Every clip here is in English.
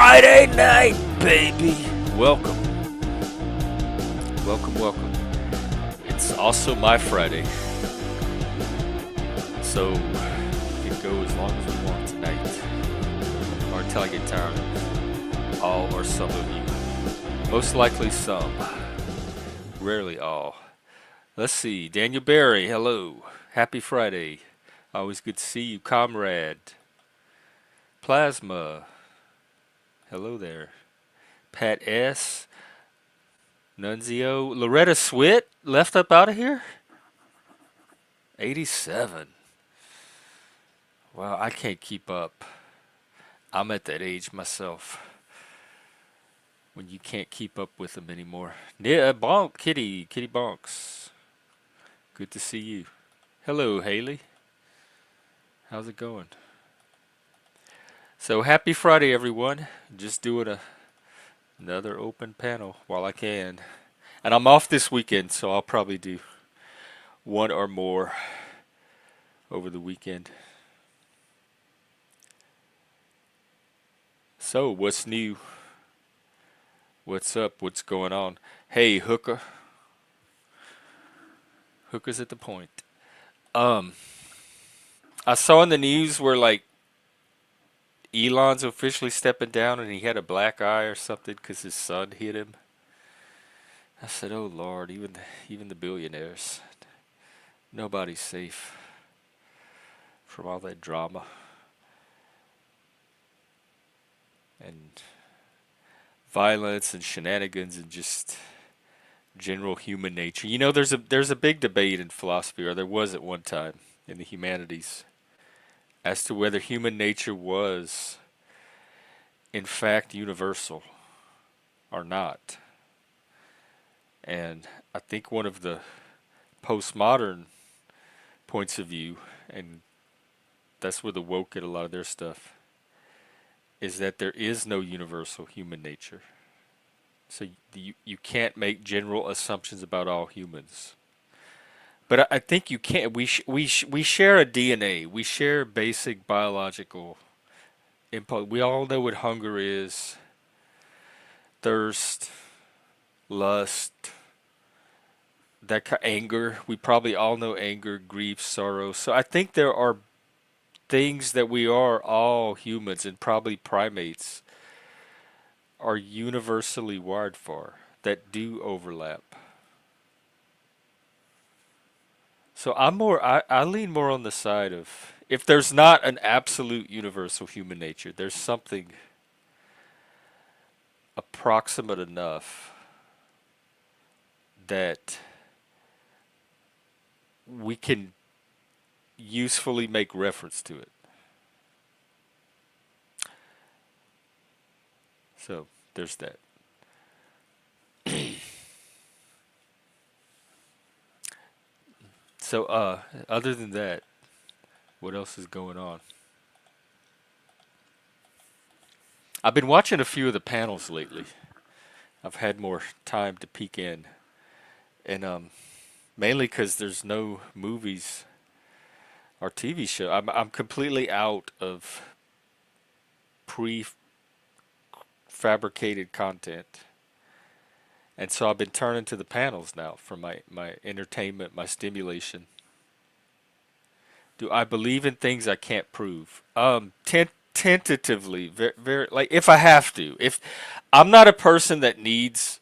Friday night, baby. Welcome. Welcome. It's also my Friday. So, we can go as long as we want tonight. Or until I get tired of all or some of you. Most likely some. Rarely all. Let's see. Daniel Barry, hello. Happy Friday. Always good to see you, comrade. Plasma. Hello there. Pat S. Nunzio. Loretta Swit left up out of here? 87. Wow, I can't keep up. I'm at that age myself when you can't keep up with them anymore. Yeah, Bonk, Kitty Bonks. Good to see you. Hello, Haley. How's it going? So happy Friday, everyone. Just doing another open panel while I can. And I'm off this weekend, so I'll probably do one or more over the weekend. So, what's new? What's up? What's going on? Hey, Hooker. Hooker's at the point. I saw in the news where like Elon's officially stepping down and he had a black eye or something because his son hit him. I said, oh Lord, even the billionaires. Nobody's safe from all that drama and violence and shenanigans and just general human nature. You know, there's a big debate in philosophy, or there was at one time in the humanities, as to whether human nature was in fact universal or not. And I think one of the postmodern points of view, and that's where the woke get a lot of their stuff, is that there is no universal human nature. So you can't make general assumptions about all humans. But I think you can. We share a DNA. We share basic biological impulse. We all know what hunger is, thirst, lust, anger. We probably all know anger, grief, sorrow. So I think there are things that we are all humans and probably primates are universally wired for that do overlap. So I lean more on the side of if there's not an absolute universal human nature, there's something approximate enough that we can usefully make reference to it. So there's that. So other than that, what else is going on? I've been watching a few of the panels lately. I've had more time to peek in, and mainly because there's no movies or TV show. I'm completely out of prefabricated content, and so I've been turning to the panels now for my entertainment, my stimulation. Do I believe in things I can't prove? Tentatively, very like if I have to. If I'm not a person that needs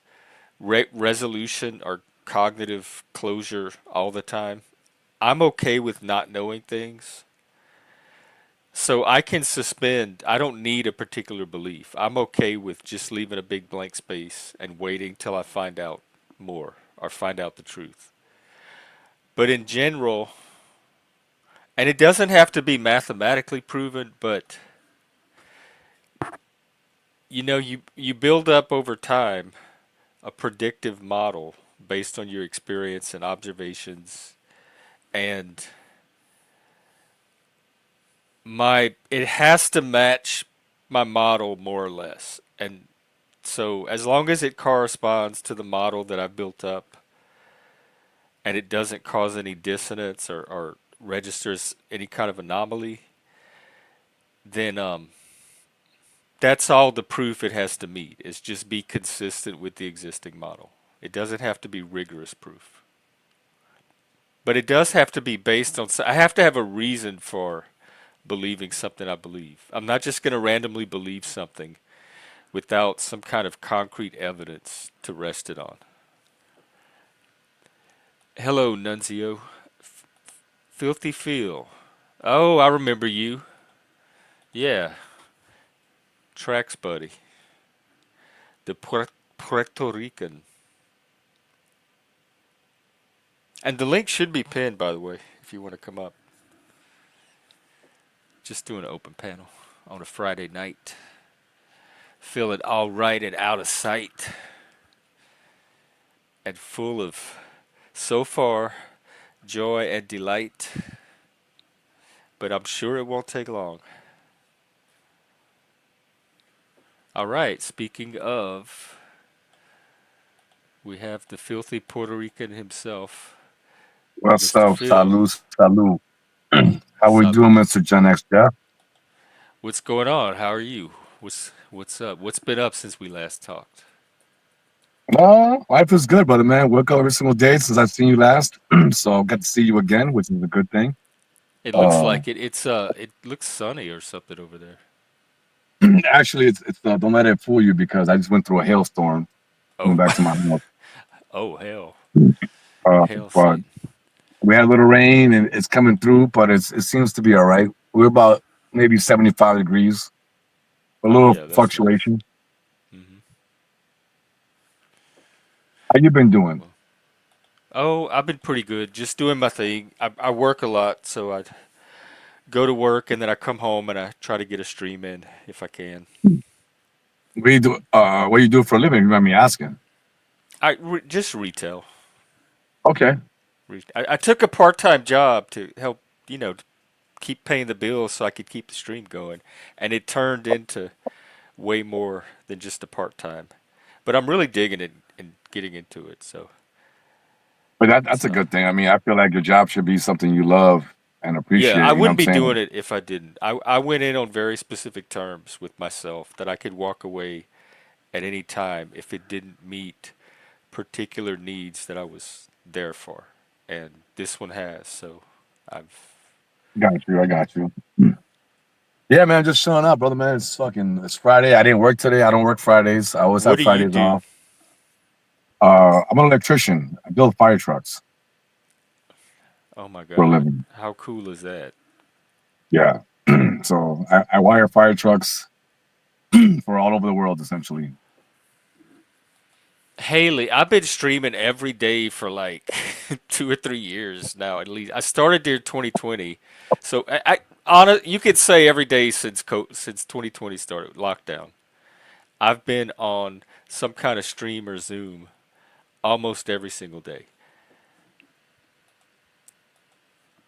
resolution or cognitive closure all the time, I'm okay with not knowing things. So I can suspend. I don't need a particular belief. I'm okay with just leaving a big blank space and waiting till I find out more or find out the truth. But in general, and it doesn't have to be mathematically proven, but you know, you build up over time a predictive model based on your experience and observations, and my it has to match my model more or less. And so as long as it corresponds to the model that I've built up and it doesn't cause any dissonance or registers any kind of anomaly, then That's all the proof it has to meet. Is just be consistent with the existing model. It doesn't have to be rigorous proof. But it does have to be based on. I have to have a reason for believing something I believe. I'm not just going to randomly believe something without some kind of concrete evidence to rest it on. Hello, Nunzio. Filthy Phil. Oh, I remember you. Yeah, Trax Buddy. The Puerto Rican. And the link should be pinned, by the way, if you want to come up. Just doing an open panel on a Friday night. Feeling all right and out of sight. And full of, so far, joy and delight. But I'm sure it won't take long. All right, speaking of, we have the filthy Puerto Rican himself, What's Mr. up? Phil. Salud, salud. How we doing, Salud. Mr. Gen X Jeff? What's going on? How are you? What's up? What's been up since we last talked? Life is good, brother, man. Work every single day since I've seen you last. So got to see you again, which is a good thing. It looks Uh, like it. It looks sunny or something over there. actually, it's don't let it fool you because I just went through a hailstorm coming Oh, back to my house. oh hell, Uh, hell, but Satan. we had a little rain and it's coming through, but it seems to be all right. We're about maybe 75 degrees, a Oh little yeah, that's nice. fluctuation. Hmm. How you been doing? Well, oh, I've been pretty good. Just doing my thing. I work a lot, so I go to work and then I come home and I try to get a stream in if I can. What do you do? What do you do for a living? You mind me asking? Just retail. Okay. I took a part-time job to help, to keep paying the bills so I could keep the stream going, and it turned into way more than just a part-time. But I'm really digging it and getting into it. So But that's it's a good thing. I mean, I feel like your job should be something you love and yeah, I appreciate. You know what wouldn't I'm be saying? doing it if I didn't. I went in on very specific terms with myself that I could walk away at any time if it didn't meet particular needs that I was there for, and this one has. So I've Got you. I got you. Yeah, man, just showing up, brother. Man, it's Friday. I didn't work today. I don't work Fridays. I always What have do you Fridays do? off. I'm an electrician. I build fire trucks Oh my for a God, living. how cool is that? Yeah. So I wire fire trucks for all over the world, essentially. Haley, I've been streaming every day for like 2 or 3 years now, at least. I started there 2020, so you could say every day since 2020 started lockdown. I've been on some kind of stream or Zoom almost every single day.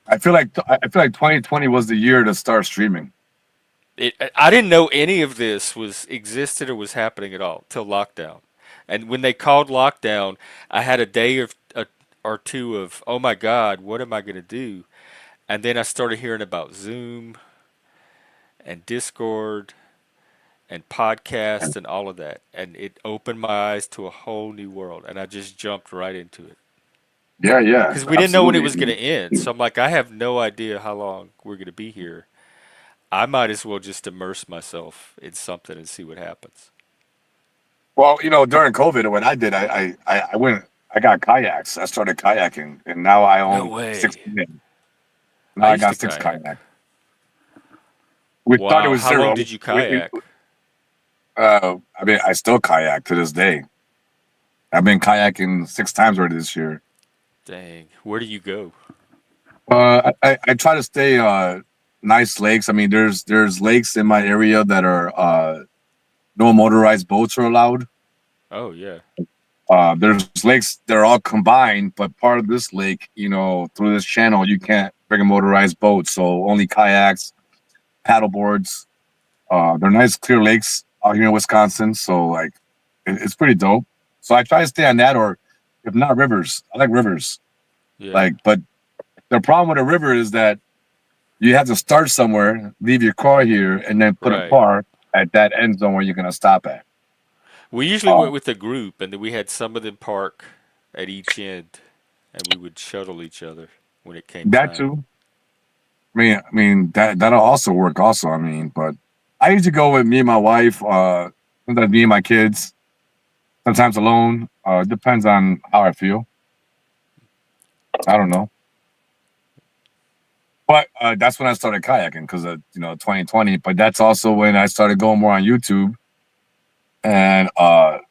I feel like 2020 was the year to start streaming. I didn't know any of this was existed or was happening at all till lockdown. And when they called lockdown, I had a day or two of, oh my God, what am I going to do? And then I started hearing about Zoom and Discord and podcasts and all of that. And it opened my eyes to a whole new world. And I just jumped right into it. Yeah, yeah, Because we didn't know when it absolutely. was going to end. So I'm like, I have no idea how long we're going to be here. I might as well just immerse myself in something and see what happens. Well, during COVID, what I did, I went, I got kayaks. I started kayaking, and now I No own six. way. Now I I used to got six kayak. kayaks. We started Wow. with How long zero. did you kayak? I mean, I still kayak to this day. I've been kayaking 6 times already this year. Dang. Where do you go? I try to stay nice lakes. I mean, there's lakes in my area that are no motorized boats are allowed. Oh, yeah. There's lakes they're all combined, but part of this lake, through this channel, you can't bring a motorized boat, so only kayaks, paddle boards. They're nice, clear lakes out here in Wisconsin, so like it's pretty dope. So I try to stay on that, or if not rivers. I like rivers. Yeah. But the problem with a river is that you have to start somewhere, leave your car here, and then put a Right. park. at that end zone where you're gonna stop at. We usually went Um, with a group, and then we had some of them park at each end, and we would shuttle each other when it came that time. too. I mean that'll also work. Also, I mean, but I usually go with me and my wife. Sometimes me and my kids. Sometimes alone. Depends on how I feel. I don't know. But that's when I started kayaking because of 2020. But that's also when I started going more on YouTube. And I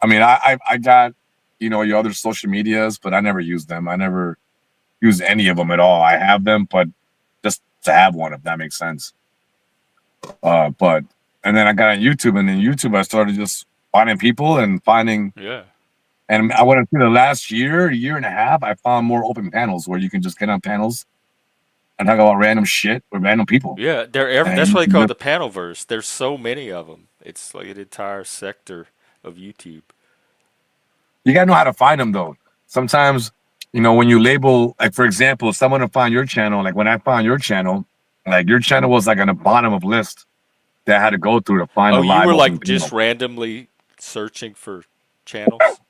mean, I got your other social medias, but I never use them. I never use any of them at all. I have them, but just to have one, if that makes sense. But and then I got on YouTube, and then YouTube I started just finding people and finding. Yeah, And I want to say the last year and a half, I found more open panels where you can just get on panels and talk about random shit with random people. yeah. And That's you why they can call it just the panelverse. There's so many of them. It's like an entire sector of YouTube. you gotta know how to find them though. Sometimes, when you label, like for example, someone to find your channel, like when I found your channel, like your channel was like on the bottom of list that I had to go through to find Oh, a you live were open like panel. just randomly searching for channels?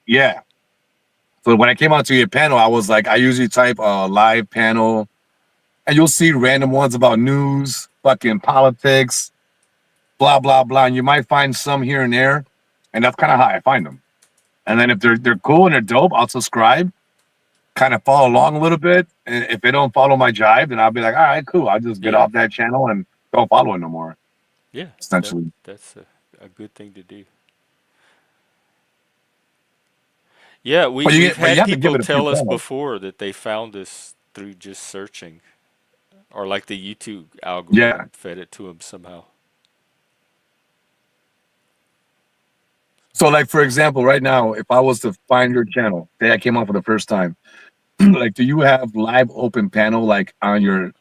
Yeah. So when I came onto your panel, I was like, I usually type live panel, and you'll see random ones about news, fucking politics, blah blah blah, and you might find some here and there, and that's kind of how I find them. And then if they're cool and they're dope, I'll subscribe, kind of follow along a little bit. And if they don't follow my jive, then I'll be like, all right, cool. I'll just get Yeah, off that channel and don't follow it no more. yeah. Essentially, That's a good thing to do. Yeah, we've but you had have to give people it a few tell us channels. before that they found us through just searching, or like the YouTube Yeah. algorithm fed it to them somehow. So, like for example, right now, if I was to find your channel, say I came on for the first time, like, do you have live open panel like on your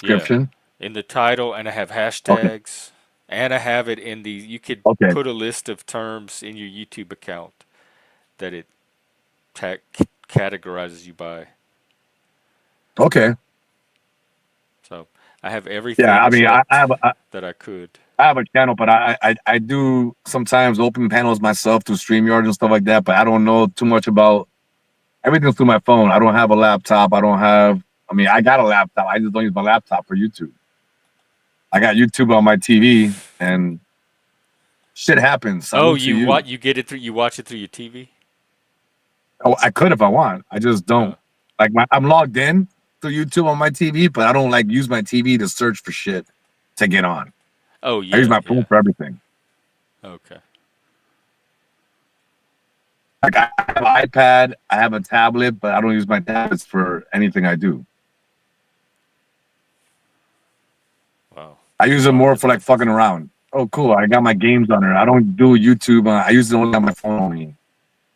Yeah, description? in the title, and I have Okay. hashtags, and I have it in the. You could Okay. put a list of terms in your YouTube account that it categorizes you by. Okay. So I have Yeah. everything I mean, checked that I could. I have a channel, but I do sometimes open panels myself through StreamYard and stuff like that. But I don't know too much about everything's through my phone. I don't have a laptop. I don't have. I mean, I got a laptop. I just don't use my laptop for YouTube. I got YouTube on my TV, and shit happens. Oh, Salute to you. you get it through you watch it through your TV? Oh, I could if I want. I just Oh, don't. Like I'm logged in to YouTube on my TV, but I don't like use my TV to search for shit to get on. oh I use yeah, my phone yeah. for everything. Okay. Like I have an iPad, I have a tablet, but I don't use my tablets for anything I do. Wow, I that's use a it lot of more for like fucking devices. around. Oh, cool. I got my games on there. I don't do YouTube. I use it only on my phone only.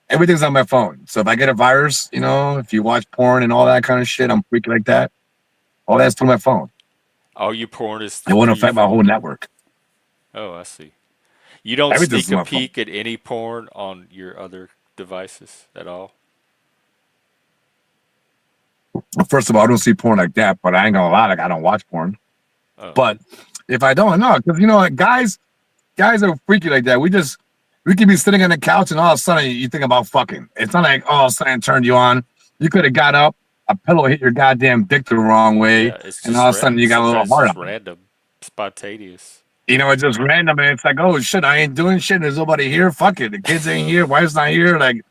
Everything's on my phone. So if I get a virus, if you watch porn and all that kind of shit, I'm freaky like that. All that's through my phone. All your porn is It won't through your affect my whole phone. network. Oh, I see. You don't Everything's sneak through a my phone. peek at any porn on your other devices at all? Well, first of all, I don't see porn like that, but I ain't gonna lie, like I don't watch porn. Oh, But if I don't, no, because like guys are freaky like that. We could be sitting on the couch and all of a sudden you think about fucking. It's not like all of a sudden it turned you on. You could have got up, a pillow hit your goddamn dick the wrong way, yeah. It's and all just of a sudden you got a little sometimes it's heart just on. random, spontaneous. It's just random and it's like, oh shit, I ain't doing shit. There's nobody here. Fuck it. The kids ain't here. Wife's not here. Like,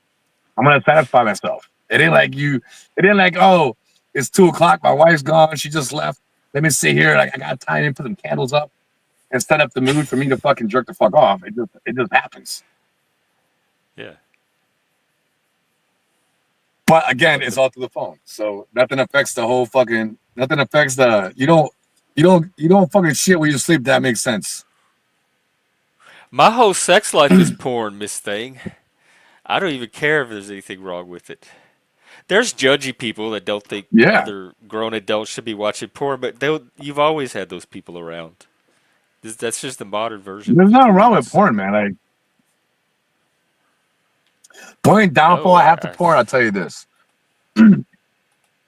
I'm gonna satisfy myself. It ain't like it ain't like, oh, it's 2 o'clock, my wife's gone, she just left. Let me sit here, like I got time to put some candles up and set up the mood for me to fucking jerk the fuck off. It just happens. Yeah. But again, But it's the all through the phone. So nothing affects the whole fucking nothing affects the you don't fucking shit when you sleep, that makes sense. My whole sex life is porn, Miss Thing. I don't even care if there's anything wrong with it. There's judgy people that don't think Yeah. other grown adults should be watching porn, but you've always had those people around. That's just the modern version There's of nothing wrong with tweens. porn, man. Like the only downfall No, I have to porn, I'll tell you this.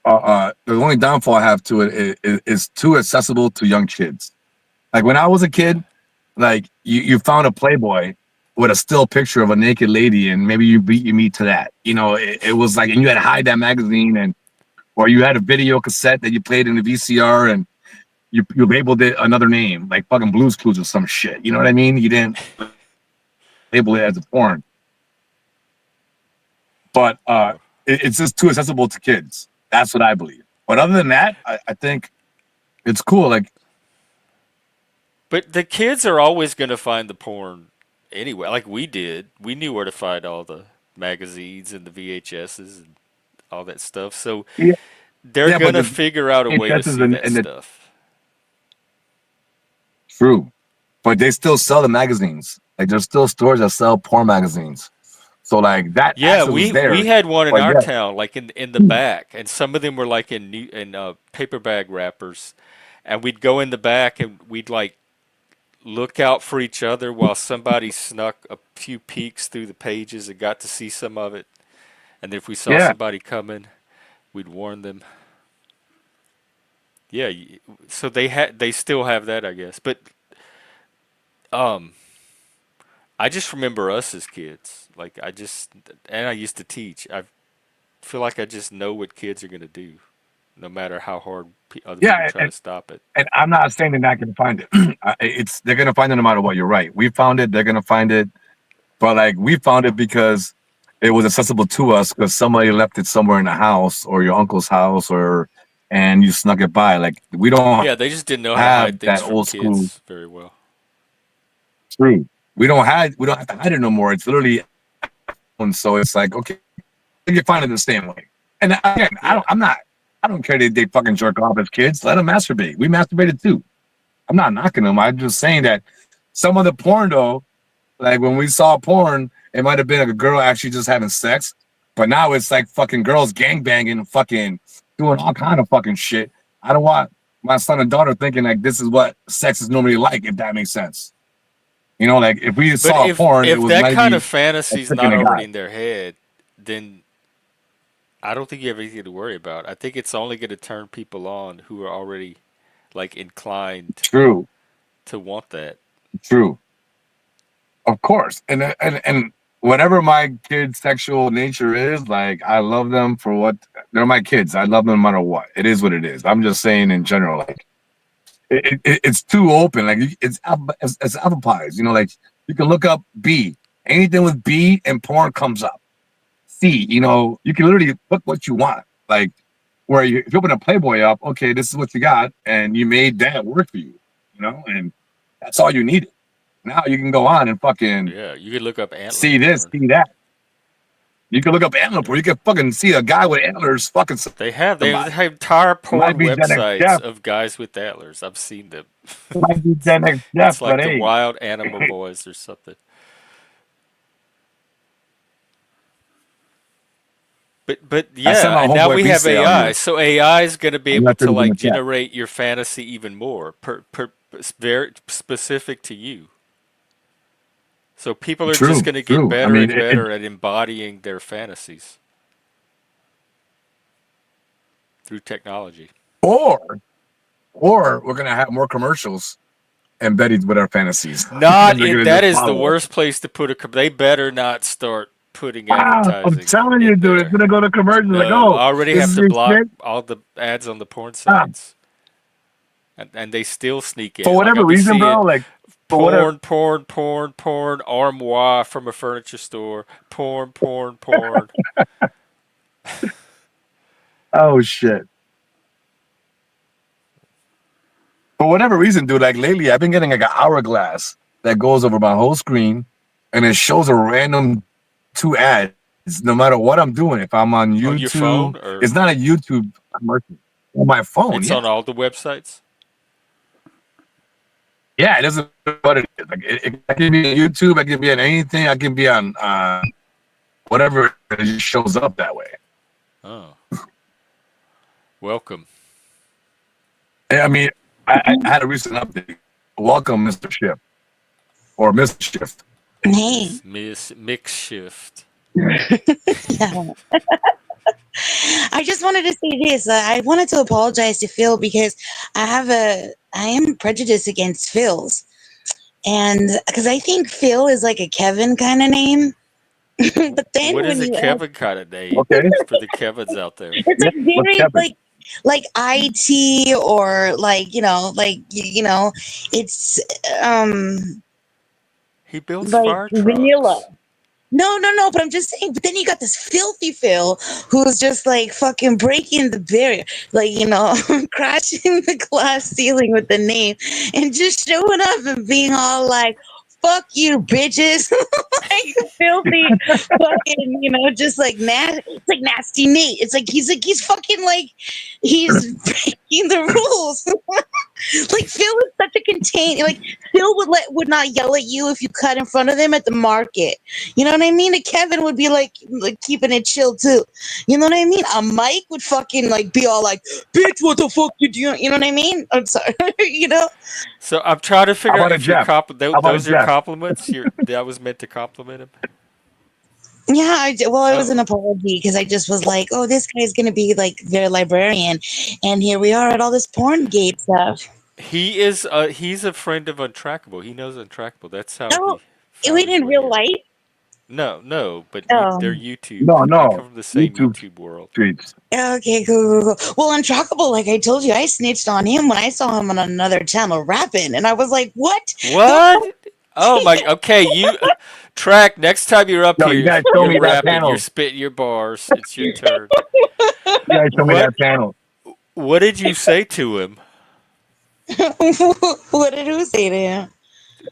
The only downfall I have to it is too accessible to young kids. Like when I was a kid, yeah, like you found a Playboy with a still picture of a naked lady, and maybe you beat your meat to that. It was like, and you had to hide that magazine, and or you had a video cassette that you played in the VCR, and you labeled it another name, like fucking Blues Clues or some shit. You know what I mean? You didn't label it as a porn, but Oh. it's just too accessible to kids. That's what I believe. But other than that, I think it's cool. Like, But the kids are always going to find the porn anyway, like we did. We knew where to find all the magazines and the VHSs and all that stuff. So yeah, they're yeah, going but to the figure out a way to VHSs see that and the stuff. true, but they still sell the magazines. Like, there's still stores that sell porn magazines. So like that Yeah, access was we there. had one in But our yeah, town, like in the back, and some of them were like in paper bag wrappers, and we'd go in the back and we'd like look out for each other while somebody snuck a few peeks through the pages and got to see some of it. And if we saw yeah, somebody coming, we'd warn them. Yeah, so they still have that, I guess. But um, I just remember us as kids. Like and I used to teach. I feel like I just know what kids are gonna do, no matter how hard other people yeah. try to stop it. And I'm not saying they're not going to find it. It's they're going to find it no matter what. You're right. We found it. They're going to find it. But like, we found it because it was accessible to us because somebody left it somewhere in the house or your uncle's house, or and you snuck it by. Like, we don't Yeah, have they just didn't know how to that hide old things from school kids very well. true. We don't have to hide it no more. It's literally at your phone. So it's like, okay, you can find it the same way. And again, Yeah, I don't care they fucking jerk off as kids. Let them masturbate. We masturbated too. I'm not knocking them. I'm just saying that some of the porn though, like when we saw porn, it might have been like a girl actually just having sex, but now it's like fucking girls gang banging, fucking doing all kind of fucking shit. I don't want my son and daughter thinking like this is what sex is normally like, if that makes sense. Like if we but saw porn, it if was that kind of maybe a fantasy's trick in not the guy. already in their head, then I don't think you have anything to worry about. I think it's only going to turn people on who are already like inclined True, to want that. true, of course. And whatever my kid's sexual nature is, like I love them for what they're my kids. I love them no matter what. It is what it is. I'm just saying in general, like it's too open. Like it's apple pies. Like you can look up B. Anything with B and porn comes up. C. You can literally put what you want. Like where if you open a Playboy up, okay, this is what you got, and you made that work for you. And that's all you needed. Now you can go on and fucking Yeah, you could look up antler see this, porn. see that. You can look up antler porn. Yeah. You can fucking see a guy with antlers fucking They have somebody. entire It porn might be Gen X websites Chef. of guys with antlers. I've seen them. It might be it's, Gen X Chef, it's but like the hey, wild animal boys or something. But I sent yeah, my and now homeboy we have Beast out AI. here. So AI is going to be I able to messaged him in like the chat. generate your fantasy even more, very specific to you. So people are just True, going to get true. I better mean, and better at embodying their fantasies through technology. or we're gonna have more commercials embedded with our fantasies. Not They're in gonna that just is the follow us. worst place to put a. They better not start putting I'm advertising telling you, in dude, it's there. gonna go to commercials like, No, oh, I already this have is to your block shit. all the ads on the porn Ah, sites, and they still sneak for in. Like whatever I'll be reason, bro. seeing Like for whatever. porn, armoire from a furniture store, porn. Oh shit. For whatever reason, dude. Like lately, I've been getting like an hourglass that goes over my whole screen, and it shows a random two ads. No matter what I'm doing, if I'm on On your YouTube, phone, it's or not a YouTube commercial on my phone. it's Yeah, on all the websites. yeah. It doesn't matter what it is. Like I can be on YouTube. I can be on anything. I can be on whatever. It just shows up that way. Oh, welcome, I mean, I had a recent update. Welcome, Mr. Shift or Mr. Shift. Hey, Miss Mix Shift. I just wanted to say this. I wanted to apologize to Phil because I am prejudiced against Phils. And because I think Phil is like a Kevin kind of name. But then What is when a you ask, Kevin kind of name Okay. for the Kevins out there? it's Yeah. like What's very Kevin? like IT, or like, like it's He builds like fire vanilla. trucks. No, no, no. But I'm just saying. But then you got this filthy Phil who's just like fucking breaking the barrier, like crashing the glass ceiling with the name, and just showing up and being all like, "Fuck you, bitches!" Like filthy, fucking, just like it's like nasty Nate. It's like he's fucking like he's breaking the rules. Like Phil is such a like Phil would not yell at you if you cut in front of them at the market. You know what I mean? And Kevin would be like keeping it chill too. You know what I mean? A Mike would fucking like be all like, "Bitch, what the fuck you doing?" You know what I mean? I'm sorry. you know? So I'm trying to How figure out about a if you're Jeff? How about a those are Jeff? compliments. That was meant to compliment him. Yeah, well, it was an Oh, apology because I just was like, "Oh, this guy's gonna be like their librarian," and here we are at all this porn gate stuff. he's a friend of Untrackable. He knows Untrackable. That's how Oh, he found wait, his in way real here. life? No, no, but they're Oh. YouTube. No, They no. come from the same YouTube YouTube world. streets. Okay, cool, cool, cool. Well, Untrackable, like I told you, I snitched on him when I saw him on another channel rapping, and I was like, "What the fuck?" What? Oh my. Okay, you track. Next time you're up Yo, you here, gotta show you're me that rapping. You're panel. spitting your bars. It's your turn. You gotta show me What? that panel. What did you say to him? What did who say to him?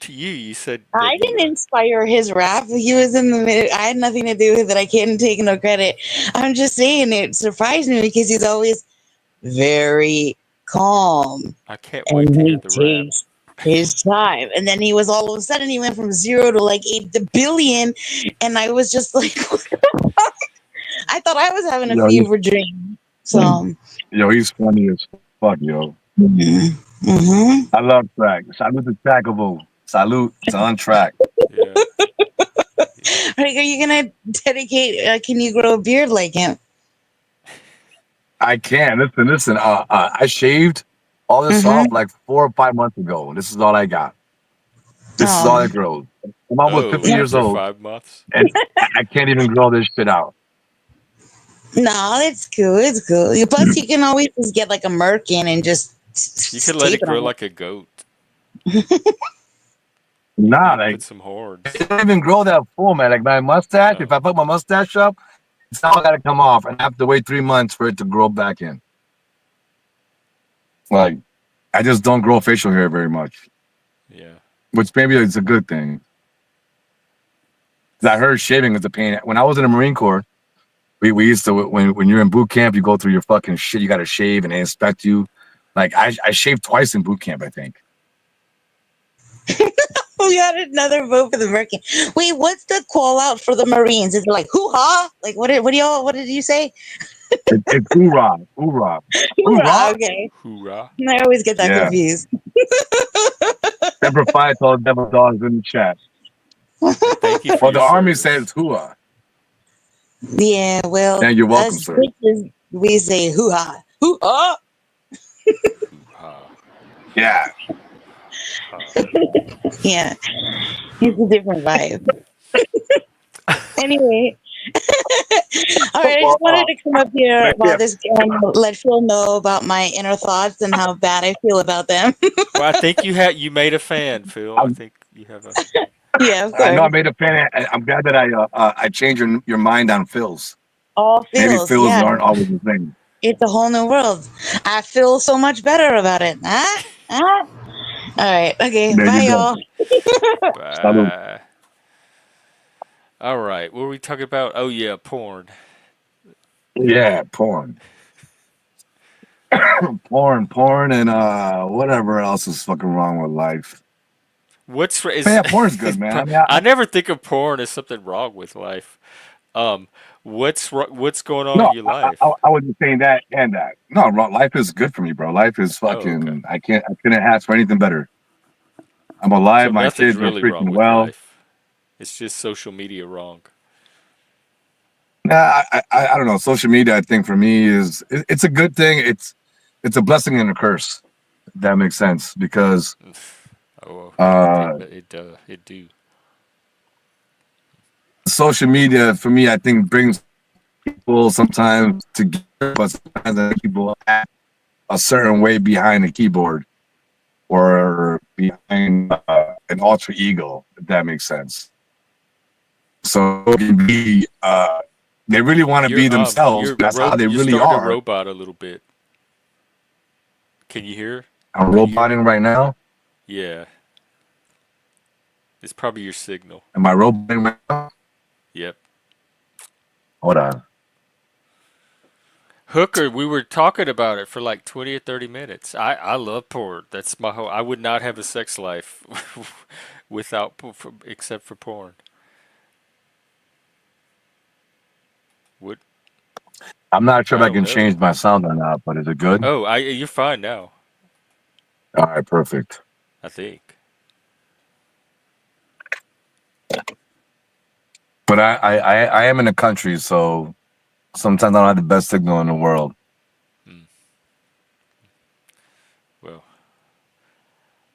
To you, you said I that you. didn't inspire his rap. He was in the middle. I had nothing to do with it. I can't take no credit. I'm just saying it surprised me because he's always very calm I can't wait to and hear he the rap. takes his time. And then he was all of a sudden he went from 0 to like 8 billion, and I was just like, I thought I was having a Yo, fever dream. he's, So, yo, he's funny as fuck, yo. mm-hmm. I love track. Salute to Trackable. Salute to Untrack. Yeah. Like, are you gonna dedicate? Can you grow a beard like him? I can. Listen. I shaved all this off Mm-hmm. like 4 or 5 months ago. This is all I got. This is all Oh, that grows. I'm almost 50 Oh, yeah. years after old, 5 months, and I can't even grow this shit out. No, it's cool. It's cool. Plus, you can always just get like a merkin and just you could let tape it it grow on. like a goat. Nah, You'd like put some it horns. don't even grow that full, man. Like my mustache, if Oh, I put my mustache up, it's all got to come off, and I have to wait 3 months for it to grow back in. Like I just don't grow facial hair very much, yeah. which maybe is a good thing. 'Cause I heard shaving is a pain. When I was in the Marine Corps, we used to when you're in boot camp, you go through your fucking shit. You got to shave and they inspect you. Like I shaved twice in boot camp, I think. We got another vote for the merkin. Wait, what's the call out for the Marines? Is it like hoo ha? Like what do y'all? What did you say? It's hoorah, hoorah, Hoorah! hoorah. Okay, Hoorah. I always get that Yeah. confused. Semper Fi to all the devil dogs in the chat. And thank you for Well, your the army says service. hooah. Yeah, well, And you're welcome, us sir. bitches, we say hoo ha, hoo ha. Hoo-ha. Yeah. Ha. Yeah, it's a different vibe. Anyway, all right. I Well, just wanted to come up here but about yeah, this and let Phil know about my inner thoughts and how bad I feel about them. Well, I think you made a fan, Phil. I I'm, think you have a. Yeah, of I know I course. made a fan. I'm glad that I changed your mind on Phil's. All Maybe feels, Phil's yeah. aren't always the same. It's a whole new world. I feel so much better about it. Huh? Huh? All right. Okay. There Bye, you go. y'all. Salute. Bye. All right. What were we talking about? Oh yeah, porn. Yeah, porn. Porn, and whatever else is fucking wrong with life. What's But is? yeah, porn's good, man. I mean, I never think of porn as something wrong with life. Um, what's going on in no, your life? I wasn't saying that and that. No, life is good for me, bro. Life is Oh, okay. fucking. I couldn't ask for anything better. I'm So alive. My nothing's kids are really wrong freaking with well. life. It's just social media wrong. Nah, I don't know. Social media, I think for me it's a good thing. It's a blessing and a curse. If that makes sense because Oh, Uh, it do. Social media for me, I think brings people sometimes together, but sometimes I think people act a certain way behind a keyboard or behind an alter ego, if that makes sense. So it can be they really want to be themselves. That's how they You're really starting to are. robot a little bit. Can you hear? I'm Can you hear me? roboting right now. Yeah, it's probably your signal. Am I roboting right now? Yep. Hold on. Hooker, we were talking about it for like 20 or 30 minutes. I love porn. That's my whole. I would not have a sex life without except for porn. Would I'm not sure if I I don't can know. change my sound or not, but is it good? Oh, I you're fine now. All right, perfect. I think. But I am in the country, so sometimes I don't have the best signal in the world. Mm, well,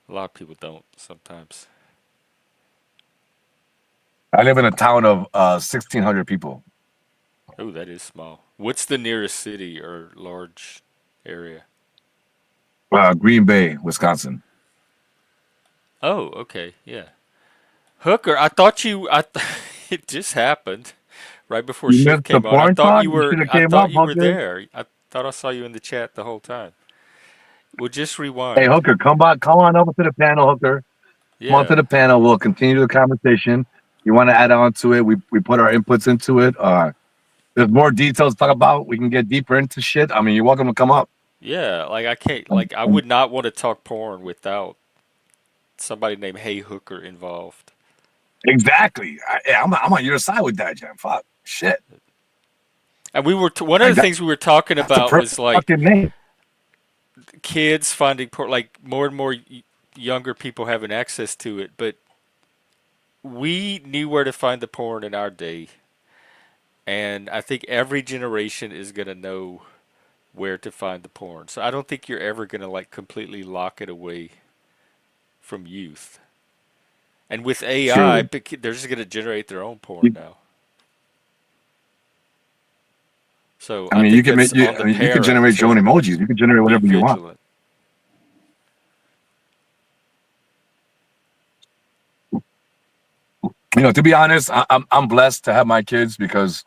a lot of people don't sometimes. I live in a town of 1,600 people. Oh, that is small. What's the nearest city or large area? Green Bay, Wisconsin. Oh, okay, yeah. Hooker, I thought you. It just happened right before You shift missed the came on. porn talk? You should have I came thought up, you were Hooker. there. I thought I saw you in the chat the whole time. Well, just Hey, rewind. Hooker, come on over to the panel, Hooker. Come on to Yeah, the panel. We'll continue the conversation. You want to add on to it? We put our inputs into it. There's more details to talk about. We can get deeper into shit. I mean, you're welcome to come up. yeah. Like I can't. Um, Like I um, would not want to talk porn without somebody named Hey Hooker involved. exactly. I'm on your side with that, Jam. Fuck. Shit. And we were one of Like the things we were talking that's the about perfect was like fucking name. kids finding porn. Like more and more younger people having access to it, but we knew where to find the porn in our day, and I think every generation is gonna know where to find the porn. So I don't think you're ever gonna like completely lock it away from youth. And with AI, True. they're just gonna generate their own porn You, now. So I I mean, think that's on I the mean, you could parent generate your own to emojis. You could generate be whatever you want. vigilant. To be honest, I'm blessed to have my kids because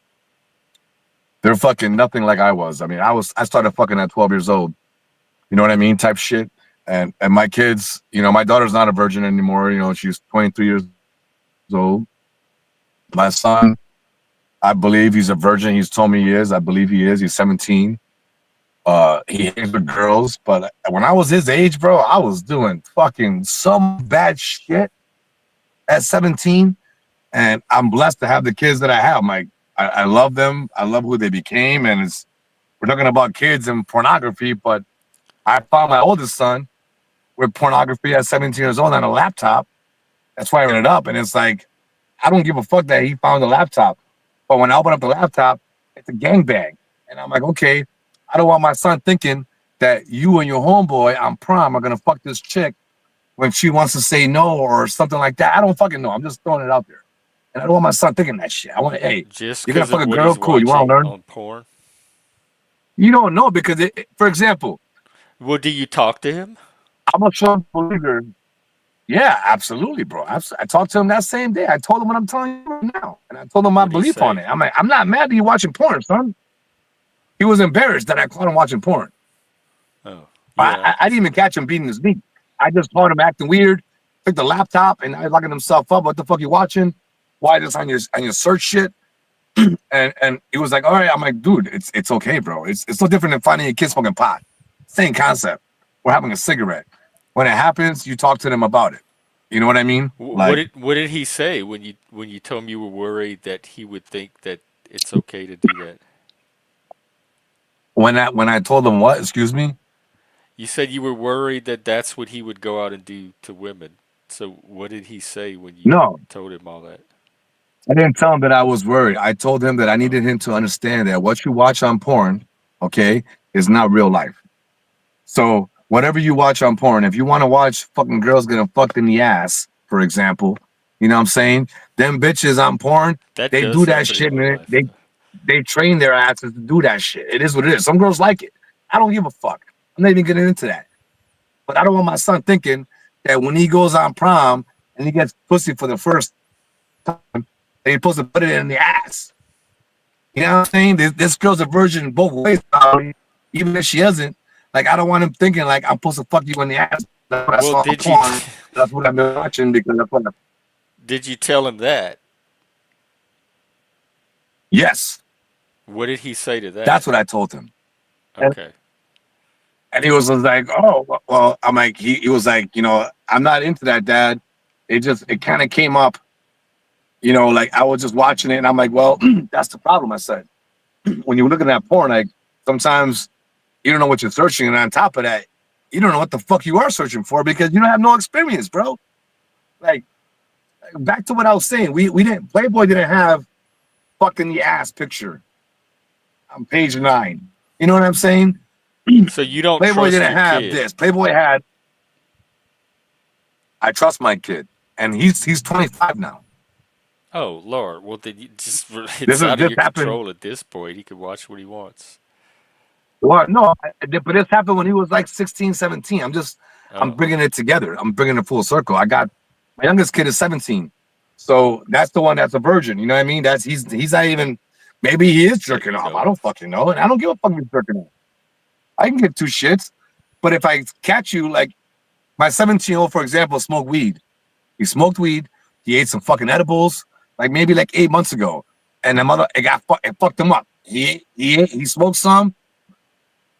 they're fucking nothing like I was. I mean, I started fucking at 12 years old. You know what I mean? Type shit. And my kids, my daughter's not a virgin anymore. She's 23 years old. My son, I believe he's a virgin. He's told me he is. I believe he is. He's 17. He hangs with girls, but when I was his age, bro, I was doing fucking some bad shit at 17. And I'm blessed to have the kids that I have. I love them. I love who they became. And we're talking about kids and pornography, but I found my oldest son with pornography at 17 years old on a laptop. That's why I ended up. And it's like, I don't give a fuck that he found the laptop. But when I open up the laptop, it's a gangbang. And I'm like, okay, I don't want my son thinking that you and your homeboy on prom are going to fuck this chick when she wants to say no or something like that. I don't fucking know. I'm just throwing it out there. And I don't want my son thinking that shit. I want, hey, Just you're going to because fuck of a what girl? he's Cool. You want to watching learn? on porn. You don't know because, for example, Well, do you talk to him? I'm a strong believer. Yeah, absolutely, bro. I talked to him that same day. I told him what I'm telling you right now, and I told him my What do he belief on say? it. I'm like, I'm not mad that you watching porn, son. He was embarrassed that I caught him watching porn. Oh, I, yeah, I I, can I didn't see even that. catch him beating his meat. I just caught him acting weird. Took the laptop and I locking himself up. What the fuck you watching? Why this on your search shit? And he was like, all right. I'm like, dude, it's okay, bro. It's no different than finding a kid smoking pot. Same concept. We're having a cigarette. When it happens, you talk to them about it. You know what I mean? Like What did he say when you told him you were worried that he would think that it's okay to do that? when I told him what, excuse me? You said you were worried that that's what he would go out and do to women. So what did he say when you No, told him all that? I didn't tell him that I was worried. I told him that I Oh, needed him to understand that what you watch on porn, okay, is not real life. So whatever you watch on porn, if you want to watch fucking girls getting fucked in the ass, for example, you know what I'm saying? Them bitches on porn, That they does do that happen in shit real and life, they though. they train their asses to do that shit. It is what it is. Some girls like it. I don't give a fuck. I'm not even getting into that. But I don't want my son thinking that when he goes on prom and he gets pussy for the first time, they're supposed to put it in the ass. You know what I'm saying? This girl's a virgin both ways, probably, even if she isn't. Like, I don't want him thinking like I'm supposed to fuck you in the ass. That's what I Well, saw on porn. That's what I've been watching because that's what. did you tell him that? Yes, What did he say to that's that? what I told him. And, Okay. and he was like, "Oh, well." I'm like, he was like, I'm not into that, Dad. It kind of came up, like I was just watching it, and I'm like, well, that's the problem. I said, when you're looking at porn, like sometimes you don't know what you're searching, and on top of that, you don't know what the fuck you are searching for because you don't have no experience, bro. Like back to what I was saying, we didn't Playboy didn't have fucking the ass picture on page 9. You know what I'm saying? So you don't Playboy trust didn't your have kid. this. Playboy had. I trust my kid, and he's 25 now. Oh Lord. Well, then you just it's This is out of this your happened. control at this point. He can watch what he wants. Well, no, but this happened when he was like 16, 17. I'm Oh, bringing it together. I'm bringing it full circle. I got my youngest kid is 17. So that's the one that's a virgin. You know what I mean? He's not even, maybe he is that jerking you off. know I don't of. fucking know. And I don't give a fuck if he's jerking off. I can give two shits. But if I catch you, like my 17-year-old, for example, smoked weed. He smoked weed. He ate some fucking edibles, like maybe like 8 months ago. And the mother, it fucked him up. He smoked some.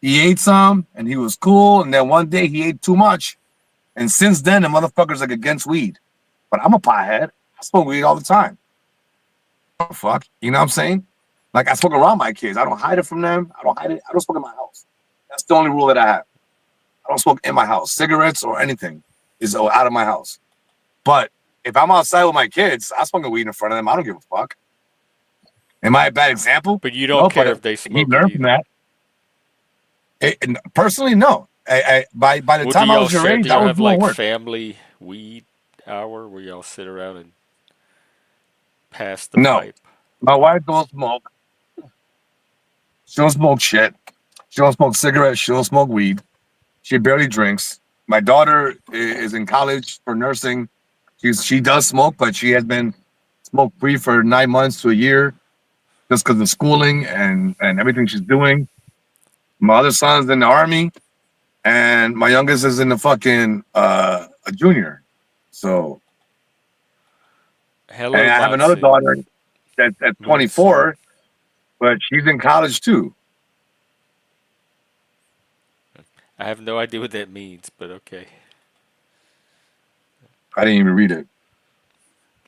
He ate some and he was cool. And then one day he ate too much. And since then, the motherfucker's like against weed. But I'm a pothead. I smoke weed all the time. Oh, fuck. You know what I'm saying? Like I smoke around my kids. I don't hide it from them. I don't hide it. I don't smoke in my house. That's the only rule that I have. I don't smoke in my house. Cigarettes or anything is out of my house. But if I'm outside with my kids, I smoke a weed in front of them. I don't give a fuck. Am I a bad example? But you don't No, care but if they he smoke it learned from either. that. Personally, no. By the Well, do time I y'all was your share? age, Do I y'all was have doing like work. family weed hour where y'all sit around and pass the No, pipe? my wife don't smoke. She don't smoke shit. She don't smoke cigarettes. She don't smoke weed. She barely drinks. My daughter is in college for nursing. She does smoke, but she has been smoke free for 9 months to a year just because of schooling and everything she's doing. My other son's in the army, and my youngest is in the fucking a junior. So, and Hello, I have another monsoon. daughter that's Moonsoon. 24, but she's in college too. I have no idea what that means, but okay. I didn't even read it.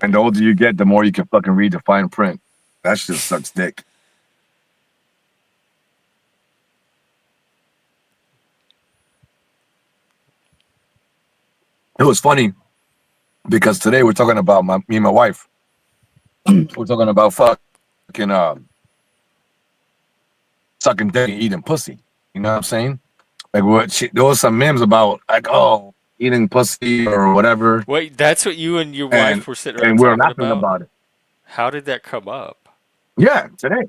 And the older you get, the more you can fucking read the fine print. That shit sucks dick. It was funny because today we're talking about me and my wife. We're talking about fucking sucking dick and eating pussy. You know what I'm saying? Like there was some memes about like eating pussy or whatever, Wait, that's what you and your and wife were sitting around and we are talking laughing about? about it. How did that come up? Yeah, today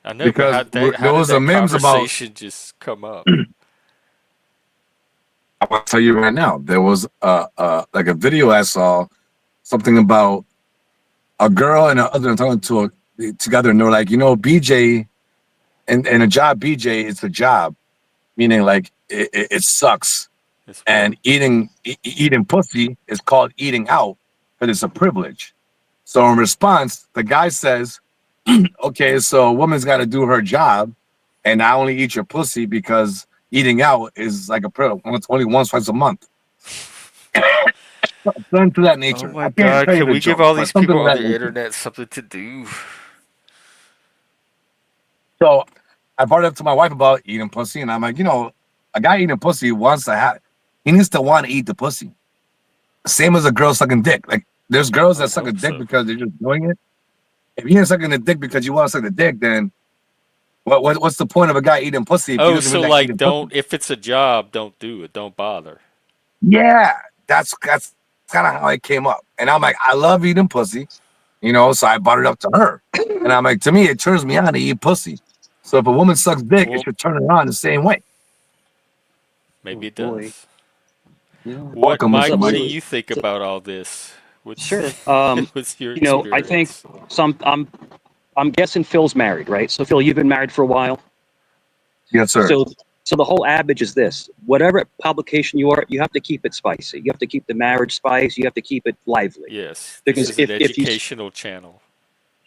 I know, but because how there did was a that memes about. conversation just come up? I will tell you right now. There was like a video I saw something about a girl and a husband talking together, and they're like, BJ and a job, BJ, it's a job, meaning like it sucks. It's what? And eating pussy is called eating out, but it's a privilege. So in response, the guy says, "Okay, so a woman's got to do her job, and I only eat your pussy because eating out is like a privilege. Only once, twice a month, something to that Oh nature. my I can't God! tell you Can the we give joke, all but these something people to on that the nature. internet something to do? So I brought it up to my wife about eating pussy, and I'm like, a guy eating pussy wants to have, he needs to want to eat the pussy. Same as a girl sucking dick. Like there's girls I that would suck a hope dick so. because they're just doing it. If you ain't sucking the dick because you want to suck the dick, then What's the point of a guy eating pussy if he Oh, doesn't so really like like eating pussy? don't if it's a job, don't do it. Don't bother. Yeah, that's kind of how it came up. And I'm like, I love eating pussy, so I brought it up to her. And I'm like, to me, it turns me on to eat pussy. So if a woman sucks dick, it Well, should turn her on the same way. maybe Oh it boy. does. Yeah. What, Welcome, So Mr. Mike? What do Mike. so you think so about all this? sure. What's your I think experience? some I'm guessing Phil's married, right? So Phil, you've been married for a while. Yes, sir. So the whole adage is this: whatever publication you are, you have to keep it spicy. You have to keep the marriage spice. You have to keep it lively. Yes, this Because is an educational channel,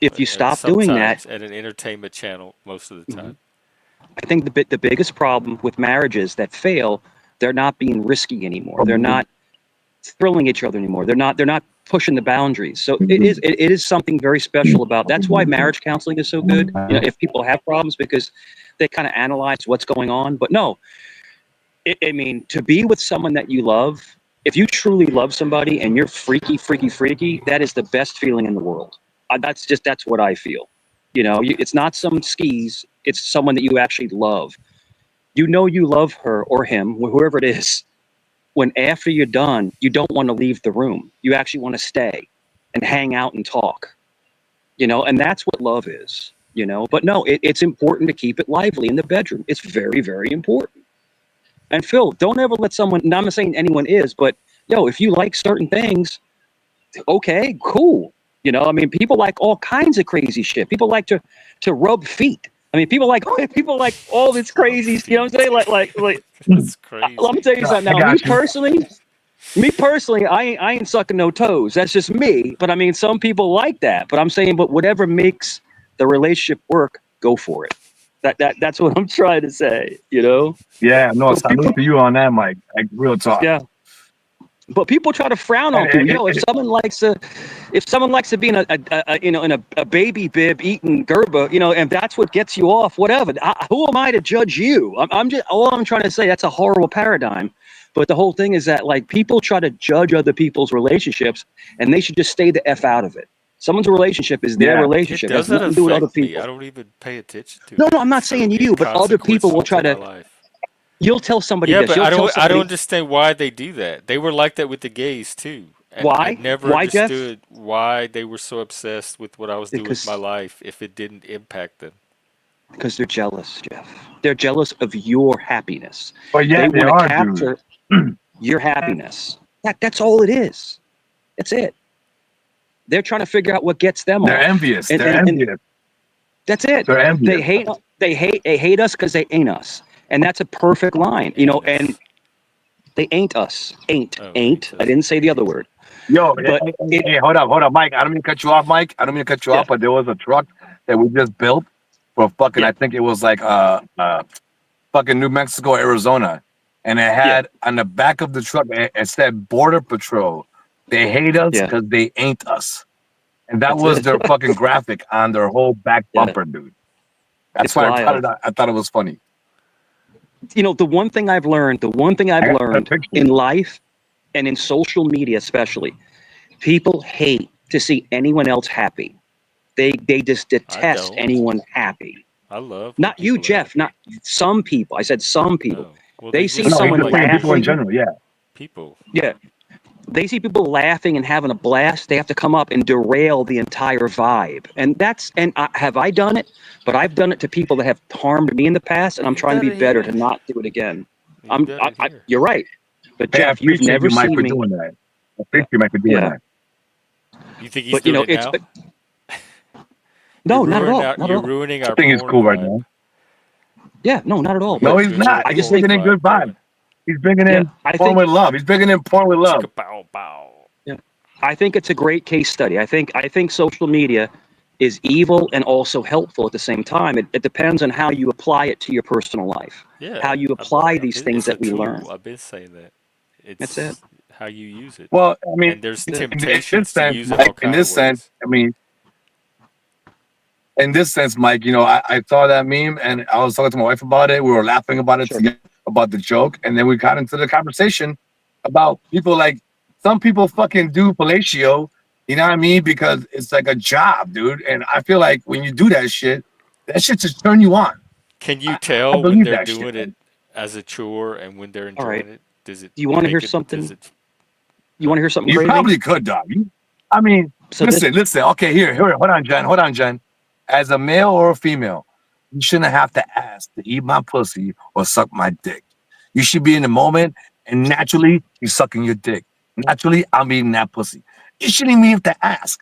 if you and stop doing that, sometimes and an entertainment channel most of the time. I think the biggest problem with marriages that fail, they're not being risky anymore. They're not thrilling each other anymore. They're not pushing the boundaries. So it is something very special about. That's why marriage counseling is so good. If people have problems, because they kind of analyze what's going on. But no, I mean, to be with someone that you love, if you truly love somebody and you're freaky, freaky, freaky, that is the best feeling in the world. That's what I feel. It's not some skis. It's someone that you actually love. You love her or him, whoever it is, when after you're done, you don't want to leave the room. You actually want to stay and hang out and talk, and that's what love is, But no, it's important to keep it lively in the bedroom. It's very, very important. And Phil, don't ever let someone, and I'm not saying anyone is, but if you like certain things, okay, cool. I mean, people like all kinds of crazy shit. People like to rub feet. I mean, people like all this crazy, you know what I'm saying? Like That's let me crazy. tell you something I now. got you. Me personally, I ain't sucking no toes. That's just me. But I mean, some people like that. But I'm saying, but whatever makes the relationship work, go for it. That's what I'm trying to say. Yeah, no, So people, salute to you on that, Mike. Like, real talk. yeah. But people try to frown on And people. If someone likes to be in a baby bib eating gerba, and that's what gets you off, whatever. Who am I to judge you? I'm just all I'm trying to say. That's a horrible paradigm. But the whole thing is that like people try to judge other people's relationships, and they should just stay the f out of it. Someone's relationship is their yeah, It relationship. It has doesn't nothing to do with other affect me. I people. don't even pay attention to No, it. no, I'm not It's so saying you, but other people will inconsequential try to my to. life. You'll tell somebody Yeah, this. but You'll tell I don't somebody understand why they do that. They were like that with the gays too. And I why. never Why, Jeff? understood why they were so obsessed with what I was doing with my Because life if it didn't impact them. Because they're jealous, Jeff. They're jealous of your happiness. but yeah, They they want to are, dude. capture your happiness. That's all it is. That's it. They're trying to figure out what gets them They're off. envious. And They're and, and envious. that's it. They're They envious. hate they hate us because they ain't us. And that's a perfect line. And Anus. they ain't us. Ain't. Oh, Ain't. I anus. didn't say the other word. Yo, But it hey, hold up, Mike. I don't mean to cut you off, Mike. I don't mean to cut you yeah, off, but there was a truck that we just built for fucking. yeah, I think it was like fucking New Mexico, Arizona, and it yeah, had on the back of the truck it said Border Patrol. They hate us yeah. because they ain't us, and that That's was it. their fucking graphic on their whole back Yeah. bumper, dude. That's It's why I brought it wild. up. I thought it was funny. The one thing I've learned I got a picture. in life and in social media especially, people hate to see anyone else happy. They just I detest don't. anyone happy. I love when Not you, people are Jeff. happy. Not some people. I said some people. Oh. Well, They they see just No, he's seem someone just like saying people in laughing. general. Yeah. people. Yeah. They see people laughing and having a blast. They have to come up and derail the entire vibe. Have I done it? But I've done it to people that have harmed me in the past, and I'm You've trying to done be it better to here. not do it again. You've done it here. You're right. But Hey, I Jeff, you've appreciate never you, Mike, seen for me. doing that. I Yeah. appreciate you, Mike, for doing Yeah. that. You think he's But doing it it's now? no, not at all. Not at You're all. ruining I our think he's porn cool right vibe. now. Yeah, no, not at all. We No, got But a he's good little not. I He's just porn think, bringing in vibe good vibes. going. He's bringing yeah, in porn with love. He's bringing in porn with love. Chicka bow bow. yeah, I think it's a great case study. I think social media is evil and also helpful at the same time. It depends on how you apply it to your personal life, how Yeah, you apply these things it's a that we learn. tool. I've been saying that. That's it. It's how you use it. Well, I mean, And there's That's it. in this temptations to sense, use it all Mike, kind of ways. in this sense, Mike, I saw that meme and I was talking to my wife about it. We were laughing about it Sure. together, about the joke. And then we got into the conversation about people like some people fucking do fellatio, you know what I mean? Because it's like a job, dude. And I feel like when you do that shit just turn you on. Can you I tell when believe they're that shit, doing it man. as a chore and when they're All right. enjoying it? Does it Do you want to hear make it? Does something? it? You want to hear something You crazy? probably could, dog. I mean, So this, listen. Okay, here. Hold on, Jen. Hold on, Jen. As a male or a female, you shouldn't have to ask to eat my pussy or suck my dick. You should be in the moment, and naturally, you sucking your dick. Naturally, I'm eating that pussy. You shouldn't even have to ask.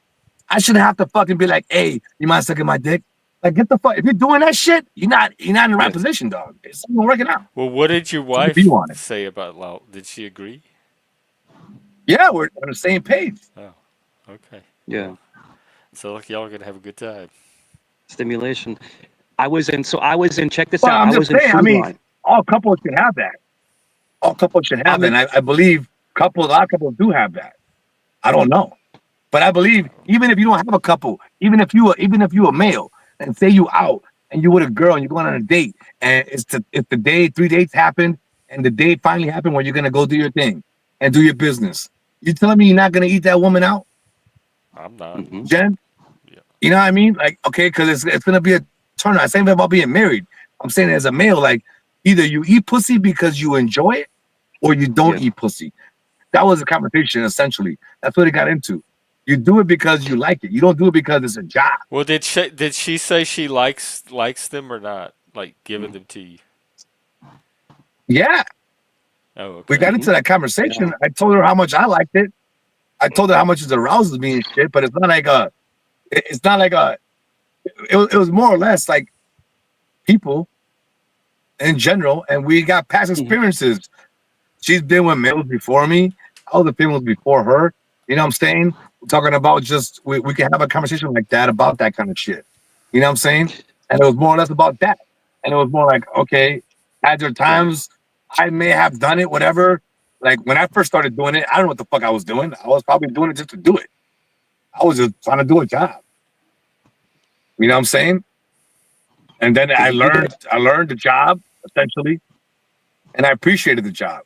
I shouldn't have to fucking be like, "Hey, you mind sucking my dick?" Like, get the fuck. If you're doing that shit, you're not in the right yeah, position, dog. It's not working out. Well, what did your Take a view wife on it. say about Lau? Did she agree? Yeah, we're on the same page. Oh, okay. yeah, Well, so like y'all are gonna have a good time. stimulation. I was in. Check this Well, out. I'm I just was in saying. I Food mean, Line. all couples should have that. All couples should have I'm that. in. And I believe a lot of couples do have that. I don't know, but I believe even if you don't have a couple, even if you a male, and say you out and you with a girl and you're going on a date, and if the day 3 dates happened and the date finally happened where you're gonna go do your thing and do your business, you telling me you're not gonna eat that woman out, I'm not. Mhm. Jen? Yeah. You know what I mean? Like, okay, because it's gonna be a turn on. Same thing about being married. I'm saying as a male, like either you eat pussy because you enjoy it or you don't Yeah. eat pussy. That was a conversation essentially. That's what it got into. You do it because you like it. You don't do it because it's a job. Well, did she say she likes them or not? Like giving them to you? Yeah, Oh, we okay. got Hmm. into that Yeah. conversation. I told her how much I liked it. I told her how much it arouses me and shit. But it's not like a. It's not like a. It was more or less like people in general, and we got past Mhm. experiences. She's been with males before me. I was the females before her. You know what I'm saying? We're talking about just we can have a conversation like that about that kind of shit. You know what I'm saying? And it was more or less about that. And it was more like, okay, at there Right. times I may have done it, whatever. Like when I first started doing it, I don't know what the fuck I was doing. I was probably doing it just to do it. I was just trying to do a job. You know what I'm saying? And then Because you get I learned the job essentially, and I appreciated the job.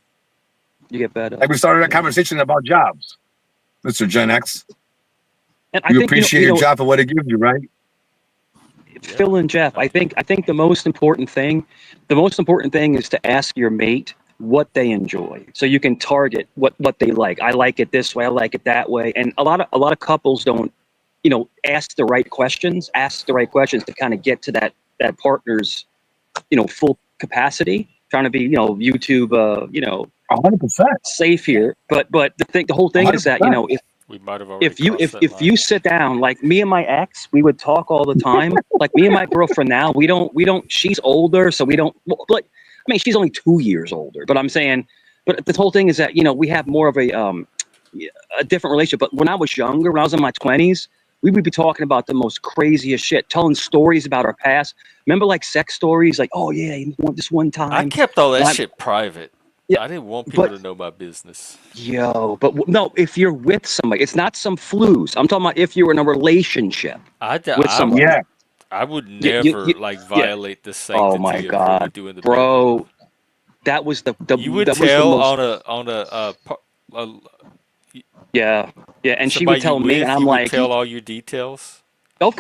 you get better. Like we started a Yeah. conversation about jobs, Mr. Gen X. And I You think appreciate your job for what it gives you, right? Yeah. Phil and Jeff, I think the most important thing is to ask your mate what they enjoy, so you can target what they like. I like it this way. I like it that way. And a lot of couples don't, ask the right questions to kind of get to that partner's, full capacity. Trying to be, YouTube, 100%. safe here, but the whole thing is that, 100%. We might have already if you crossed if that if line. you sit down, like me and my ex, we would talk all the time. Like me and my girlfriend now, we don't she's older, so we don't, well, like, I mean, she's only 2 years older, but I'm saying, but the whole thing is that, we have more of a different relationship. But when I was younger, when I was in my 20s, we would be talking about the most craziest shit, telling stories about our past. Remember, like, sex stories, like, oh yeah, this one I time. kept all that And I, shit private. yeah, I didn't want people but to know my business. no, if you're with somebody, it's not some flus. I'm talking about if you're in a relationship with I would somebody. Yeah. I would You never like yeah. violate the Oh my sanctity of what we God, do in the bedroom. bro, that was You would that was the tell most. a Yeah, yeah, and she would somebody you tell me, and with, I'm you would like, tell all your details. Of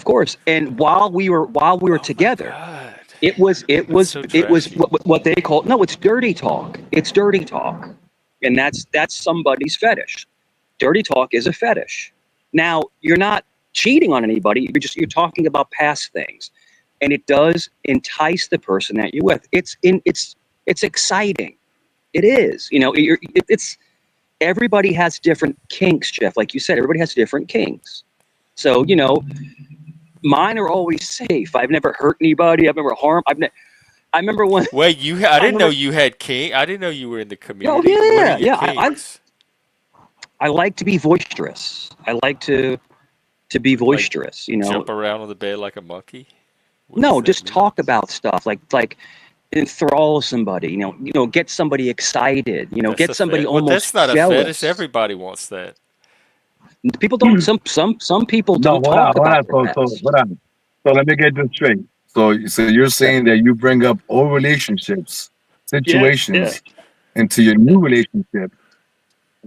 course. And while we were Oh my together, god, it was it that's was so it was trashy. what they call, no, it's dirty talk. It's dirty talk, and that's somebody's fetish. Dirty talk is a fetish. Now, you're not cheating on anybody. You're talking about past things, and it does entice the person that you're with. It's exciting. It is. It's everybody has different kinks, Jeff. Like you said, everybody has different kinks. So, mine are always safe. I've never hurt anybody. I've never harmed. I remember when Wait, I I didn't know remember. you had kink. I didn't know you were in the Oh community. What are yeah, your yeah. I kinks? I like to be boisterous. I like to be Like boisterous. jump around on the bed like a monkey? What does No, that just mean? talk about stuff like enthrall somebody. Get somebody excited. That's Get a somebody fet. Well, that's almost not a fetish. jealous. Everybody wants that. People don't. Some people No, don't hold on, talk hold about on. their So past. hold on. So let me get this straight. So you're Yeah, saying that you bring up old relationships, yeah, yeah. situations into your new relationship,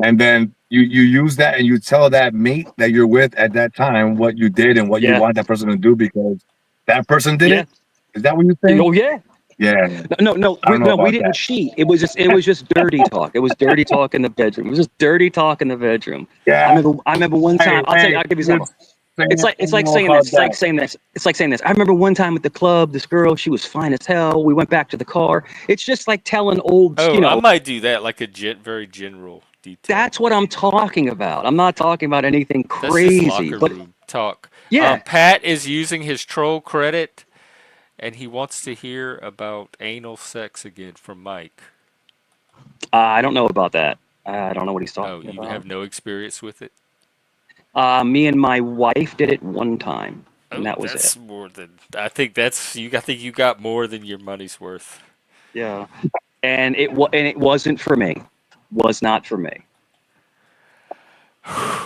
and then you use that and you tell that mate that you're with at that time what you did and what you Yeah, want that person to do because that person did yeah. it. Is that what you think? Oh yeah. Yeah. No, I don't know we about didn't that. cheat. It was just dirty talk. It was dirty talk in the bedroom. It was just dirty talk in the bedroom. Yeah. I remember one time. I'll give you You're example. saying, It's like more saying this. about It's like that. saying this. It's like saying this. I remember one time at the club, this girl, she was fine as hell. We went back to the car. It's just like telling old, Oh, I might do that, like a very general detail. that's what I'm talking about. I'm not talking about anything That's just crazy, locker but room talk. yeah, Pat is using his troll credit, and he wants to hear about anal sex again from Mike. I don't know about that. I don't know what he's Oh, talking you about. have no experience with it? Me and my wife did it one time, and Oh, that was it. that's more than I think. That's you. I think you got more than your money's worth. Yeah, and it wasn't for me. Was not for me.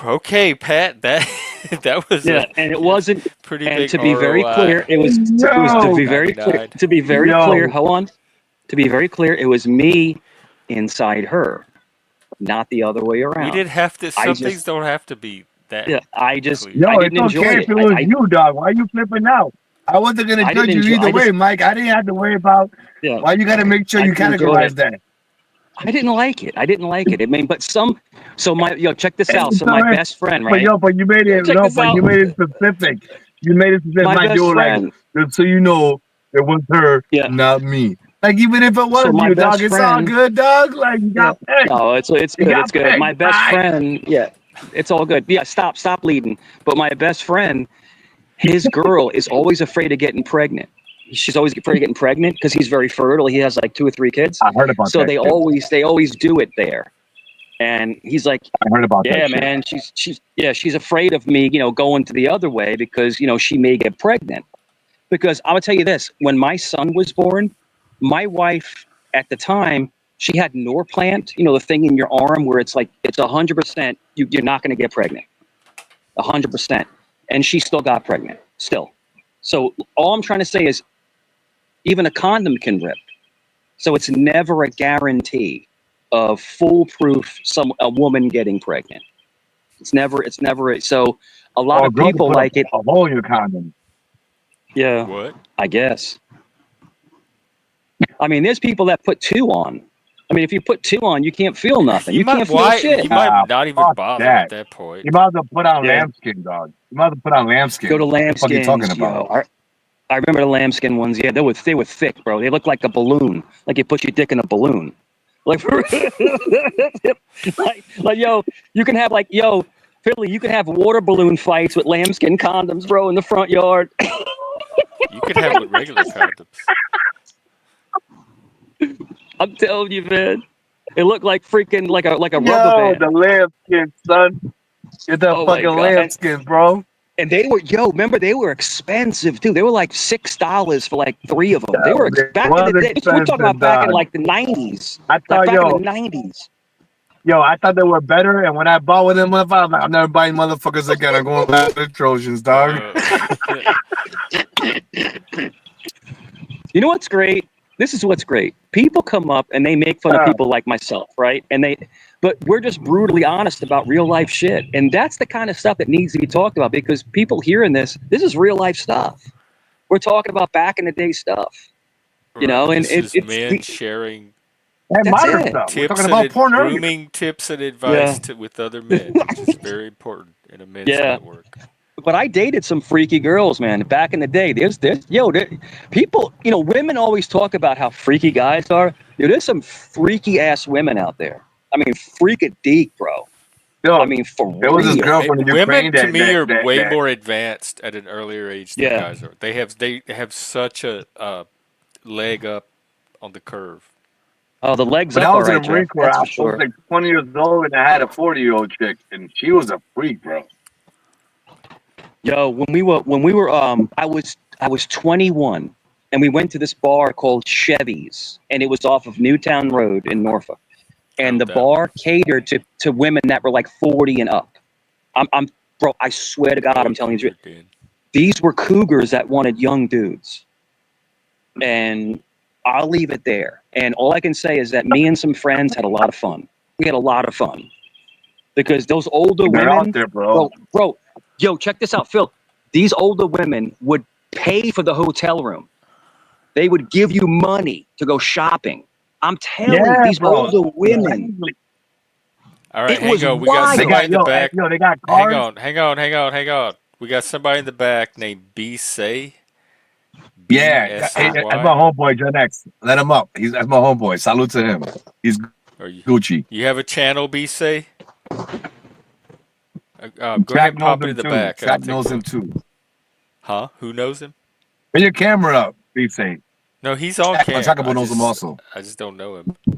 Okay, Pat. That that was Yeah, a and it wasn't. pretty And big to be very ROI. clear, it was to Yo, be very clear. 99. To be very clear, yo, hold on. To be very clear, it was me inside her, not the other way We around. didn't have to. I Some things just, don't have to be that yeah, clear. I yo, it's didn't enjoy okay if it. it was you, dog. Why you flipping out? I wasn't gonna I didn't judge you enjoy. either way, Mike. I didn't have to worry about Yeah, why you gotta make sure I you didn't enjoy categorize it. that. I didn't like it. I didn't like it. I mean, but check this out. It's So all my right. best friend, But right? yo, but you made it Check no, this but out. you made it specific. You made it specific, My Mike. You best were like, friend. just so you know, it was her, Yeah. not me. Like even if it was So my you, dog, best it's all friend. good, dog. Like you Yeah. got pegged. No, it's You good. got It's good. pegged. My best All right. friend. Yeah. It's all good. Yeah. Stop leading. But my best friend, his girl is always afraid of getting pregnant. She's always afraid of getting pregnant because he's very fertile. He has like 2 or 3 kids. I heard about So that shit. they always do it there. And he's like, I heard about that yeah, shit. man, she's afraid of me, going to the other way because, she may get pregnant. Because I'm gonna tell you this, when my son was born, my wife at the time, she had Norplant, the thing in your arm where it's like it's 100% you're not gonna get pregnant. 100%. And she still got pregnant. Still. So all I'm trying to say is even a condom can rip. So it's never a guarantee of foolproof a woman getting pregnant. It's never so a lot Oh, of girl can people put like it. a hole in your condom. Yeah, What? I guess. I mean, there's people that put 2 on. I mean, if you put 2 on, you can't feel nothing. You You might can't feel why shit. you might not even Fuck bother that. at that point. You might as well put on Yeah. lambskin, dog. You might as well put on lambskin. Go to What the fuck you talking lambskins, about? yo. I remember the lambskin ones. Yeah, they were thick, bro. They looked like a balloon, like you put your dick in a balloon. Like, like, yo, you can have Philly, you can have water balloon fights with lambskin condoms, bro, in the front yard. You could have with regular condoms. I'm telling you, man. It looked like freaking like a rubber Yo, band. the lambskin, son. Get that Oh my fucking god. lambskin, bro. And they were, remember they were expensive too. They were like $6 for like 3 of them. They were It back in was the day. We're talking about expensive, back in dog. like the 90s. I Like thought, back in yo, the 90s. I thought they were better. And when I bought one of them, I'm like, I'm never buying motherfuckers again. I'm going back to the Trojans, dog. You know what's great? This is what's great. People come up and they make fun of people like myself, right? But we're just brutally honest about real life shit. And that's the kind of stuff that needs to be talked about because people hearing this is real life stuff. We're talking about back in the day stuff, Right. and This is men sharing And That's modern it. stuff. We're tips talking and about porn earlier. grooming tips and Yeah. advice with other men, which is very important in a men's Yeah. network. But I dated some freaky girls, man. Back in the day, people, women always talk about how freaky guys are. There's some freaky ass women out there. I mean, freakadeek, bro. Yo, I mean, for there was this real. girl from the Women Ukraine to that, me are way that more advanced at an earlier age than Yeah. guys are. They have such a leg up on the curve. Oh, the legs But up, I all was in right, a Jeff. rink where That's I for was sure. like 20 years old and I had a 40-year-old chick and she was a freak, bro. Yo, when we were, I was 21, and we went to this bar called Chevy's, and it was off of Newtown Road in Norfolk, and the that bar catered to women that were like 40 and up. Bro, I swear to God, I'm telling you, these were cougars that wanted young dudes, and I'll leave it there. And all I can say is that me and some friends had a lot of fun. We had a lot of fun because those older They're women, out there, bro. Yo, check this out, Phil. These older women would pay for the hotel room. They would give you money to go shopping. I'm telling you, Yeah, these bro. older women. Exactly. All right, It hang was on. We got They wild. somebody got in the back. they got Hang cars. on, hang on. We got somebody in the back named B Say. B Yeah, S A hey, that's my Y. homeboy, Gen X. Let him up. That's my homeboy. Salute to him. He's Are you? Gucci. You have a channel, B Say? Go ahead Shaq and knows pop it him in the too. back, and I'll Shaq take a knows him look. too. Huh? Who knows him? Bring your camera up, be safe. No, he's on Shaq cam. Untrackable knows him also. I just don't know him, so I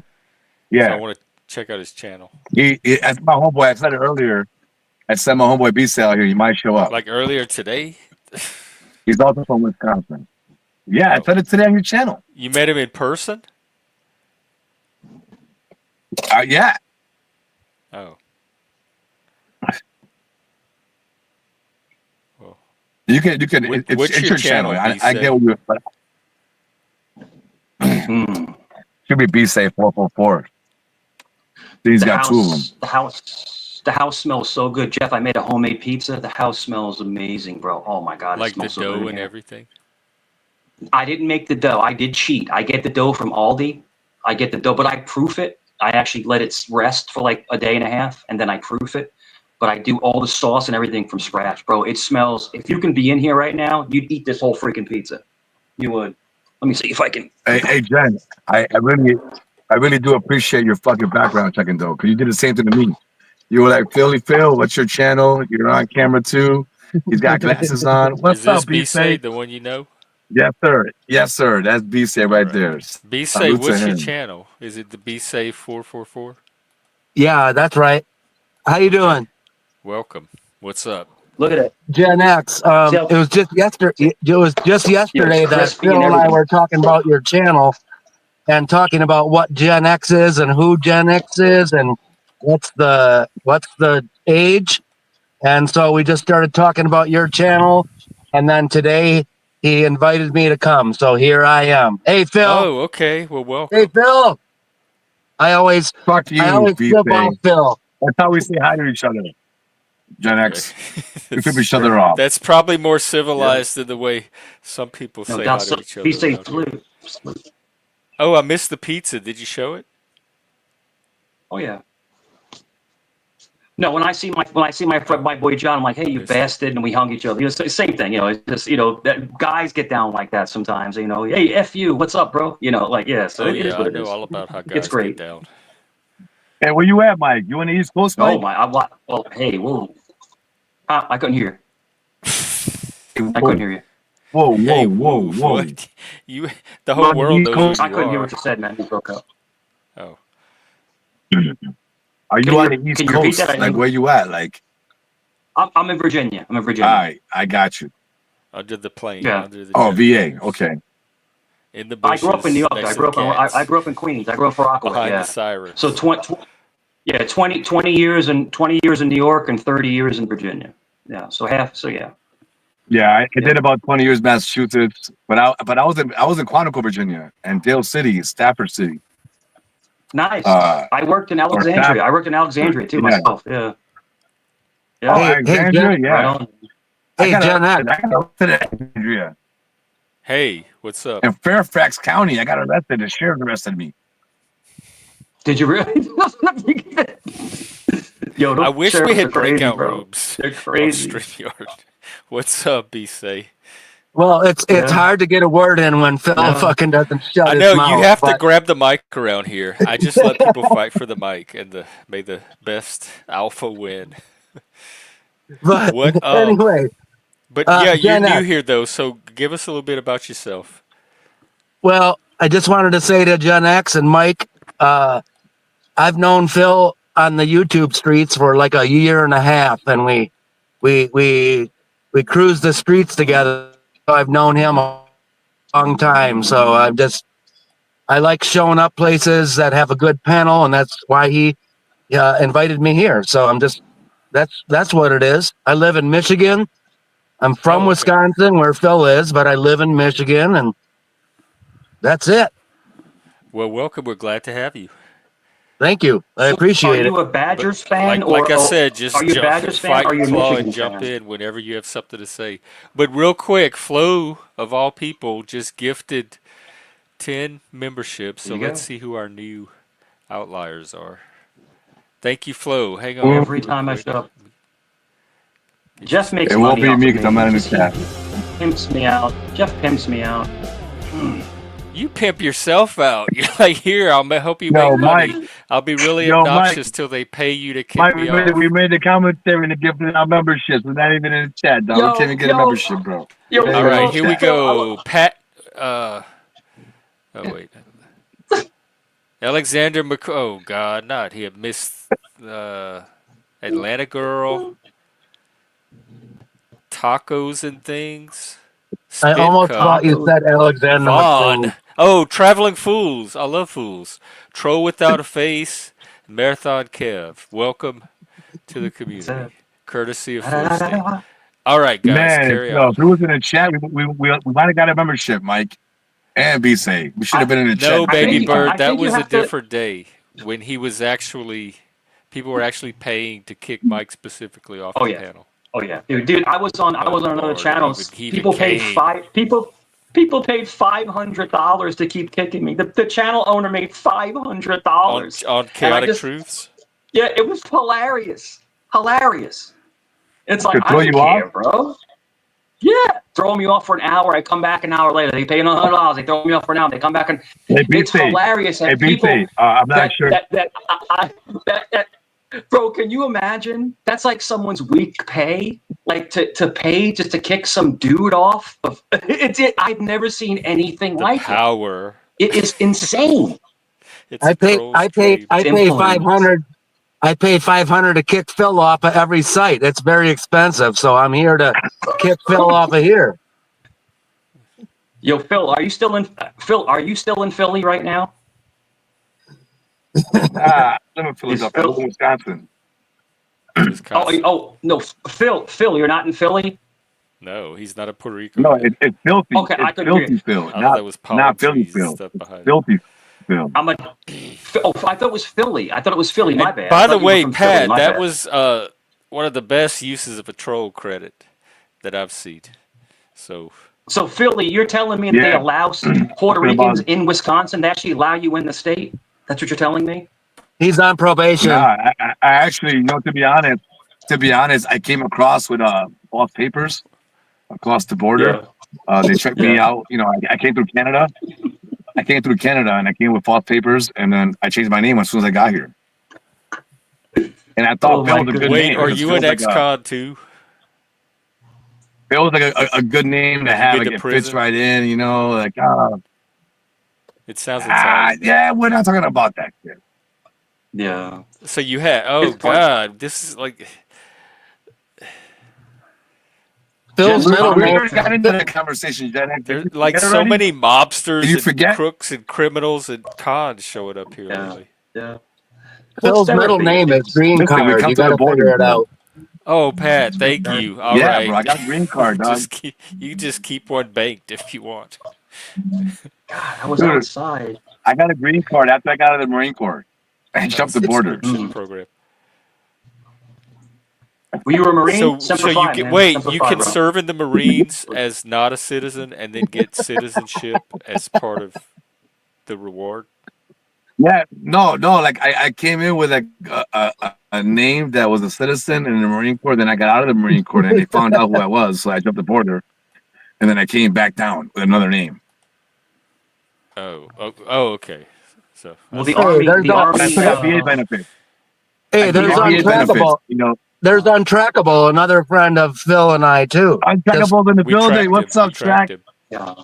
Yeah. want to check out his channel. That's my homeboy. I said it earlier. I said my homeboy B Sale here. He might show up. Like earlier today. He's also from Wisconsin. Yeah, I Oh, said it today on your channel. you met him in person? Yeah. Oh, well, You can. what's It's your your channel. channel, B I get Say? what you. But Mm. should be B Safe 444. He's The got two of them. the house smells so good, Jeff. I made a homemade pizza. The house smells amazing, bro. Oh my god, it Like the smells so good dough in and here. everything? I didn't make the dough. I did cheat. I get the dough from Aldi. I get the dough, but I proof it. I actually let it rest for like a day and a half, and then I proof it. But I do all the sauce and everything from scratch, bro. It smells. If you can be in here right now, you'd eat this whole freaking pizza. You would. Let me see if I can. Hey, Jen. I really do appreciate your fucking background checking though, because you did the same thing to me. You were like, Phil, what's your channel? You're on camera too. He's got glasses on. Is What's this up, B B Say Say? the one you know? Yes, sir. Yes, sir. That's B Say All right right. there. B Say, Salute to what's your him. channel? Is it the B Say 444? Yeah, that's right. How you Okay. doing? Welcome. What's up? Look at it. Gen X. See how It was just yesterday. It was just yeah, it's yesterday that crispy and Phil and I everything. were talking about your channel and talking about what Gen X is and who Gen X is and what's the age. And so we just started talking about your channel, and then today he invited me to come. So here I am. Hey Phil. Oh, okay. Well, Hey welcome. Phil. I always Fuck I you, always B flip Say. off Phil. That's how we say hi to each other. Gen Okay. X. We flip each other off. That's probably more Yeah. civilized than the way some people No, say hi that's to each be other safe. around here. Oh, I missed the pizza. Did you show it? Oh yeah. No, when I see my boy John, I'm like, hey, you Missed it. bastard, and we hung each other. It's the same thing, It's just that guys get down like that sometimes. Hey, f you, what's up, bro? Like yeah. So Oh, it is yeah. what I it know is. all about how It's guys get great. down. Hey, where you at, Mike? You on the East Coast, Oh Mike? my, well, hey, whoa, I couldn't hear you. Hey, I couldn't hear you. Hey, whoa, woo. whoa. What? The You whole on the world East knows where Coast? I you couldn't hear are. what you said, man. You broke up. Oh. Are you on the East Can you repeat that? Coast? Like, where you at? Like, I'm in Virginia. I'm in all Virginia. right, I got you. Under the plane. Yeah. Under the Oh, jet VA. planes. Okay. In the I grew up in New bushes. York. Next I to the grew up. I cats. grew up in Queens. I grew up in Rockaway. Behind Yeah. the sirens. So 20 years and 20 years in New York and 30 years in Virginia. Yeah. So half. So yeah. Yeah, I Yeah. did about 20 years Massachusetts, but I was in Quantico, Virginia, and Dale City, Stafford City. Nice. Uh, I worked in or Alexandria. Stafford. I worked in Alexandria too Yeah. myself. Yeah. Oh, Yeah. Hey Gen Alexandria. Right Yeah, on. I got Gen X. arrested at Alexandria. Hey, what's up? In Fairfax County, I got arrested. The sheriff arrested me. Did you really? Yo, I those wish we sheriffs are had crazy, breakout bro. rooms They're on crazy. StreamYard. What's up, B-Say? Well, it's Yeah. hard to get a word in when Phil Yeah. fucking doesn't shut I his know you mouth. have to But grab the mic around here. I just let people fight for the mic, and may the best alpha win. but What? anyway, But yeah, you're Gen new X. here though, so give us a little bit about yourself. Well, I just wanted to say to Gen X and Mike, I've known Phil on the YouTube streets for like a year and a half, and we cruised the streets together. I've known him a long time, so I like showing up places that have a good panel, and that's why he invited me here. So that's what it is. I live in Michigan. I'm from Oh, okay. Wisconsin, where Phil is, but I live in Michigan, and that's it. Well, welcome. We're glad to have you. Thank you. I So, are appreciate it. you a But Badgers fan, like I said, are just you a jump, Badgers fan, or fight are and you a claw and Michigan jump fan? in whenever you have something to say. But real quick, Flo of all people just gifted 10 memberships. So There you let's go. see who our new outliers are. Thank you, Flo. Hang on Every real time I quick. show up, Get you Jeff some makes It won't money be off me of because I'm not in the Just chat. he pimps me out. Jeff pimps me out. You pimp yourself out. You're like, here, I'll help you Yo, make Mike. money. I'll be really Yo, Mike. obnoxious till they pay you to kick Mike, me off. we made the commentary and the gift in our memberships. We're not even in the chat, dog. We can't even get a membership, bro. Yo, We're not All even in right, the here we chat. go. Pat. Oh wait. Alexander Oh God, not he. Miss Atlanta Girl. Tacos and things. I Spit almost cup. thought you said Alexander Vaughn. McQueen. Oh, Traveling Fools. I love fools. Troll Without a Face. Marathon Kev. Welcome to the community. Courtesy of Flow State. All right, guys, Man, carry yo, on. if it was in the chat, we might have got a membership, Mike. And be safe. We should have been in the No, chat. Baby think- Bird, I that think you was a have to- different day when he was actually, people were actually paying to kick Mike specifically off Oh, the yeah. panel. Oh yeah, dude. I was on another Lord, channel. he even People paid came. People paid $500 to keep kicking me. The channel owner made $500. On Chaotic Truths? Yeah, it was hilarious. Hilarious. It's like, To I throw don't you off? care, bro. Yeah, throw me off for an hour. I come back an hour later. They pay $100. They throw me off for an hour. They come back and Hey, it's BC. hilarious. Hey, And people BC. I'm not sure. Bro, can you imagine? That's like someone's week pay, like to pay just to kick some dude off. I've never seen anything The like power. it. It is insane. It's I paid trolls trade. I paid Influence. 500. I paid 500 to kick Phil off of every site. It's very expensive, so I'm here to kick Phil off of here. Yo, Phil, are you still in Philly right now? I live in Philadelphia. I live in Wisconsin. Wisconsin. Oh no, Phil, you're not in Philly. No, he's not a Puerto Rican. No, it's filthy. Okay, I It's could filthy agree. Phil. I thought that was palm Not Philly trees and Phil. stuff behind it. Filthy Phil. I thought it was Philly. I thought it was Philly. My And bad. I by thought the you were way, from Philly, Pat, my that bad. was one of the best uses of a troll credit that I've seen. So Philly, you're telling me that they Yeah. allow Puerto Ricans in Wisconsin to actually allow you in the state? That's what you're telling me? He's on probation. Nah, I actually, to be honest, I came across with false papers across the border. They checked me out. I came through Canada. And I came with false papers, and then I changed my name as soon as I got here. And I thought Phil was a good wait, name. are because you Phil's an like ex-con too? Phil's like a good name to Have you have. been Like to it prison? fits right in, It sounds Italian. yeah, we're not talking about that shit. Yeah. So you had, oh It's fun. God, this is like, Phil's Just- middle We name. already got into that conversation. there's like so many mobsters Did you and forget? crooks and criminals and cons showing up here Yeah. lately. Yeah. Phil's What's middle therapy? name is Green Listen, we Card. come You to the got to border, figure it bro. out. Oh, Pat, thank you. All Yeah, right. bro, I got a green card, dog. You just keep one banked if you want. God, I was Dude. outside. I got a green card after I got out of the Marine Corps and jumped the border. Conscription program. Were you a Marine? So Semper you Fi, can man. wait. Semper You Fi, can bro. serve in the Marines as not a citizen, and then get citizenship as part of the reward. Yeah, no. Like I came in with a name that was a citizen in the Marine Corps. Then I got out of the Marine Corps, and they found out who I was, so I jumped the border, and then I came back down with another name. Oh, okay. So Well, the Hey, army. there's The no- army. I still got VA benefits. Hey, there's VA benefits. Untrackable. There's Untrackable, another friend of Phil and I too. Untrackables in the we tracked building. him. What's We up, tracked Track? him. Yeah.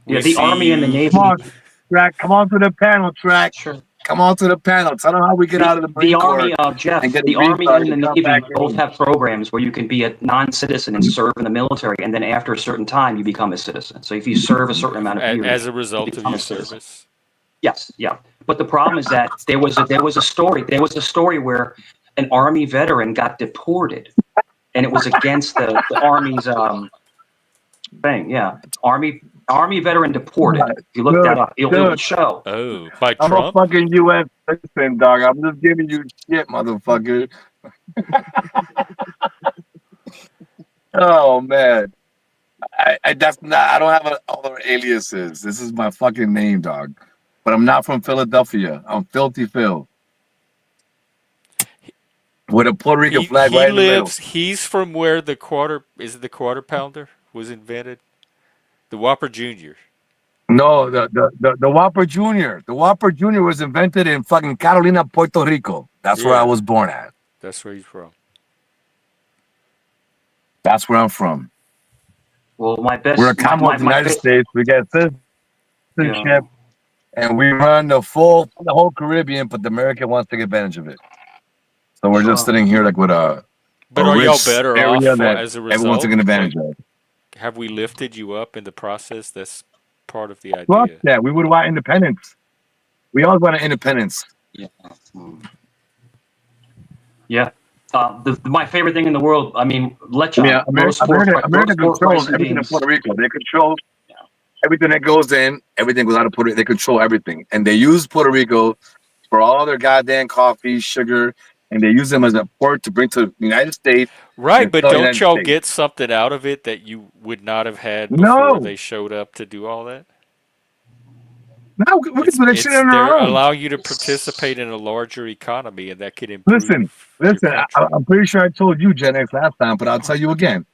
We Yeah, the see army and the you. navy. Come on, Track. Come on to the panel, Track. Sure. Come on to the panel. Tell them how we get out of the Marine The Corps. army, Jeff. and get a The green army card and the and come navy back both in. have programs where you can be a non-citizen and serve in the military, and then after a certain time, you become a citizen. So if you serve a certain amount of years, As a result of become your a citizen. service. Yes, yeah. But the problem is that there was a story where an army veteran got deported, and it was against the army's thing. Yeah, army veteran deported. If you look that up, it'll show. Oh, by I'm Trump? a fucking U.S. citizen, dog. I'm just giving you shit, motherfucker. Oh man. That's not. I don't have other aliases. This is my fucking name, dog. But I'm not from Philadelphia. I'm Filthy Phil with a Puerto Rican flag He right in the middle. lives. He's from where the quarter pounder was invented. The Whopper Junior. No, the Whopper Junior. The Whopper Junior was invented in fucking Carolina, Puerto Rico. That's where I Yeah, was born at. that's where he's from. That's where I'm from. Well, We're a Commonwealth of the United States. We get citizenship, and we run the whole Caribbean, but the American wants to take advantage of it. So we're just sitting here like with a But are y'all rich better off area that as a everyone's result? taking Like, advantage of. have we lifted you up in the process? That's part of the Fuck idea. that. We would want independence. We all want independence. Yeah. Yeah. My favorite thing in the world, I mean, lechon, Yeah, roast pork, America roast pork, rice controls and everything in beans. Puerto Rico. They control Yeah. everything that goes in, everything goes out of Puerto Rico. They control everything. And they use Puerto Rico for all their goddamn coffee, sugar, and they use them as a port to bring to the United States Right, and but sell the don't United y'all States. get something out of it that you would not have had before No. they showed up to do all that? No, we can do that shit on They're our own. allowing you to participate in a larger economy, and that could Listen, improve your listen, country. I'm pretty sure I told you Gen X last time, but I'll tell you again.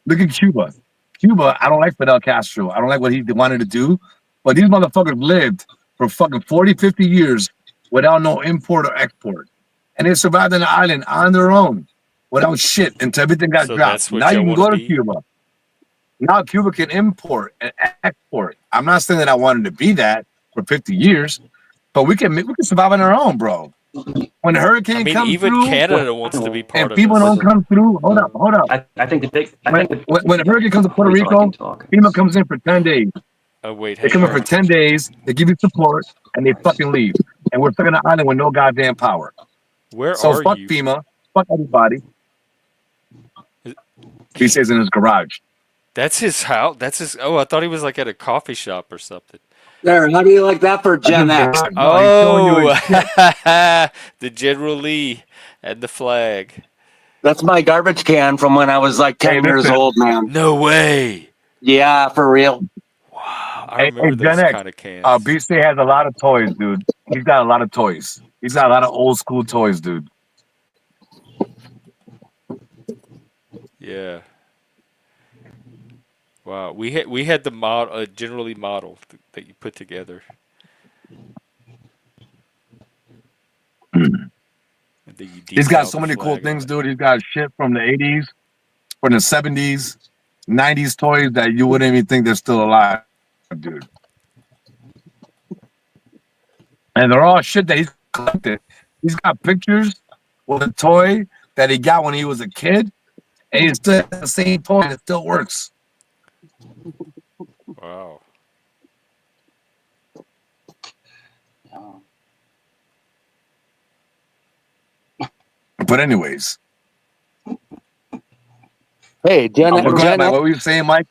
Look at Cuba. Cuba, I don't like Fidel Castro. I don't like what he wanted to do, but these motherfuckers lived for fucking 40, 50 years without no import or export. And they survived on the island on their own without shit until everything got So dropped. that's Now what you y'all can want to go to be? Cuba. Now Cuba can import and export. I'm not saying that I wanted to be that for 50 years, but we can survive on our own, bro. When a I hurricane mean, comes even through Canada wants to be part and of people this. don't come through, hold up. I think the big, I When, think the, when a yeah, hurricane comes to Puerto wait till I Rico, can talk. FEMA comes in for 10 days. Oh, wait, They hang come in for on. 10 days, they give you support, and they fucking leave. And we're stuck on an island with no goddamn power. Where So are fuck you? FEMA, fuck everybody. Is- He stays in his garage. That's his house? That's his. Oh, I thought he was like at a coffee shop or something. There, how do you like that for That's Gen his X? garage. No, he's showing you his Oh, shit. the General Lee and the flag. That's my garbage can from when I was like 10 years listen. old, man. No way. Yeah, for real. Wow, I Hey, remember Gen those X, kind of cans. BC has a lot of toys, dude. He's got a lot of toys. He's got a lot of old school toys, dude. Yeah. Wow, we had the model, generally model that you put together, and then you He's got decal so the many cool flag on things, it. dude. He's got shit from the 80s, from the 70s, 90s toys that you wouldn't even think they're still alive, dude. And they're all shit that he's collected. He's got pictures with a toy that he got when he was a kid, and he still has the same toy and it still works. Wow. But anyways, Hey, Gen, go ahead, Gen Mike. X What were you saying, Mike?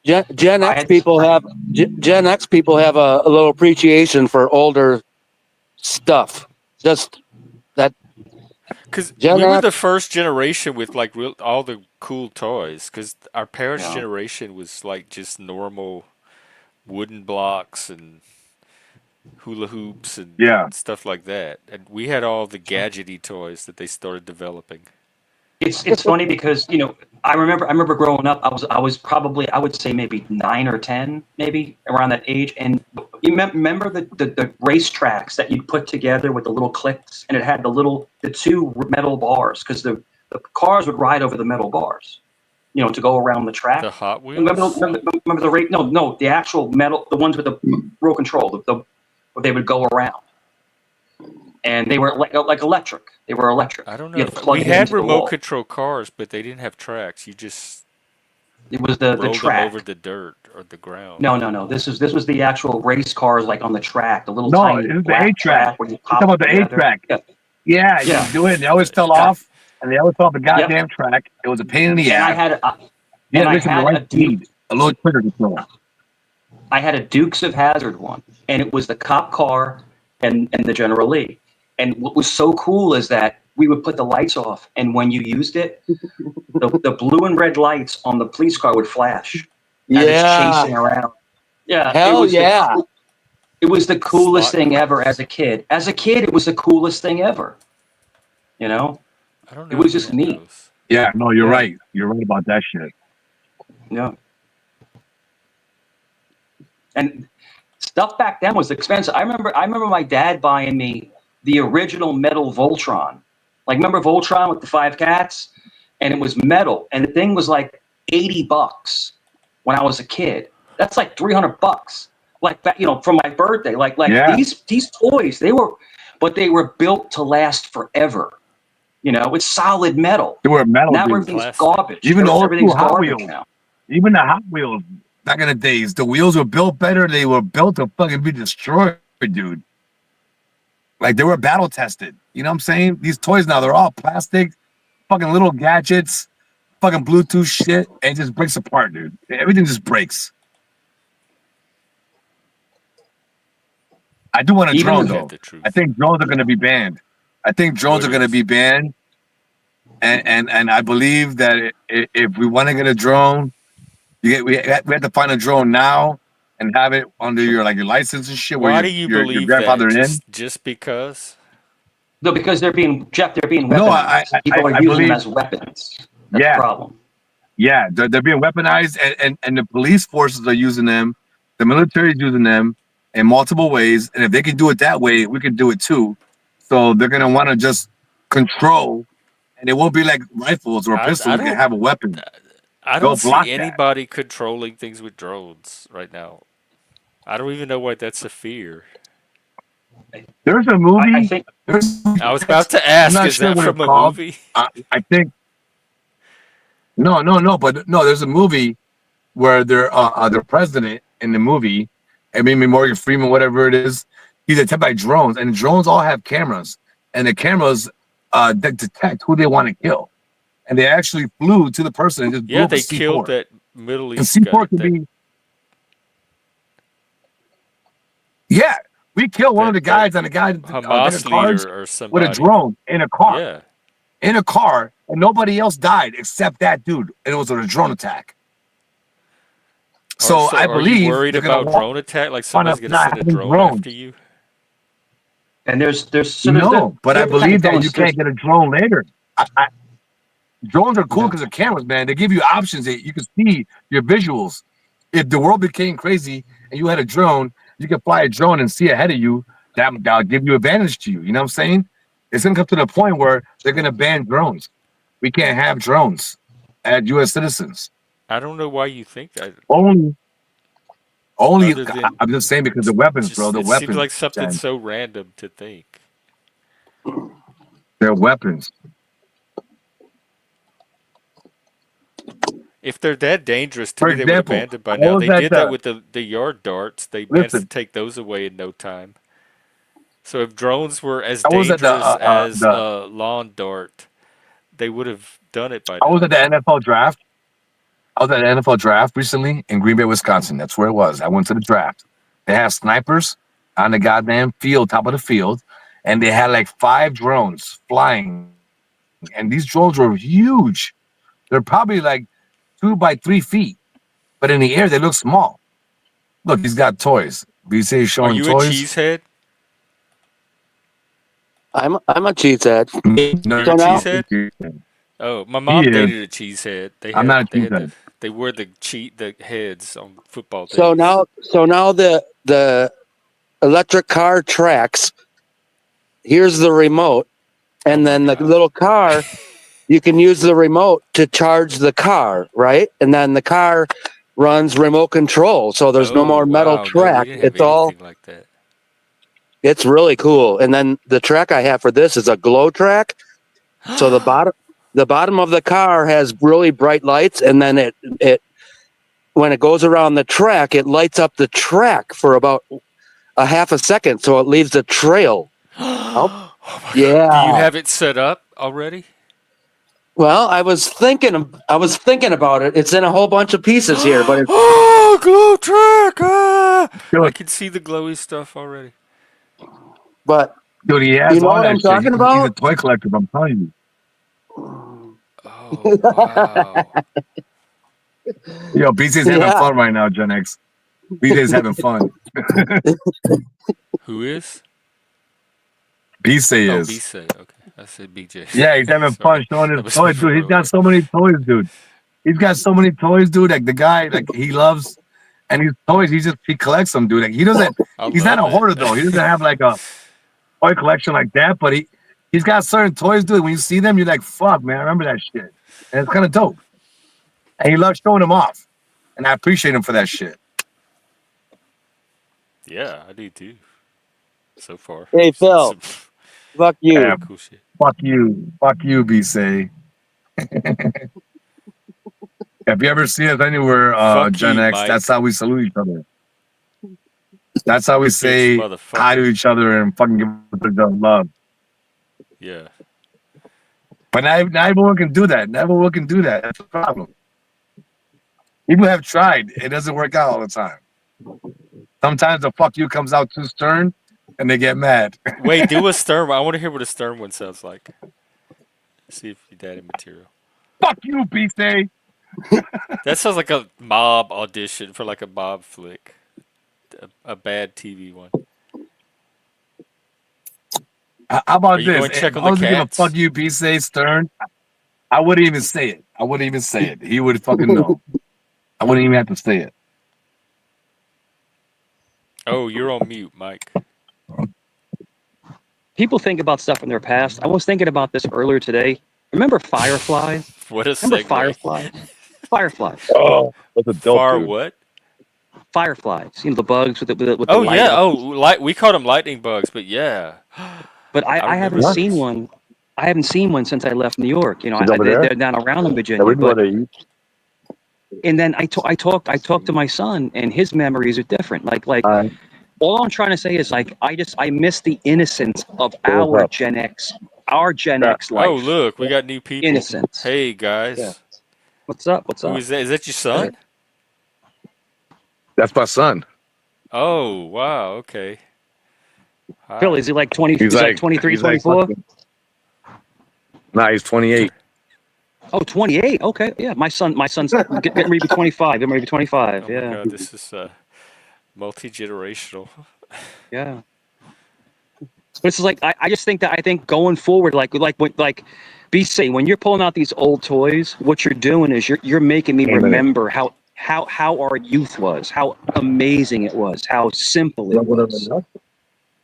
Gen I X had- people have Gen X people have a little appreciation for older stuff. Just that Because Gen we were X. the first generation with like all the cool toys. Because our parents' Yeah. generation was like just normal wooden blocks and hula hoops and Yeah. stuff like that. And we had all the gadgety toys that they started developing. It's funny because I remember growing up. I was probably, I would say, maybe 9 or 10, maybe around that age. And you remember the race tracks that you put together with the little clicks, and it had the two metal bars, because the cars would ride over the metal bars, to go around the track. The Hot Wheels. Remember the rate? No, the actual metal, the ones with the remote control, where they would go around, and they were like electric. They were electric. I don't You know. had to plug We it had into the remote wall. control cars, but they didn't have tracks. You just It was the rolled them track. over the dirt or the ground. No. This was the actual race cars, like on the track, the little No, tiny it was the black A-track. where you You're pop talking about the together. A-track. Yeah. Yeah, you do it. And they always fell Yeah. off, and they always fell off the goddamn track. It was a pain in the And I ass. had Yeah, and I listen, the had right a Duke. speed, a little trigger control. I had a Dukes of Hazzard one, and it was the cop car and the General Lee. And what was so cool is that we would put the lights off, and when you used it, the blue and red lights on the police car would flash as it's Yeah. chasing around. Yeah, Hell yeah. It was the coolest Slot thing ever cars. as a kid. As a kid, it was the coolest thing ever. You know, I don't it know was any just of neat. those. Yeah, no, you're Yeah. right. You're right about that shit. Yeah. And stuff back then was expensive. I remember my dad buying me the original metal Voltron. Like, remember Voltron with the 5 cats? And it was metal, and the thing was like $80 when I was a kid. That's like $300. Like that, from my birthday. Like Yeah. these toys, they were built to last forever. It's solid metal. They were metal, Now dude. everything's Plastic. garbage. Even the old Everything's school Hot garbage Wheels. now. Even the Hot Wheels back in the days, the wheels were built better. They were built to fucking be destroyed, dude. Like, they were battle tested. You know what I'm saying? These toys now, they're all plastic, fucking little gadgets, fucking Bluetooth shit, and it just breaks apart, dude. Everything just breaks. I do want a Even drone, the- though. The truth. I think drones are going to be banned. I think drones What are going to is? be banned. And I believe that if we want to get a drone, we have to find a drone now and have it under your license and shit where Why do you your believe that? grandfather in. Just because? No, because they're being No, weaponized. People are I using them believe, as weapons. That's yeah, the problem. yeah, they're being weaponized, and the police forces are using them, the military is using them in multiple ways, and if they can do it that way, we can do it too. So they're gonna want to just control, and it won't be like rifles or I pistols. You can don't have a weapon. I They'll don't see block that. anybody controlling things with drones right now. I don't even know why that's a fear. There's a I movie. think I was about to I'm ask, not is sure that what it's from a called. movie? I think no, but no. There's a movie where the president in the movie, I mean Morgan Freeman, whatever it is, he's attacked by drones, and drones all have cameras, and the cameras detect who they want to kill, and they actually flew to the person and just blew Yeah, up a they killed C4. that Middle And East guy. C4 could be, yeah. We killed one of the That guys on a guy deck of Hamas cards leader or with a somebody. drone in a car. Yeah. In a car, and nobody else died except that dude. And it was a drone attack. So I Are you believe worried they're gonna about drone attack? Like want somebody's to gonna not send a having drone drones. after you? and there's No, but I different believe that drones. you can't get a drone later. Drones are cool Yeah. because of cameras, man. They give you options that you can see your visuals. If the world became crazy and you had a drone, you can fly a drone and see ahead of you. That'll give you advantage to you. You know what I'm saying? It's gonna come to the point where they're gonna ban drones. We can't have drones as U.S. citizens. I don't know why you think that. Only, Other than I'm just saying because the weapons, bro. just, The it seems weapons, like something Jen. so random to think. They're weapons. If they're that dangerous, to For me, they would have example, banned them by I now. was They at did that with the yard darts. They managed to listen. take those away in no time. So if drones were as I was at dangerous as a lawn dart, they would have done it by I was now. at the NFL draft. I was at an NFL draft recently in Green Bay, Wisconsin. That's where it was. I went to the draft. They had snipers on the goddamn field, top of the field, and they had like 5 drones flying. And these drones were huge. They're probably like 2 by 3 feet, but in the air they look small. Look, he's got toys. BC is Are showing you a toys. cheesehead? I'm a cheesehead. No, You're a now- cheesehead? Oh, my mom He is. dated a cheesehead. I'm not a cheesehead. They wear the heads on football days. So now the electric car tracks. Here's the remote, and then the little car. You can use the remote to charge the car, right? And then the car runs remote control, so there's no more metal wow, no, track. we didn't have It's all. anything like that. It's really cool. And then the track I have for this is a glow track. So the bottom of the car has really bright lights, and then it when it goes around the track, it lights up the track for about a half a second, so it leaves a trail. Oh my Yeah. God. Do you have it set up already? Well, I was thinking about it. It's in a whole bunch of pieces here, but it's, Oh, glow track! Ah! Sure. I can see the glowy stuff already. but Dude, he has You know all what I'm that shit. talking He's a about? toy collector. I'm telling you. Oh wow. Yo, BC's having Yeah. fun right now, Gen X. BJ's having fun. Who is? BC Oh, is. B-Say. Okay, I said BJ. Yeah, he's having Sorry, fun showing his that was me toys, for a dude. He's got moment. so many toys, dude. He's got so many toys, dude. Like the guy, like he loves, and his toys, he collects them, dude. Like he doesn't. I He's not love a it. hoarder though. He doesn't have like a toy collection like that. But he's got certain toys, dude. When you see them, you're like, fuck, man, I remember that shit, and it's kind of dope. And he loves showing them off, and I appreciate him for that shit. Yeah, I do too. So far, Hey, Phil. some Fuck Yeah, you. cool shit. fuck you, BC. If you ever see us anywhere, Fuck Gen you, X, that's Mike, how we salute each other. That's how we bitch, say hi to motherfucker. each other and fucking give each other love. Yeah. But not everyone can do that. Not everyone can do that. That's the problem. People have tried. It doesn't work out all the time. Sometimes the fuck you comes out too stern and they get mad. Wait, do a stern one. I want to hear what a stern one sounds like. See if you daddy material. Fuck you, BC. That sounds like a mob audition for like a mob flick. A bad TV one. How Are about you this? going to check If on I the was to give a fuck cats? you, BC stern, I wouldn't even say it. I wouldn't even say it. He would fucking know. I wouldn't even have to say it. Oh, you're on mute, Mike. People think about stuff in their past. I was thinking about this earlier today. Remember Firefly? What a Remember segue. Firefly? Fireflies. Oh, that's a dope Far dude. what? Fireflies. You know, the bugs with the Oh light yeah. up. Oh, light. We called them lightning bugs, but yeah, But I I remember haven't seen those. one. I haven't seen one since I left New York. You know, He's over there. they're down around in Yeah, Virginia. we can go But there. Eat. and then I talked to my son, and his memories are different. Like all I'm trying to say is like I miss the innocence of our What's Gen X, our Gen up? X Oh life. look, we got new people. Innocence. Hey Yeah. guys, What's up? What's who up? is that? Is that your son? That's my son. Oh wow. Okay. Phil, Hi. is he like 20? He's He's like like 23, he's like 24? fucking. Nah, he's 28. Oh, 28. Okay. Yeah. My son's getting ready to be 25. Getting ready to be 25. Oh my Yeah. God, this is multi generational. Yeah. But it's like I just think that I think going forward, like BC, when you're pulling out these old toys, what you're doing is you're making me remember how our youth was, how amazing it was, how simple it was.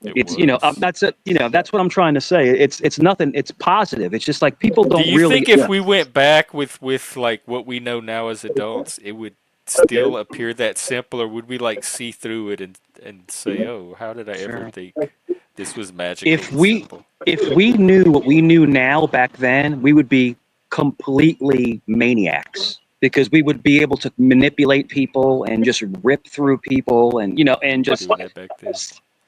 It It's was. that's it. That's what I'm trying to say. It's nothing. It's positive. It's just like people Do don't you really. think if we went back with like what we know now as adults, it would still appear that simple, or would we like see through it and say, "Oh, how did I ever Sure. think this was If magically we simple?" if we knew what we knew now back then, we would be completely maniacs because we would be able to manipulate people and just rip through people and and just Doing that back then.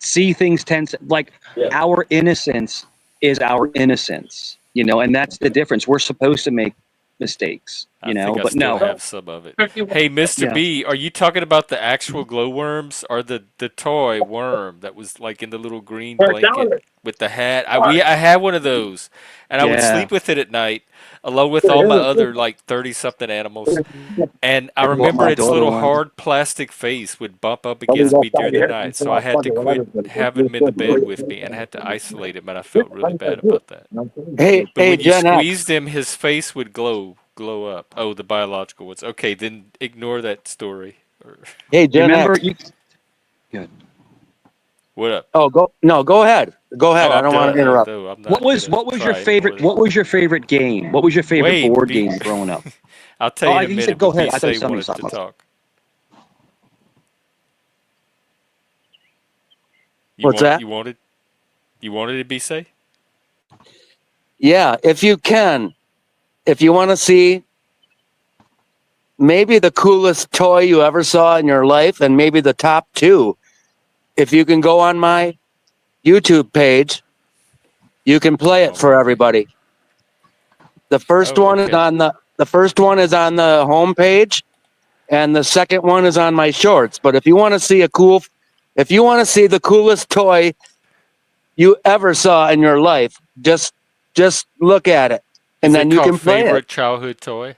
see things like our innocence is our innocence, and that's the difference. We're supposed to make mistakes, I think I but still no. have some of it. Hey, Mr. Yeah. B, are you talking about the actual glowworms or the toy worm that was like in the little green blanket with the hat? I had one of those, and I would Yeah. sleep with it at night along with all my other like 30 something animals. And I I bought remember my its daughter little one. hard plastic face would bump up against me during the night, so I had to quit having him in the bed with me and I had to isolate him, and I felt really bad about that. Hey, But when you Gen X. squeezed him, his face would glow up. Oh, the biological ones. Okay, then ignore that story. Or Hey, Gen Remember X. you. Good. what up? Oh, go ahead. Go ahead. Oh, I I'm don't want done. to interrupt. No, I'm What not was gonna what was your try anymore. favorite what was your favorite game? What was your favorite Wait, board B. game growing up? I'll tell you in a He said minute. go But ahead. B I thought you say told me wanted to something. talk. What's that? You wanted to B say? Yeah, if you can, if you want to see maybe the coolest toy you ever saw in your life, and maybe the top two, if you can go on my YouTube page, you can play it Oh, for okay. everybody. The first Oh, one is okay. on the first one is on the home page, and the second one is on my shorts. But if you want to see if you want to see the coolest toy you ever saw in your life. Just look at it, and Is it then you called can play favorite childhood toy?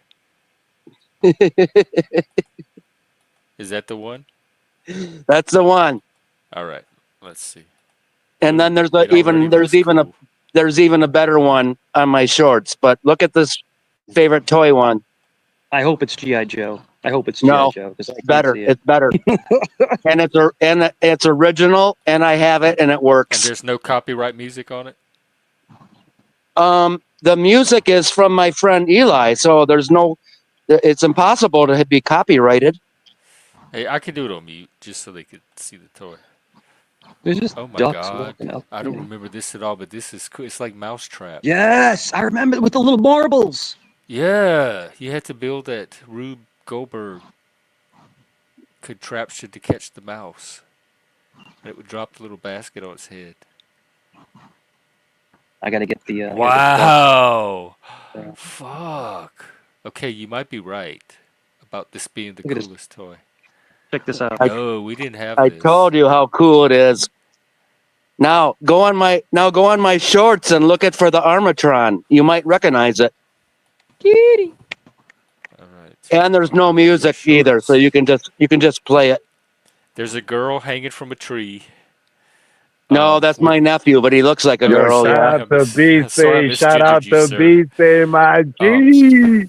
it. Is that the one? That's the one. All right. Let's see. And Ooh, then there's it already looks cool. there's even a better one on my shorts. But look at this favorite toy one. I hope it's GI Joe. I hope it's GI No, Joe because I can't better. see it. It's better, and it's original, and I have it, and it And works. there's no copyright music on it? The music is from my friend Eli, so there's no. It's impossible to be copyrighted. Hey, I could do it on mute just so they could see the toy. There's just Oh my ducks god. walking out. I don't remember this at all, but this is cool. It's like Mousetrap. Yes, I remember with the little marbles. Yeah, you had to build that Rube Goldberg contraption to catch the mouse. And it would drop the little basket on its head. I got to get the. Wow. Yeah. Fuck. Okay, you might be right about this being the Look at this. coolest toy. Check this out. No, we didn't have I this. told you how cool it is. Now go on my shorts and look it for the Armatron. You might recognize it. Kitty. All right. And there's no music either, so you can just play it. There's a girl hanging from a tree. No, that's my nephew, but he looks like a Yo, girl. shout Yeah. out to Sorry, I BC. Shout out misgendered you, to sir. BC, my G.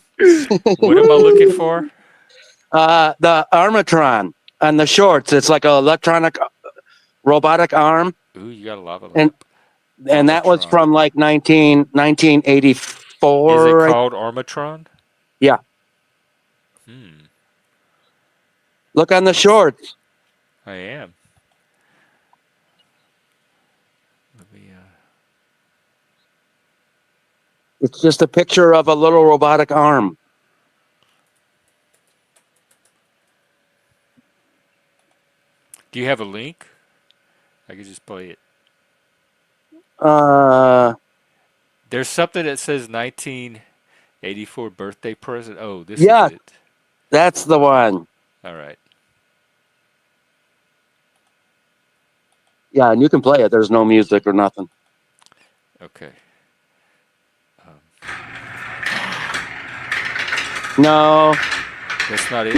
What am I looking for? The Armatron on the shorts. It's like an electronic robotic arm, Ooh, you got a lava lamp. and that was Armatron. from like 1984. Is it called Armatron? Yeah. Look on the shorts. I am. Let me, It's just a picture of a little robotic arm. do you have a link? I could just play it. There's something that says 1984 birthday present. Oh, this Yeah. is it. That's the one. All right. Yeah, and you can play it. There's no music or nothing. Okay. No, That's not it.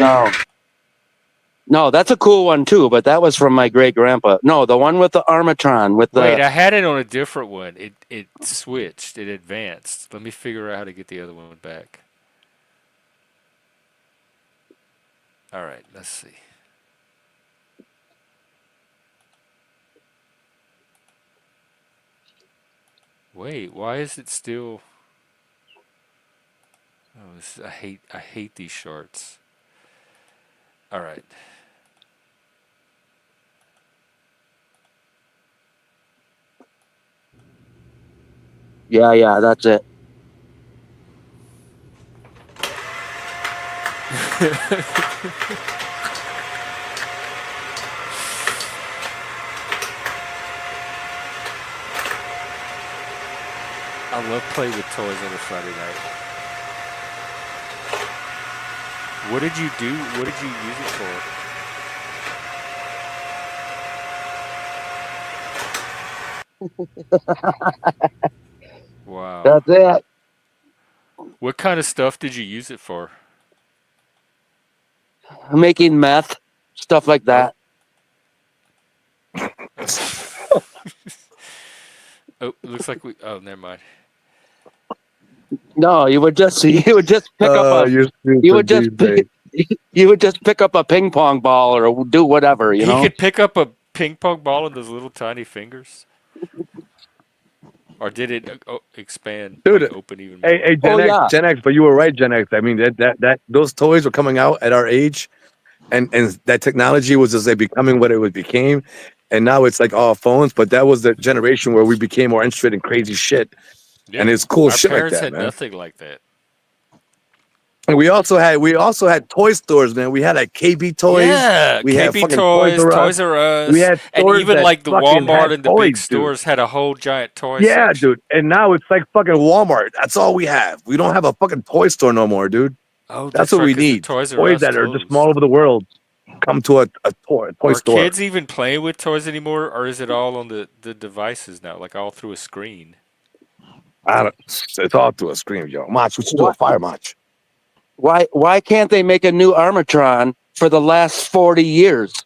no, that's a cool one too. But that was from my great grandpa. No, the one with the Armatron with the. Wait, I had it on a different one. It switched. It advanced. Let me figure out how to get the other one back. All right, let's see. Wait, why is it still? Oh, I hate these shorts. All right. Yeah, that's it. I love playing with toys on a Friday night. What did you do? What did you use it for? Wow. That's it. What kind of stuff did you use it for? Making meth, stuff like that. Oh, it looks like we. Oh, never mind. No, you would just pick up a you would just pick up a ping pong ball or do whatever, you know. He could pick up a ping pong ball in those little tiny fingers. Or did it expand? Dude, like, open even more? Hey, Gen X, but you were right, Gen X. I mean, that those toys were coming out at our age, and that technology was just like becoming what it became, and now it's like all phones. But that was the generation where we became more interested in crazy shit, Yeah. and it's cool Our shit like parents that, had man. nothing like that. And we also had toy stores, man. We had like KB toys. Yeah, we had KB fucking Toys, Toys R Us. We had and stores even that like the fucking Walmart had and the big toys, dude. stores had a whole giant toy Yeah, section. dude. And now it's like fucking Walmart. That's all we have. We don't have a fucking toy store no more, dude. Oh, That's what right, we 'cause the need. Toys R Toys Us that are just from closed. all over the world. come to a toy Are store. kids even playing with toys anymore, or is it all on the devices now, like all through a screen? I don't, it's all through a screen, yo. Mach, what you do? A What? fire, Mach. Why can't they make a new Armatron for the last 40 years?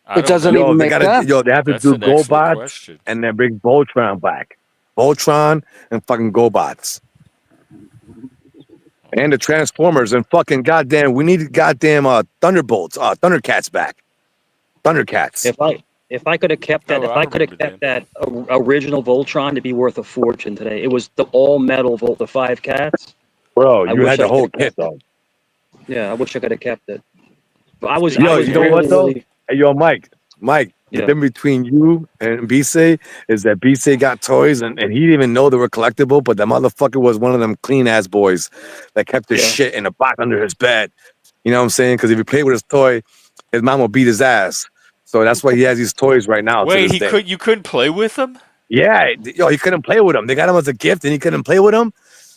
I It don't doesn't know. Yo, even they make gotta, sense. yo, they have to That's do an excellent GoBots question. and then bring Voltron back. Voltron and fucking GoBots. And the Transformers and fucking goddamn, we need goddamn Thunderbolts, Thundercats back. Thundercats. If I could have kept that, Oh, if I I could remember have kept them. that original Voltron to be worth a fortune today. It was the all metal Volt, the 5 cats. Bro, I you wish had I the could whole have kit kept it. though. Yeah, I wish I could have kept it. But I was Yo, you know what really, though? really, Hey, yo, Mike, the yeah, difference between you and Bise is that Bise got toys and he didn't even know they were collectible, but the motherfucker was one of them clean ass boys that kept his yeah. shit in a box under his bed. You know what I'm saying? Because if he played with his toy, his mom will beat his ass. So that's why he has these toys right now to Wait, this day. you couldn't play with them? Yeah, yo, he couldn't play with them. They got him as a gift and he couldn't play with them.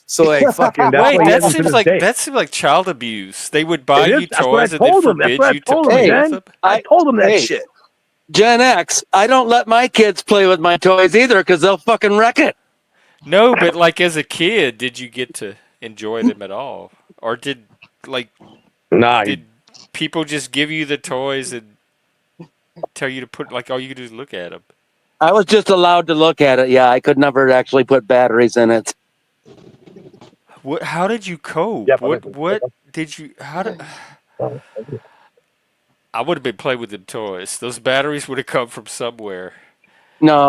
So like fucking that's Wait, why he has them to this day. that seems like child abuse. They would buy It is. you That's what I toys and then told him. That's forbid what I you to told him, play Hey, with Jen. them. I told him that hey, shit. Gen X, I don't let my kids play with my toys either because they'll fucking wreck it. No, but like as a kid, did you get to enjoy them at all? Or like Nah, did people just give you the toys and tell you to put like all you could do is look at them? I was just allowed to look at it. Yeah, I could never actually put batteries in it. What? How did you yeah, cope? What did you? How did? I would have been playing with them toys. Those batteries would have come from somewhere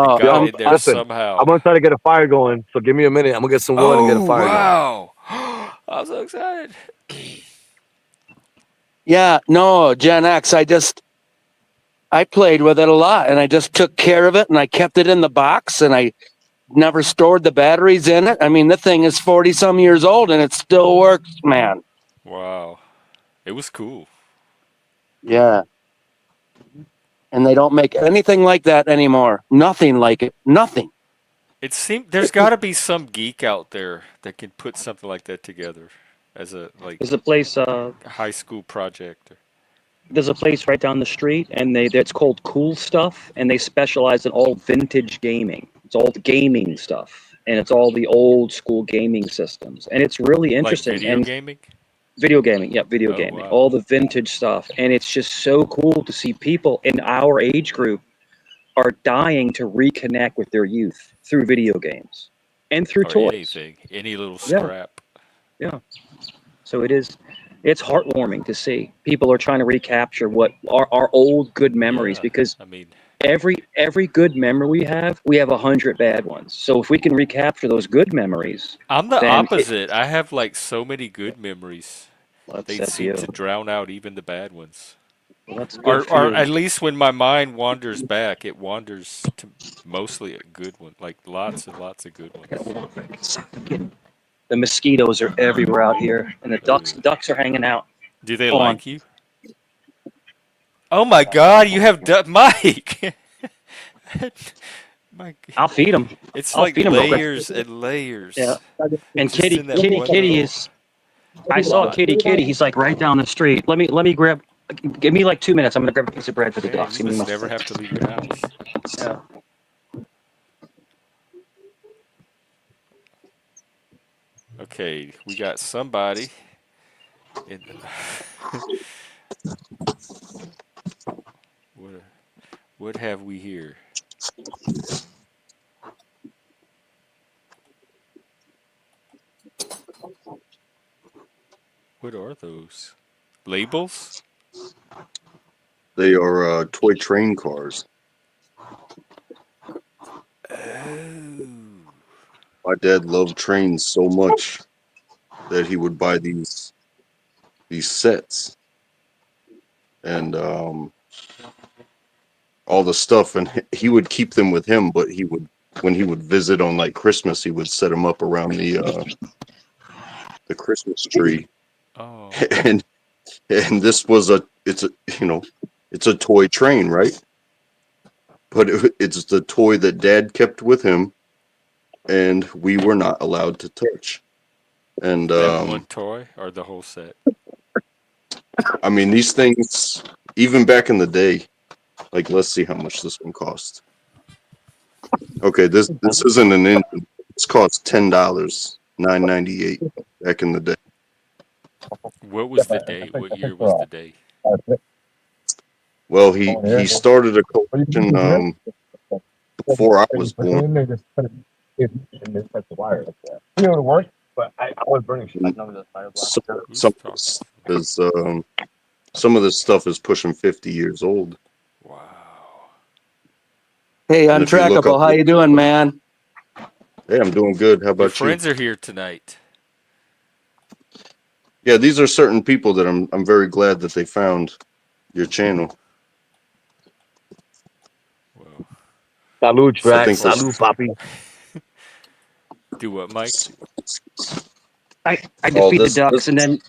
and No, got yo, in there listen, somehow. I'm gonna try to get a fire going. So give me a minute. I'm gonna get some wood and get a Oh fire going. wow! I'm so excited. yeah, no, Gen X. I played with it a lot, and I just took care of it, and I kept it in the box, and I never stored the batteries in it. I mean, the thing is 40 some years old, and it still works, man. Wow, it was cool. Yeah. And they don't make anything like that anymore. Nothing like it. Nothing. It seemed there's got to be some geek out there that can put something like that together as a like There's a place. high school project. There's a place right down the street, and it's called Cool Stuff, and they specialize in all vintage gaming. It's all the gaming stuff, and it's all the old school gaming systems, and it's really Like interesting. video And gaming? video gaming, yeah, video Oh gaming, wow. all the vintage stuff, and it's just so cool to see people in our age group are dying to reconnect with their youth through video games and through Or toys. anything, any little Yeah, scrap. yeah. So it's heartwarming to see people are trying to recapture what our old good memories, Yeah, because I mean, every good memory we have 100 bad ones. So if we can recapture those good memories, I'm the then opposite. I have like so many good memories. They that's seem you. to drown out even the bad ones. Well, that's good for Or you. at least when my mind wanders back, it wanders to mostly a good one, like lots and lots of good ones. The mosquitoes are everywhere out here, and the ducks are hanging out. Do they Hold on. like you? Oh my God, you have Mike. Mike, I'll feed them. it's I'll like feed them real quick. layers and Yeah. layers. And Just in that one Kitty little is. I saw plot. Kitty. He's like right down the street. Let me grab. Give me like 2 minutes. I'm gonna grab a piece of bread for the Man, ducks. you Give me must my. never have to leave your house. Yeah. Okay, we got somebody in what what have we here? What are those? Labels? They are toy train cars. Oh. My dad loved trains so much that he would buy these sets and all the stuff, and he would keep them with him. But he would, when he would visit on like Christmas, he would set them up around the Christmas tree. Oh. and and this was it's a it's a toy train, right? But it's the toy that Dad kept with him, and we were not allowed to touch. And That one toy or the whole set? I mean, these things, even back in the day, like let's see how much this one cost. Okay, this isn't an engine. This cost $10, 9.98 back in the day. What was the day? What year was the day? Well, he started a collection before I was born. Who's Some talking? is some of this stuff is pushing 50 years old. Wow. Hey, And if you look up, Untrackable, how you doing, man? hey, I'm doing good. How Your about you? friends are here tonight. Yeah, these are certain people that I'm very glad that they found your channel. Well, Salud, I Drax. think this. Salud, papi. do what, Mike? I Oh, defeat the ducks, and then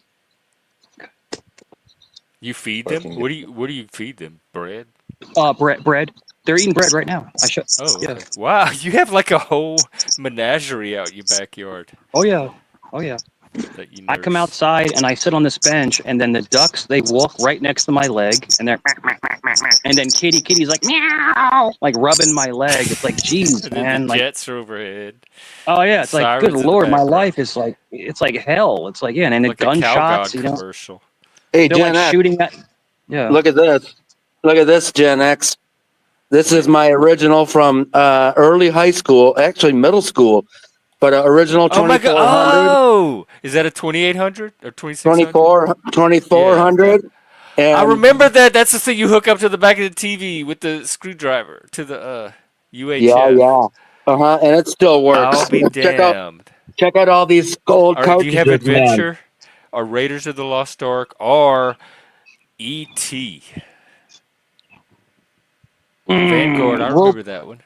You feed them? Fucking. What do you feed them? Bread? bread. They're eating bread right now. I should. Oh, Yeah. okay. Wow, you have like a whole menagerie out in your backyard Oh yeah. Oh yeah. that you I come nurse. outside and I sit on this bench, and then the ducks they walk right next to my leg, and they're and then Kitty's like meow, like rubbing my leg. It's like, geez, And then the man, like, jets are overhead. oh yeah, it's like, good Sirens in the lord, my background. life is like, it's like hell. It's like, yeah, and then the Like a Cow gunshots, God commercial. Hey, they're like Gen X, shooting at, yeah. look at this. Look at this, Gen X. This What is is it? my original from early high school, actually middle school, but original Oh my god. 2400, Oh! Is that a 2800 or 2600? Yeah. 2400. I And remember that. That's the thing you hook up to the back of the TV with the screwdriver to the yeah, UHF. yeah. Uh-huh. And it still I'll works. be damned. Check out all these old Or do you have cartridges, man. Adventure or Raiders of the Lost Ark or E.T. Vanguard? I Well, remember that one.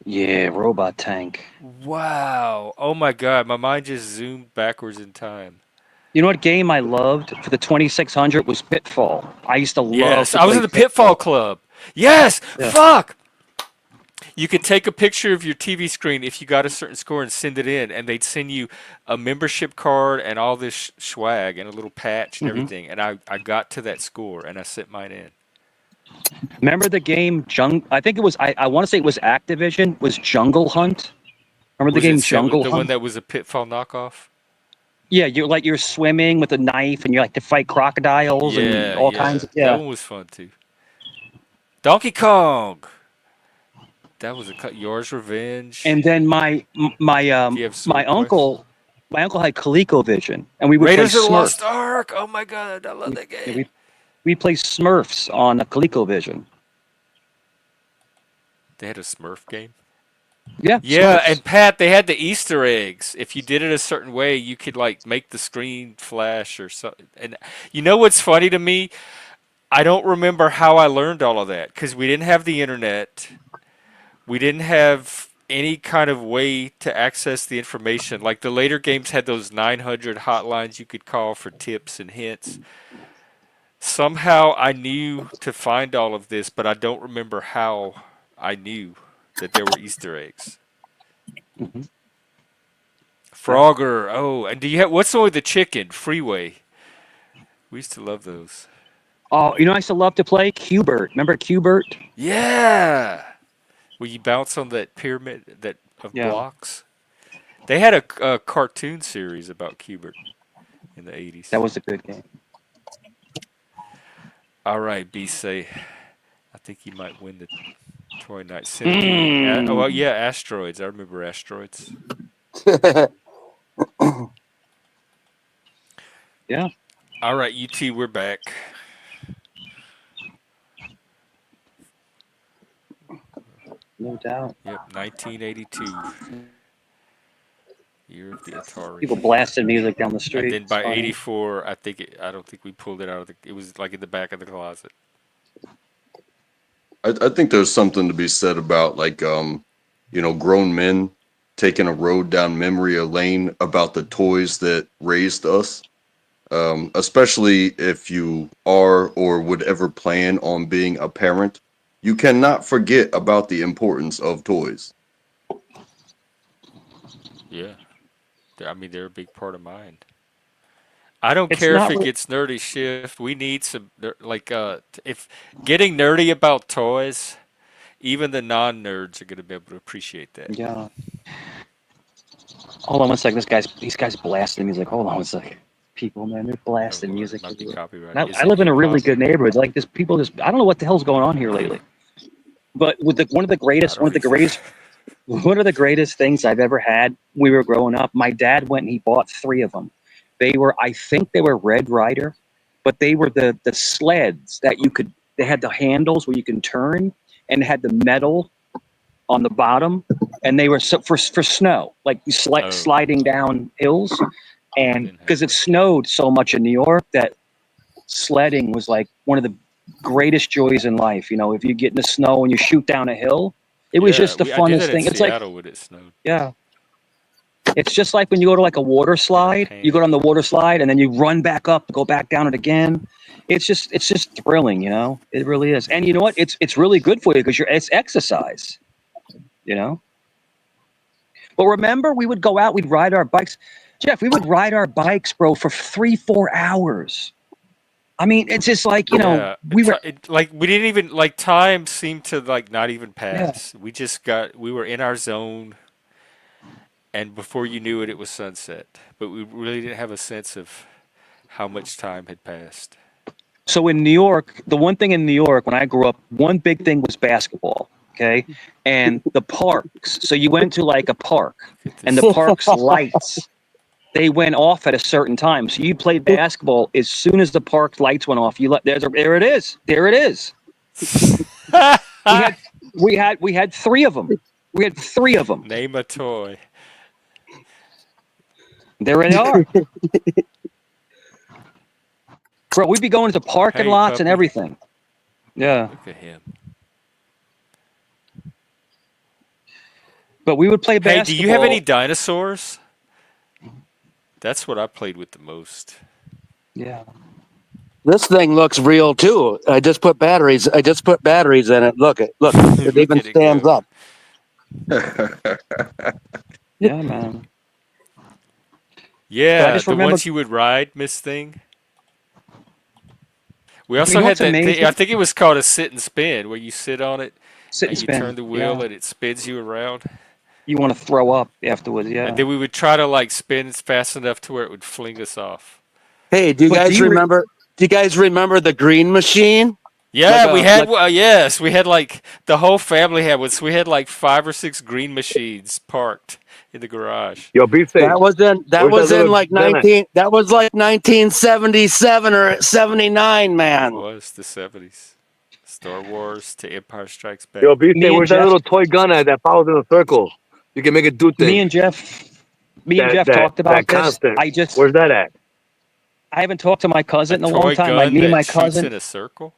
yeah, robot tank. Wow. Oh my god, my mind just zoomed backwards in time. You know what game I loved for the 2600 was Pitfall. I used to love Yes, to I was play in the Pitfall Pitfall. Club. Yes, Yeah. fuck. You could take a picture of your TV screen if you got a certain score and send it in, and they'd send you a membership card and all this swag and a little patch and hmm everything. And I got to that score and I sent mine in. Remember the game I think it was, I want to say it was Activision, was Jungle Hunt. Remember the Was it game Jungle the one Hunt? that was a Pitfall knockoff? Yeah, you're swimming with a knife and you like to fight crocodiles and Yeah, all kinds yeah. of, That yeah. one was fun too. Donkey Kong. That was Yours Revenge. And then Do you have my Sword Quest? uncle had ColecoVision, and we would play Raiders of the Lost Smurfs. Ark. Oh my god, I love that Yeah, game. we play Smurfs on a ColecoVision. They had a Smurf game. Yeah, Yeah, Smurfs. and Pat, they had the Easter eggs. If you did it a certain way, you could like make the screen flash or something. And you know what's funny to me? I don't remember how I learned all of that because we didn't have the internet. We didn't have any kind of way to access the information. Like the later games had those 900 hotlines you could call for tips and hints. Somehow I knew to find all of this, but I don't remember how I knew that there were Easter eggs. hmm Yeah. Frogger. Oh, and do you have what's the one with the chicken? Freeway. We used to love those. Oh, you know, I used to love to play Qbert. Remember Qbert? Yeah. Where you bounce on that pyramid that of Yeah, blocks. They had a cartoon series about Cubert in the 80s. that was a good game. All right, B say. I think he might win the toy night. Centipede. Oh, well, Mm. yeah, asteroids. I remember asteroids. Yeah, All right, UT, we're back. no doubt. Yep, 1982. Year of the People Atari. blasted music down the And street. then It's by funny. 84, I don't think we pulled it out of the, it was like in the back of the closet. I think there's something to be said about like grown men taking a road down memory lane about the toys that raised us. Especially if you are or would ever plan on being a parent, you cannot forget about the importance of toys. Yeah. I mean, they're a big part of mine. I don't It's care if not. it gets nerdy shift. We need some like if getting nerdy about toys, even the non-nerds are going to be able to appreciate that. Yeah. Hold on one second. These guys blasting music. Hold on one second. People, man, they're Oh blasting Lord, it music might be everywhere. copyright. And Is I it live in a hip really hop? good neighborhood. Like this, people just I don't know what the hell's going on here lately. But with one of the I greatest, don't either. one of the greatest things I've ever had. When we were growing up. My dad went and he bought 3 of them. I think they were Red Ryder, but they were the sleds that you could. They had the handles where you can turn, and had the metal on the bottom, and they were for snow, like you Oh, sliding down hills, we and didn't have because it those. snowed so much in New York that sledding was like one of the greatest joys in life. You know, if you get in the snow and you shoot down a hill, it was Yeah, just the we I did funnest that in thing. It's like, Seattle when it snowed. yeah, it's just like when you go to like a water In a slide, you go pan. on the water slide and then you run back up, go back down it again. It's just thrilling, you know. It really is. And you know what? It's really good for you because it's exercise, you know. But remember, we would go out, we'd ride our bikes. Jeff, we would ride our bikes, bro, for 3, 4 hours. I mean, it's just like, you know, Yeah, we were, like we didn't even like time seemed to like not even yeah. pass. We were in our zone, and before you knew it, it was sunset. But we really didn't have a sense of how much time had passed. So in New York, the one thing in New York, when I grew up, one big thing was basketball. Okay. And the parks. So you went to like a park Look at and the this thing. park's lights, they went off at a certain time. So you played basketball as soon as the park lights went off. There it is. There it is. We had we had 3 of them. We had 3 of them. Name a toy. There they are. Bro, we'd be going to parking Hey, lots and puppy. everything. Yeah. Look at him. But we would play Hey, do you have any basketball. dinosaurs? That's what I played with the most. Yeah. This thing looks real too. I just put batteries in it. Look, it Look even at it stands go. up. Yeah, man. But I Yeah, just the remember, ones you would ride, Miss Thing. We you also know had what's that thing, I amazing? think it was called a sit and spin, where you sit on it Sit and and you turn spin. the wheel Yeah. and it spins you around. You want to throw up afterwards. And Yeah. then we would try to like spin fast enough to where it would fling us off. Hey, But do you do you guys remember the green machine? Yeah, we had like yes, we had like the whole family had one. So we had like 5 or 6 green machines parked in the garage. Yo, be safe. That Where's that was in little like gun at? 1977 or 79, It man. was the 70s. Star Wars to Empire Strikes Yo, Back. be safe. me and Where's that Jeff, little toy gun at that follows in a circle? You can make it do me things. and Jeff, me and That Jeff that talked that about this. constant. I just Where's that at? I haven't talked to my A cousin in a long toy time. Like gun me and that my shoots cousin. in a circle?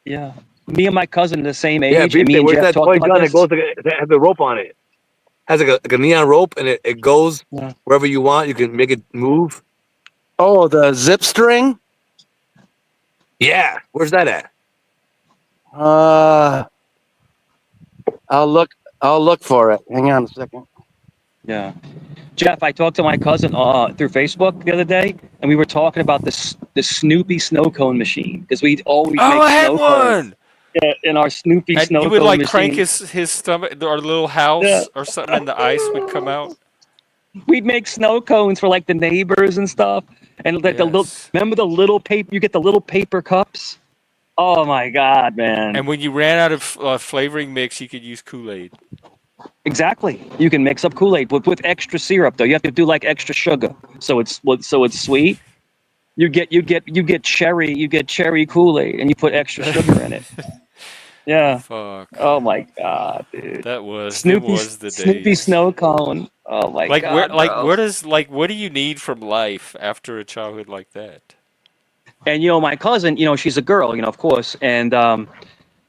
Yeah. Me and my cousin the same Yeah, age, be and me safe. and Where's Jeff that talked toy about gun that this. goes that has a rope on it? Has like a neon rope and it goes Yeah. wherever you want. You can make it move. Oh, the zip string? Yeah. Where's that at? Uh, I'll look for it. Hang on a second. Yeah. Jeff, I talked to my cousin through Facebook the other day, and we were talking about the Snoopy snow cone machine because we'd always Oh, make I had snow cones one. in our Snoopy And you snow would cone like crank machine. his stomach or little Yeah. house or something, and the ice would come out. We'd make snow cones for like the neighbors and stuff, and like the little. Yes. Remember the little paper? You get the little paper cups. Oh my God, man! And when you ran out of flavoring mix, you could use Kool-Aid. Exactly. You can mix up Kool-Aid with extra syrup though. You have to do like extra sugar, so it's sweet. You get cherry Kool-Aid, and you put extra sugar in it. Yeah. Fuck. Oh my God, dude. Them was the Snoopy days. snow cone. Oh my God, bro. What do you need from life after a childhood like that? And my cousin, she's a girl, of course, and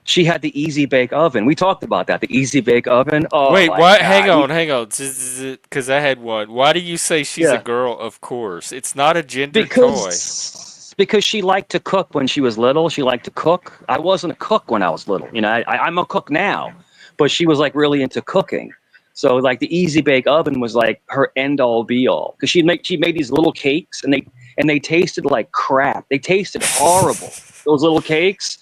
she had the easy bake oven. We talked about that, the easy bake oven. Oh Wait, my what? God. Hang on. Because I had one. Why do you say she's a Yeah. girl? Of course, it's not a gender toy. Because she liked to cook when she was little. She liked to cook. I wasn't a cook when I was little. I'm a cook now, but she was like really into cooking. So like the easy bake oven was like her end all be all, because she made these little cakes, and they tasted like crap. They tasted horrible. Those little cakes.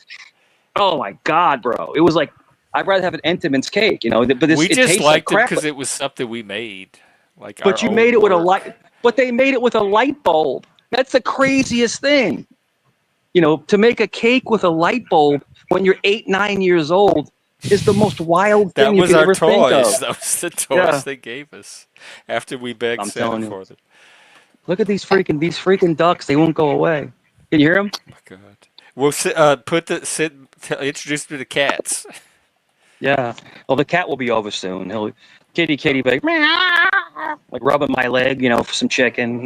Oh my god, bro! It was like, I'd rather have an Entenmann's cake, but We it just tastes like liked it crap. because it was something we made, like our But you made own it with a work. light. But they made it with a light bulb. That's the craziest thing. To make a cake with a light bulb when you're 8, 9 years old is the most wild thing That you was could our ever think of. toys. That was the Yeah, toys they gave us after we begged I'm Santa telling you. for them. Look at these freaking ducks. They won't go away. Can you hear them? My God. Well, introduce me to cats. Yeah. Well, the cat will be over soon. Kitty be like, meow, like rubbing my leg, for some chicken.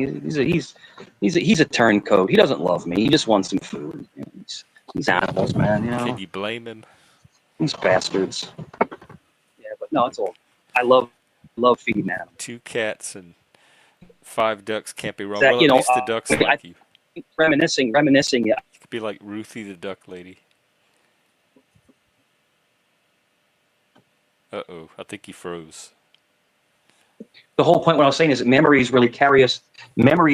He's a turncoat. He doesn't love me. He just wants some food. These animals, man. Can you blame him? These bastards. Yeah, but no, it's all. I love feeding animals. 2 cats and 5 ducks can't be wrong. That Well, at least the ducks I like you. reminiscing. Yeah. You could be like Ruthie the duck lady. Uh-oh, I think he froze. The whole point, what I was saying is that memories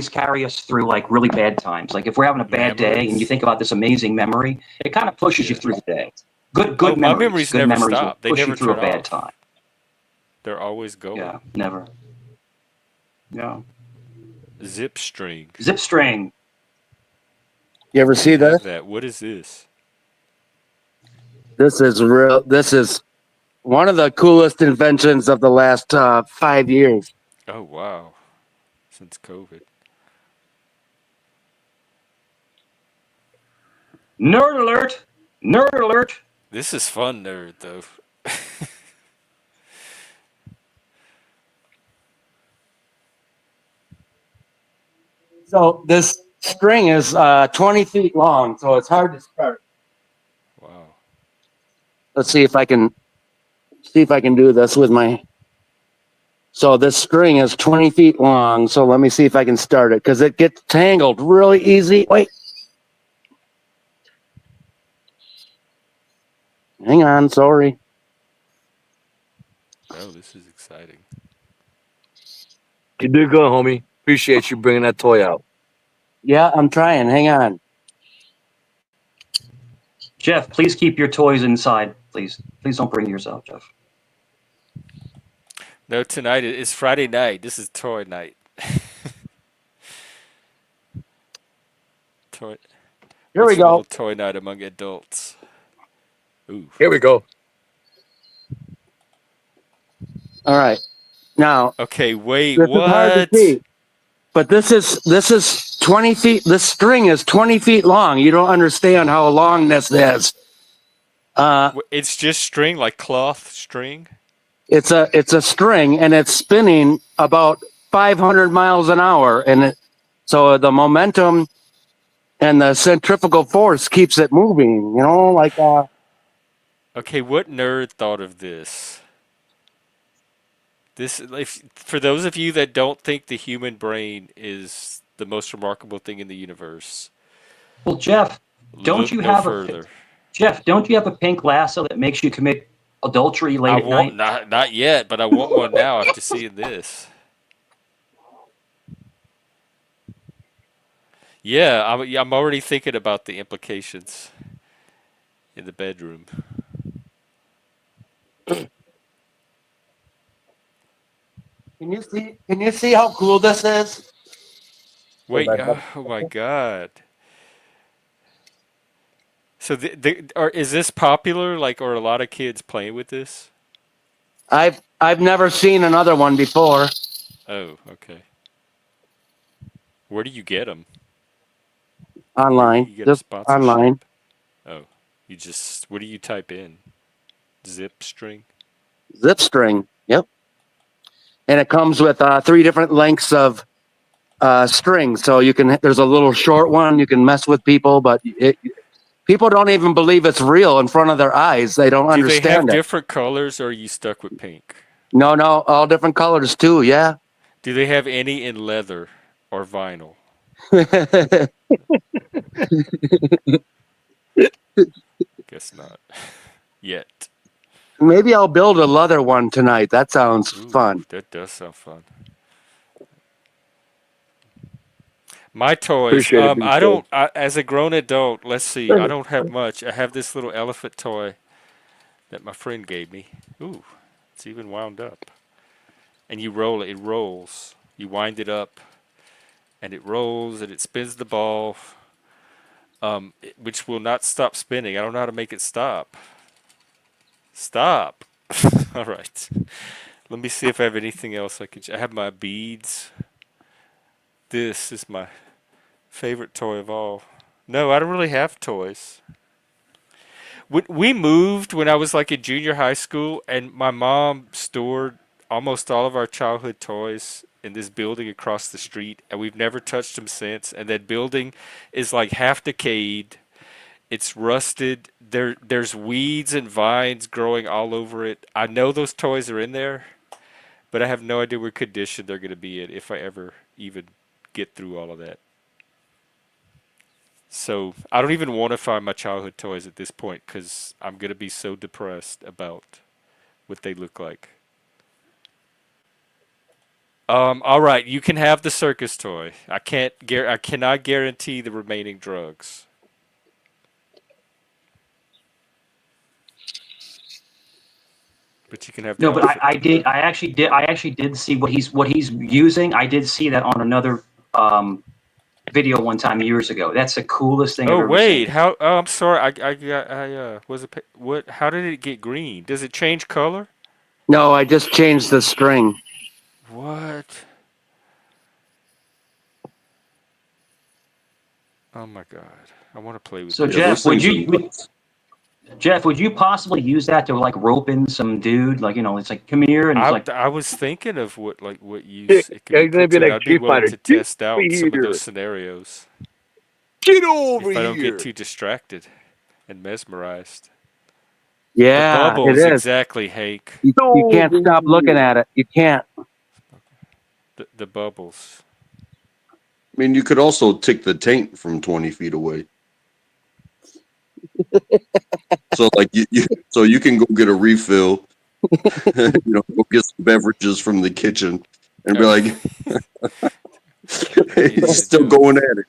carry us through like really bad times. Like if we're having a bad day and you think about this amazing memory, it kind of pushes you through the day. Good My memories. memories Good never memories will stop. They push never you through a turn bad off. time. They're always going. Yeah, never. Yeah. Zip string. Zip string. You ever see Have this? that. What is this? This is real. This is one of the coolest inventions of the last 5 years. Oh, wow. Since COVID. Nerd alert. Nerd alert. This is fun, nerd, though. So this string is 20 feet long, so it's hard to start. Wow. Let's see if I can do this with my. So this string is 20 feet long. So let me see if I can start it, because it gets tangled really easy. Wait. Hang on, sorry. Oh, this is exciting. You did good, homie. Appreciate you bringing that toy out. Yeah, I'm trying. Hang on. Jeff, please keep your toys inside, please. Please don't bring yours out, Jeff. No, tonight is Friday night. This is toy night. Toy. Here we It's a go. little toy night among adults. Ooh. Here we go. All right. Now, Okay, wait, this is hard to what? see, but this is 20 feet. This string is 20 feet long. You don't understand how long this is. It's just string, like cloth string? It's a string, and it's spinning about 500 miles an hour, and so the momentum and the centrifugal force keeps it moving. Okay, what nerd thought of this? For those of you that don't think the human brain is the most remarkable thing in the universe, Well, Jeff, don't look you no have further. a pink lasso that makes you commit adultery late at night? Not yet, but I want one now after seeing this. Yeah, I'm already thinking about the implications in the bedroom. Can you see how cool this is? Wait, oh my God. So is this popular? Like, are a lot of kids playing with this? I've never seen another one before. Oh, okay. Where do you get them? Online. You get a Just sponsorship? online. Oh, what do you type in? Zip string? Zip string. Yep. And it comes with 3 different lengths of string. So there's a little short one. You can mess with people, but people don't even believe it's real in front of their eyes. They don't Do they have understand it. different colors, or are you stuck with pink? No, all different colors too. Yeah. Do they have any in leather or vinyl? Guess not. Yet. Maybe I'll build a leather one tonight. That sounds Ooh, fun. that does sound fun. My toys. Appreciate it, I Beefcake. don't. As a grown adult, let's see. I don't have much. I have this little elephant toy that my friend gave me. Ooh, it's even wound up. And you roll it. It rolls. You wind it up, and it rolls, and it spins the ball. Which will not stop spinning. I don't know how to make it stop. Stop. All right. Let me see if I have anything else I can. I have my beads. This is my favorite toy of all. No, I don't really have toys. We moved when I was like in junior high school, and my mom stored almost all of our childhood toys in this building across the street, and we've never touched them since. And that building is like half decayed. It's rusted. There's weeds and vines growing all over it. I know those toys are in there, but I have no idea what condition they're going to be in if I ever even get through all of that. So I don't even want to find my childhood toys at this point because I'm going to be so depressed about what they look like. All right, you can have the circus toy. I cannot guarantee the remaining drugs. But you can have the No, but outfit toy. I actually did see what he's using. I did see that on another video one time years ago. That's the coolest thing I've Oh ever wait, seen. how? Oh, I'm sorry. Was it what? How did it get green? Does it change color? No, I just changed the string. What? Oh my god! I want to play with So this. Yeah, those things are nuts. Jeff, would you possibly use that to like rope in some dude? Like, it's like, come here, and it's like, I was thinking of what Yeah, use it could be you're gonna put be to, and like I'd be Street willing Fighter. to Get test over out some of here. those scenarios Get over if I don't get here. too distracted and mesmerized. The Yeah, it bubbles, is. exactly, Hank. You can't Over stop looking here. at it. You can't. The bubbles. I mean, you could also take the tank from 20 feet away. So like so you can go get a refill, go get some beverages from the kitchen and be like, hey, Indiana he's still Jones. going at it.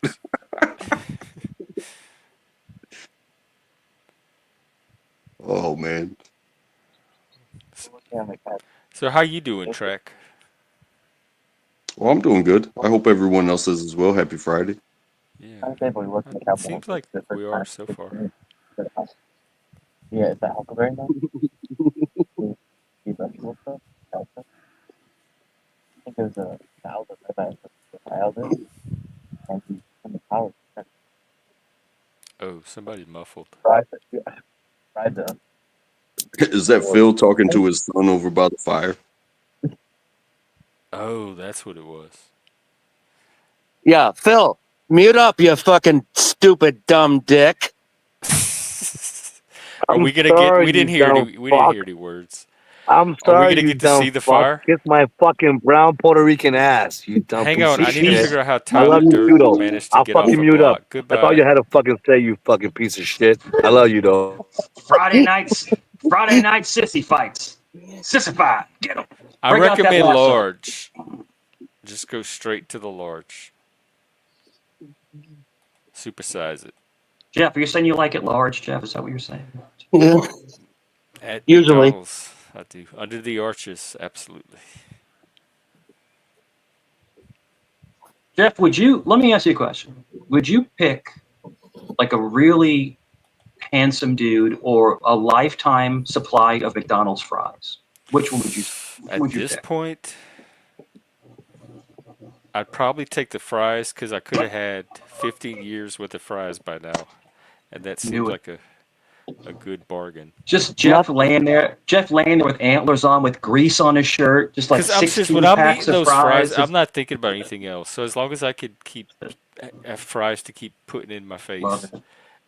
Oh man. So how you doing, Trek? Well, I'm doing good. I hope everyone else is as well. Happy Friday. Yeah. It seems like we are so far. Oh, somebody muffled. Is that Phil talking to his son over by the fire? Oh, that's what it was. Yeah, Phil, mute up, you fucking stupid dumb dick. Are I'm we gonna get? sorry, We you didn't hear dumb any. We didn't fuck. hear any words. I'm Are we sorry, gonna you get to dumb see the fuck. fire? Kiss my fucking brown Puerto Rican ass, you dumb Hang piece on, of I need to shit. figure out how I Tyler love you Durden too, though. managed to I'll get off fucking the mute up. block. That's all you Goodbye. had to fucking say, you fucking piece of shit. I love you, though. Friday nights, Friday night sissy fights, sissify, get them. I Break out that recommend lasso. large. Just go straight to the large. Supersize it. Jeff, you're saying you like it large, Jeff? Is that what you're saying? Yeah, At usually. McDonald's, I do. Under the arches, absolutely. Jeff, let me ask you a question. Would you pick like a really handsome dude or a lifetime supply of McDonald's fries? Which one At would you this pick? point, I'd probably take the fries because I could have had 15 years worth of fries by now, and that seems Knew it. like a good bargain. Just Jeff laying there with antlers on, with grease on his shirt, just like Because I'm just when 16 I'm packs eating of those fries, fries. I'm not thinking about anything else. So as long as I could keep have fries to keep putting in my Love face, it.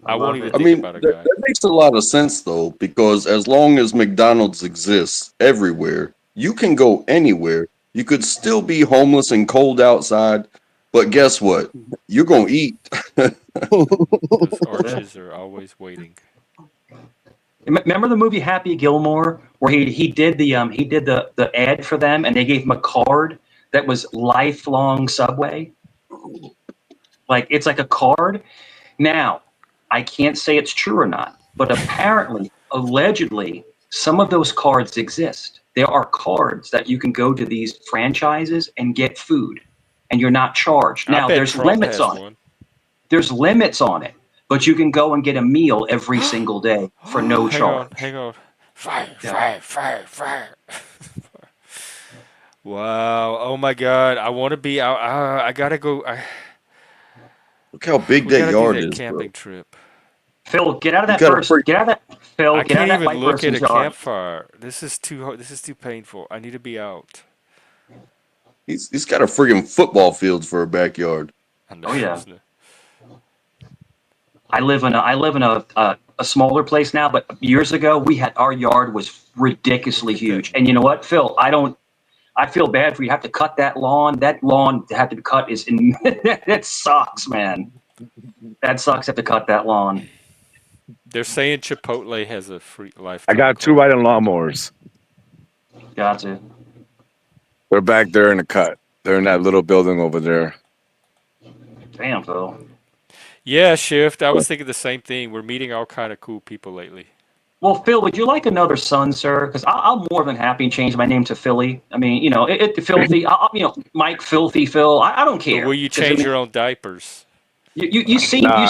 I won't even I think mean, about a that, guy. that makes a lot of sense though, because as long as McDonald's exists everywhere, you can go anywhere. You could still be homeless and cold outside, but guess what? You're gonna eat. Those Yeah. arches are always waiting. Remember the movie Happy Gilmore, where he did the ad for them, and they gave him a card that was lifelong Subway. Like it's like a card. Now, I can't say it's true or not, but apparently, allegedly, some of those cards exist. There are cards that you can go to these franchises and get food, and you're not charged. I Now, bet there's Trump limits has on it. one. There's limits on it, but you can go and get a meal every single day for no Hang on, charge. hang on. Fire, Yeah. fire, fire, fire. Wow. Oh my God. I want to be out. I gotta go. Look how big We that gotta do yard that is, bro. camping trip. Phil, get out of You that gotta person. freak. Get out of that. Phil, I get out can't of that even white look at person's a yard. campfire. This is too hard. This is too painful. I need to be out. He's got a friggin' football fields for a backyard. I know. Oh yeah. I live in a smaller place now, but years ago our yard was ridiculously Look at huge. that. And you know what, Phil? I feel bad for you. Have to cut that lawn. That lawn to have to be cut is it sucks, man. That sucks. Have to cut that lawn. They're saying Chipotle has a free I lifetime got two card. riding lawnmowers. Gotcha. They're back there in the cut. They're in that little building over there. Damn, Phil. Yeah, Shift. I was thinking the same thing. We're meeting all kind of cool people lately. Well, Phil, would you like another son, sir? Because I'm more than happy to change my name to Philly. I mean, you know, filthy. Mike, filthy Phil. I don't But care. will you 'Cause, I change mean, your own diapers? you seem Nah,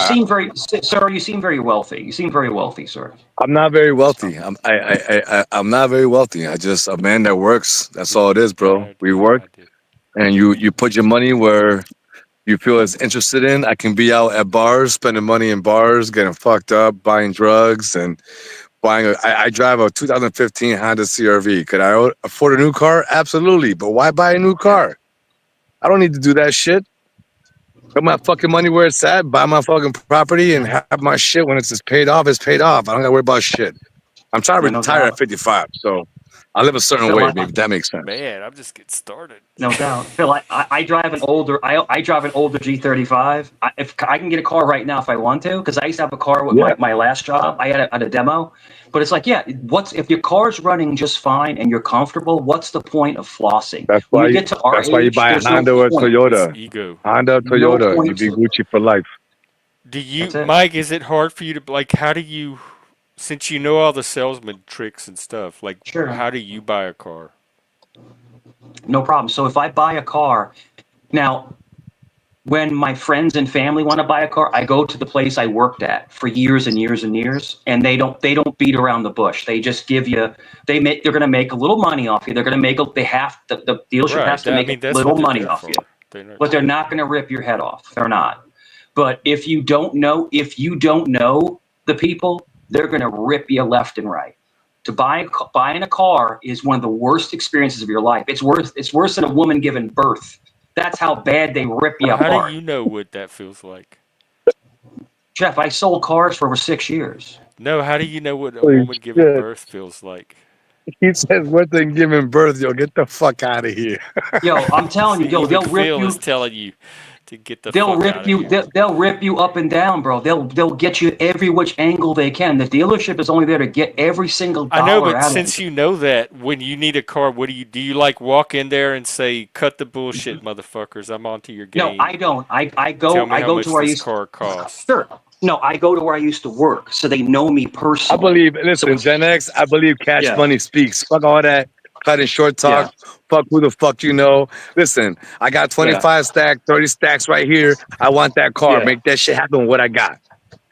sir. You seem very wealthy. You seem very wealthy, sir. I'm not very wealthy. I'm not very wealthy. I just a man that works. That's all it is, bro. I We did. work, I did. and you put your money where you feel is interested in. I can be out at bars, spending money in bars, getting fucked up, buying drugs, and buying. I drive a 2015 Honda CRV. Could I afford a new car? Absolutely. But why buy a new car? I don't need to do that shit. Put my fucking money where it's at, buy my fucking property, and have my shit when it's just paid off. It's paid off. I don't gotta worry about shit. I'm trying to Yeah, no retire at doubt. 55, so I live a certain Phil, way. Maybe that makes sense. Man, I'm just getting started. no doubt. Phil, I drive an older G35. If I can get a car right now if I want to, because I used to have a car with Yeah, my last job. I had a demo, but it's like, yeah, if your car's running just fine and you're comfortable, what's the point of flossing? that's When why we you. get to our That's why you age, buy a there's no Honda or a point. It's Toyota. ego. Honda, No Toyota. You point be to it. Gucci for life. Do you, That's it. Mike? Is it hard for you to like? How do you, since you know all the salesman tricks and stuff? Like, Sure. how do you buy a car? No problem. So if I buy a car, now when my friends and family want to buy a car, I go to the place I worked at for years and years and years, and they don't beat around the bush. They just give you they're going to make a little money off you. They're going to make the dealership has Right. to I make mean, a that's little what they're money there off for. you, They're not. but they're not going to rip your head off. They're not. But if you don't know the people, they're going to rip you left and right. Buying a car is one of the worst experiences of your life. It's worse than a woman giving birth. That's how bad they rip you Well, how do apart. you know what that feels like? Jeff, I sold cars for over 6 years. No, how do you know what a Holy woman giving shit. birth feels like? He says one thing giving birth, yo, get the fuck out of here. Yo, I'm telling you, See, even they'll rip Phil is you. telling you to get the They'll fuck rip out of you. here. They'll rip you up and down, bro. They'll get you every which angle they can. The dealership is only there to get every single I know, dollar but out of since you. you know that, when you need a car, what do you like walk in there and say, "Cut the bullshit, motherfuckers! I'm onto your No, game. I don't. I Tell go me I how go to much where I this used. car costs." Sure. No, I go to where I used to work, so they know me I personally. believe, So listen, it's Gen X, I believe cash yeah, money speaks. Fuck all that cutting short talk. yeah, Fuck who the fuck you know. Listen, I got yeah, 25 stacks, 30 stacks right here. I want that car. yeah. Make that shit happen with what I got.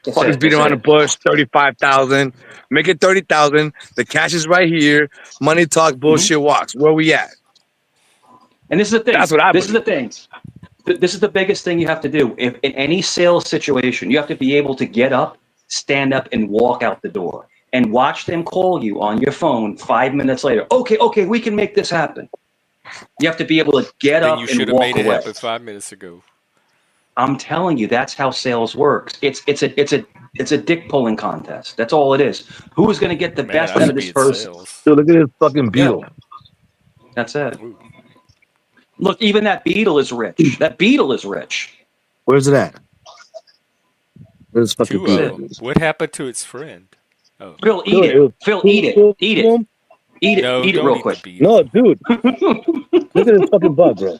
That's Fuckers it. beating That's around the it. bush, 35,000. Make it 30,000. The cash is right here. Money talk, Mhm. bullshit walks. Where we at? And this is the thing. That's what I This is the believe. thing. This is the biggest thing you have to do. If in any sales situation, you have to be able to get up, stand up, and walk out the door, and watch them call you on your phone 5 minutes later. Okay, we can make this happen. You have to be able to get Then you up and should have walk made it away. happen 5 minutes ago. I'm telling you, that's how sales works. It's a dick pulling contest. That's all it is. Who's going to get the Man, best I out of should this be in person? sales. Dude, look at this fucking Yeah, beetle. that's it. Ooh. Look, even that beetle is rich. That beetle is rich. Where's it at? Where's this fucking Two That's of beetle? it. them. What happened to its friend? Oh Phil, eat Dude, it. Phil, eat it. Eat it. Eat it. no, Eat it don't real eat the quick. beetle. No, dude. Look at this fucking bug, bro.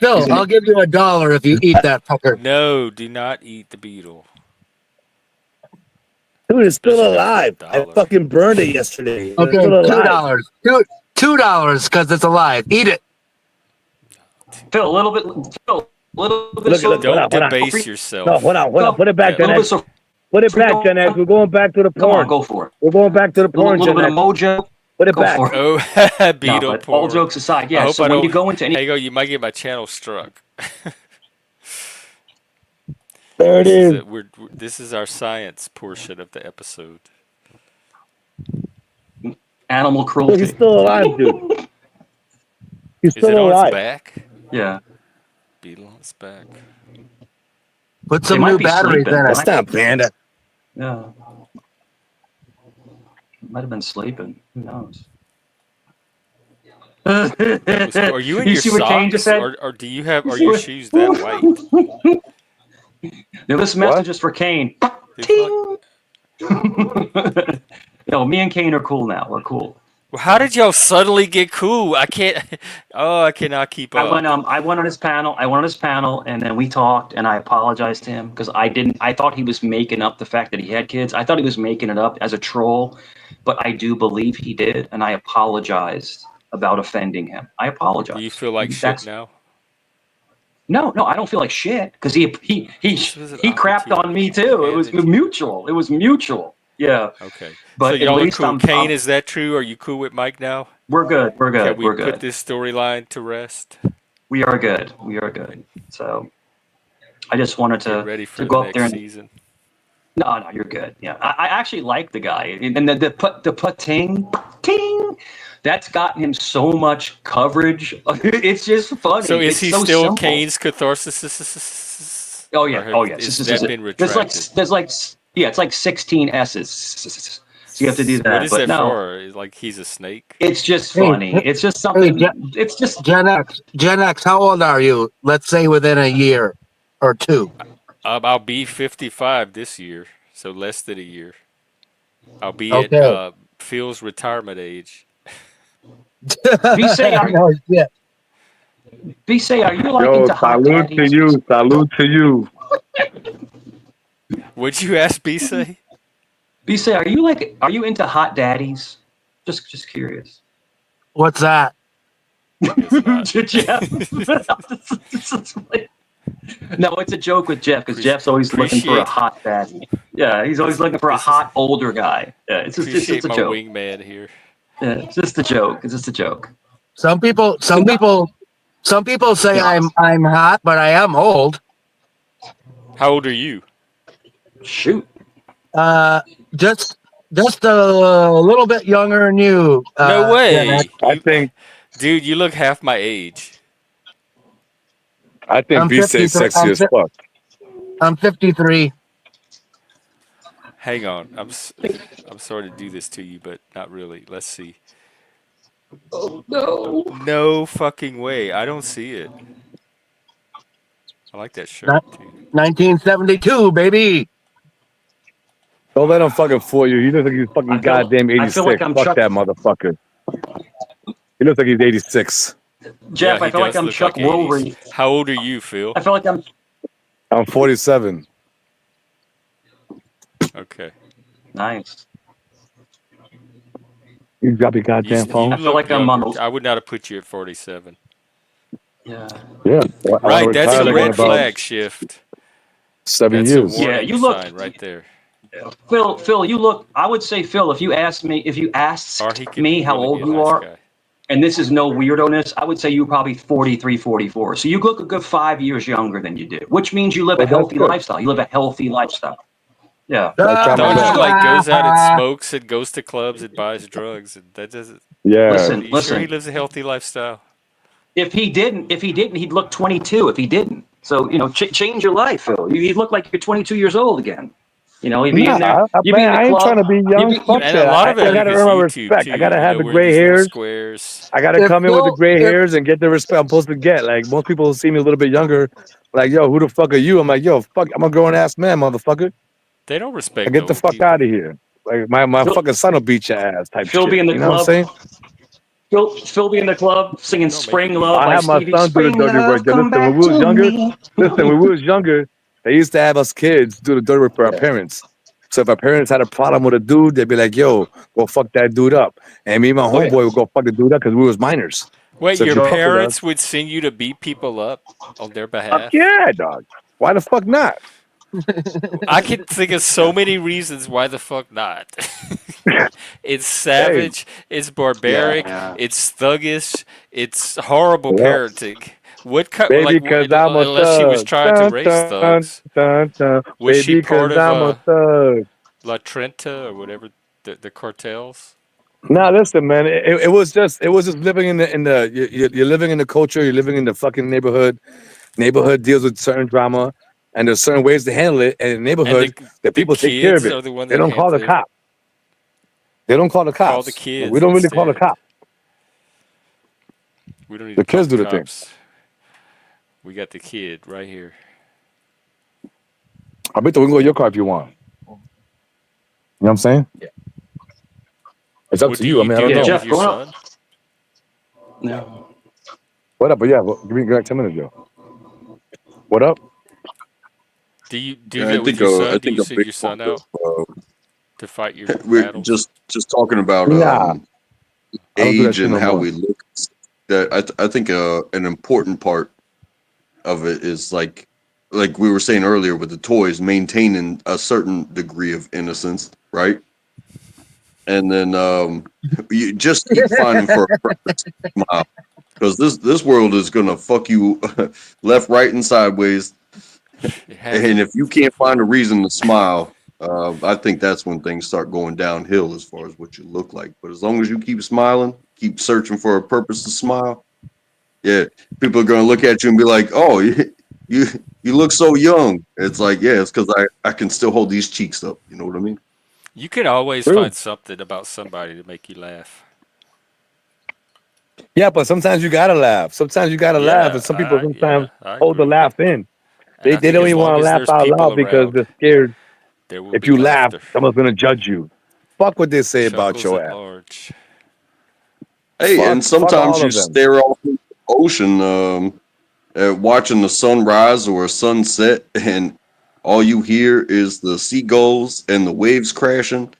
Phil, He's in I'll it. give you $1 if you eat that fucker. No, do not eat the beetle. Dude, it's still Especially not for alive. I $1. fucking burned it yesterday. It's Okay, still alive. $2. $2 because it's alive. Eat it. Phil, a little bit. Phil, a little bit. Look, look, Don't hold on. debase No, yourself. hold on. Go. Put it back, Yeah. A little Gen bit X. so Put it back, Gen X. We're going back to the Come on, porn. go for it. We're going back to the A little, porn, little Gen bit of X. mojo. Put it Go back. for it. Oh, No, beetle but all porn. jokes aside, I yeah. hope So I when you don't. go into any, Hey, you might get my channel struck. There it is. This is our science portion of the episode. animal Look, cruelty. he's still alive, dude. He's Is it still on its alive. back? Yeah, Beetle on its back. Put they some might new be batteries sleeping. in They it. That's might, not Panda. yeah, might have been sleeping. Who knows? That was cool. Are you in You your see what Kane just socks, said? or do you have? You Are see your what- shoes that white? Now this message is for Kane. It's Ting. No, me and Kane are cool now. We're cool. Well, how did y'all suddenly get cool? I can't. Oh, I cannot keep I up. went on his panel, and then we talked, and I apologized to him because I thought he was making up the fact that he had kids. I thought he was making it up as a troll, but I do believe he did, and I apologized about offending him. I apologize. Do you feel like shit That's now? no, I don't feel like shit because he This was an crapped on me opportunity too. It was handed to you. mutual. It was mutual. Yeah, Okay. but So at y'all are least cool. Kane, is that true? Are you cool with Mike now? we're good. We're Can good. we We're put good. this storyline to rest? We are good. We are good. So I just wanted Get ready for to the go up there next and season. no, you're good. Yeah, I actually like the guy, and the ting, that's gotten him so much coverage. It's just funny. So is it's he so still simple. Kane's catharsis? Oh yeah, Or yes. is that been retracted? There's like yeah, it's like 16 S's. So you have to do that. What is but that no, for? Is like he's a snake? it's just Hey, funny. It's just something. It's just Gen X. Gen X, how old are you? Let's say within a year or two. I'll be 55 this year, so less than a year. I'll be at Okay. Phil's retirement age. B say are No shit. B say are you like Yo, into hot salute to daddies? you. Salute to you. Would you ask B say? B say are you into hot daddies? Just curious. What's that? Jeff. No, it's a joke with Jeff because Jeff's always looking for a Appreciate- hot daddy. Yeah, he's always looking for a This is- hot older guy. Yeah, it's just Appreciate a my joke. wingman here. Yeah, it's just a joke. It's just a joke. Some people say I'm hot, but I am old. How old are you? Shoot. Just a little bit younger than you. No Gen way. X. I think Dude, you look half my age. I'm B say 53 sexy as fuck. I'm 53. Hang on. I'm sorry to do this to you, but not really. Let's see. Oh no. No fucking way. I don't see it. I like that shirt Not- too. 1972, baby. Don't let him fucking fool you. He looks like he's fucking I feel- goddamn I 86. feel like I'm Fuck Chuck- that motherfucker. He looks like he's 86. Jeff, Yeah, I he feel like does I'm look Chuck like 80s. Woolery. How old are you, Phil? I feel like I'm I'm 47. Okay. nice. You got your goddamn phone? I feel like I'm on the- I would not have put you at 47. Yeah. Yeah. Well, I Right, wanna that's retire a like in red about flag shift. 7 That's years. a warning Yeah, you look- sign right there. Phil, you look. I would say, Phil, if you asked Or he could me how really old be a you nice are, guy. and this is no weirdo-ness, I would say you're probably 43, 44. So you look a good 5 years younger than you do, which means you live a Well, that's healthy good. lifestyle. You live a healthy lifestyle. Yeah. That's Don't bad. you like goes out and smokes and goes to clubs and buys drugs and that doesn't. Yeah. Listen. Are you sure he lives a healthy lifestyle? If he didn't, he'd look 22. If he didn't, so change your life, Phil. You look like you're 22 years old again. You'd be in there. Nah, You'd be in man, the I ain't club. trying to be young. You'd be- Fuck And that. a lot of I it gotta is earn my YouTube respect. too. I gotta have the wear gray these little hairs. squares. I gotta If come in with the Phil- gray if- hairs and get the respect I'm supposed to get. Like most people see me a little bit younger, like, yo, who the fuck are you? I'm like, yo, fuck, I'm a grown ass man, motherfucker. They don't respect Get the old fuck people. out of here. Like my Phil, fucking son will beat your ass type Phil be shit. in the You know what I'm club. saying? Phil be in the club singing They don't make it "Spring Love" I easy. by have my Stevie. son do the Spring dirty work. love, Yo, come listen, when back we was to younger, me. they used to have us kids do the dirty work for our Yeah. parents. So if our parents had a problem with a dude, they'd be like, yo, go fuck that dude up. And me and my Oh yeah. homeboy would go fuck the dude up because we was minors. Wait, So if your you Sure. fuck with us, parents would send you to beat people up on their fuck behalf? yeah, dog. Why the fuck not? I can think of so many reasons why the fuck not. It's Hey, savage, it's barbaric, Yeah. it's thuggish, it's horrible yeah. parenting. What kind, Baby, like, cause I'm a unless she was thug. trying to Dun, raise dun, thugs, dun, dun. was she Baby, cause part of I'm a thug. La Trenta or whatever the cartels? Nah, listen, man. It was just living in the you're living in the culture. You're living in the fucking neighborhood. Neighborhood deals with certain drama, and there's certain ways to handle it. And in the And neighborhood, the the people take care of kids it. are the one They that don't call the handle it. cops. They don't call the Call the cops. We kids don't really call the instead. cops. We don't need to The call kids the do the thing. cops. We got the kid right here. I bet we can go to your car if you want. You know what I'm saying? Yeah. It's up Well, to do you. I you mean, I do don't Yeah, that know. with Jeff, your going up. son? No. What up? But yeah, well, give me like 10 minutes ago. What up? Do you do Yeah, that with your I son? Do think you a send big your part son of out to fight your we're battles? just talking about Nah, I don't do that age shit and no how more. we look. That I think an important part of it is like we were saying earlier with the toys, maintaining a certain degree of innocence, right? And then you just keep finding for a purpose to smile because this world is gonna fuck you left, right, and sideways. It has And it if you can't find a before. reason to smile, I think that's when things start going downhill as far as what you look like. But as long as you keep smiling, keep searching for a purpose to smile, yeah, people are gonna look at you and be like, "Oh, you you look so young." It's like, yeah, it's because I can still hold these cheeks up. You know what I mean? You can always True. find something about somebody to make you laugh. Yeah, but sometimes you gotta laugh. Sometimes you gotta laugh, and some people Yeah, sometimes I hold the agree. laugh in. And They I they think don't as even long want to as laugh there's out people loud because around, they're scared. there will If be you laugh, laughter. someone's gonna judge you. Fuck what they say about Chuckles your at ass. large. Hey, and Fuck sometimes all you of them. stare off into the ocean, watching the sunrise or a sunset, and all you hear is the seagulls and the waves crashing,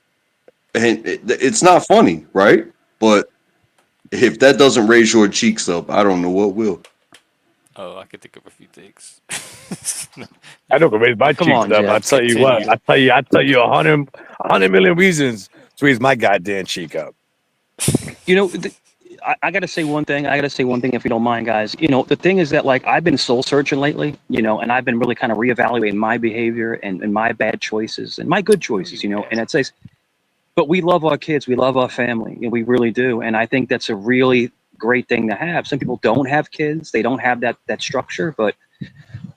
and it's not funny, right? But if that doesn't raise your cheeks up, I don't know what will. Oh, I can think of a few things. I don't raise my Come cheeks on, up. I Jeff. tell you what. Continue. I tell you a hundred million reasons to raise my goddamn cheek up. You know, I got to say one thing. I got to say one thing, if you don't mind, guys. You know, the thing is that, like, I've been soul searching lately, you know, and I've been really kind of reevaluating my behavior and my bad choices and my good choices, you know, and it says, but we love our kids. We love our family. You know, we really do. And I think that's a really great thing to have. Some people don't have kids. They don't have that structure, but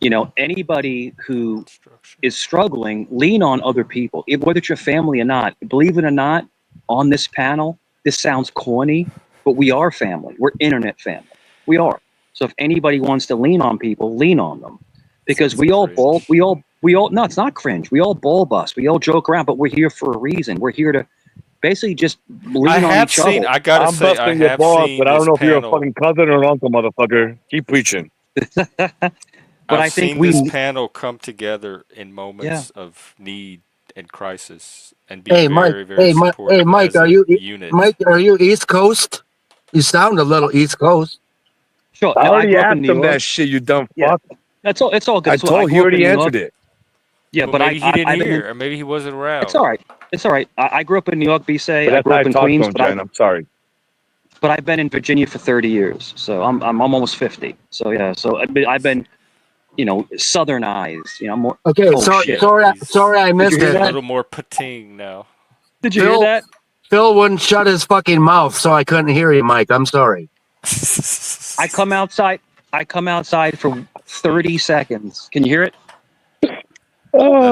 you know, anybody who Structure. is struggling, lean on other people, whether it's your family or not. Believe it or not, on this panel, this sounds corny, but we are family. We're internet family. We are. So if anybody wants to lean on people, lean on them, because Sounds we all ball, cringe. we all. No, it's not cringe. We all ball bust. We all joke around, but we're here for a reason. We're here to basically just lean on each other. I gotta I'm say, I busting your have balls, seen but I don't this know if you're a panel. fucking cousin or an uncle, motherfucker. Keep preaching. But I've I think seen this we, panel come together in yeah. moments of need and crisis and be Hey, Mike. very, very Hey, Mike. Hey, supportive Mike. as Are a you unit. Mike? Are you East Coast? You sound a little East Coast. Sure. I I already grew up in asked New him that York. shit, you dumb Yeah. fuck. That's all. It's all good. I It's all, I told he grew up in already New answered York. it. Yeah, Well, but maybe he didn't I've been in. hear, or maybe he wasn't It's around. all right. It's all right. I grew up in New York, But BSA. I that's grew how I up in talk to Queens, him, Jen. I'm sorry. but I've been in Virginia for 30 years. So I'm almost 50. So yeah. So I've been you know southernized. You know more. Okay. Oh So shit! Yeah, sorry. he's Sorry, I Did you missed hear he's a it. that? little more pating now. Did you hear Phil. that? Phil wouldn't shut his fucking mouth, so I couldn't hear you, Mike. I'm sorry. I come outside. I come outside for 30 seconds. Can you hear it?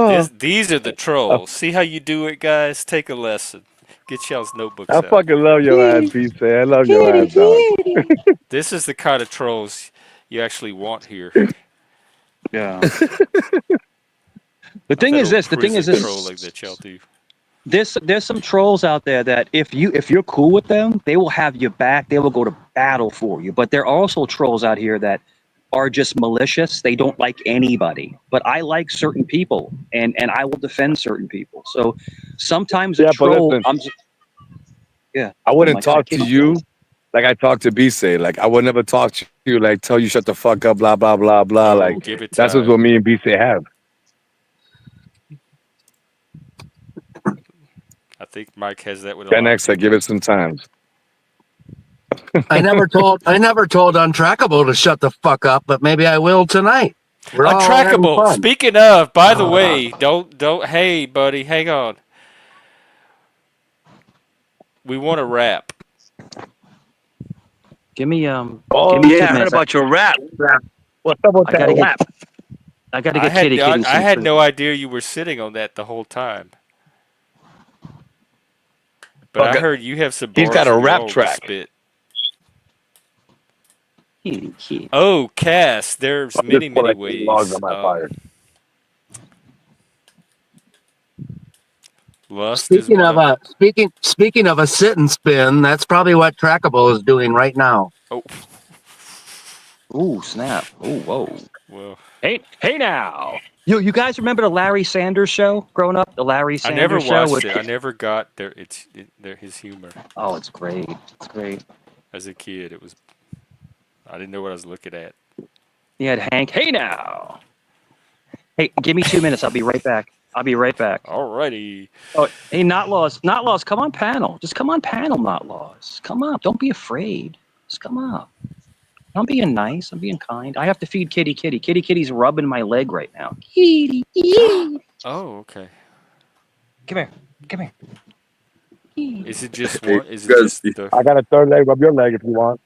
Now Oh, these are the I, trolls. See how you do it, guys? Take a lesson. Get y'all's I notebooks out. fucking love your ass, Kitty, Pete. I love your kitty, ass, dog. kitty. This is the kind of trolls you actually want here. Yeah. The thing is this. The thing prison is this. trolling that y'all do. There's some trolls out there that if you're cool with them, they will have your back. They will go to battle for you. But there are also trolls out here that are just malicious. They don't like anybody. But I like certain people, and I will defend certain people. So sometimes a Yeah, but troll. listen, I'm just yeah. I Oh wouldn't my God, talk to Kitty. you like I talk to B say. Like I would never talk to you like tell you shut the fuck up, blah blah blah blah. Oh, Like give it that's time. what me and B say have. I think Mike has that with a Gen lot of X, I give people. it some time. I never told Untrackable to shut the fuck up, but maybe I will tonight. We're all having Untrackable. fun. Speaking of, by the way, don't. Hey, buddy, hang on. We want to rap. Give me Oh give me yeah, 2 I heard minutes. about your rap. What's up with I that gotta get rap? I gotta get Kitty I some had food. no idea you were sitting on that the whole time. But I Okay. heard you have some He's got bars a of your rap own to track. spit. Kitty. Oh, Cass, there's I'll many, just put many like 8 logs ways. on my fire. Lust is Speaking one of of them. a speaking of a sit and spin, that's probably what Trackable is doing right now. Oh, Ooh, snap. Ooh, whoa. well, Hey now. You guys remember the Larry Sanders show growing up? The Larry I never Sanders show watched with it. I never got his humor oh, it's great. It's great. as a kid. It was I didn't know what I was looking at. He had Hank. Hey now. Hey, give me 2 minutes. I'll be right back. Alrighty. Oh, hey, not laws. Come on panel. Just come on panel, not laws. Come up. Don't be afraid. Just come up. I'm being nice. I'm being kind. I have to feed Kitty. Kitty's rubbing my leg right now. Kitty. Oh, okay. Come here. Is it just Hey, one? Is it guys, just the I got a third leg. Rub your leg if you want.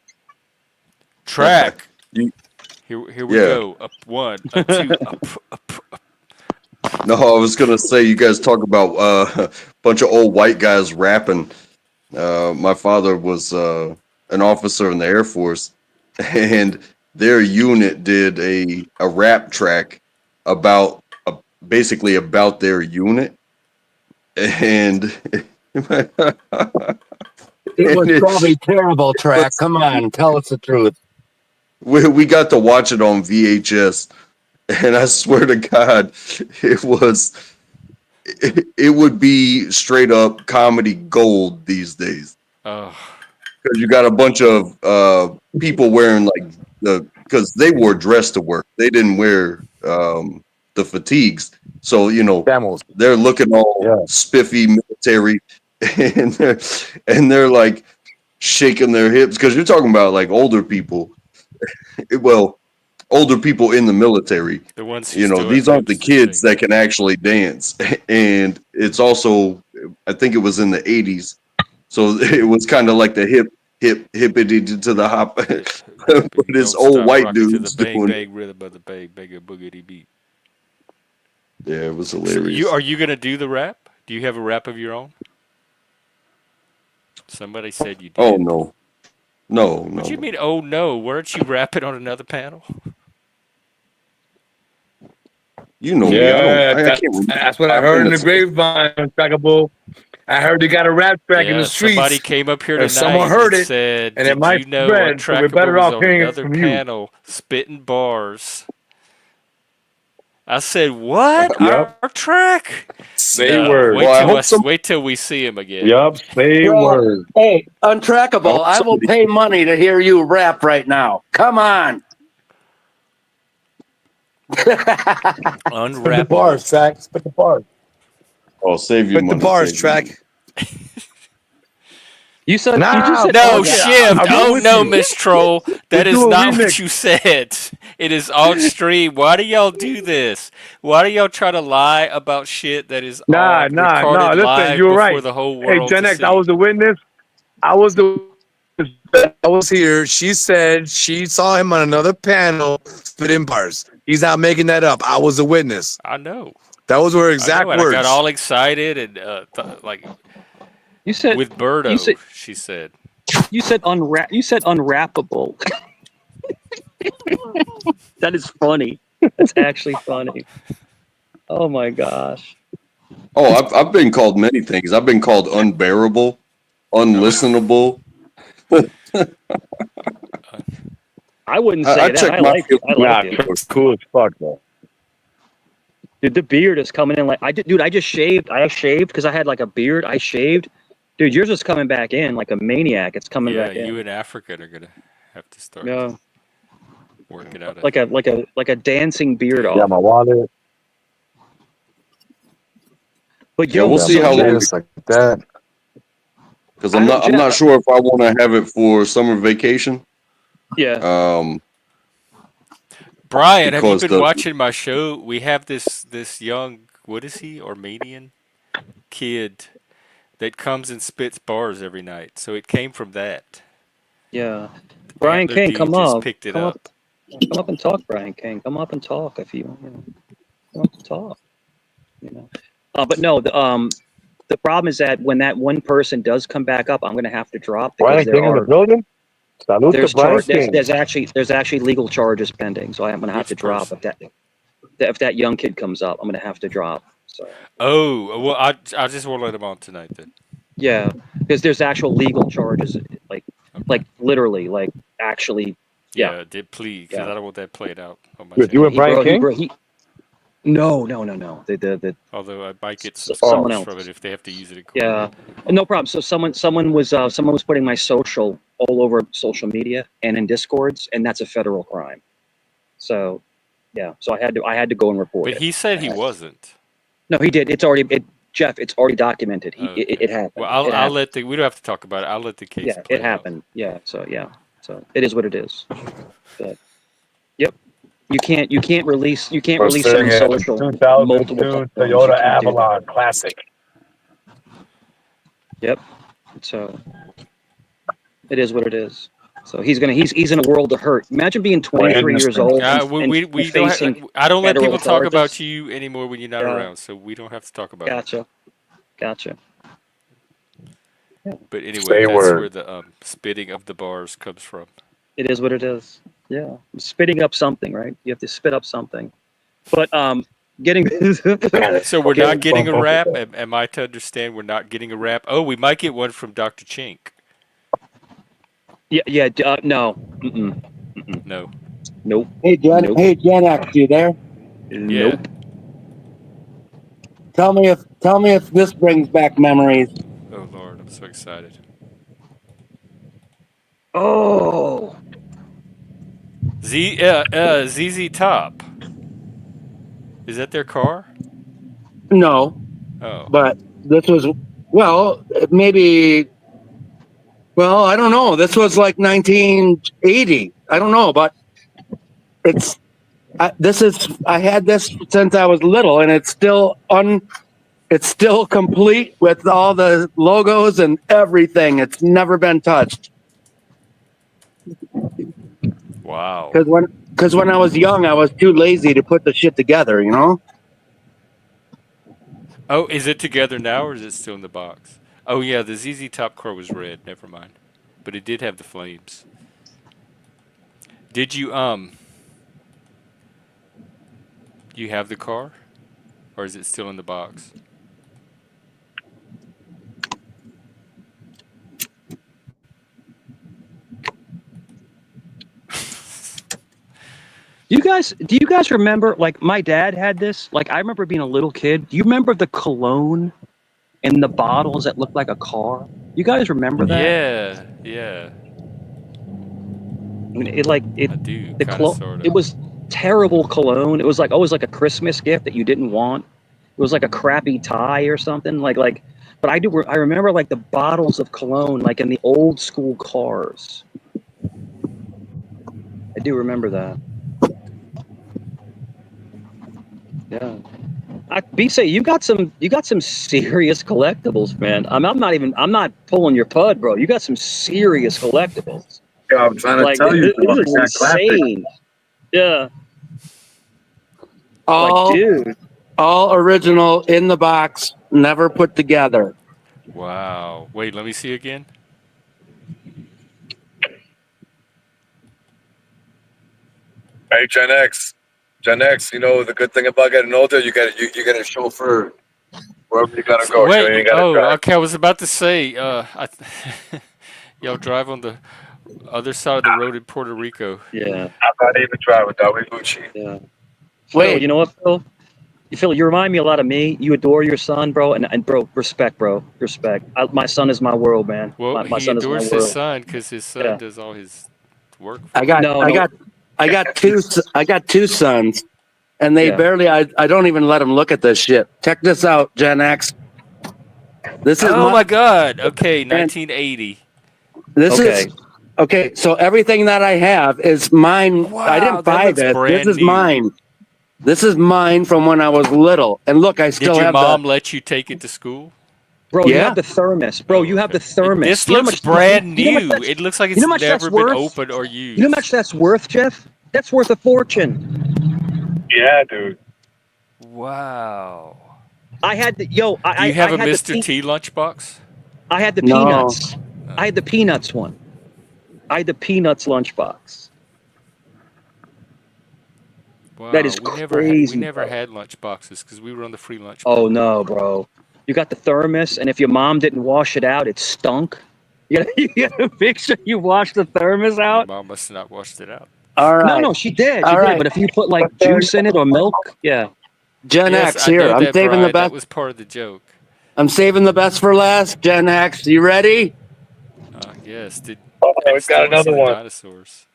track? You- Here we Yeah. go. Up one, up two, up. No, I was gonna say you guys talk about a bunch of old white guys rapping. My father was an officer in the Air Force, and their unit did a rap track about basically about their unit, and It was and probably terrible, Track. Come on, tell us the truth. we got to watch it on VHS, and I swear to God, it would be straight up comedy gold these days. Oh, Because you got a bunch of people wearing like because they wore dress to work. They didn't wear the fatigues, so Camels. they're looking all Yeah. spiffy military, and they're like shaking their hips because you're talking about like older people. Well, older people in the military. the ones who still have These aren't the limbs to kids sing. that can actually dance, and it's also I think it was in the 80s, so it was kind of like the hippity to the hop, but it's Don't old stop white rocking to the dudes bang doing. bang rhythm of the bang bang boogity beat. Yeah, it was So hilarious. are you gonna do the rap? Do you have a rap of your own? Somebody said you Oh did. no, no, What do you no. mean? Oh no! Weren't you rapping on another panel? You know me. Yeah, I can't remember. that's what I I've heard been in to the grapevine, Trackable. I heard you got a rap track in the Yeah, somebody streets, came up here and someone tonight heard and it, said, and it "Did might you know spread. So we're Untrackable better was off on hearing it another from you. panel spitting bars?" I said, "What? Yep. Our track? Say No. word. Well, I hope some. Wait till we see him again." Yup. Say Well, word. hey, I Untrackable, hope I will somebody. pay money to hear you rap right now. Come on. Spit the Unwrappable. bars, Track. Spit the bars. Oh, save your Spit the money. bars, Save your Track. money. You said you just Nah, said No, fuck it. shift. I'll do it Oh with no, you. Miss Troll. That Let's is do a not what remix. you said. It is on stream. Why do y'all do this? Why do y'all try to lie about shit that is Nah, on recorded listen, live you were before right. the whole Hey, world Gen to X, I see? was the witness. I was here. She said she saw him on another panel spitting bars. He's not making that up. I was a witness. I know. That was her I know, exact and I got words. all excited and like you said with you Birdo, said she said. you said unwrappable. That is funny. That's actually funny. Oh my gosh. Oh, I've been called many things. I've been called unbearable, unlistenable. I wouldn't say I that. check I my like feelings. it. I Nah, like it. it's cool as fuck though. Dude, the beard is coming in like dude, I just shaved. I shaved because I had like a beard. I shaved. Dude, yours is coming back in like a maniac. It's coming Yeah, back you in. in Africa are gonna have to start Yeah. working out Like a dancing beard yeah. Yeah, off. my wallet. But Yeah, yo, we'll Yeah, see my so how long. this like that. Because I heard I'm Jeff. not sure if I want to have it for summer vacation. Yeah. Um, Brian, have you because been the watching my show? We have this young, what is he, Armenian kid that comes and spits bars every night. So it came from that. Yeah. Brian Antler King, D come just up. picked it Come up. up. Come up and talk, Brian King. Come up and talk if you want to talk. You know. But no, the problem is that when that one person does come back up, I'm going to have to drop because Brian King in the building. Salute to Brian King. there's actually legal charges pending, so I'm going to have to Which drop person? if that young kid comes up, I'm going to have to drop. So Oh, well, I just won't let him on tonight then. yeah, because there's actual legal charges, Okay. literally, actually, yeah, Yeah, did please, because yeah. I don't want that played out on my With you channel. and Brian King. No. Although I might get some Oh, Someone stripes else. from it if they have to use it in court. Yeah, no problem. So someone was putting my social all over social media and in discords, and that's a federal crime. So yeah, so I had to go and report But it. he said he wasn't. No, he did. Jeff. It's already documented. Oh, okay. It Well, happened. I'll It happened. let the we don't have to talk about it. I'll let the case Yeah, it play out. happened. Yeah. So it is what it is. But yep, you can't release for someone's singing social 2002 multiple platforms. You Toyota can't do that. Avalon Classic. Yep. So it is what it is. So he's in a world of hurt. Imagine being We're hitting 23 this years thing. old We don't. facing I don't let federal people talk about charges. you anymore when you're not Yeah, around, so we don't have to talk about it. gotcha. Yeah, But anyway, Say that's word. where the spitting of the bars comes from. it is what it is. Yeah, spitting up something, right? You have to spit up something. But getting So we're not getting a rap. Yeah, Am I to understand we're not getting a rap? Oh, we might get one from Dr. Chink. no, No. nope, Hey, Gen. nope, Hey, Gen X, you there? Yeah. nope. Tell me if this brings back memories. Oh Lord, I'm so excited. Oh, ZZ Top. Is that their car? No, Oh. but this was maybe. Well, I don't know. This was like 1980. I don't know, but it's. I had this since I was little, and it's still It's still complete with all the logos and everything. It's never been touched. Wow. Because when I was young, I was too lazy to put the shit together. You know. Oh, is it together now or is it still in the box? Oh yeah, the ZZ Top car was red. Never mind. But it did have the flames. Did you have the car? Or is it still in the box? do you guys remember? Like my dad had this. Like I remember being a little kid. Do you remember the cologne in the bottles that looked like a car? You guys remember that? Yeah, yeah. I mean, I do, the kind of, clo- sort it of. was terrible cologne. It was like always like a Christmas gift that you didn't want. It was like a crappy tie or something. But I remember like the bottles of cologne like in the old school cars. I do remember that. Yeah. BC, you got some serious collectibles, man. I'm not pulling your pud, bro. You got some serious collectibles. I'm trying to Like tell you, this bro. is That classic. insane. Yeah. All Dude. all original in the box, never put together. Wow. Wait, let me see again. HNX. Gen X, you know the good thing about getting older, you get a chauffeur wherever you gotta go. You Wait, ain't gotta oh, drive. okay. I was about to say, y'all drive on the other side of the road in Puerto Rico. Yeah, I'm not even driving, dog. We Gucci. yeah. Phil, Wait, you know what, Phil? Phil, you remind me a lot of me. You adore your son, bro, and bro, respect, bro, respect. My son is my world, man. Well, My he son is my adores his world. son because his son Yeah. does all his work I for him. got, No, I no. got, I got two sons, and they Yeah. barely. I don't even let them look at this shit. Check this out, Gen X. This is Oh my my God. Okay, and 1980. this Okay. is okay. So everything that I have is mine. I Wow, didn't that buy looks this. This brand is new. mine. This is mine from when I was little. And look, I Did still your have the mom let you take it to school? Bro, you yeah. have the thermos. Bro, Oh, you have the okay. thermos. This looks brand You know how much new. that's It looks like you know it's how much that's never been worth? opened or You know how much used. that's worth, Jeff? That's worth a fortune. Yeah, dude. Wow. I had the yo, Do you I have a had the Mr. T lunchbox? I had the No. peanuts. I Oh, had the peanuts one. I had the peanuts lunchbox. That wow. is We crazy, never bro. had lunchboxes because we were on the free lunch Oh program. no, bro. You got the thermos, and if your mom didn't wash it out, it stunk. You gotta make sure you wash the thermos Your out. mom must have not washed it out. All No, right. no, she did. She All did. right. But if you put like juice in it or milk, yeah. Gen Yes, X I here. know that, Brian. That was part of the joke. I'm saving the best for last. Gen X, you ready? Yes. Did Oh, I we got still want to see another the one. dinosaurs?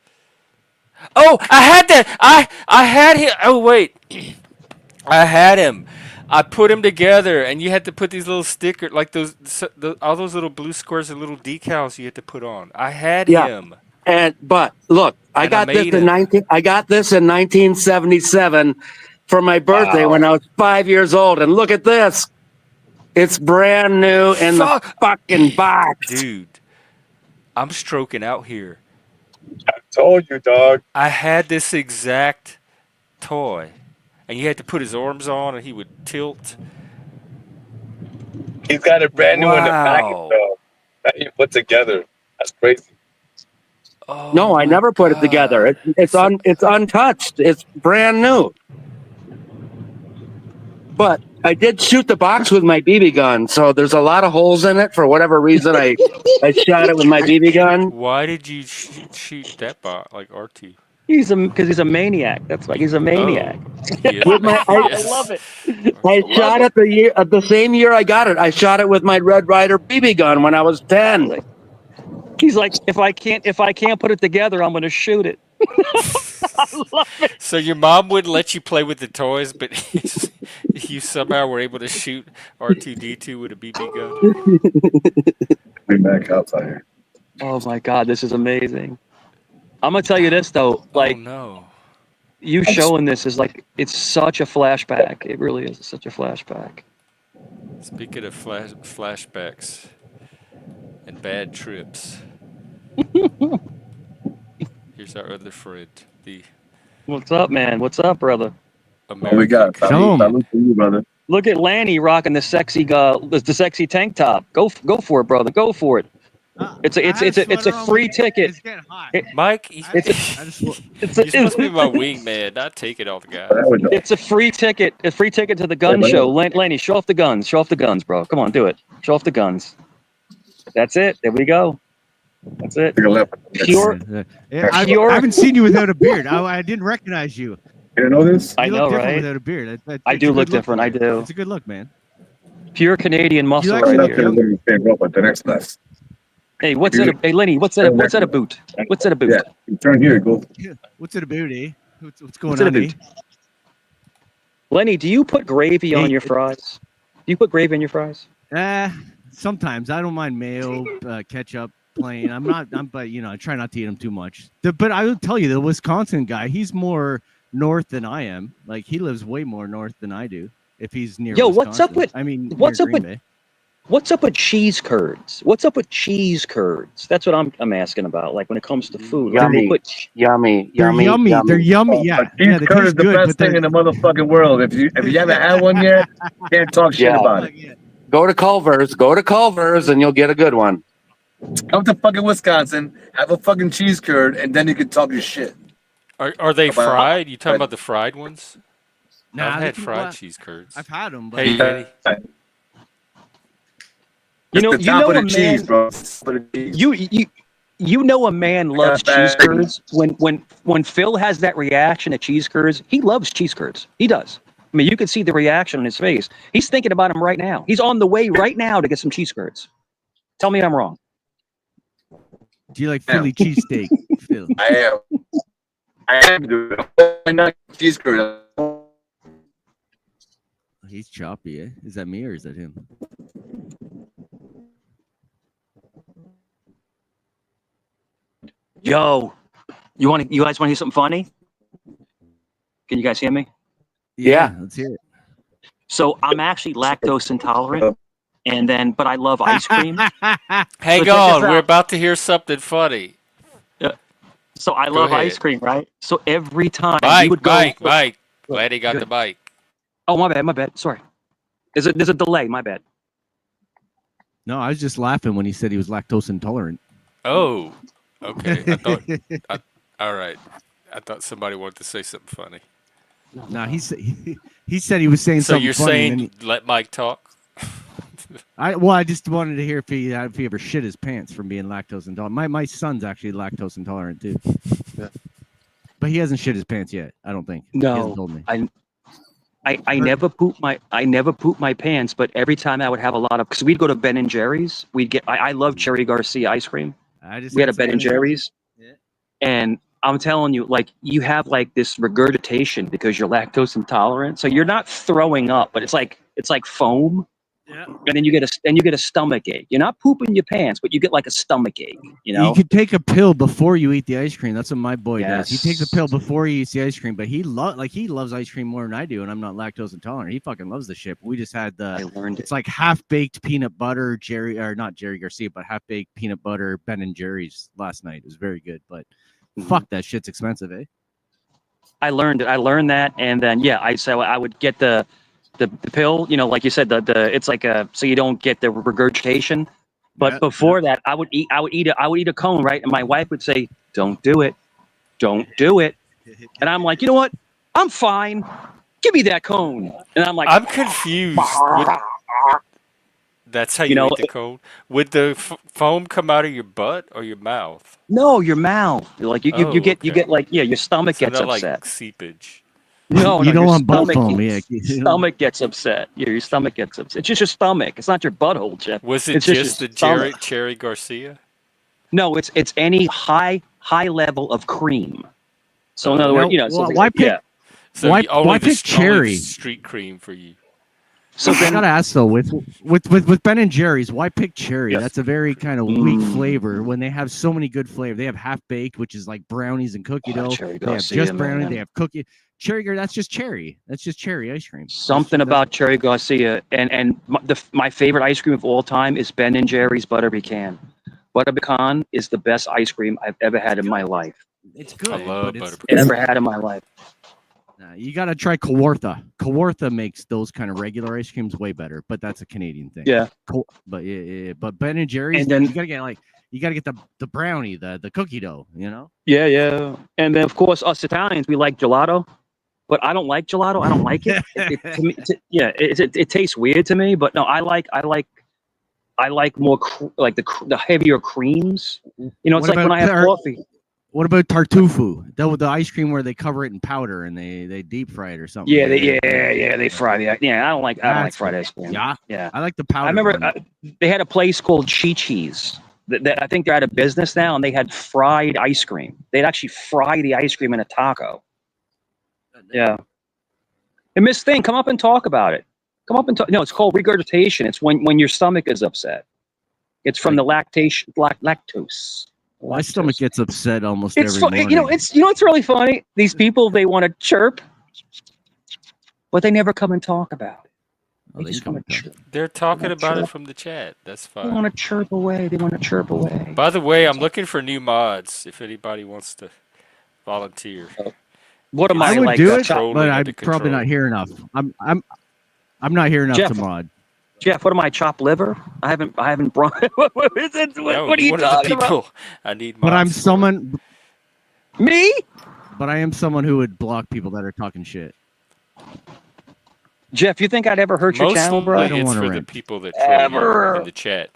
Oh, I had that. I had him. Oh wait, I had him. I put him together, and you had to put these little stickers, like all those little blue squares and little decals you had to put on. I had Yeah. him, And but look, and I made him. I got this in 1977 for my birthday when Wow. I was 5 years old. And look at this. It's brand new in the Fuck, fucking box. dude, I'm stroking out here. Told you, dog. I had this exact toy, and you had to put his arms on, and he would tilt. He's got it brand new in the package, Wow. though. Not even put together. That's crazy. Oh No, I my never put it together. God. So It's untouched. It's brand new. But I did shoot the box with my BB gun, so there's a lot of holes in it for whatever reason. I shot it with my BB gun. why did you shoot that bot like RT? Because he's a maniac. That's why he's a maniac. Oh, he is a With man. my I love Yes. it. I I love shot it. it the same year I got it. I shot it with my Red Ryder BB gun when I was 10. He's like, if I can't put it together, I'm gonna shoot it. I love it. So your mom wouldn't let you play with the toys, but you somehow were able to shoot R2D2 with a BB gun. Be back outside here. Oh my god, this is amazing. I'm gonna tell you this though, Oh like no. you showing this is like it's such a flashback. It really is such a flashback. Speaking of flashbacks and bad trips, here's our other friend, the What's up, man? What's up, brother? What we got? American Salute, Canadian. salute to you, brother. Look at Lanny rocking the sexy tank top. Go for it, brother. Go for it. It's a free ticket. It's getting hot. Mike, I just you're supposed to be my wingman, not take it all the guys. There we go. It's a free ticket. A free ticket to the gun show. Lanny, show off the guns. Show off the guns, bro. Come on, do it. Show off the guns. That's it. There we go. That's it. Take a left. Pure. I Pure- haven't seen you without a beard. I didn't recognize you. You didn't know this? I You know, look different right? without a beard. I It's do a good look different. I man. do. It's a good look, man. Pure Canadian muscle actually right look here. young. But the next left. Hey, what's that? Hey, Lenny, what's that a boot? What's that a boot? Yeah, you turn here, go. What's it about, eh? What's going What's it on, about? eh? Lenny, do you put gravy on Hey. your fries? Do you put gravy on your fries? Sometimes I don't mind mayo, ketchup, plain. But I try not to eat them too much. But I will tell you, the Wisconsin guy, he's more north than I am. Like he lives way more north than I do. If he's near. Yo, Wisconsin. what's up with- I mean, what's near up Green with- Bay. What's up with cheese curds? What's up with cheese curds? That's what I'm asking about. Like when it comes to food, like, Yummy. we'll put yummy. They're yummy. They're yummy. Yeah, But cheese they curd is taste the good, best but thing in they're- the motherfucking world. If you haven't had one yet, can't talk shit Yeah. about it. Yeah. Go to Culver's and you'll get a good one. Come to fucking Wisconsin, have a fucking cheese curd, and then you can talk your shit. Are they About- fried? You talking about the fried ones? Nah, I've they had can- fried well, cheese curds. I've had them, but Hey, Vinny. You know, It's the you top know of a the cheese, man. bro. Top of the cheese. You know a man loves cheese curds. When Phil has that reaction to cheese curds, he loves cheese curds. He does. I mean, you can see the reaction on his face. He's thinking about him right now. He's on the way right now to get some cheese curds. Tell me I'm wrong. do you like Philly cheesesteak, Phil? I am doing it. Cheese curd. He's choppy, eh? Is that me or is that him? Yo, you guys want to hear something funny? Can you guys hear me? Yeah, let's hear it. So I'm actually lactose intolerant, but I love ice cream. Hang check on, this we're out. about to hear something funny. So I Go love ahead. ice cream, right? So every time we would Mike, go. Mike. Glad he got Good. the mic. Oh, my bad. Sorry. There's a delay. My bad. No, I was just laughing when he said he was lactose intolerant. Oh, okay. All right. I thought somebody wanted to say something funny. No, he said he was saying So something you're funny. And saying let Mike talk? I just wanted to hear if he ever shit his pants from being lactose intolerant. My son's actually lactose intolerant too. Yeah. But he hasn't shit his pants yet. I don't think. He hasn't No, told me. I never poop my pants, but every time I would have a lot of, because we'd go to Ben and Jerry's, I love Cherry Garcia ice cream. We had a Ben and Jerry's, Yeah. and I'm telling you, like, you have like this regurgitation because you're lactose intolerant, so you're not throwing up, but it's like foam. Yeah. And then you get a stomach ache. You're not pooping your pants, but you get like a stomach ache. You know. You could take a pill before you eat the ice cream. That's what my boy does. He Yes. takes a pill before he eats the ice cream, but he loves ice cream more than I do, and I'm not lactose intolerant. He fucking loves the shit. We just had I learned it's like half baked peanut butter not Jerry Garcia, but half baked peanut butter Ben and Jerry's last night. It was very good, but fuck that shit's expensive, eh? I learned it. I learned that, and then I would get the pill. You know, like you said, the it's like so you don't get the regurgitation. But Yeah, before that, I would eat a cone, right? And my wife would say, "Don't do it, don't do it." And I'm like, you know what? I'm fine. Give me that cone. And I'm like, I'm confused. That's how you eat the cone? Would the foam come out of your butt or your mouth? no, your mouth. Like you get okay. like your stomach So gets not upset. like seepage. No, You don't your want butt stomach foam, gets- yeah. Stomach gets upset. Yeah, your stomach gets upset. It's just your stomach. It's not your butthole, Jeff. Was it It's just your the stomach. Cherry Garcia? No, it's any high level of cream. So in other Now, words, you know, so why pick? yeah. So Why only pick cherry? street cream for you. So I then, gotta ask though, with Ben and Jerry's, why pick cherry? Yes. That's a very kind of weak flavor when they have so many good flavor. They have half baked, which is like brownies and cookie dough. Cherry They have Garcia, just brownie. man. They have cookie. Cherry, that's just cherry. That's just cherry ice cream. something about Cherry Garcia and my favorite ice cream of all time is Ben and Jerry's Butter Pecan. Butter Pecan is the best ice cream I've ever had in my life. It's good. I love but butter Ever had in my life. you gotta try Kawartha. Kawartha makes those kind of regular ice creams way better, but that's a Canadian thing. Yeah. But but Ben and Jerry's, And then- you gotta get the brownie, the cookie dough. You know. Yeah. And then of course us Italians, we like gelato. But I don't like gelato. I don't like it. It tastes weird to me. But no, I like more like the heavier creams. You know, it's What like when I have about coffee. What about tartuffu? The ice cream where they cover it in powder and they deep fry it or something. Yeah, they fry the. Yeah, I don't like fried ice cream. Yeah, I like the powder. I remember one. they had a place called Chi-Chi's. That I think they're out of business now, and they had fried ice cream. They'd actually fry the ice cream in a taco. Yeah. And Miss Thing, come up and talk about it. Come up and talk. No, it's called regurgitation. It's when your stomach is upset. It's from the lactose. My stomach gets upset almost It's every fun. morning. You know, it's really funny. These people, they want to chirp, but they never come and talk about it. Oh, they just come want to and chirp. They're talking wanna about it chirp. from the chat. That's They fine. want to chirp away. By the way, I'm looking for new mods if anybody wants to volunteer. What am I I would like? do it, controlling but under I'm probably control. not here enough. I'm not here enough Jeff. to mod. Jeff, what am I? Chopped liver? I haven't brought. What is it? No, What are you one of the talking about? people I need mods But I'm for. someone. Me? but I am someone who would block people that are talking shit. Jeff, you think I'd ever hurt your channel, bro? I don't Mostly it's wanna for the rant. people that troll you Ever. in the chat.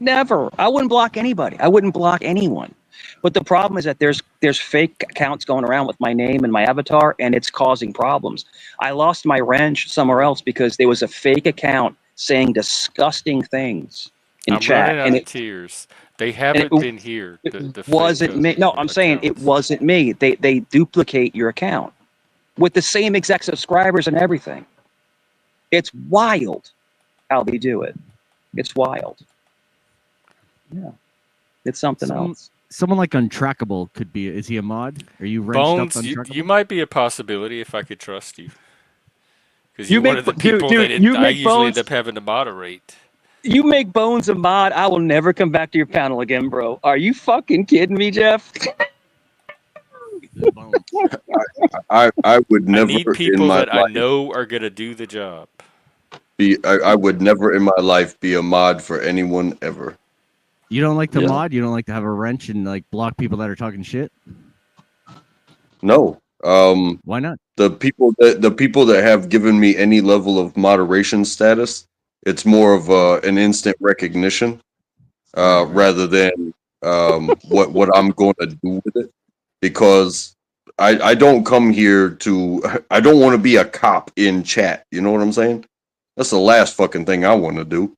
Never. I wouldn't block anybody. I wouldn't block anyone. But the problem is that there's fake accounts going around with my name and my avatar, and it's causing problems. I lost my wrench somewhere else because there was a fake account saying disgusting things in I'm chat, running out and of tears. They haven't been here. it The wasn't fake me. No, I'm saying it accounts. wasn't me. They duplicate your account with the same exact subscribers and everything. It's wild how they do it. It's wild. Yeah, it's something else. Someone like Untrackable could be. Is he a mod? Are you wrenched Bones, up you Untrackable? might be a possibility if I could trust you. Because You you're one make- of the dude, people dude, that you I make usually Bones- end up having to moderate. You make Bones a mod, I will never come back to your panel again, bro. Are you fucking kidding me, Jeff? I would I never need in people my that I life know are going to do the job. I would never in my life be a mod for anyone ever. You don't like to Yeah. mod? You don't like to have a wrench and like block people that are talking shit? No. Why not? The people that have given me any level of moderation status, it's more of an instant recognition rather than what I'm going to do with it. Because I don't come here to I don't want to be a cop in chat. You know what I'm saying? That's the last fucking thing I want to do.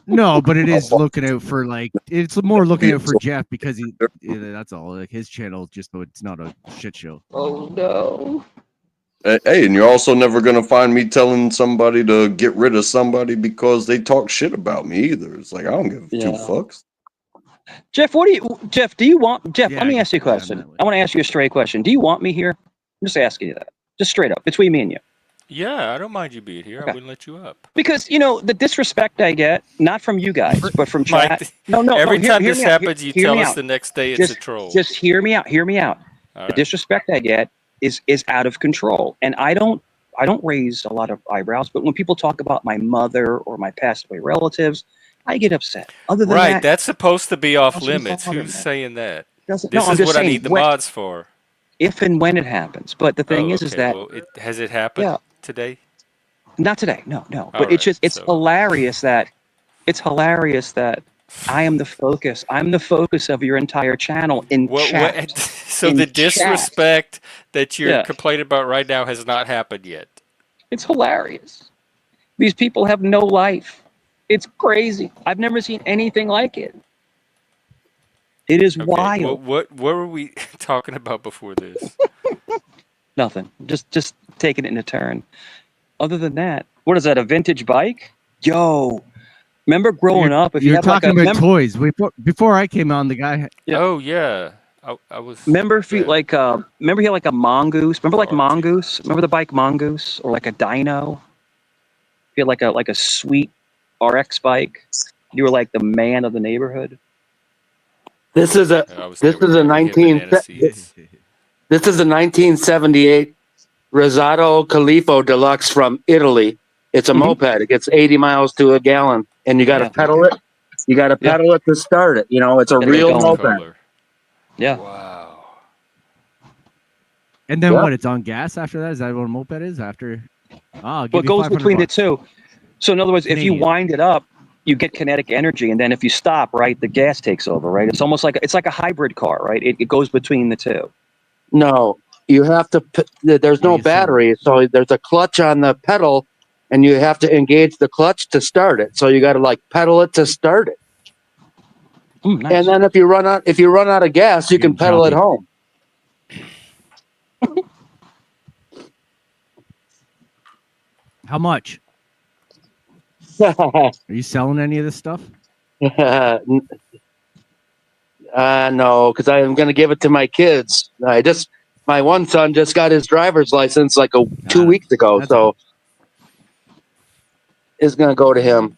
No, but it is looking out for like it's more looking out for Jeff because that's all. Like his channel, just so it's not a shit show. Oh no. Hey, and you're also never gonna find me telling somebody to get rid of somebody because they talk shit about me either. It's like I don't give two fucks. Jeff, Jeff, do you want Jeff, Yeah, let I me can ask you a see that question. that way. I want to ask you a straight question. Do you want me here? I'm just asking you that. Just straight up, between me and you. Yeah, I don't mind you being here. Okay. I wouldn't let you up. Because the disrespect I get, not from you guys, but from Mike, chat. No. every Hear time me this out. happens, you Hear tell me us out. the next day it's Just, a troll. Just hear me out. Hear me out. All The right. disrespect I get is out of control, and I don't raise a lot of eyebrows. But when people talk about my mother or my passed away relatives, I get upset. Other than Right, that, that's supposed to be off doesn't limits. bother Who's me. saying that? Doesn't- This no, I'm is just what I saying, need the when- mods for. if and when it happens. But the thing is okay, that well, has it happened Yeah. today? not today. No. All But it's right, just it's hilarious that I am the focus. I'm the focus of your entire channel in chat. So In the chat. disrespect that you're Yeah. complaining about right now has not happened yet. It's hilarious. These people have no life. It's crazy. I've never seen anything like it. It is Okay, wild. what were we talking about before this? Nothing. Just taking it in a turn. Other than that, what is that? A vintage bike? Yo, remember growing up? If you You're had like talking a about toys. Before I came on, the guy. Yeah. Oh yeah, I was. Remember if you yeah. like remember he had like a mongoose? Remember like mongoose? Remember the bike mongoose or like a dino? You had like a sweet RX bike. You were like the man of the neighborhood. This is a I was this never is a there. We had 19 banana seeds. this is a 1978 Rosado Califo Deluxe from Italy. It's a moped. It gets 80 miles to a gallon, and you got to pedal it. You got to pedal it to start it. It's a Gotta get real going. moped. Color. Yeah. Wow. And then Yeah. what? It's on gas after that? Is that what a moped is after? I'll give Well, it you goes 500 between bucks. the two. So in other words, if you Canadian. wind it up, you get kinetic energy, and then if you stop, right, the gas takes over, right? It's almost like it's like a hybrid car, right? It goes between the two. No, you have to. There's no battery, so there's a clutch on the pedal, and you have to engage the clutch to start it. So you got to like pedal it to start it. Nice. And then if you run out of gas, you can pedal it home. How much? Are you selling any of this stuff? No, because I'm going to give it to my kids. My one son just got his driver's license like 2 weeks ago, so it's going to go to him.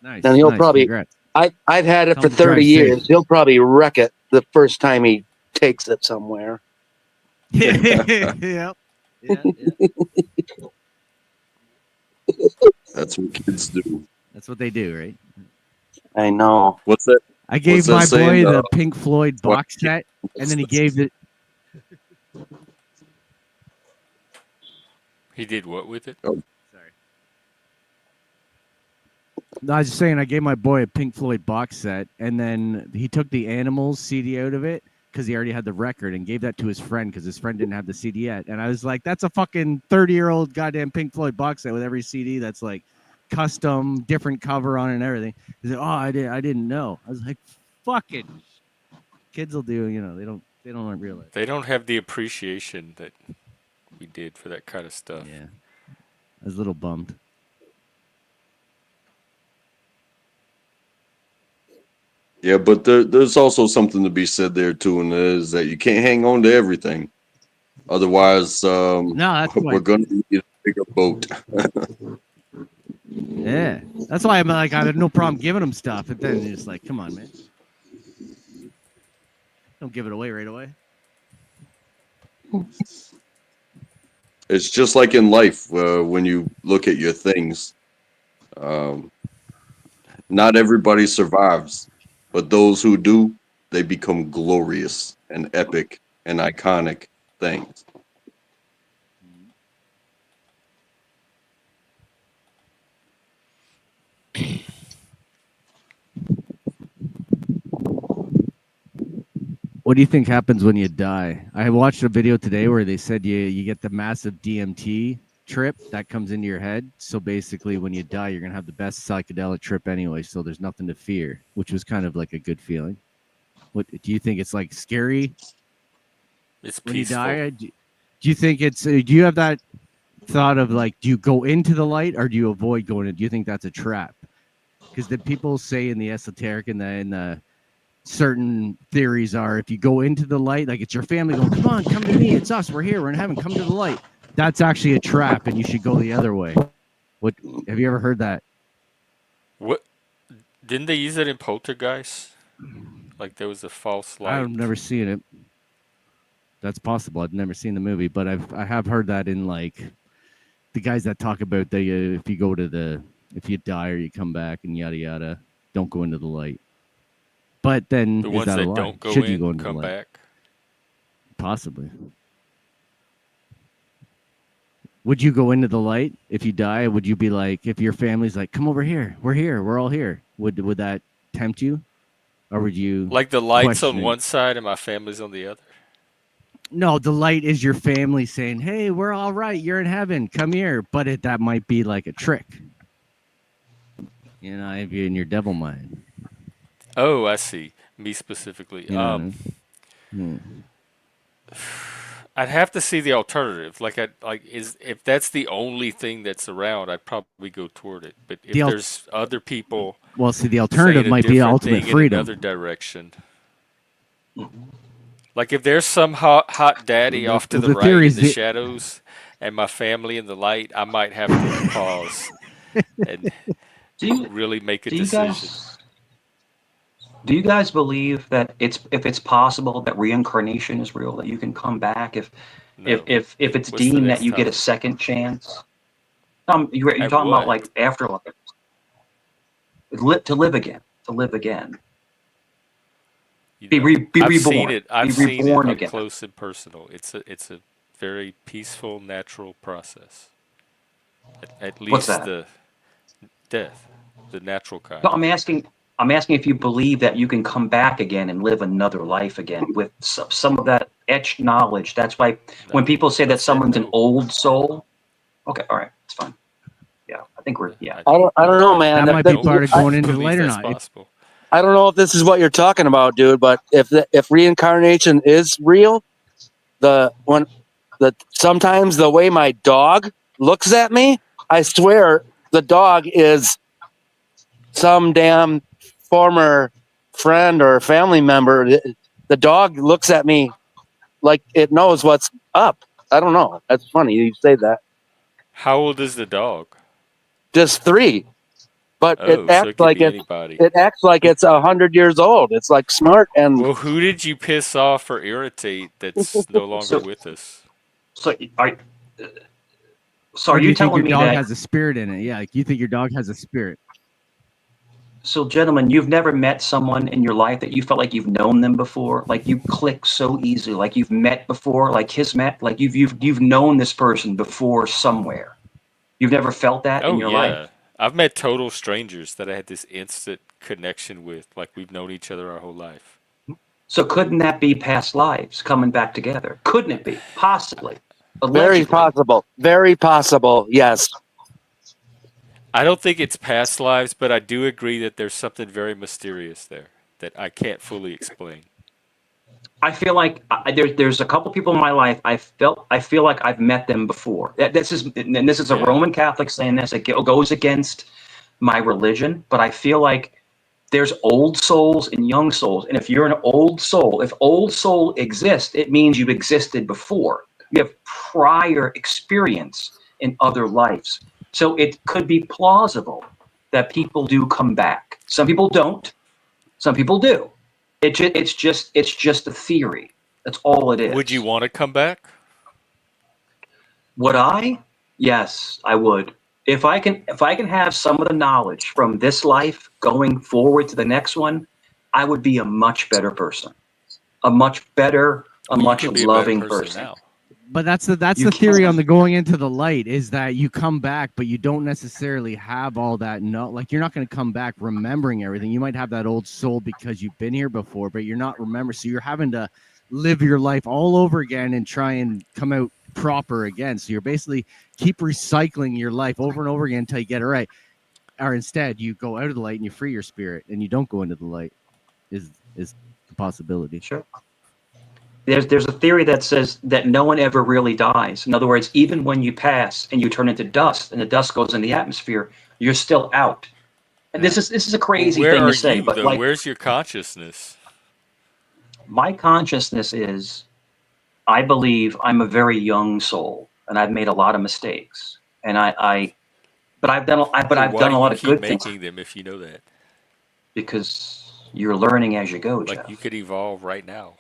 Nice. And he'll nice. probably. Congrats. I've had it Tell for him to drive 30 safe. years. He'll probably wreck it the first time he takes it somewhere. Yep. Yeah. That's what kids do. That's what they do, right? I know. What's that? I gave What's that my saying? boy the Pink Floyd box set, and then he gave it. He did what with it? Sorry. No, I was just saying I gave my boy a Pink Floyd box set, and then he took the Animals CD out of it because he already had the record and gave that to his friend because his friend didn't have the CD yet. And I was like, that's a fucking 30-year-old goddamn Pink Floyd box set with every CD that's like custom, different cover on it and everything. He's like, oh, I didn't know. I was like, fucking kids will do, they don't realize. They don't have the appreciation that we did for that kind of stuff. Yeah. I was a little bummed. Yeah, but there's also something to be said there too, and that is that you can't hang on to everything. Otherwise, No, that's why. we're going to need a bigger boat. Yeah, that's why I'm like, I had no problem giving them stuff, but then it's like, come on, man, don't give it away right away. It's just like in life when you look at your things. Not everybody survives, but those who do, they become glorious and epic and iconic things. What do you think happens when you die? I watched a video today where they said you get the massive DMT trip that comes into your head. So basically, when you die, you're gonna have the best psychedelic trip anyway. So there's nothing to fear, which was kind of like a good feeling. What do you think? It's like scary It's when peaceful. you die. Do you think it's? Do you have that thought of like, do you go into the light or do you avoid going in? Do you think that's a trap? Because the people say in the esoteric and the certain theories are if you go into the light, like it's your family going, come to me, it's us, we're here, we're in heaven, come to the light. That's actually a trap, and you should go the other way. What have you ever heard that? What didn't they use that in Poltergeist? Like there was a false light. I've never seen it. That's possible. I've never seen the movie, but I have heard that in like the guys that talk about the if you die or you come back and yada yada, don't go into the light. But then The is ones that a that lie? don't go Should in you go into come the light? back. Possibly. Would you go into the light if you die? Would you be like, if your family's like, come over here, we're all here? Would that tempt you, or would you Like the lights question on it? one side and my family's on the other. No, the light is your family saying, hey, we're all right, you're in heaven, come here. But that might be like a trick. If you're in your devil mind. Oh, I see. Me specifically. You know what I mean? I'd have to see the alternative. If that's the only thing that's around, I'd probably go toward it. But if there's other people, Well, see, the alternative saying a might be different ultimate thing freedom. in another direction. Like if there's some hot daddy off to the right in the shadows, and my family in the light, I might have to pause and really make a decision. Do you guys believe that if it's possible that reincarnation is real, that you can come back if it's What's the deemed next that you get a topic? second chance? You're At talking about what? like afterlife, to live again, be I've reborn, seen it. I've be seen it reborn up again. close and personal. It's a very peaceful, natural process. At What's least that? the death, the natural kind. No, I'm asking if you believe that you can come back again and live another life again with some of that etched knowledge. That's why when people say that someone's an old soul, okay, all right, it's fine. Yeah, I think we're I don't know, man. That might be part of going into the light or not. Possible. I don't know if this is what you're talking about, dude. But if reincarnation is real, sometimes the way my dog looks at me, I swear the dog is some damn former friend or family member. The dog looks at me like it knows what's up. I don't know. That's funny you say that. How old is the dog? Just 3, but Oh, it acts so it could like be it's anybody. it acts like it's 100 years old. It's like smart and. Well, who did you piss off or irritate that's no longer with us? So are Or do you you think telling your me dog that? has a spirit in it? Yeah, like you think your dog has a spirit. So, gentlemen, you've never met someone in your life that you felt like you've known them before, like you click so easily, like you've met before, like his met, like you've known this person before somewhere. You've never felt that in Oh your life. yeah. I've met total strangers that I had this instant connection with, like we've known each other our whole life. So, couldn't that be past lives coming back together? Couldn't it be? Possibly, Very allegedly. possible. Very possible. Yes. I don't think it's past lives, but I do agree that there's something very mysterious there that I can't fully explain. I feel like there's a couple people in my life I feel like I've met them before. This is a Yeah. Roman Catholic saying this. It goes against my religion, but I feel like there's old souls and young souls. And if you're an old soul, if old soul exists, it means you've existed before. You have prior experience in other lives. So it could be plausible that people do come back. Some people don't. Some people do. It's just a theory. That's all it Would you is. want to come back? Would I? Yes, I would. If I can have some of the knowledge from this life going forward to the next one, I would be a much better person. A much better, a Well, you much can be a better loving person person. now. But that's You the theory on can. the going into the light is that you come back, but you don't necessarily have all that. No, like you're not going to come back remembering everything. You might have that old soul because you've been here before, but you're not remember. So you're having to live your life all over again and try and come out proper again. So you're basically keep recycling your life over and over again until you get it right. Or instead, you go out of the light and you free your spirit, and you don't go into the light. Is the possibility? Sure. There's a theory that says that no one ever really dies. In other words, even when you pass and you turn into dust and the dust goes in the atmosphere, you're still out. And this is a Well, crazy where thing to are say, you but though? like Where's your consciousness? my consciousness is I believe I'm a very young soul and I've made a lot of mistakes. And but Well, I've why done do a you lot of keep good things making them if you know that? because you're learning as you go, Like you Jeff. could evolve right now.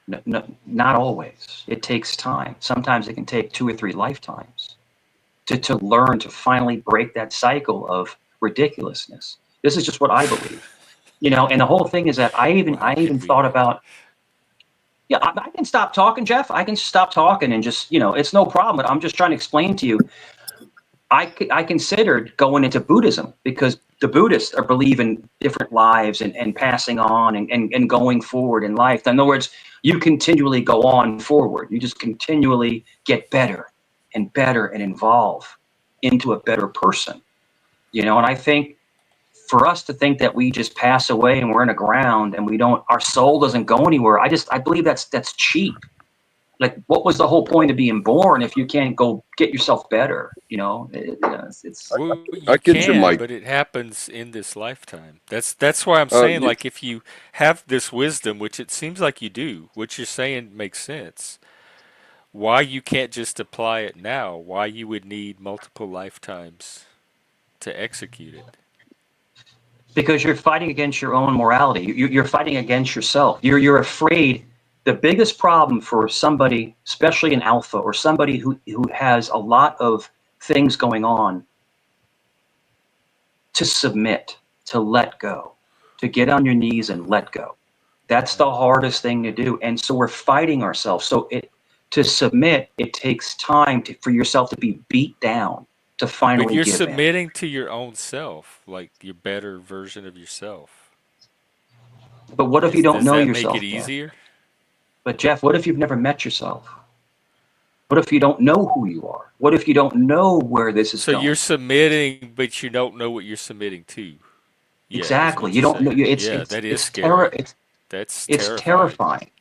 No, no, not always. It takes time. Sometimes it can take 2 or 3 lifetimes to learn to finally break that cycle of ridiculousness. This is just what I believe. And the whole thing is that I even Well, how I even thought convenient. about yeah, I can stop talking, Jeff. I can stop talking and just, it's no problem. But I'm just trying to explain to you I considered going into Buddhism because the Buddhists are believe in different lives and passing on and going forward in life. In other words, you continually go on forward. You just continually get better and better and evolve into a better person. And I think for us to think that we just pass away and we're in the ground and our soul doesn't go anywhere, I believe that's cheap. Like, what was the whole point of being born if you can't go get yourself better? It's Well, you I get you, can, Mike. but it happens in this lifetime. That's why I'm Uh, saying, y- like, if you have this wisdom, which it seems like you do, what you're saying makes sense. Why you can't just apply it now? Why you would need multiple lifetimes to execute it? because you're fighting against your own morality. You're fighting against yourself. You're afraid. The biggest problem for somebody, especially an alpha or somebody who has a lot of things going on, to submit, to let go, to get on your knees and let go. That's the hardest thing to do. And so we're fighting ourselves. So to submit, it takes time for yourself to be beat down to But finally you're give in. submitting to your own self, like your better version of yourself. But what if you don't Does know that make it yourself, Jeff? easier? But Jeff, what if you've never met yourself? What if you don't know who you are? What if you don't know where this is So you're going? submitting, but you don't know what you're submitting to yet, is Exactly. what You you're don't know. saying. It's Yeah, it's that is it's terror. scary. That's It's terrifying. terrifying.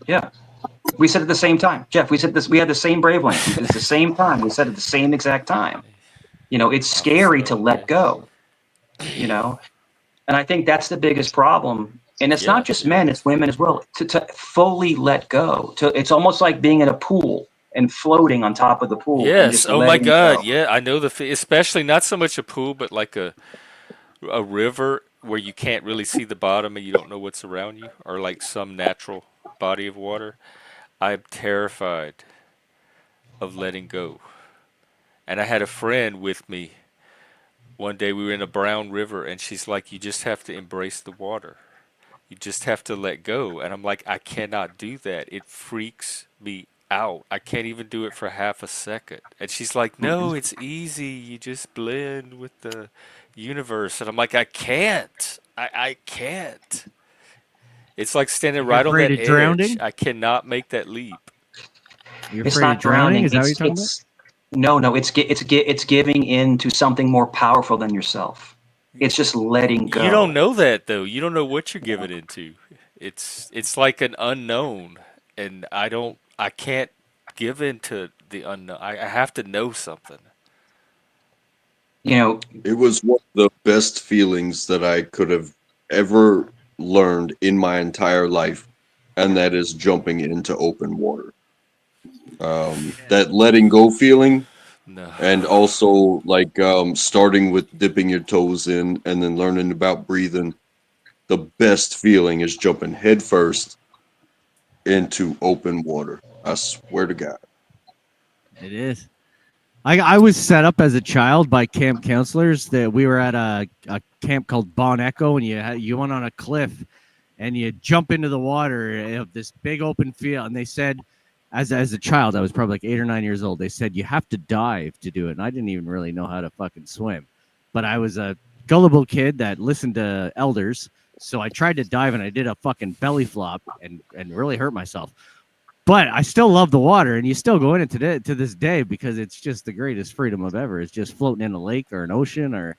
Yeah. We said at the same time, Jeff. We said this. We had the same wavelength. It's the same time. We said at the same exact time. It's scary to let Okay. go. You know, and I think that's the biggest problem. And it's not Yeah, just it men; it's is. women as well. To fully let go. It's almost like being in a pool and floating on top of the pool and Yes. just Oh my letting God. go. Yeah, I know especially not so much a pool, but like a river where you can't really see the bottom and you don't know what's around you, or like some natural body of water. I'm terrified of letting go. And I had a friend with me one day we were in a brown river, and she's like, "You just have to embrace the water. You just have to let go." And I'm like, "I cannot do that. It freaks me out. I can't even do it for half a second." And she's like, "No, it's easy. You just blend with the universe." And I'm like, "I can't. I can't." It's like standing You're right on afraid that of edge. drowning? I cannot make that leap. You're It's afraid of not drowning? drowning. Is that what you're talking about? It's no. It's giving in to something more powerful than yourself. It's just letting You don't go. know that though. You don't know what you're giving into. It's like an unknown, and I can't give into the unknown. I have to know something. You know, It was one of the best feelings that I could have ever learned in my entire life, and that is jumping into open water. That letting go feeling, No. and also like starting with dipping your toes in and then learning about breathing. The best feeling is jumping headfirst into open water. I swear to God. It is. I was set up as a child by camp counselors that we were at a camp called Bon Echo, and you went on a cliff and you jump into the water of this big open field. And they said, as a child, I was probably like 8 or 9 years old. They said you have to dive to do it, and I didn't even really know how to fucking swim, but I was a gullible kid that listened to elders, so I tried to dive and I did a fucking belly flop and really hurt myself. But I still love the water, and you still go in it to this day because it's just the greatest freedom of ever. It's just floating in a lake or an ocean or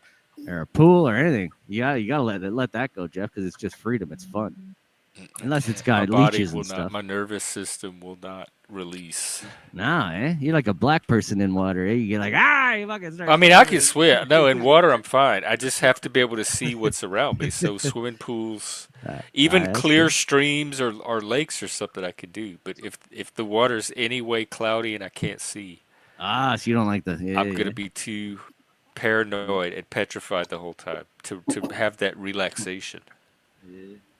a pool or anything. You gotta let that go, Jeff, because it's just freedom. It's fun, unless it's My got body leeches will and not, stuff. my nervous system will not release. Nah, you're like a black person in water. Eh? You get like you fucking start. I mean, I can swim. No, in water I'm fine. I just have to be able to see what's around me. So swimming pools, even That's clear good. streams or lakes or something I could do. But if the water's any way cloudy and I can't see, So you don't like the I'm gonna be too paranoid and petrified the whole time to have that relaxation.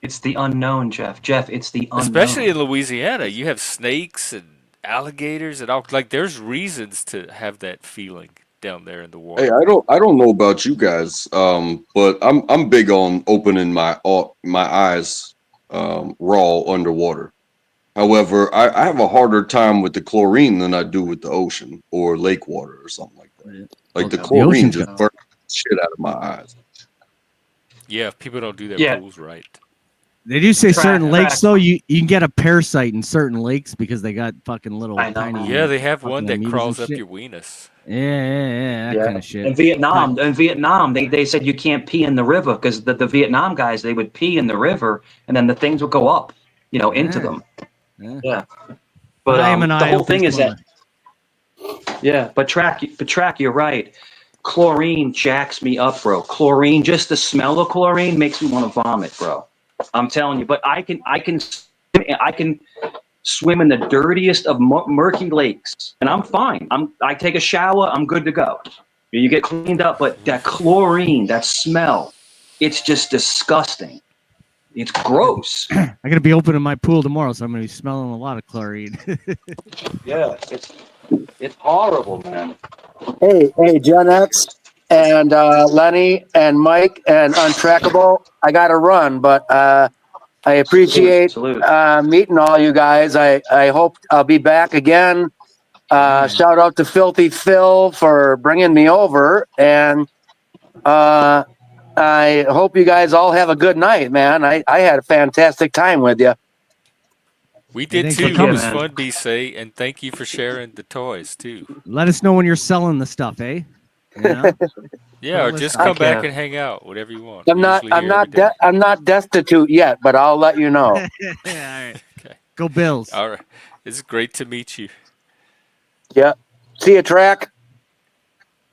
it's the unknown, Jeff. Jeff, it's the Especially in unknown. Louisiana, you have snakes and alligators and all. Like, there's reasons to have that feeling down there in the Hey, water. I don't know about you guys, but I'm big on opening my eyes raw underwater. However, I have a harder time with the chlorine than I do with the ocean or lake water or something like that. Like the Okay. The chlorine ocean's just got. burns the shit out of my eyes. Yeah, if people don't do their Yeah, pools right. They do say certain lakes track. though. You can get a parasite in certain lakes because they got fucking little I know. tiny. Yeah, they have one fucking that amoebas and crawls up shit. your weenus. Yeah, that kind of shit. In Vietnam, they said you can't pee in the river because the Vietnam guys, they would pee in the river and then the things would go up, into Yeah. them. Yeah. Yeah. But I am an The eye whole open thing is swimmer. that, yeah, but track, you're right. Chlorine jacks me up, bro. Chlorine, just the smell of chlorine makes me want to vomit, bro. I'm telling you, but I can swim in the dirtiest of murky lakes, and I'm fine. I take a shower, I'm good to go. You get cleaned up, but that chlorine, that smell, it's just disgusting. It's gross. I gotta be opening my pool tomorrow, so I'm gonna be smelling a lot of chlorine. Yeah, it's horrible, man. Hey, Gen X and Lenny and Mike and Untrackable. I got to run, but I appreciate Salute. meeting all you guys. I hope I'll be back again. Shout out to Filthy Phil for bringing me over, and I hope you guys all have a good night, man. I had a fantastic time with you. We did thanks for too. It coming. was fun, BC, and thank you for sharing the toys too. Let us know when you're selling the stuff, eh? You know? Yeah, or list just on come Heck back yeah. and hang out, whatever you want. I'm We're not usually here every day. I'm not destitute yet, but I'll let you know. All right. Okay. Go Bills. All right. It's great to meet you. Yeah. See you, Track.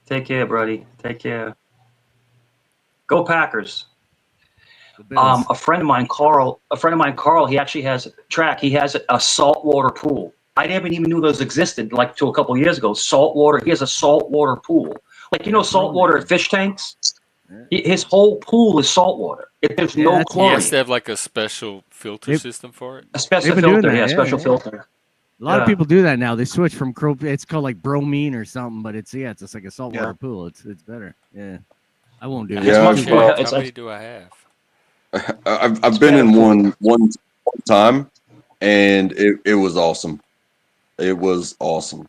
Take care, buddy. Take care. Go Packers. Go Bills. A friend of mine, Carl, he actually has he has a saltwater pool. I never even knew those existed like till a couple of years ago. Saltwater. He has a saltwater pool. Like saltwater fish tanks. His whole pool is saltwater. There's no that's- He chlorine. has to have like a special filter Yep. system for it. A special They've been doing filter, that, special yeah. filter. A lot of Yeah. people do that now. They switch from it's called like bromine or something, but it's just like a saltwater pool. It's better. Yeah. I won't do I it. Yeah, haven't I've, checked. How many do I have? I've been in one time, and it was awesome. It was awesome.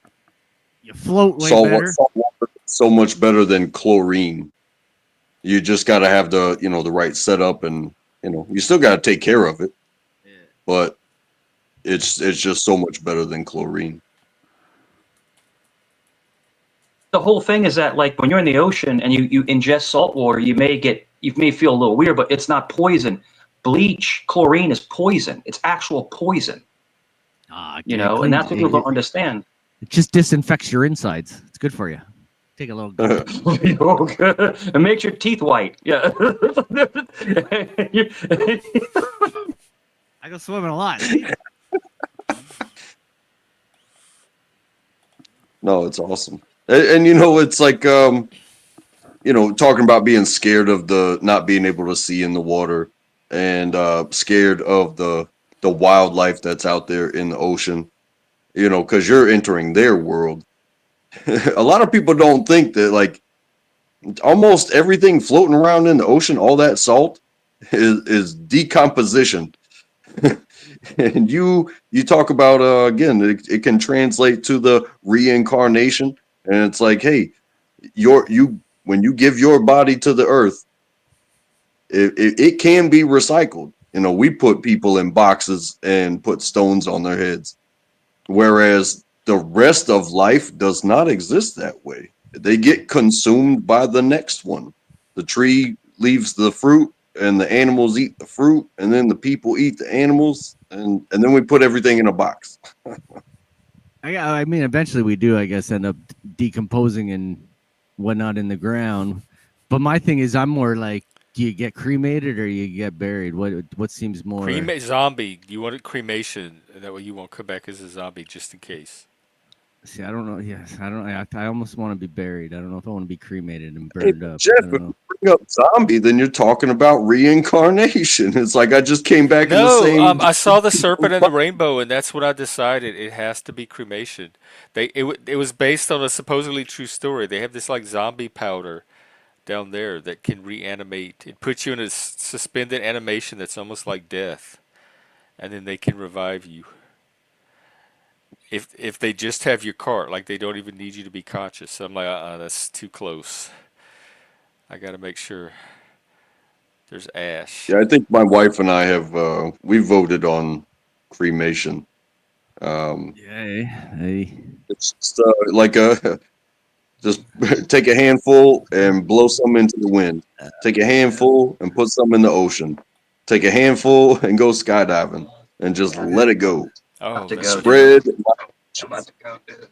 You float way Salt better. water so much better than chlorine. You just got to have the the right setup, and you still got to take care of it, but it's just so much better than chlorine. The whole thing is that, like, when you're in the ocean and you ingest salt water, you may feel a little weird, but it's not poison. Bleach, chlorine is poison. It's actual poison. Ah, And that's what people don't understand. It just disinfects your insides. It's good for you. Take a little. It makes your teeth white. Yeah. I go swimming a lot. See? No, it's awesome. And it's like talking about being scared of the not being able to see in the water, and scared of the wildlife that's out there in the ocean, because you're entering their world. A lot of people don't think that, like, almost everything floating around in the ocean, all that salt is decomposition. And you talk about again, it can translate to the reincarnation, and it's like, hey, when you give your body to the earth, it can be recycled. We put people in boxes and put stones on their heads, whereas the rest of life does not exist that way. They get consumed by the next one. The tree leaves the fruit, and the animals eat the fruit, and then the people eat the animals, and then we put everything in a box. I mean, eventually we do, I guess, end up decomposing and whatnot in the ground. But my thing is, I'm more like, do you get cremated or you get buried? What seems more Zombie. You want cremation, and that way you won't come back as a zombie, just in case. See, I don't know. Yes, I don't. I almost want to be buried. I don't know if I want to be cremated and burned up. Jeff, if you bring up zombie, then you're talking about reincarnation. It's like I just came back in the No, same. I saw the serpent and the rainbow, and that's what I decided. It has to be cremation. It was based on a supposedly true story. They have this like zombie powder down there that can reanimate. It puts you in a suspended animation that's almost like death, and then they can revive you. If they just have your cart, like they don't even need you to be conscious. So I'm like, that's too close. I got to make sure there's ash. Yeah, I think my wife and I have we voted on cremation. Hey. It's just, like just take a handful and blow some into the wind. Take a handful and put some in the ocean. Take a handful and go skydiving, and just let it go. Oh, Spread.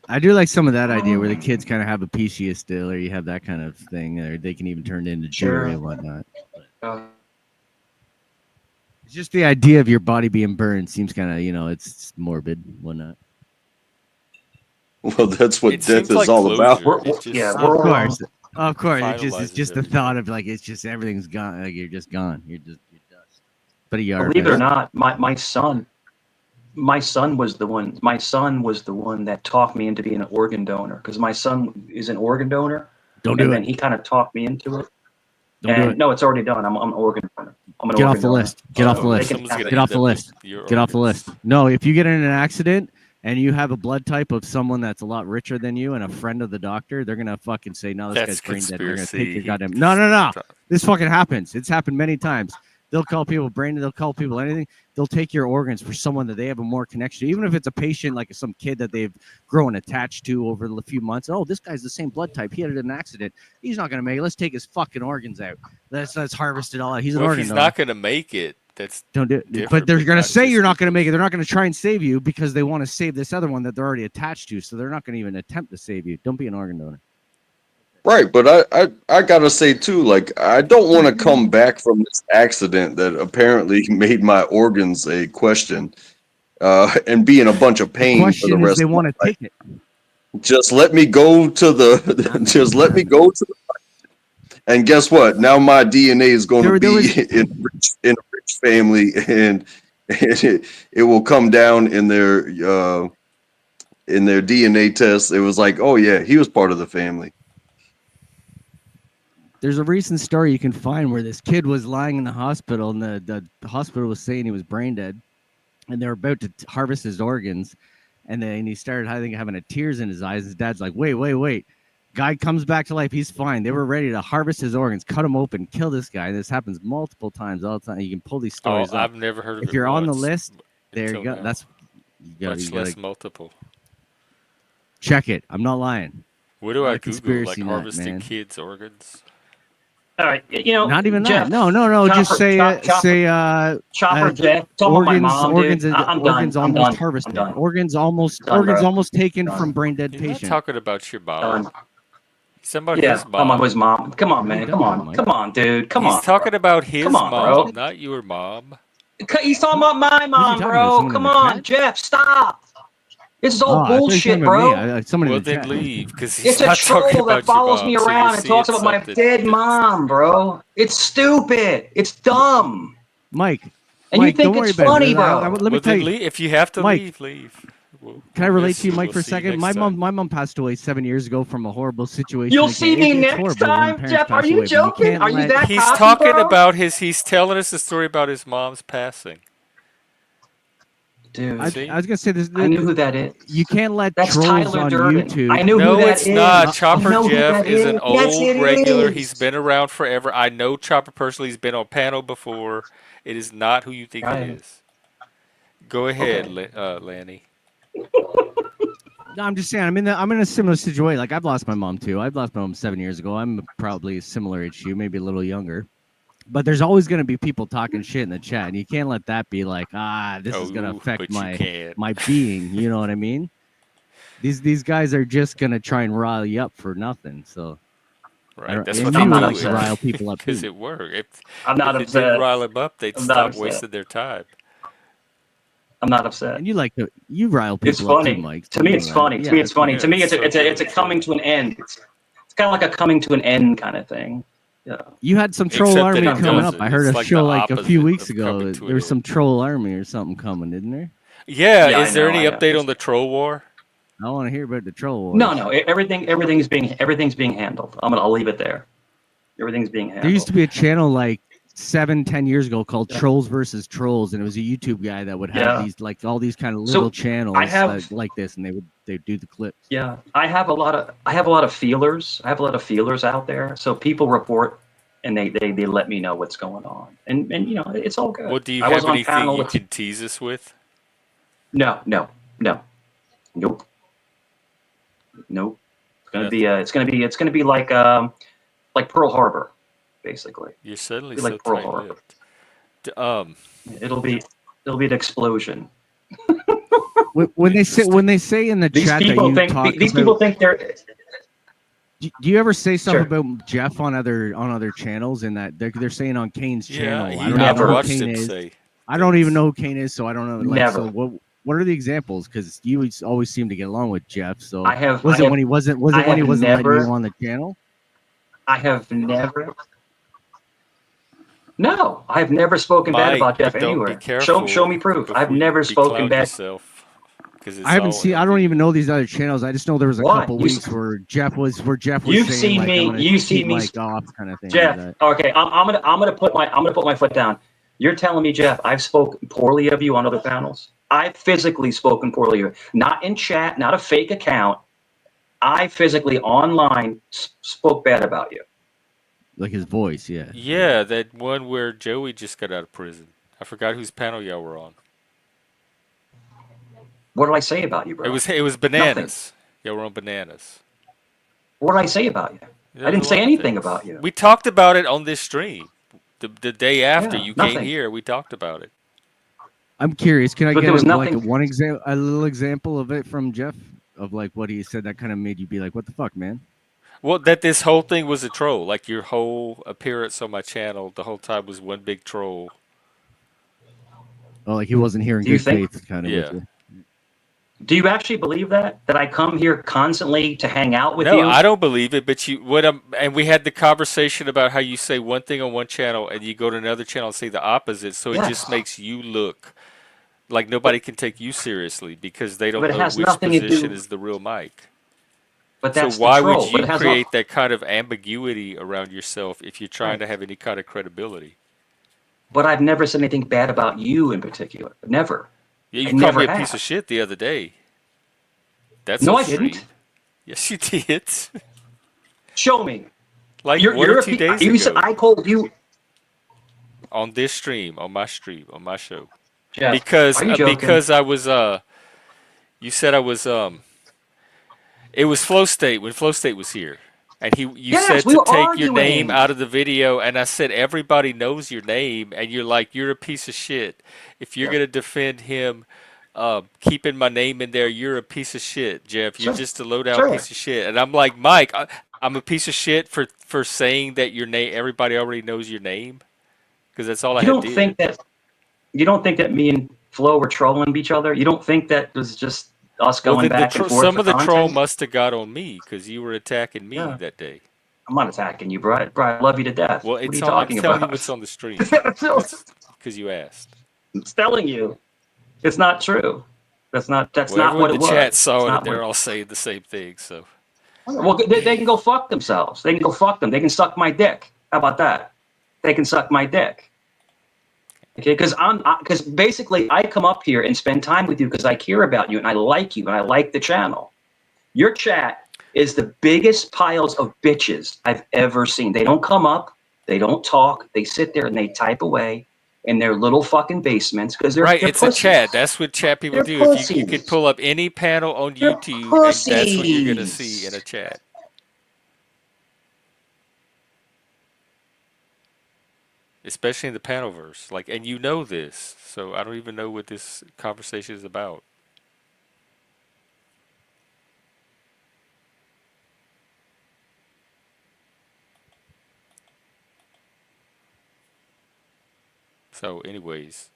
I do like some of that idea where the kids kind of have a piece of you still, or you have that kind of thing, or they can even turn it into jewelry and whatnot. It's just the idea of your body being burned seems kind of, it's morbid, whatnot. Well, that's what death is all about. Of course. It's just the thought of like, it's just everything's gone. Like you're just gone. You're dust. But Believe it or not, my son was the one. My son was the one that talked me into being an organ donor, because my son is an organ donor. Don't do it. And he kind of talked me into it. Don't do it. No, it's already done. I'm an organ donor. Get off the list. Get off the list. Get off the list. Get off the list. No, if you get in an accident and you have a blood type of someone that's a lot richer than you and a friend of the doctor, they're gonna fucking say, no, this guy's brain dead. They're gonna take your goddamn. No. This fucking happens. It's happened many times. They'll call people brain. They'll call people anything. They'll take your organs for someone that they have a more connection to, even if it's a patient like some kid that they've grown attached to over a few months. Oh, this guy's the same blood type. He had an accident. He's not gonna make it. Let's take his fucking organs out. Let's harvest it all out. He's an organ. If he's not gonna make it, don't do it. But they're gonna say you're not gonna make it. They're not gonna try and save you because they want to save this other one that they're already attached to. So they're not gonna even attempt to save you. Don't be an organ donor. Right, but I gotta say too, like, I don't want to come back from this accident that apparently made my organs a question, and be in a bunch of pain for the rest. They want to take it. Just let me go to the. Just let me go to the. And guess what? Now my DNA is going to be in a rich family, and it will come down in their DNA test. It was like, oh yeah, he was part of the family. There's a recent story you can find where this kid was lying in the hospital, and the hospital was saying he was brain dead, and they were about to harvest his organs, and then he started, I think, having tears in his eyes. His dad's like, wait. Guy comes back to life. He's fine. They were ready to harvest his organs, cut him open, kill this guy. This happens multiple times all the time. You can pull these stories up. I've never heard of it. If you're on the once list, there you go. now. That's much less multiple. Check it. I'm not lying. What do Not I a Google? conspiracy Like nut, harvesting man. kids' organs? All right, you know, Not even Jeff, that. No. Just Chopper, say Chopper Jeff. Talking about my mom, organs, dude. I'm organs done. almost I'm done. harvested. I'm done. Organs almost Done, bro. almost taken Done. from brain dead You're not patient. talking about your mom. Done. He's talking about Yeah, his I'm mom. on his mom. Come on, man. Come on. Mike. Come on, dude. Come He's on. talking bro. about his Come on, mom, bro. not your mom. He's talking about my mom, talking about? bro. Someone in Come the on, chat? Jeff. Stop. This is all I thought you were bullshit, talking about bro. me. Someone Well, in the then chat. leave, because he's It's a not talking troll that about your follows mom. me So you're around and talks seeing about my something dead that's- mom, bro. It's stupid. It's dumb. Mike. And Mike, you think don't worry it's about funny, it. bro. Let me Well, tell then you. leave. If you have to Mike, leave. Can I relate to you, Mike, we'll for a see you second? next time. My mom passed away 7 years ago from a horrible situation. You'll Again, see me it's next horrible when time, parents Jeff. Are pass you away, but joking? can't Are you let- that He's cocky, talking bro? about he's telling us a story about his mom's passing. Dude, I See? was gonna say this. I knew who that is. You can't let That's trolls Tyler on Durden. YouTube. I knew who No, that it's is. not. I Chopper know who Jeff that is an Yes, old it regular. is. He's been around forever. I know Chopper personally. He's been on panel before. It is not who you think it Right. is. Go ahead, Okay. Lanny. No, I'm just saying. I'm in a similar situation. Like I've lost my mom too. I've lost my mom 7 years ago. I'm probably a similar age to you, maybe a little younger. But there's always going to be people talking shit in the chat, and you can't let that be like, this is going to affect but you can't. my being. You know what I mean? These guys are just going to try and rile you up for nothing. So Right, that's and what you they I'm not do. like to upset. rile people up Because too. it worked. I'm not If it didn't upset. rile them up, they'd I'm not stop upset. wasting their time. I'm not upset. And you rile people It's up too, funny. Mike. To me, it's funny. To me, it's funny. Yeah, To me, it's it's a coming to an end. It's kind of like a coming to an end kind of thing. Yeah. You had some troll Except that army it coming up. doesn't. I heard It's a like show the like a few opposite weeks of ago. coming to There an was some end. troll army or something coming, isn't there? Yeah, Yeah, is there any I know. update on the troll war? I want to hear about the troll wars. No. Everything's being handled. I'll leave it there. Everything's being handled. There used to be a channel like 7-10 years ago called Trolls versus Trolls, and it was a YouTube guy that would have these like all these kind of little channels like this, and they'd do the clips. Yeah, I have a lot of feelers. I have a lot of feelers out there. So people report, and they let me know what's going on, and you know it's all good. Well, do you I was have on anything panel you with- can tease us with? No. Nope. It's gonna be like Pearl Harbor, basically. You're suddenly Like so Pearl Harbor. tight-lipped. It'll be an explosion. When they say in the These chat that people you think talk these about, people think they're. do you ever say something Sure. about Jeff on other channels, and that they're saying on Kane's channel? Yeah, I don't never know who watched Kane him is. say. I don't even know who Kane is, so I don't know. Like, Never. So what are the examples? Because you always seem to get along with Jeff. So Was it when he wasn't letting you on the channel? I have never. No, I have never spoken bad Mike, about Jeff but don't anywhere. be careful Show me proof. I've before you never spoken becloud bad. yourself, 'cause it's I haven't all seen. I don't even know these other channels. I just know there was a Why? couple You weeks where Jeff was You've saying seen like, me- I'm gonna you see keep me Mike off kind of thing. Jeff, Like okay, I'm gonna put my foot down. You're telling me, Jeff, I've spoken poorly of you on other panels? I've physically spoken poorly of you, not in chat, not a fake account. I physically online spoke bad about you. like his voice, yeah. Yeah, that one where Joey just got out of prison. I forgot whose panel y'all were on. What did I say about you, bro? It was bananas. Y'all were on bananas. What did I say about you? There's I didn't a say lot of anything things. about you. We talked about it on this stream. The day after Yeah, you came nothing. here, we talked about it. I'm curious. Can I But get there was like nothing- a little example of it from Jeff of like what he said that kind of made you be like, what the fuck, man? Well, that this whole thing was a troll. Like your whole appearance on my channel, the whole time was one big troll. Oh, like he wasn't here in Do you good think- faith, kind of. Yeah. With you. Do you actually believe that I come here constantly to hang out with No, you? I don't believe it. But and we had the conversation about how you say one thing on one channel and you go to another channel and say the opposite. So it Yes. just makes you look like nobody can take you seriously because they don't But it know has which nothing to do- position is the real Mike. But So that's the why would troll. But you it has all create that kind of ambiguity around yourself if you're trying right. to have any kind of credibility? But I've never said anything bad about you in particular. Never. Yeah, I you called never me a piece of have. shit the other day. That's No, on I didn't. stream. Yes, you did. Show me. Like one or You're a two days you said ago I called you on this stream, on my show. Jeff. Because Are you joking? I was you said I was it was Flow State when Flow State was here. And you Yes, said we to were take your name arguing. out of the video, and I said everybody knows your name, and you're like, you're a piece of shit. If you're Yep. gonna defend him, keeping my name in there, you're a piece of shit, Jeff. You're Sure. just a low down Sure. piece of shit. And I'm like, Mike, I'm a piece of shit for saying that your name. Everybody already knows your name because that's all I You had don't did. think that you don't think that me and Flo were trolling each other? You don't think that was just us Well, going then back and forth some for of the troll content? must have got on me because you were attacking me Yeah. that day. I'm not attacking you, bro. I love you to death. Well, What are you I'm talking telling you about? what's on the stream. That's because you asked. It's telling you. It's not true. That's not Well, what everyone it in the chat was. saw It's it, and not they're what all saying the same thing. So, well, they can go fuck themselves. They can go fuck them. They can suck my dick. How about that? They can suck my dick. Okay, because basically I come up here and spend time with you because I care about you and I like you and I like the channel. Your chat is the biggest piles of bitches I've ever seen. They don't come up, they don't talk, they sit there and they type away in their little fucking basements because right, they're it's a pussies. chat. That's what chat people They're do. If you could pussies. pull up any panel on They're YouTube, and that's what you're gonna see in pussies. a chat. Especially in the panelverse. Like, and you know this, so I don't even know what this conversation is about. So, anyways,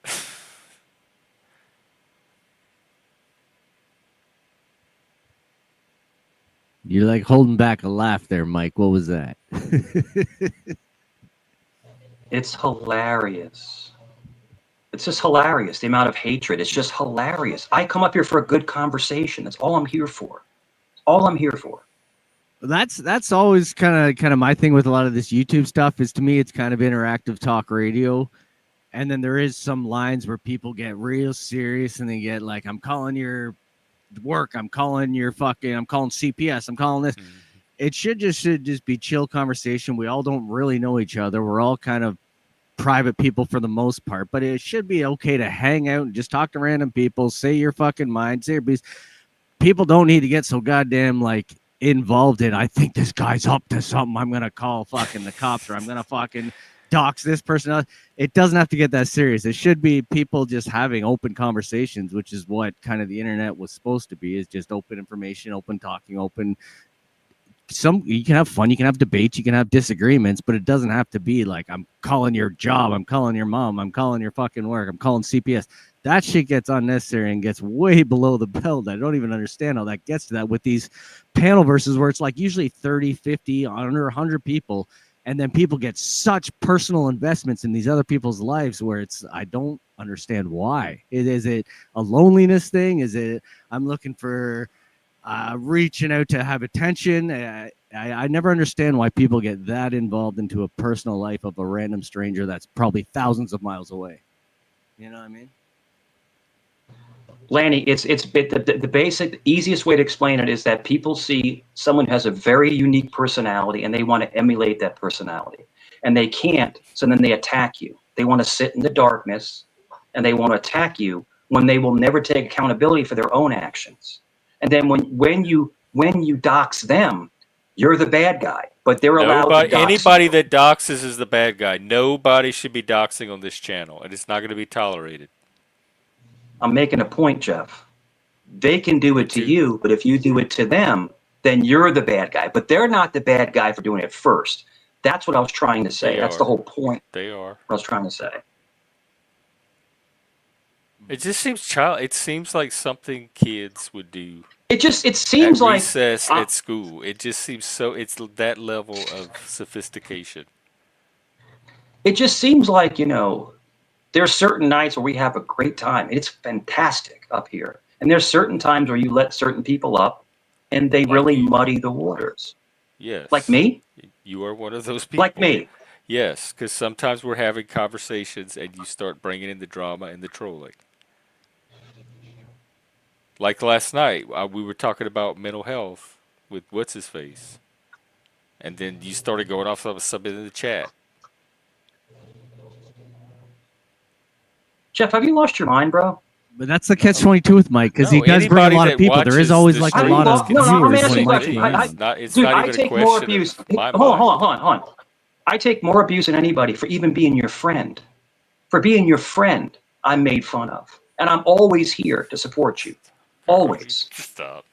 You're like holding back a laugh there, Mike. What was that? It's hilarious. It's just hilarious. The amount of hatred. It's just hilarious. I come up here for a good conversation. That's all I'm here for. All I'm here for. That's always kind of my thing with a lot of this YouTube stuff. Is to me, it's kind of interactive talk radio. And then there is some lines where people get real serious and they get like, I'm calling your work, I'm calling CPS, I'm calling this. It should just be chill conversation. We all don't really know each other. We're all kind of private people for the most part, but it should be okay to hang out and just talk to random people, say your fucking mind, say your piece. People don't need to get so goddamn like involved in, I think this guy's up to something, I'm gonna call fucking the cops, or I'm gonna fucking dox this person. It doesn't have to get that serious. It should be people just having open conversations, which is what kind of the internet was supposed to be, is just open information, open talking, open. You can have fun, you can have debates, you can have disagreements, but it doesn't have to be like, I'm calling your job, I'm calling your mom, I'm calling your fucking work, I'm calling CPS. That shit gets unnecessary and gets way below the belt. I don't even understand how that gets to that with these panel verses where it's like usually 30, 50, under 100 people. And then people get such personal investments in these other people's lives where I don't understand why. Is it a loneliness thing? Is it, I'm looking for reaching out to have attention? I never understand why people get that involved into a personal life of a random stranger that's probably thousands of miles away. You know what I mean? Lanny, it's the basic, easiest way to explain it is that people see someone who has a very unique personality and they want to emulate that personality. And they can't, so then they attack you. They want to sit in the darkness and they want to attack you when they will never take accountability for their own actions. And then when you dox them, you're the bad guy. But they're allowed to dox anybody you. that doxes is the bad guy. Nobody should be doxing on this channel, and it's not going to be tolerated. I'm making a point, Jeff. They can do it to you, but if you do it to them, then you're the bad guy. But they're not the bad guy for doing it first. That's what I was trying to say. That's the whole point. They are. What I was trying to say. It just seems It seems like something kids would do. It seems at like recess at school. It just seems so. It's that level of sophistication. It just seems like, there's certain nights where we have a great time. It's fantastic up here. And there's certain times where you let certain people up and they Like really you. muddy the waters. Yes. Like me? You are one of those people. Like me. Yes, because sometimes we're having conversations and you start bringing in the drama and the trolling. Like last night, we were talking about mental health with what's his face, and then you started going off of something in the chat. Jeff, have you lost your mind, bro? But that's the catch-22 with Mike, because he No, does bring a anybody lot of that people. There is watches always the like a Have you lot streams of lost? No, can no, I'm viewers asking when a he see gets question. me. behind It's them. not. It's Dude, not I even a take more question abuse. of my Hold on, mind. hold on, hold on, hold on. I take more abuse than anybody for even being your friend. For being your friend, I'm made fun of. And I'm always here to support you. Always. Stop.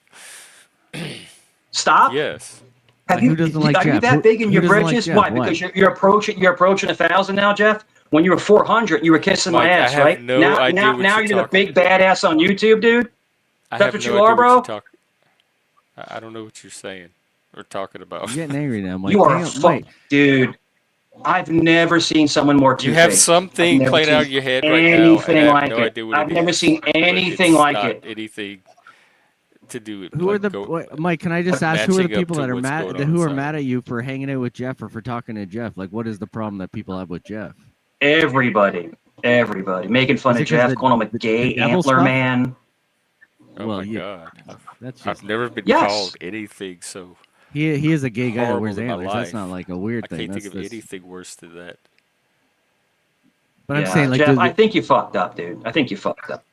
Stop? Yes. Have Who you doesn't like are you Jeff? that big in Who your doesn't like britches? Jeff? Why? What? Because you're approaching 1,000 now, Jeff? When you were 400, you were kissing my Mike, I ass, have right? no Now idea now what now you're you're the talking. big badass on YouTube, dude? I That's have what no you idea are, what you're bro? talking. I don't know what you're saying or talking about. I'm getting angry now, Mike. You are a Damn, Mike. dude. I've never seen someone more You have two-faced. I've something never playing out seen in your head right now, and I anything have like no it. idea what I've it never is. seen But anything it's like not it. anything to do with Who are like the Mike? Can I just ask who are the matching up people to that are what's mad? going on Who are inside. mad at you for hanging out with Jeff or for talking to Jeff? Like, what is the problem that people have with Jeff? Everybody. Making fun Is of it because Jeff, calling him a the gay devil antler stuff? man. Oh Well, my yeah, God, that's I've just never been Yes. called anything so he is a gay guy that wears horrible in my antlers. That's not life. like a I weird thing. can't think That's of this. anything worse than that. But I'm saying Yeah, like Jeff, I think you fucked up, dude. I think you fucked up.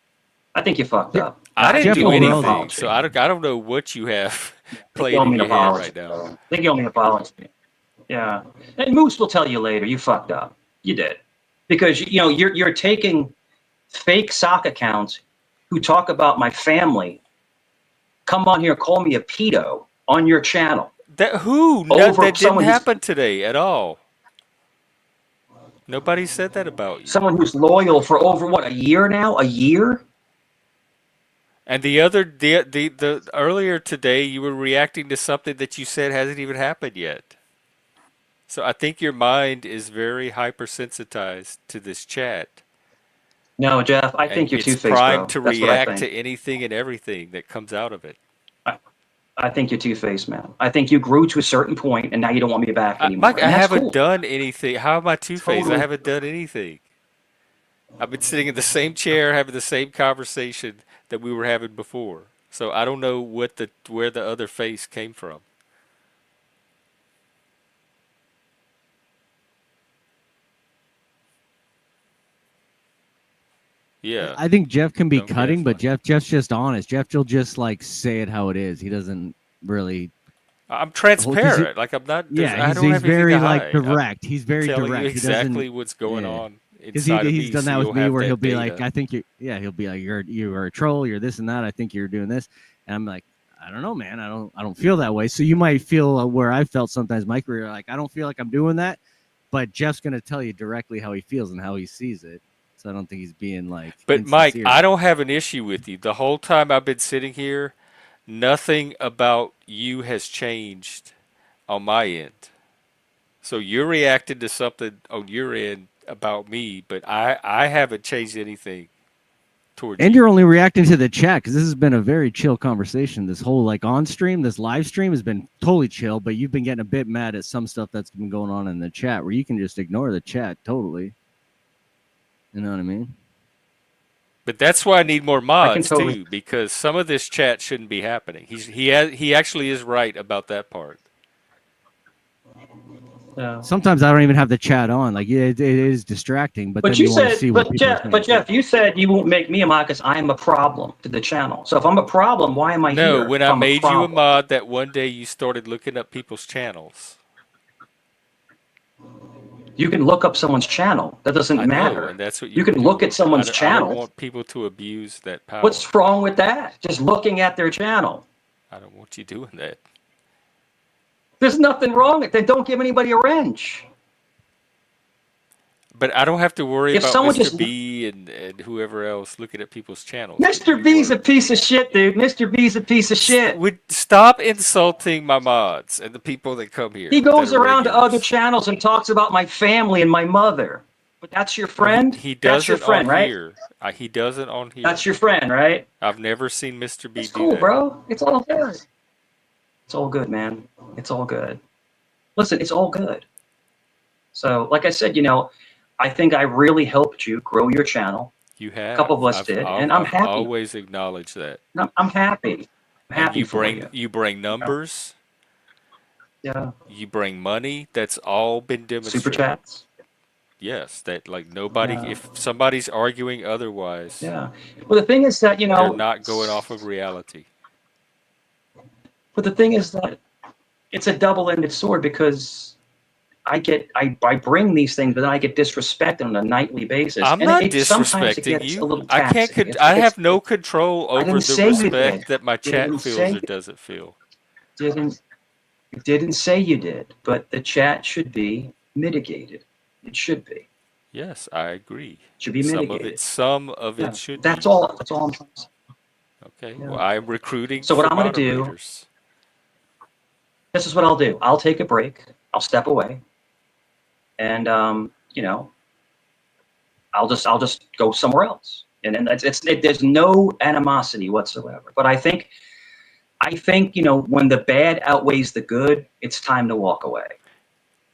I think you fucked up. I I didn't think Jeff you do owe me an overall, anything, apology. so I don't know what you have I think you playing owe in me an your head apology, right now. bro. I think you owe me an apology. Yeah. And Moose will tell you later, you fucked up. You did. Because you're taking fake sock accounts who talk about my family, come on here, call me a pedo on your channel. That Over didn't someone who's happen today at all. Nobody said that about you. someone who's loyal for over what, a year now? A year? And the earlier today, you were reacting to something that you said hasn't even happened yet. So I think your mind is very hypersensitized to this chat, No, Jeff, I and think you're it's two-faced, primed bro. to That's what I react to think. anything and everything that comes out of it. I think you're two-faced, man. I think you grew to a certain point and now you don't want me back anymore. Mike, I And that's haven't cool. done anything. How am I two-faced? I Totally. haven't done anything. I've been sitting in the same chair having the same conversation that we were having before. So I don't know where the other face came from. Yeah, I think Jeff can be don't cutting, but gaslight. Jeff's just honest. Jeff will just like say it how it is. He doesn't really I'm because transparent. Like I'm not. yeah, I don't he's have anything very to like hide. I'm direct. He's very telling you direct. He doesn't exactly what's going yeah. on Because inside of he's me, done so that with you'll me have where he'll that be like, data. I think he'll be like, you are a troll, you're this and that. I think you're doing this. And I'm like, I don't know, man. I don't feel that way. So you might feel where I felt sometimes, Mike, where you're like, I don't feel like I'm doing that. But Jeff's going to tell you directly how he feels and how he sees it. So I don't think he's being like But Mike, insincere. I don't have an issue with you. The whole time I've been sitting here, nothing about you has changed on my end. So you're reacting to something on your end about me, but I haven't changed anything towards And you. you're only reacting to the chat because this has been a very chill conversation. This whole like on stream, this live stream has been totally chill, but you've been getting a bit mad at some stuff that's been going on in the chat where you can just ignore the chat totally. You know what I mean? But that's why I need more I can mods totally. too, because some of this chat shouldn't be happening. He actually is right about that part. Yeah. Sometimes I don't even have the chat on. Like, yeah, it is distracting, but then But you you want to said, see what people are saying. But Jeff, you said you won't make me a mod because I'm a problem to the channel. So if I'm a problem, why am I No, here? when If I I'm a made you a problem, mod, that one day you started looking up people's channels. you can look up someone's channel. That doesn't I know, matter. and that's what you You were can look doing. at someone's I don't channel. want people to abuse that power. What's wrong with that? Just looking at their channel. I don't want you doing that. There's nothing wrong with it. Then don't give anybody a wrench. But I don't have to worry If about someone Mr. just B and whoever else looking at people's channels. Mr. You B's are. a piece of shit, dude. Mr. B's a piece of shit. Stop insulting my mods and the people that come here. He goes that are around to other regulars. channels and talks about my family and my mother. But that's your No, friend? he That's your doesn't on friend, right? here. He doesn't on here. That's your friend, right? I've never seen Mr. B That's do cool, that. bro. It's all good. It's all good, man. It's all good. Listen, it's all good. So, like I said, I think I really helped you grow your channel. You A couple of have. us did, and I'm I've happy. always acknowledged that. I'm happy. I'm And happy for you. you bring numbers. Yeah. You bring money. That's all been Super demonstrated. chats. Yes, that like nobody. Yeah. If somebody's arguing otherwise, Yeah. Well, the thing is that they're not going off of reality. But the thing is that it's a double-ended sword because I bring these things, but then I get disrespected on a nightly basis. I'm And not sometimes it disrespecting gets a you. little I can't. taxing. I have no control I over didn't the say you did. respect that my chat Didn't feels say or doesn't feel. Didn't say you did, but the chat should be mitigated. It should be. Yes, I agree. Should be mitigated. Some of Yeah, it should that's be. all. That's all I'm trying to say. Okay. Yeah. Well, I'm recruiting So what for I'm going to do, moderators. this is what I'll do. I'll take a break. I'll step away, and I'll just go somewhere else. And then there's no animosity whatsoever. But I think when the bad outweighs the good, it's time to walk away.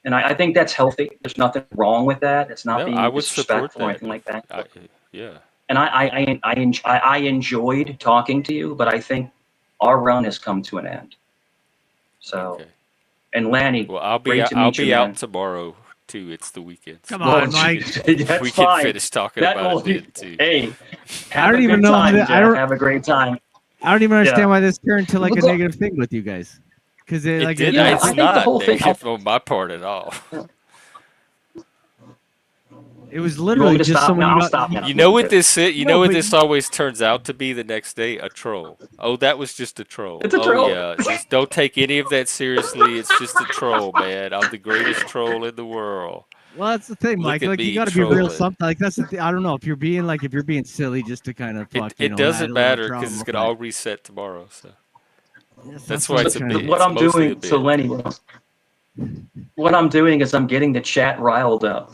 And I think that's healthy. There's nothing wrong with that. It's not No, being I would support disrespectful or that. anything like that. Yeah. And I enjoyed talking to you, but I think our run has come to an end. So, Okay. and Lanny, Well, I'll be great out, to meet you, man. tomorrow too. It's the weekend. Come Well, on, Mike. that's we fine. can finish talking That about will- it then too. Hey, I have don't a even good know time, that- Jeff. I don't- Have a great time. I don't even understand Yeah. why this turned to like a Look- negative thing with you guys. Because It like did. Yeah, It's I think not the whole thing- negative on my part at all. it was You want literally me to just stop someone now? you I'll got- stop now. You know what this is? You No, know what but this always turns out to be the next day? A troll. Oh, that was just a troll. It's a Oh troll. yeah, just don't take any of that seriously. It's just a troll, man. I'm the greatest troll in the world. Well, that's the thing, Look Mike. at Like me you got to be real. trolling. Something like that's the thing. I don't know if you're being silly just to kind of fuck. It doesn't matter because it's gonna all reset tomorrow. So that's why it's a bit. What It's I'm mostly a doing, bit. so Lenny, what I'm doing is I'm getting the chat riled up.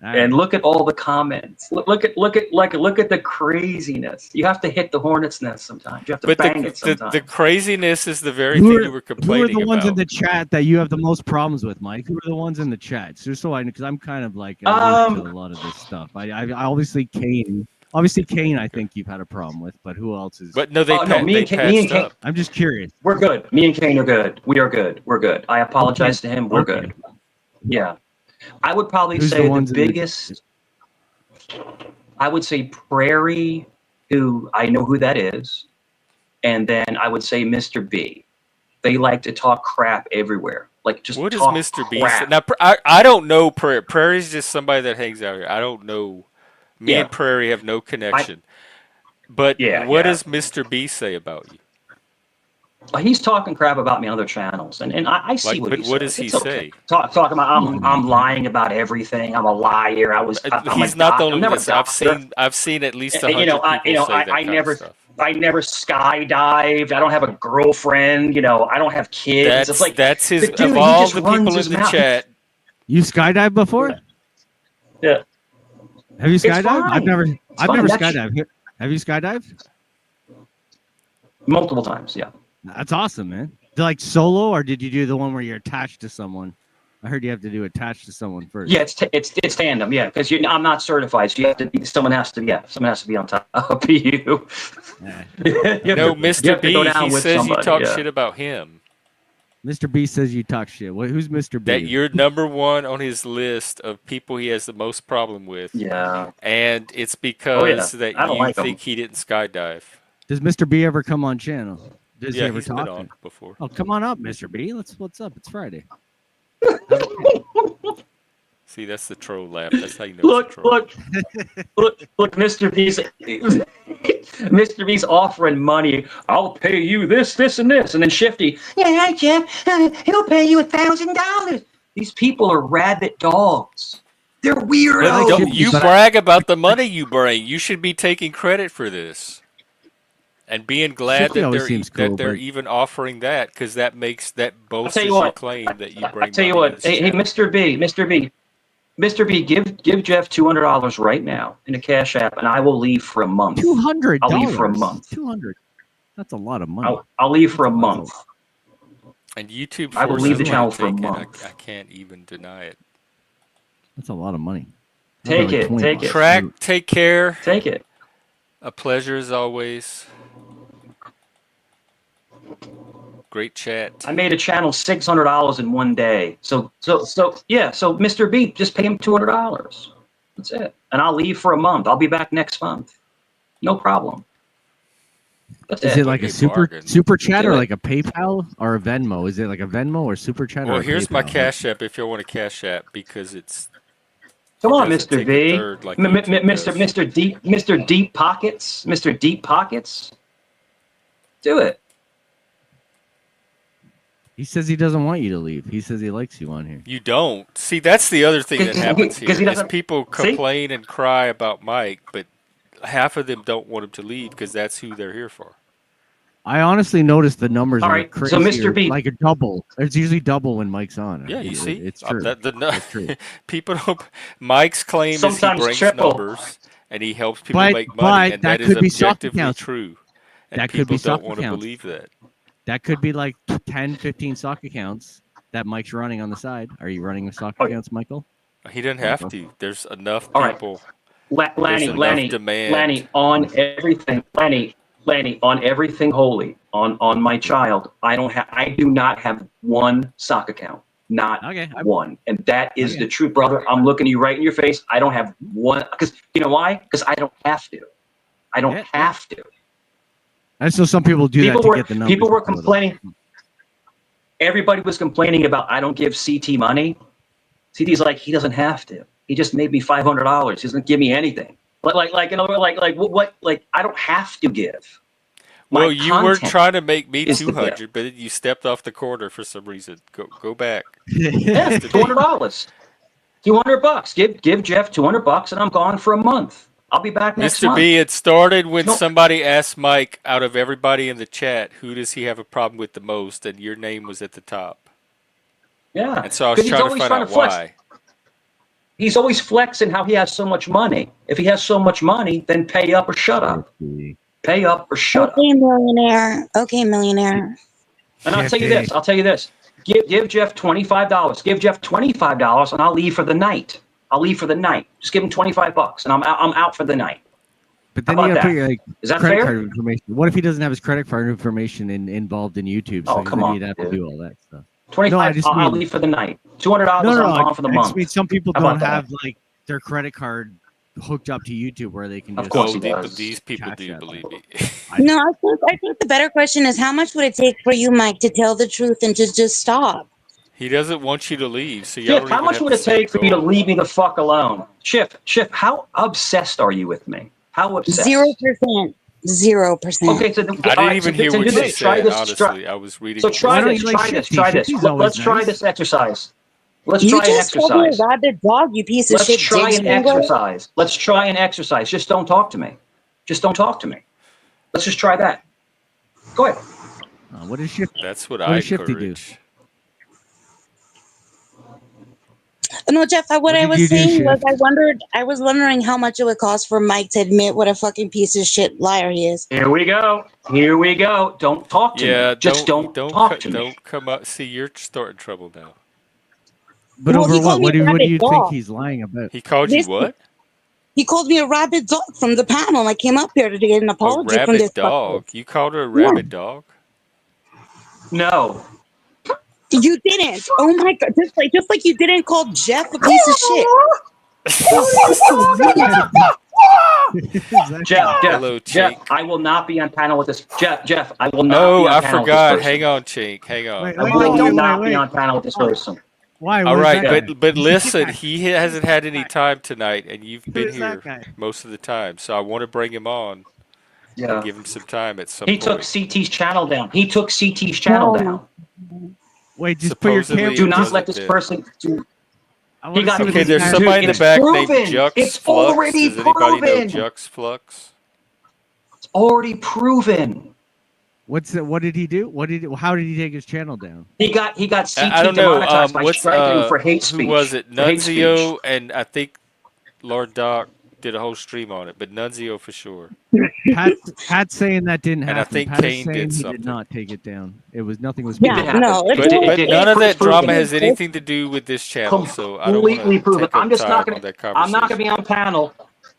And look at all the comments. Look at the craziness. You have to hit the hornet's nest sometimes. You have to But bang it sometimes. the craziness is the very Who thing are, you were who are complaining the ones in about. the chat that you have the most problems with, Mike? Who are the ones in the chat? Just so I know, because I'm kind of like aloof to a lot of this stuff. I obviously Kane. Obviously Kane, I think you've had a problem with, but who else is? But no, they me and patched Kane, up. I'm just curious. we're good. Me and Kane are good. We are good. We're good. I apologize to him. We're Okay. good. Yeah. I would probably Who's say the ones in the- biggest. I would say Prairie, who I know who that is, and then I would say Mr. B. They like to talk crap everywhere. Like just What does talk Mr. B crap. say? Now, I don't know Prairie. Prairie's just somebody that hangs out here. I don't know. Me Yeah. and Prairie have no connection. But Yeah, what yeah. does Mr. B say about you? He's talking crap about me on other channels, and I see Like, what but he what says. does he It's okay. say? Talking about I'm lying about everything. I'm a liar. I'm He's a not the doctor. only I'm never one. a doctor. I've seen at least And, 100 people say that I kind never of stuff. I never skydived. I don't have a girlfriend. I don't have kids. It's like That's his. the dude, Of he all just the runs people his in the mouth. chat, You skydived before? Yeah. Have you skydived? fine. I've never fine. skydived. Have you skydived? Multiple times, yeah. That's awesome, man. Like solo, or did you do the one where you're attached to someone? I heard you have to do attached to someone first. Yeah, it's tandem, yeah, because I'm not certified, so you have to be. Someone has to be on top of you. Yeah. no, Mr. B. He says you talk yeah. shit about him. Mr. B says you talk shit. Who's Mr. B? That you're number one on his list of people he has the most problem with. Yeah. And it's because that I don't you like him. think he didn't skydive. Does Mr. B ever come on channel? Does he Yeah, ever he's been talk? on before. Oh, come on up, Mr. B. What's up? It's Friday. See, that's the troll laugh. That's how you know it's a Look, troll. look, Mr. B's offering money. I'll pay you this, and this, and then Shifty. Yeah, Jeff, he'll pay you $1,000. These people are rabbit dogs. They're But weirdos. don't you brag about the money you bring. You should be taking credit for this. And being glad Shifty that always they're seems cool, they're but- even offering that, because that bolsters you your what. claim that you bring I tell you money what, to this hey, channel. Mr. B, give Jeff $200 right now in a Cash App, and I will leave for a month. $200. I'll leave for a month. 200. That's a lot of money. I'll leave for a month. And YouTube I will forces leave the me channel to for a take it. month. I can't even deny it. That's a lot of money. Take it. Take it. Track, take care. Take it. A pleasure as always. Great chat. I made a channel $600 in one day. So yeah. So Mr. B, just pay him $200. That's it. And I'll leave for a month. I'll be back next month. No problem. That's Is it. it like a Good super bargain. chat Do or it. like a PayPal or a Venmo? Is it like a Venmo or super chat or Well, a here's my PayPal? Cash App if you want a Cash App because Come it on, doesn't Mr. take V. a third like YouTube does. Mr. Deep Pockets. Mr. Deep Pockets. Do it. He says he doesn't want you to leave. He says he likes you on here. You don't. See, that's the other thing that happens here. He Is doesn't people see? complain and cry about Mike, but half of them don't want him to leave because that's who they're here for. I honestly noticed the numbers All are right, crazy. so Mr. B- like a double. It's usually double when Mike's on. Yeah, you see, It's true. It's true. People don't. Mike's claim Sometimes is he brings triple. numbers and he helps people But- make money, but and that that is could be stock objectively accounts. true. And That could people be stock don't want to accounts. believe that. That could be like 10, 15 stock accounts that Mike's running on the side. Are you running stock Oh, accounts, Michael? He doesn't have to. There's enough All right. people. Lanny, enough Lanny, demand. Lanny, on everything, Lanny, on everything holy, on my child, I do not have one sock account, not Okay. one, and that is Okay. the truth, brother. I'm looking you right in your face. I don't have one, because you know why? Because I don't have to. I don't Yeah. have to. I know some people do that to get the numbers. People were up a little. complaining. Everybody was complaining about I don't give CT money. CT's like, he doesn't have to. He just made me $500. He doesn't give me anything. Like in other words, what I don't have to give. My Well, you were content trying to make me is the 200, but you stepped off the corner for some reason. Go back. Yeah, $200. $200. Give Jeff $200 and I'm gone for a month. I'll be back next Mr. month. B, it started when No. somebody asked Mike, out of everybody in the chat, who does he have a problem with the most, and your name was at the top. Yeah. And so I was 'Cause he's trying to always find trying out to flex. why. He's always flexing how he has so much money. If he has so much money, then pay up or shut up. Pay up or shut up. Okay, millionaire. Okay, millionaire. And I'll tell you this. Give Jeff $25. Give Jeff $25 and I'll leave for the night. Just give him $25 and I'm out for the night. But then How you about gotta put that? your Is that credit fair? card information. What if he doesn't have his credit card information involved in YouTube? So Oh, come then on, you'd have to dude. do all that stuff. 25. No, I just I'll mean- leave for the night. $200. No, I'm gone for the I month. just mean some people How about don't that? have like their credit card hooked up to YouTube where they can Of just course Oh, he does. these people Cash do App. believe me. No, I think the better question is how much would it take for you, Mike, to tell the truth and to just stop? He doesn't want you to leave, so y'all Schiff, don't how even much have would the it take same for you to goal. leave me the fuck alone? Schiff, how obsessed are you with me? How obsessed? 0%. 0%. Okay, so I didn't even hear what you said, honestly. I was reading. So the try Why don't this, you like try this, Shifty? try this. Shifty's always Let's try nice. this exercise. Let's You try an just called me a exercise. rabid dog, you piece of Let's shit. try dick an finger. exercise. Let's try an exercise. Just don't talk to me. Just don't talk to me. Let's just try that. Go ahead. What does Shifty? That's what What I does Shifty do? encourage. No, Jeff, what What I did was you do, saying was Shift? I was wondering how much it would cost for Mike to admit what a fucking piece of shit liar he is. Here we go. Don't talk to Yeah, me. Just don't talk to me. don't come up. See, you're starting trouble now. But Well, he over called what? me What do you rabid think dog. he's lying about? He called you This- what? He called me a rabid dog from the panel. I came up here to get an A apology from rabid this dog. You called her a rabid dog? No. You didn't. Oh my god! Just like you didn't call Jeff a piece of shit. Jeff, Hello, Jeff, Chink. I will not be on panel with this. Jeff, I will not Oh, be on I panel forgot. with this person. Hang on, Chink. Hang on. I will not be on panel with this person. Why? All What is right, that guy? but listen, he hasn't had any time tonight, and you've been is that here guy? most of the time. So I want to bring him on Yeah. and give him some time at some He point. took CT's channel down. He took CT's channel No. down. Wait, just put your Supposedly- camera. Do not doesn't let this fit. person. I wanna He got- see what Okay, this there's guy- somebody in the it's back proven. named Jux It's Flux. already Does anybody know proven. Jux Flux? It's already proven. What's that? What did he do? How did he take his channel down? He got CT I don't know. demonetized by What's striking him for hate speech. who was it? For hate speech. Nunzio and I think Lord Doc. did a whole stream on it, but Nunzio for sure. Pat's saying that didn't And I happen. think Pat is Kane saying did he did something. not take it down. It was nothing was It Yeah, did proven. happen. no, It, it's it, it, But it, none of it's that drama proven. has anything to do with this channel, so I don't want Completely to proven. take up I'm just not time gonna. on that I'm not gonna conversation. be on panel.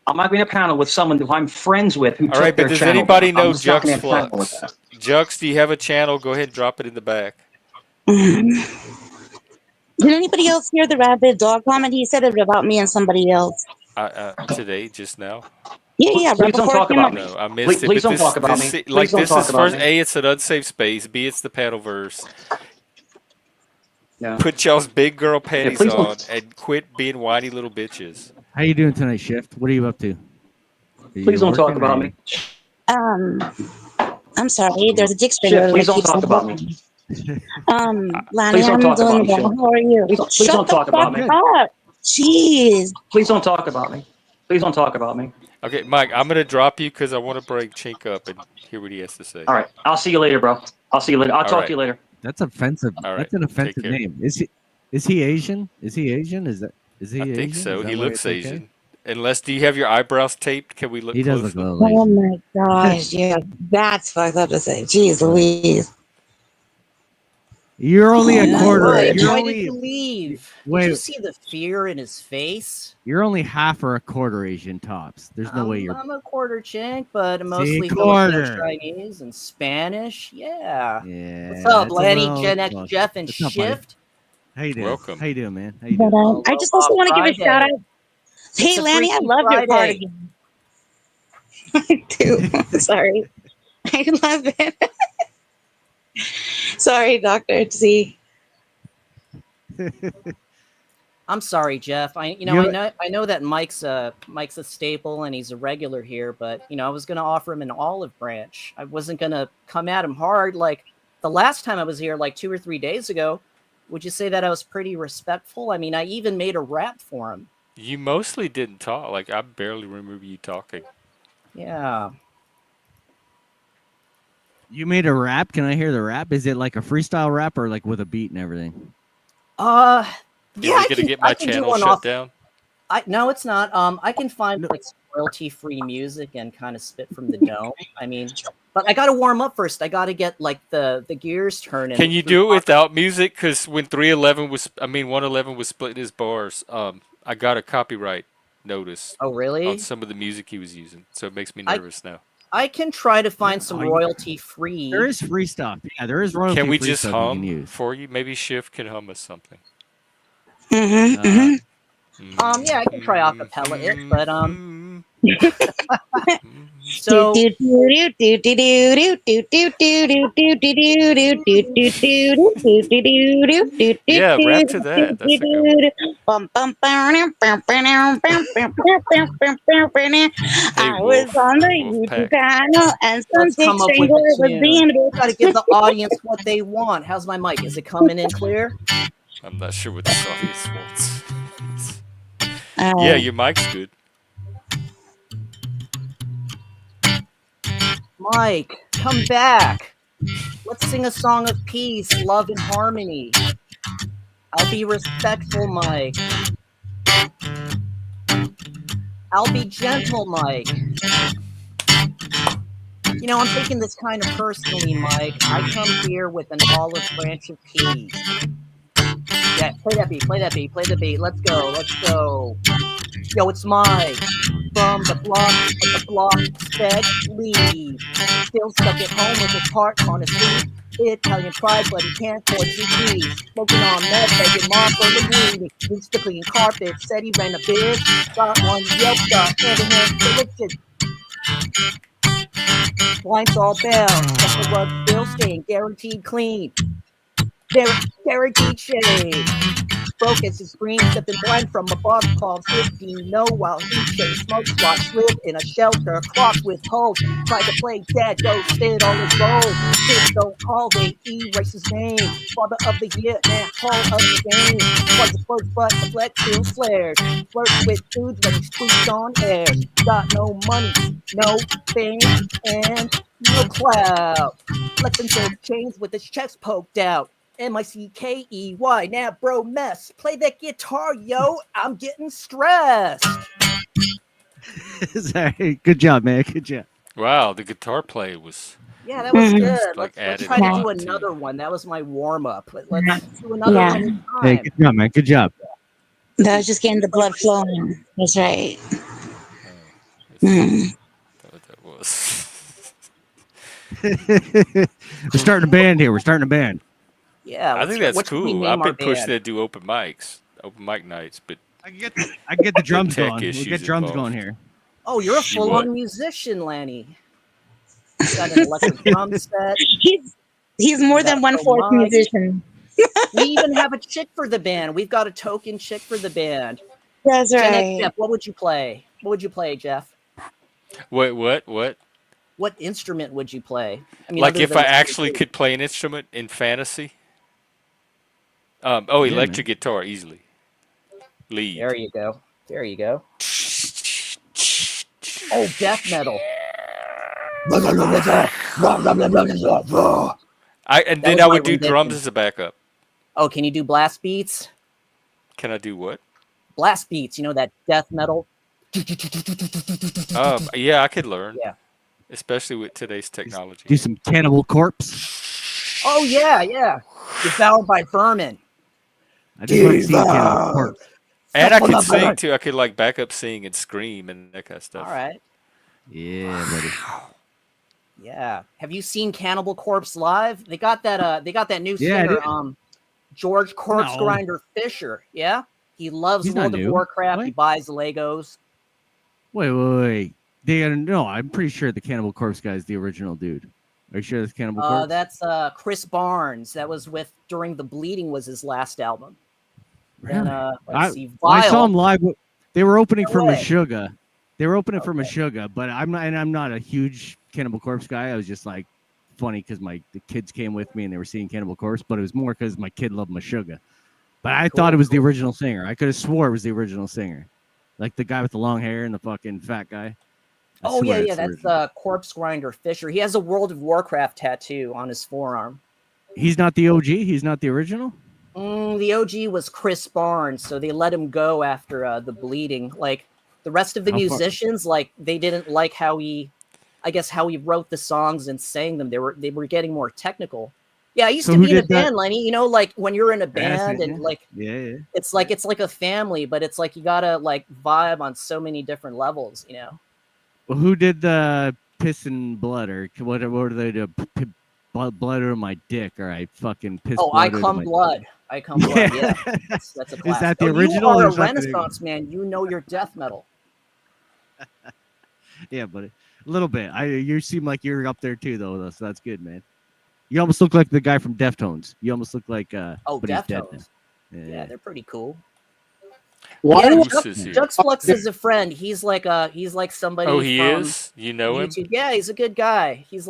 I'm not gonna be on a panel with someone who I'm friends with who All took right, but their does channel down. anybody I'm know just not gonna Jux have a panel with Flux? that. Jux, do you have a channel? Go ahead and drop it in the back. Did anybody else hear the rabid dog comment? He said it about me and somebody else. Today, just now. Yeah, right Please don't before it talk came up. about me. No, I Please, missed it. please But don't talk about me. Please like don't this talk is about first. me. A, it's an unsafe space. B, it's the panelverse. Yeah. Put y'all's big girl Yeah. panties Please on don't. and quit being whiny little bitches. How you doing tonight, Shift? What are you up to? Are Please you don't talk working about or me. I'm sorry. There's a dick Shift. stringer Please that don't keeps talk on about me. talking. I, Lanny, Please don't I'm talk about doing me. Shift. well. How are you? Please Shut don't the talk fuck about me. Good. up. Jeez. Please don't talk about me. Please don't talk about me. okay, Mike, I'm gonna drop you because I want to bring Chink up and hear what he has to say. All right. I'll see you later, bro. I'll see you later. I'll All talk to right, you later. That's offensive. all right. That's an Take offensive care. name. Is he Asian? Is he Asian? Is I he think Asian? so. Is He that why looks it's okay? Asian. Unless, do you have your eyebrows taped? Can we look He does look a closely? little Oh Asian. my gosh. Yeah, that's fucked up to say. Jeez Louise. You're only a Oh my quarter. lord. You're Why did only you leave? Did wait. you see the fear in his face? You're only half or a quarter Asian tops. There's no way you're. I'm a quarter chink, but See, mostly quarter. Filipino, Chinese, and Spanish. Yeah. Yeah. What's up, That's a Lanny, little Gen X, close. Jeff, and What's up, buddy? Shift? How you doing? Welcome. How you doing, man? How you But doing? I just also Aloha want to give a shout Friday. out. Hey It's a Lanny, I Freaky love your Friday. cardigan. I do. Sorry. I love it. Sorry, Dr. Z. I'm sorry, Jeff. I know that Mike's a staple and he's a regular here, but I was gonna offer him an olive branch. I wasn't gonna come at him hard like the last time I was here, like 2 or 3 days ago. Would you say that I was pretty respectful? I mean, I even made a rap for him. You mostly didn't talk. Like I barely remember you talking. Yeah. You made a rap. Can I hear the rap? Is it like a freestyle rap or like with a beat and everything? Yeah, Is it I gonna can get my do channel one shut off. down? No, it's not. I can find No. like some royalty-free music and kind of spit from the dome. I mean, but I got to warm up first. I got to get like the gears turning. Can you do it without music? Because when 111 was splitting his bars, I got a copyright notice Oh, on really? some of the music he was using, so it makes me nervous now. I can try to find some Oh, royalty-free. There is free stuff. Yeah, there is royalty Can we free just stuff you can hum use. for you? Maybe Shift can hum us something. Mm-hmm. Yeah, I can try acapella it, but So so Yeah, rap to that. That's a good one. Hey, I was Wolf. on the Wolf YouTube Pack. channel and some let's dick come up with strangler a was tune. being Got to give the audience what they want. How's my mic? Is it coming in clear? I'm not sure what this audience wants. Yeah, your mic's good. Mike, come back. Let's sing a song of peace, love, and harmony. I'll be respectful, Mike. I'll be gentle, Mike. I'm taking this kind of personally, Mike. I come here with an olive branch of peace. Yeah, play that beat, play the beat. Let's go. Yo, it's Mike. From the block, but the block said leave. Still stuck at home with his heart on his sleeve. Italian pride, but he can't afford CDs. Smoking on meth, begging mom for the weed. Used to clean carpet, said he ran a biz. Got one Yelp shot, hand-in-hand solution. Blinds all bells, but the rug still stained, guaranteed clean. Guaranteed shade. Broke as his green, sipping blend from a boss called 15. No, while he chased smoke spots, lived in a shelter, clocked with hope. Tried to play dead, ghosted all his roles. Kids don't call, they erase his name. Father of the year, man, hall of the game. Was the first, but the flex still flares. Flirts with dudes when he tweets on air. Got no money, no fame, and no clout. Flexing those chains with his chest poked out. M-I-C-K-E-Y, now bro mess. Play that guitar, yo, I'm getting stressed. Sorry. Good job, man. Good job. Wow, the guitar play was Yeah, that was Mhm. good. like Let's added a try to do lot to. another one. That was my warm up. Yeah. Let's do another Yeah. one in Hey, time. good job, man. Good job. That was just getting the blood flowing. That's right. Oh, let's see Mm. what that was. We're starting a band here. We're starting a band. Yeah, I let's. think that's What should we cool. name I've our been pushing band? to do open mic nights, but I can get the the drums tech going. We'll get issues drums going involved. here. Oh, you're a You what? full-on musician, Lanny. You got an electric drum set. He's more You got than a one pro fourth mic. musician. We even have a chick for the band. We've got a token chick for the band. That's Gen X right. Jeff, what would you play? What would you play, Jeff? What? What instrument would you play? I mean, Like other if than I the actually flute. could play an instrument in fantasy? Yeah, Electric man. guitar easily. There Lead. you go. There you go. Oh, death metal. And That then was I my would do drums rendition. as a backup. Oh, can you do blast beats? Can I do what? Blast beats, you know, that death metal. Yeah, I could learn, Yeah. especially with today's technology. Do some Cannibal Corpse. Oh, yeah. Devoured by vermin. I just love seeing Cannibal Corpse. And I could All sing right. too. I could like back up sing and scream and that kind of All stuff. right. Yeah, buddy. Yeah. Have you seen Cannibal Corpse live? They got that new Yeah, I singer, did. George Corpse No. Grinder Fisher. Yeah. He loves He's not World of new. Warcraft. What? He buys Legos. Wait. No, I'm pretty sure the Cannibal Corpse guy is the original dude. Are you sure that's Cannibal Corpse? That's Chris Barnes. That was with During the Bleeding was his last album. Really? Then let's see. I saw Vile. him live. They were opening No for way. Meshuggah. They were opening for Okay. Meshuggah, but I'm not a huge Cannibal Corpse guy. I was just like funny because the kids came with me and they were seeing Cannibal Corpse, but it was more because my kid loved Meshuggah. But I thought it was the original singer. I could have swore it was the original singer, like the guy with the long hair and the fucking fat guy. I Oh swear yeah, it's the that's original. Corpse Grinder Fisher. He has a World of Warcraft tattoo on his forearm. He's not the OG. He's not the original. The OG was Chris Barnes, so they let him go after the Bleeding. Like the rest of the How far- musicians, like they didn't like how he wrote the songs and sang them. They were getting more technical. Yeah, I used So to who be in a did that? band, Lenny. You know, like when you're in a Yeah, I see, band and yeah. like Yeah. it's like a family, but it's like you gotta like vibe on so many different levels, you know. Well, who did the piss and blood or what do they do? Blood on my dick, or I fucking piss Oh, blood I into come my blood. I come blood. Yeah, that's a classic. Is that the Oh, original? You Or are a is that the- Renaissance man. You know your death metal. Yeah, but a little bit. You seem like you're up there too, though. So that's good, man. You almost look like the guy from Deftones. You almost look like Oh, but he's dead Deftones. now. Yeah, they're pretty cool. Why Yeah, do Goose is here. Juxflux is a friend. He's like somebody. Oh, he from is? You know him? YouTube. Yeah, he's a good guy. He's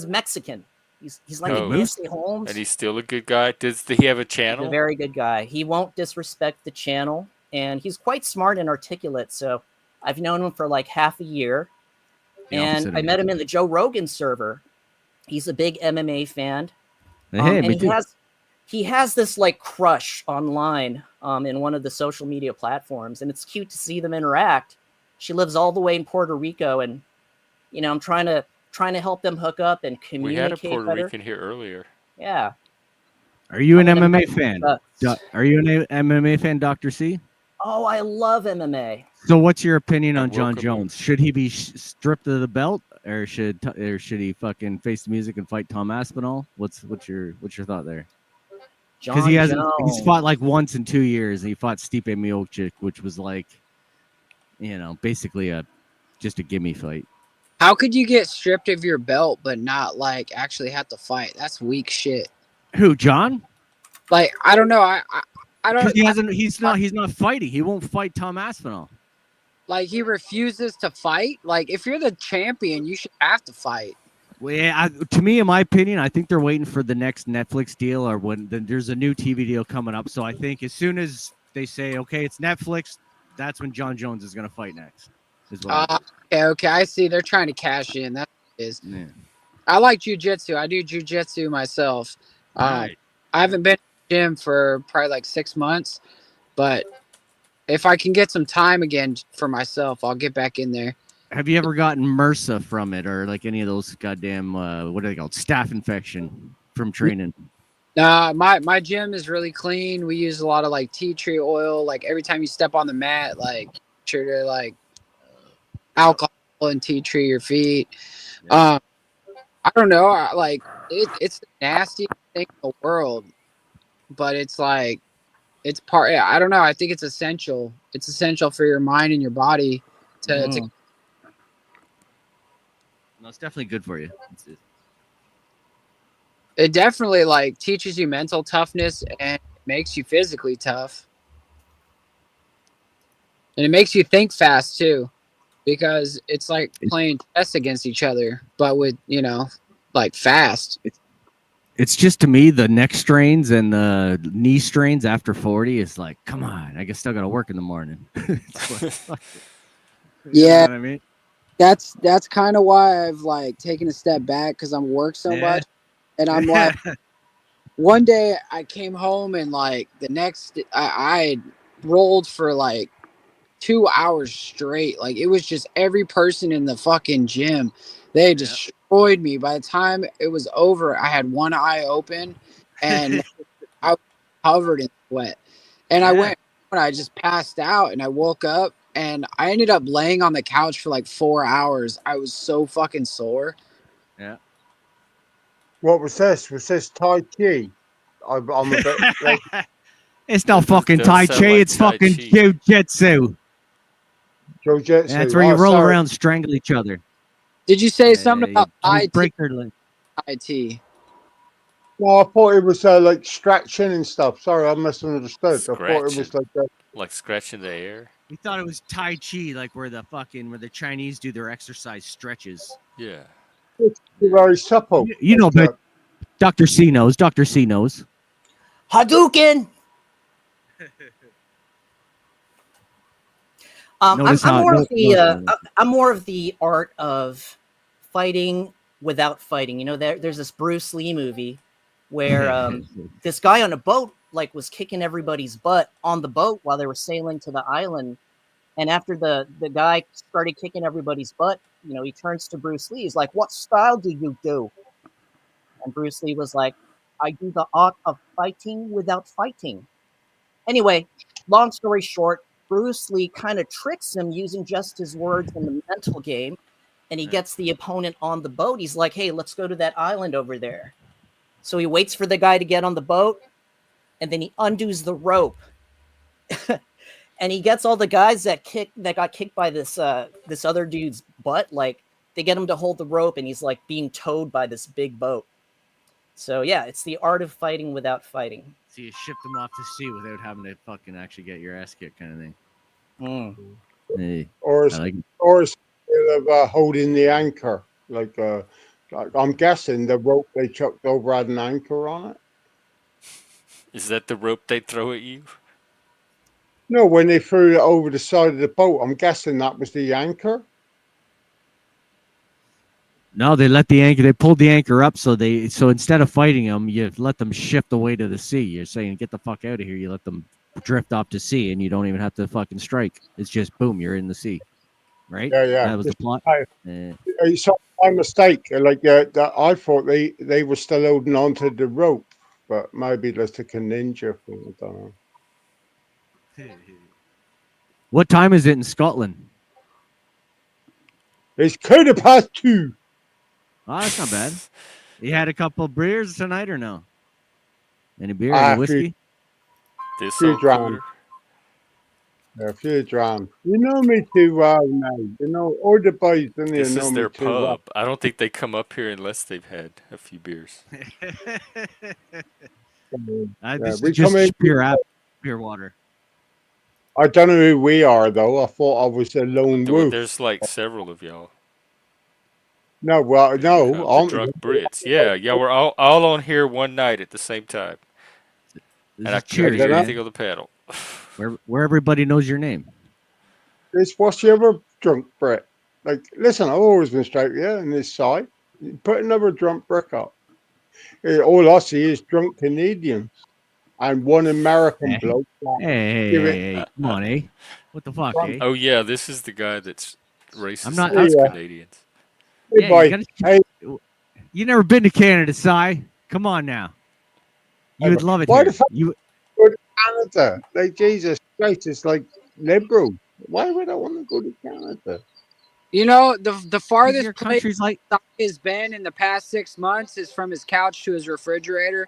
Mexican. He's like a Oh. Nancy Holmes. And he's still a good guy. Does he have a He's a channel? very good guy. He won't disrespect the channel, and he's quite smart and articulate. So I've known him for like half a year, The opposite and of I me. met him in the Joe Rogan server. He's a big MMA fan. Hey, And me too. he has this like crush online in one of the social media platforms, and it's cute to see them interact. She lives all the way in Puerto Rico, and you know I'm trying to help them hook up and We communicate had a Puerto better. Rican here earlier. Yeah. Are you an I'm gonna MMA make fan? cuts. Are you an MMA fan, Dr. C? Oh, I love MMA. So, what's your opinion I on John welcome him. Jones? Should he be stripped of the belt, or should he fucking face the music and fight Tom Aspinall? What's your thought there? Because John he hasn't. Jones. He's fought like once in 2 years, and he fought Stipe Miocic, which was like, basically just a gimme fight. How could you get stripped of your belt but not like actually have to fight? That's weak shit. Who, John? Like I don't know. I Because don't he hasn't. He's not fighting. He won't fight Tom Aspinall. like he refuses to fight. Like if you're the champion, you should have to fight. Well, yeah, to me, in my opinion, I think they're waiting for the next Netflix deal or when there's a new TV deal coming up. So I think as soon as they say, okay, it's Netflix, that's when John Jones is going to fight next. Is what I think. Okay, I see. They're trying to cash in. That is. Yeah. I like jujitsu. I do jujitsu myself. Right. I haven't been to the gym for probably like 6 months, but if I can get some time again for myself, I'll get back in there. Have you ever gotten MRSA from it, or like any of those goddamn what are they called, staph infection from training? Nah, my gym is really clean. We use a lot of like tea tree oil. Like every time you step on the mat, like sure to like alcohol and tea tree your feet. Yeah. I don't know. Like it's the nastiest thing in the world, but it's like it's part. I don't know. I think it's essential. It's essential for your mind and your body to. No, it's definitely good for you. It definitely like teaches you mental toughness and it makes you physically tough, and it makes you think fast too, because it's like playing chess against each other, but with like fast. It's just, to me, the neck strains and the knee strains after 40 is like, come on, I guess still got to work in the morning. It's like, fuck it. You know Yeah, what I mean? that's kind of why I've like taken a step back because I'm work so much, and I'm like, one day I came home and like the next I rolled for like 2 hours straight. Like it was just every person in the fucking gym. They destroyed me. By the time it was over, I had one eye open and I was covered in sweat. And I went and I just passed out and I woke up and I ended up laying on the couch for like 4 hours. I was so fucking sore. Yeah. What was this? Was this Tai Chi? I'm a bit like. It's not fucking Tai Chi, it's fucking Jiu-Jitsu. Jiu-Jitsu. That's where you roll around, strangle each other. Did you say something about break their leg? IT? No, I thought it was like stretching and stuff. Sorry, I misunderstood. I thought it was like scratching the air. We thought it was Tai Chi, like where the Chinese do their exercise stretches. Yeah. It's very supple. You know, but Dr. C knows. Dr. C knows. Hadouken. I'm more of the art of fighting without fighting. You know, there's this Bruce Lee movie where this guy on a boat like was kicking everybody's butt on the boat while they were sailing to the island. And after the guy started kicking everybody's butt, you know, he turns to Bruce Lee. He's like, "What style do you do?" And Bruce Lee was like, "I do the art of fighting without fighting." Anyway, long story short, Bruce Lee kind of tricks him using just his words in the mental game. And he gets the opponent on the boat. He's like, "Hey, let's go to that island over there." So he waits for the guy to get on the boat. And then he undoes the rope. And he gets all the guys that got kicked by this other dude's butt. Like, they get him to hold the rope, and he's like being towed by this big boat. So yeah, it's the art of fighting without fighting. So you ship them off to sea without having to fucking actually get your ass kicked, kind of thing. Hey, or holding the anchor. Like I'm guessing the rope they chucked over had an anchor on it. Is that the rope they throw at you? No, when they threw it over the side of the boat, I'm guessing that was the anchor. No, they pulled the anchor up, so instead of fighting them, you let them shift away to the sea. You're saying, get the fuck out of here. You let them drift off to sea, and you don't even have to fucking strike. It's just boom, you're in the sea, right? Yeah. That was the plot. It's my mistake. Like I thought they were still holding on to the rope, but maybe that's like a ninja thing. I don't know. What time is it in Scotland? It's 2:15. Oh, that's not bad. You had a couple of beers tonight or no? Any beer? Any whiskey? A few drams. You know me too well now. You know, all the boys in here This know is me their too well. pub. I don't think they come up here unless they've had a few beers. This is just pure water. I don't know who we are, though. I thought I was a lone wolf. There's like several of y'all. No, well, no. The drunk Brits. Yeah, we're all on here one night at the same time. And I couldn't hear anything on the panel. Where everybody knows your name. What's the other drunk Brit? Like, listen, I've always been straight with you on this side. Put another drunk Brit up. All I see is drunk Canadians. and one American Hey, bloke. That hey, give it. come on, eh? What the fuck, eh? Oh yeah, this is the guy that's I'm racist not. Hey, against Canadians. hey, Yeah, you boy. gotta. Hey, You never been to Canada, Cy? Come on now. You would love it why the here. fuck You go to Canada? Like Jesus Christ, it's like liberal. Why would I want to go to Canada? You know, the because farthest your place country's like he has been in the past 6 months is from his couch to his refrigerator.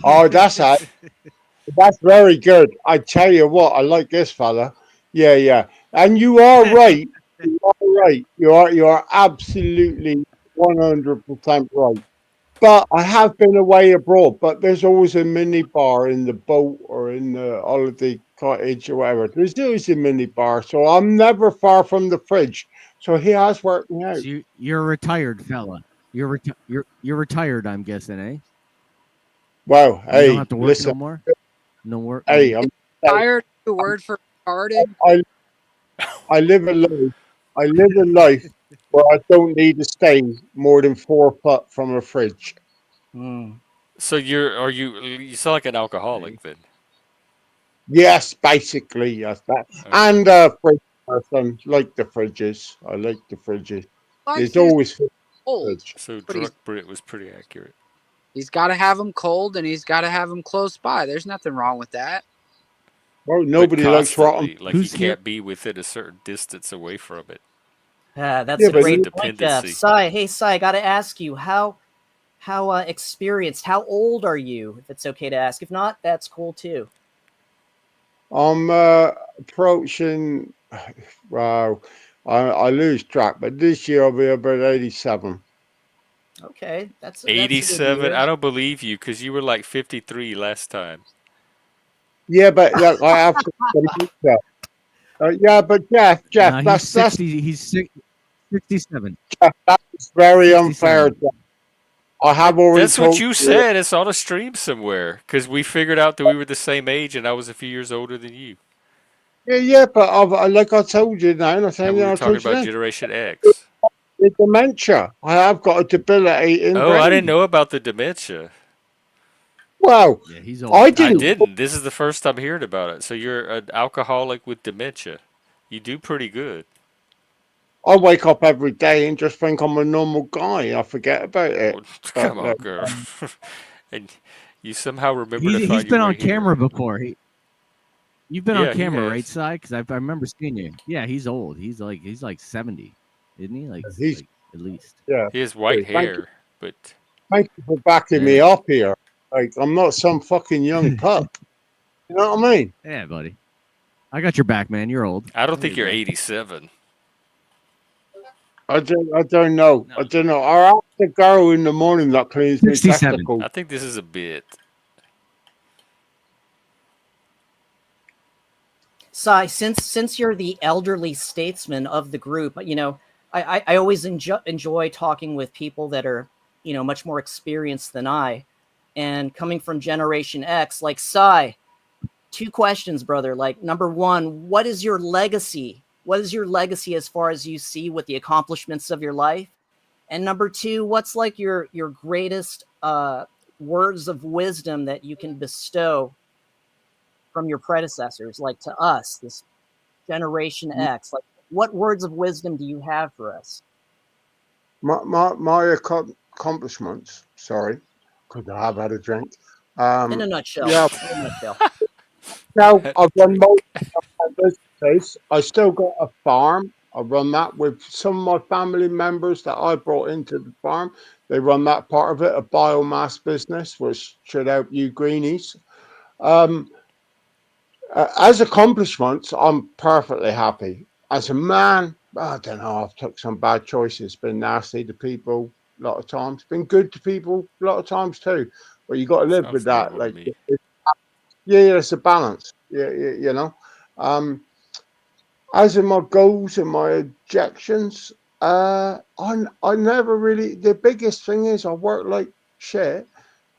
Oh, that's very good. I tell you what, I like this fella. Yeah, yeah. And you are right. You are right. You are absolutely 100% right. But I have been away abroad, but there's always a mini bar in the boat or in the holiday cottage or whatever. There's always a mini bar. So I'm never far from the fridge. So he has worked me out. so you're a retired fella. You're retired, I'm guessing, eh? Wow. You don't have Hey, to work no listen. more. No work. Hey, No. I'm Tired, the word for retarded. I I live a life. I live a life where I don't need to stay more than 4 foot from a fridge. Hmm. So you sound like an alcoholic then. Yes, basically, yes. That Okay. and fridge person like the fridges. I like the fridges. Likes There's his always cold, fridge. So but drunk Brit was pretty accurate. he's got to have them cold and he's got to have them close by. There's nothing wrong with that. Well, But nobody likes rotten. constantly, like he Who's here? can't be within a certain distance away from it. That's Yeah, a but That's a great point, Jeff. dependency. Sai, hey Sai, I gotta ask you how experienced, how old are you? If it's okay to ask. If not, that's cool too. I'm approaching. Wow, I lose track, but this year I'll be about 87. Okay, that's a good 87. year. I don't believe you because you were like 53 last time. Yeah, but look, I have got dementia. Yeah, but Jeff, No, he's that's 60. He's 67. that's very unfair. 67. Jeff. I have already That's what told you you. said. It's on a stream somewhere because we figured out that we were the same age and I was a few years older than you. Yeah, yeah, but like I told you now, and I'm And saying, we were I talking told you about then, Generation X. the dementia. I have got a debilitating Oh, I didn't brain. know about the dementia. Well, Yeah, he's I old. I He's didn't. old. didn't. This is the first time hearing about it. So you're an alcoholic with dementia. You do pretty good. I wake up every day and just think I'm a normal guy. I forget about it. Well, come But on, girl. And you somehow remember to He's find your been way on here. camera before. You've been on Yeah, he camera, right, has. Si? Because I remember seeing you. Yeah, he's old. He's like 70, isn't he? he's Like at least. yeah. He has white hair, but Thank you for backing me Yeah. up here. Like I'm not some fucking young pup. You know what I mean? Yeah, buddy. I got your back, man. You're old. I don't There think you you're go. 87. I don't know. No, I don't know. I ask the girl in the morning that cleans my 67. testicles. I think this is a bit. Sai, since you're the elderly statesman of the group, I always enjoy talking with people that are, much more experienced than I. And coming from Generation X, like Sai, two questions, brother. Like, number one, what is your legacy? What is your legacy as far as you see with the accomplishments of your life? And number two, what's like your greatest words of wisdom that you can bestow from your predecessors, like to us, this Generation X? Like, what words of wisdom do you have for us? My accomplishments. Sorry, could I have had a drink? In a nutshell. Yeah. In a nutshell. Now Had a I've run drink. most of my businesses. I still got a farm. I run that with some of my family members that I brought into the farm. They run that part of it, a biomass business, which should help you greenies. Um, as accomplishments, I'm perfectly happy. As a man, I don't know. I've took some bad choices. Been nasty to people a lot of times. Been good to people a lot of times too. But you got to live with Sounds that. normal to Like, me. yeah, it's a balance. Yeah, you know. Um, as in my goals and my objections, I never really. The biggest thing is I work like shit,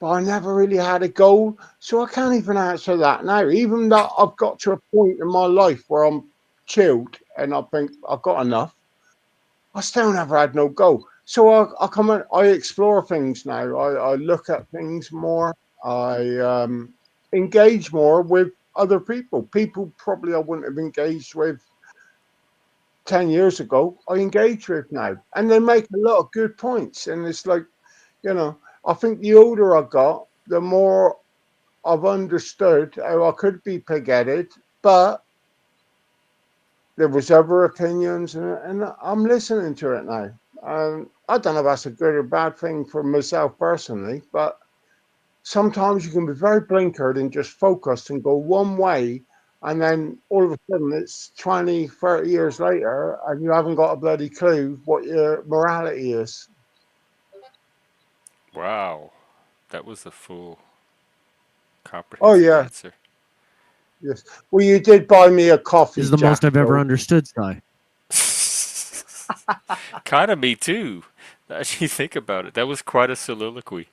but I never really had a goal, so I can't even answer that now. Even though I've got to a point in my life where I'm chilled and I think I've got enough, I still never had no goal. So I come and I explore things now. I look at things more. I engage more with other people. People probably I wouldn't have engaged with 10 years ago, I engage with now. And they make a lot of good points. And it's like, I think the older I got, the more I've understood how I could be pig-headed, but there was other opinions, and I'm listening to it now. I don't know if that's a good or bad thing for myself personally, but sometimes you can be very blinkered and just focused and go one way, and then all of a sudden it's 20, 30 years later, and you haven't got a bloody clue what your morality is. Wow, that was a full, Oh, comprehensive yeah. answer. Yes. Well, you did buy me a This is coffee, the most Jack. I've ever So understood, Sly. Kind of me too. As you think about it, that was quite a soliloquy.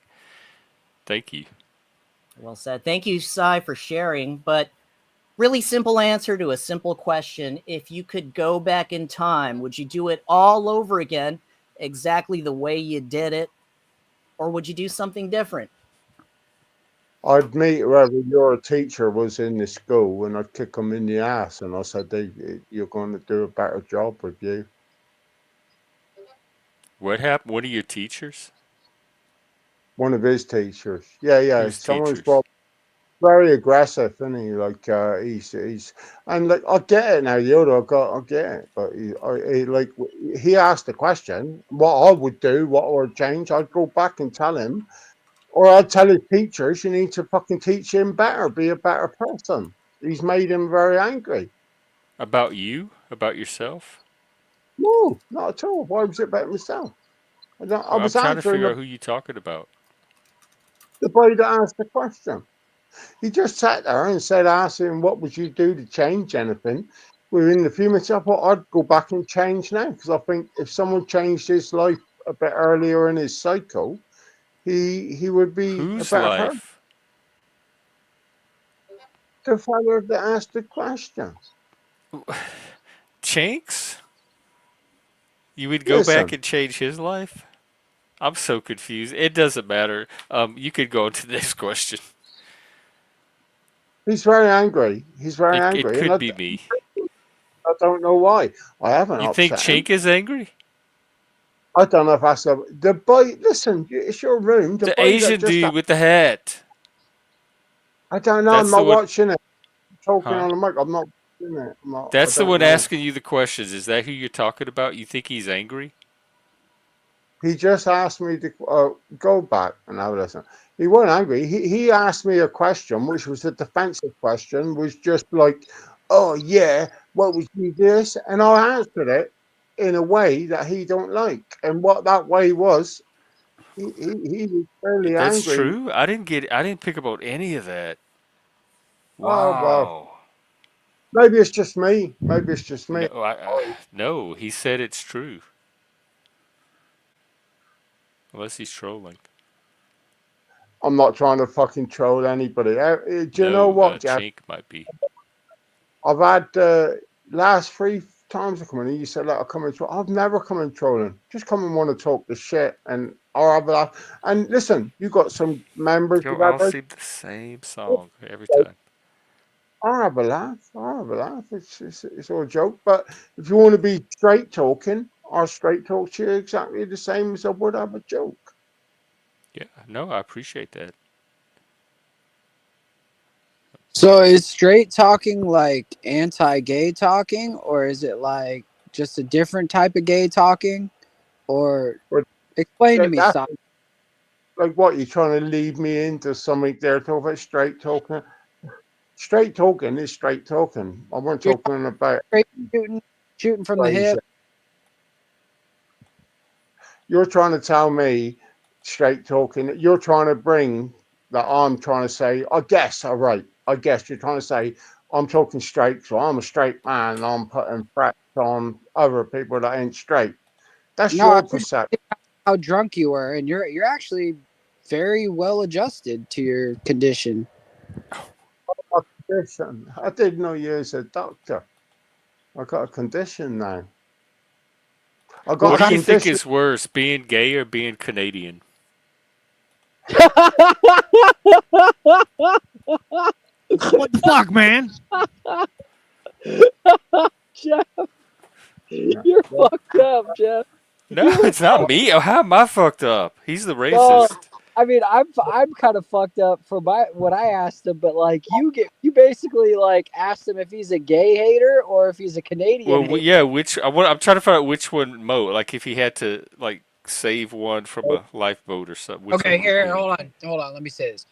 Thank you. Well said. Thank you, Cy, for sharing. But really simple answer to a simple question. If you could go back in time, would you do it all over again, exactly the way you did it, or would you do something different? I'd meet whoever your teacher was in the school, and I'd kick them in the ass, and I said, "You're going to do a better job with you." What happened? One of your teachers? One of his teachers. Yeah, yeah. Whose Someone's teachers? very aggressive, isn't he? Like he's and like I get it now, Yoda. I get it, but he asked the question, what I would do, what I would change. I'd go back and tell him, or I'd tell his teachers, you need to fucking teach him better, be a better person. He's made him very angry. About you? About yourself? No, not at all. Why was it about myself? I Well, I'm was trying to answering figure out who you talking about. the boy that asked the question. He just sat there and said, asked him, what would you do to change anything? Within the few minutes, I thought I'd go back and change now because I think if someone changed his life a bit earlier in his cycle, he would be a Whose better person. life? The fellow that asked the question. Chinks? You would go back Listen, and change his life? I'm so confused. It doesn't matter. You could go on to the next question. he's very angry. He's very It angry, and could be me. I don't know why. I haven't You think upset him. Chink is angry? I don't know if that's the boy. Listen, it's your room. The The boy that Asian just. dude with the hat. I don't know. I'm That's the not one, watching it. I'm talking huh? on the mic. I'm not watching it. I That's the don't one know. asking you the questions. Is that who you're talking about? You think he's angry? He just asked me to go back and have a listen. He wasn't angry. He asked me a question, which was a defensive question, was just like, "Oh yeah, what would you do this?" And I answered it in a way that he don't like. And what that way was, he was fairly That's angry. true. I didn't get. I didn't pick up on any of that. Oh well, Wow. maybe it's just me. Maybe it's just me. No, no. He said it's true. Unless he's trolling. I'm not trying to fucking troll anybody. Do you know No, what, Jeff? Chink might be. I've had last three times I come in, you said, like, I come in troll. I've never come in trolling. Just come and want to talk the shit, and I'll have a laugh. And listen, you got some members Yo, of that I'll place. sing the same song every time. I'll have a laugh. I'll have a laugh. It's all a joke. But if you want to be straight talking, I'll straight talk to you exactly the same as I would have a joke. Yeah, no, I appreciate that. So is straight talking like anti-gay talking, or is it like just a different type of gay talking? Or But explain to me, that's Sai. like what you're trying to lead me into something there. Talk about straight talking. Straight talking is straight talking. I wasn't You're talking about straight shooting from the crazy. hip. You're trying to tell me straight talking. You're trying to bring that I'm trying to say. I guess. All right. I guess you're trying to say I'm talking straight, so I'm a straight man. And I'm putting threats on other people that ain't straight. That's No, I your was perception. how drunk you were, and you're actually very well adjusted to your condition. A condition. I didn't know you was a doctor. I got a condition now. I What What got do a kind you think condition. is worse, being gay or being Canadian? What the fuck, man? Jeff, you're fucked up, Jeff. No, it's not me. Oh, how am I fucked up? He's the No, racist. I mean I'm kind of fucked up for what I asked him, but like you basically like asked him if he's a gay hater or if he's a Canadian Well, hater. yeah. I'm trying to find out which one Mo. Like, if he had to like save one from a lifeboat or something, which Okay, one would it here, be? hold on. Let me say this.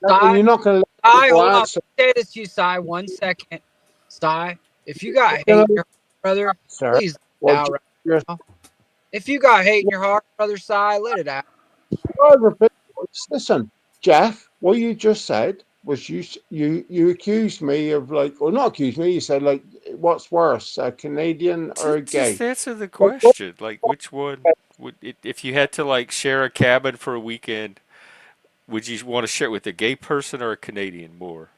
And you're not going to let Sai, people hold on. answer. Let me say this to you, Sai. 1 second. Sai, if you got hate Gonna- in your heart, brother, Sir, please what let it out right you're now. If you got hate in your heart, brother Sai, let it out. listen, Jeff. What you just said was you accused me of like, or not accused me. You said like, what's worse, a Canadian or a Just gay? answer the question. Like, which one would if you had to like share a cabin for a weekend? Would you want to share it with a gay person or a Canadian more?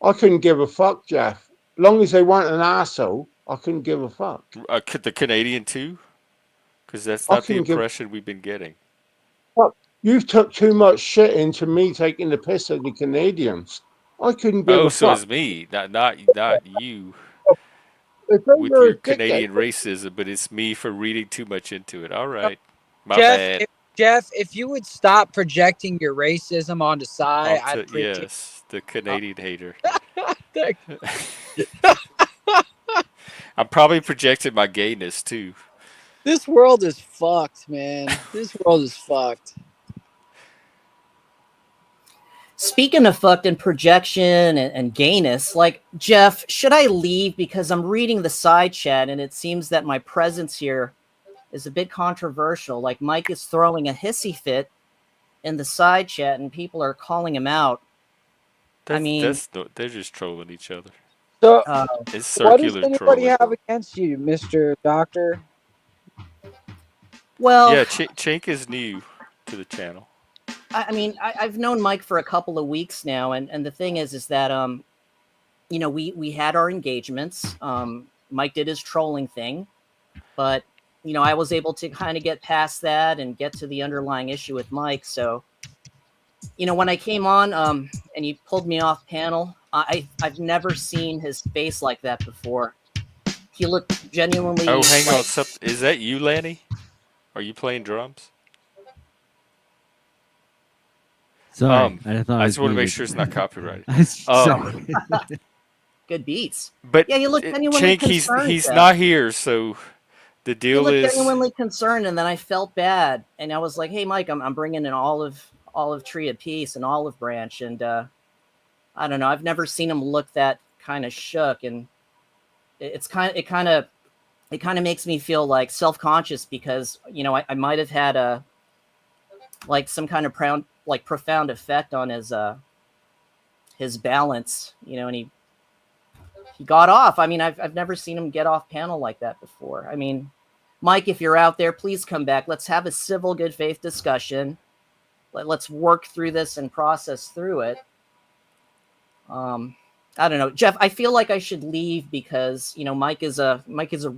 I couldn't give a fuck, Jeff. Long as they weren't an asshole, I couldn't give a fuck. The Canadian too? Because that's I not the couldn't give a impression we've been getting. fuck. You've took too much shit into me taking the piss at the Canadians. I couldn't give Oh, a so fuck. it's me, not you If they with were your a dickhead, Canadian racism, but it's me for reading too much into it. All right, my Jeff, bad. if you would stop projecting your racism onto Sai, I'd appreciate Yes, the Canadian hater. it. I'm probably projecting my gayness too. This world is fucked, man. This world is fucked. Speaking of fucked and projection and gayness, like, Jeff, should I leave? Because I'm reading the side chat and it seems that my presence here is a bit controversial. Like, Mike is throwing a hissy fit in the side chat and people are calling him out. I mean, They're just trolling each other. So, It's what does circular anybody trolling. have against you, Mr. Doctor? well, Yeah, Chink is new to the channel. I mean, I've known Mike for a couple of weeks now, and the thing is that you know, we had our engagements. Mike did his trolling thing, but you know, I was able to kind of get past that and get to the underlying issue with Mike. So, you know, when I came on, and he pulled me off panel, I've never seen his face like that before. He looked genuinely Oh, hang on. like. Is that you, Lanny? Are you playing drums? Sorry, I thought I I just was want to make muted. sure it's not copyrighted. Sorry. Good beats. But Yeah, you look genuinely Chink, concerned. he's Jeff. not here, so the He deal looked is. genuinely concerned, and then I felt bad, and I was like, "Hey, Mike, I'm bringing an olive tree apiece, an olive branch," and I don't know. I've never seen him look that kind of shook, and it kind of makes me feel like self-conscious because you know I might have had a like some kind of profound effect on his balance, you know, and he got off. I mean, I've never seen him get off panel like that before. I mean, Mike, if you're out there, please come back. Let's have a civil, good faith discussion. Let's work through this and process through it. I don't know, Jeff. I feel like I should leave because you know Mike is a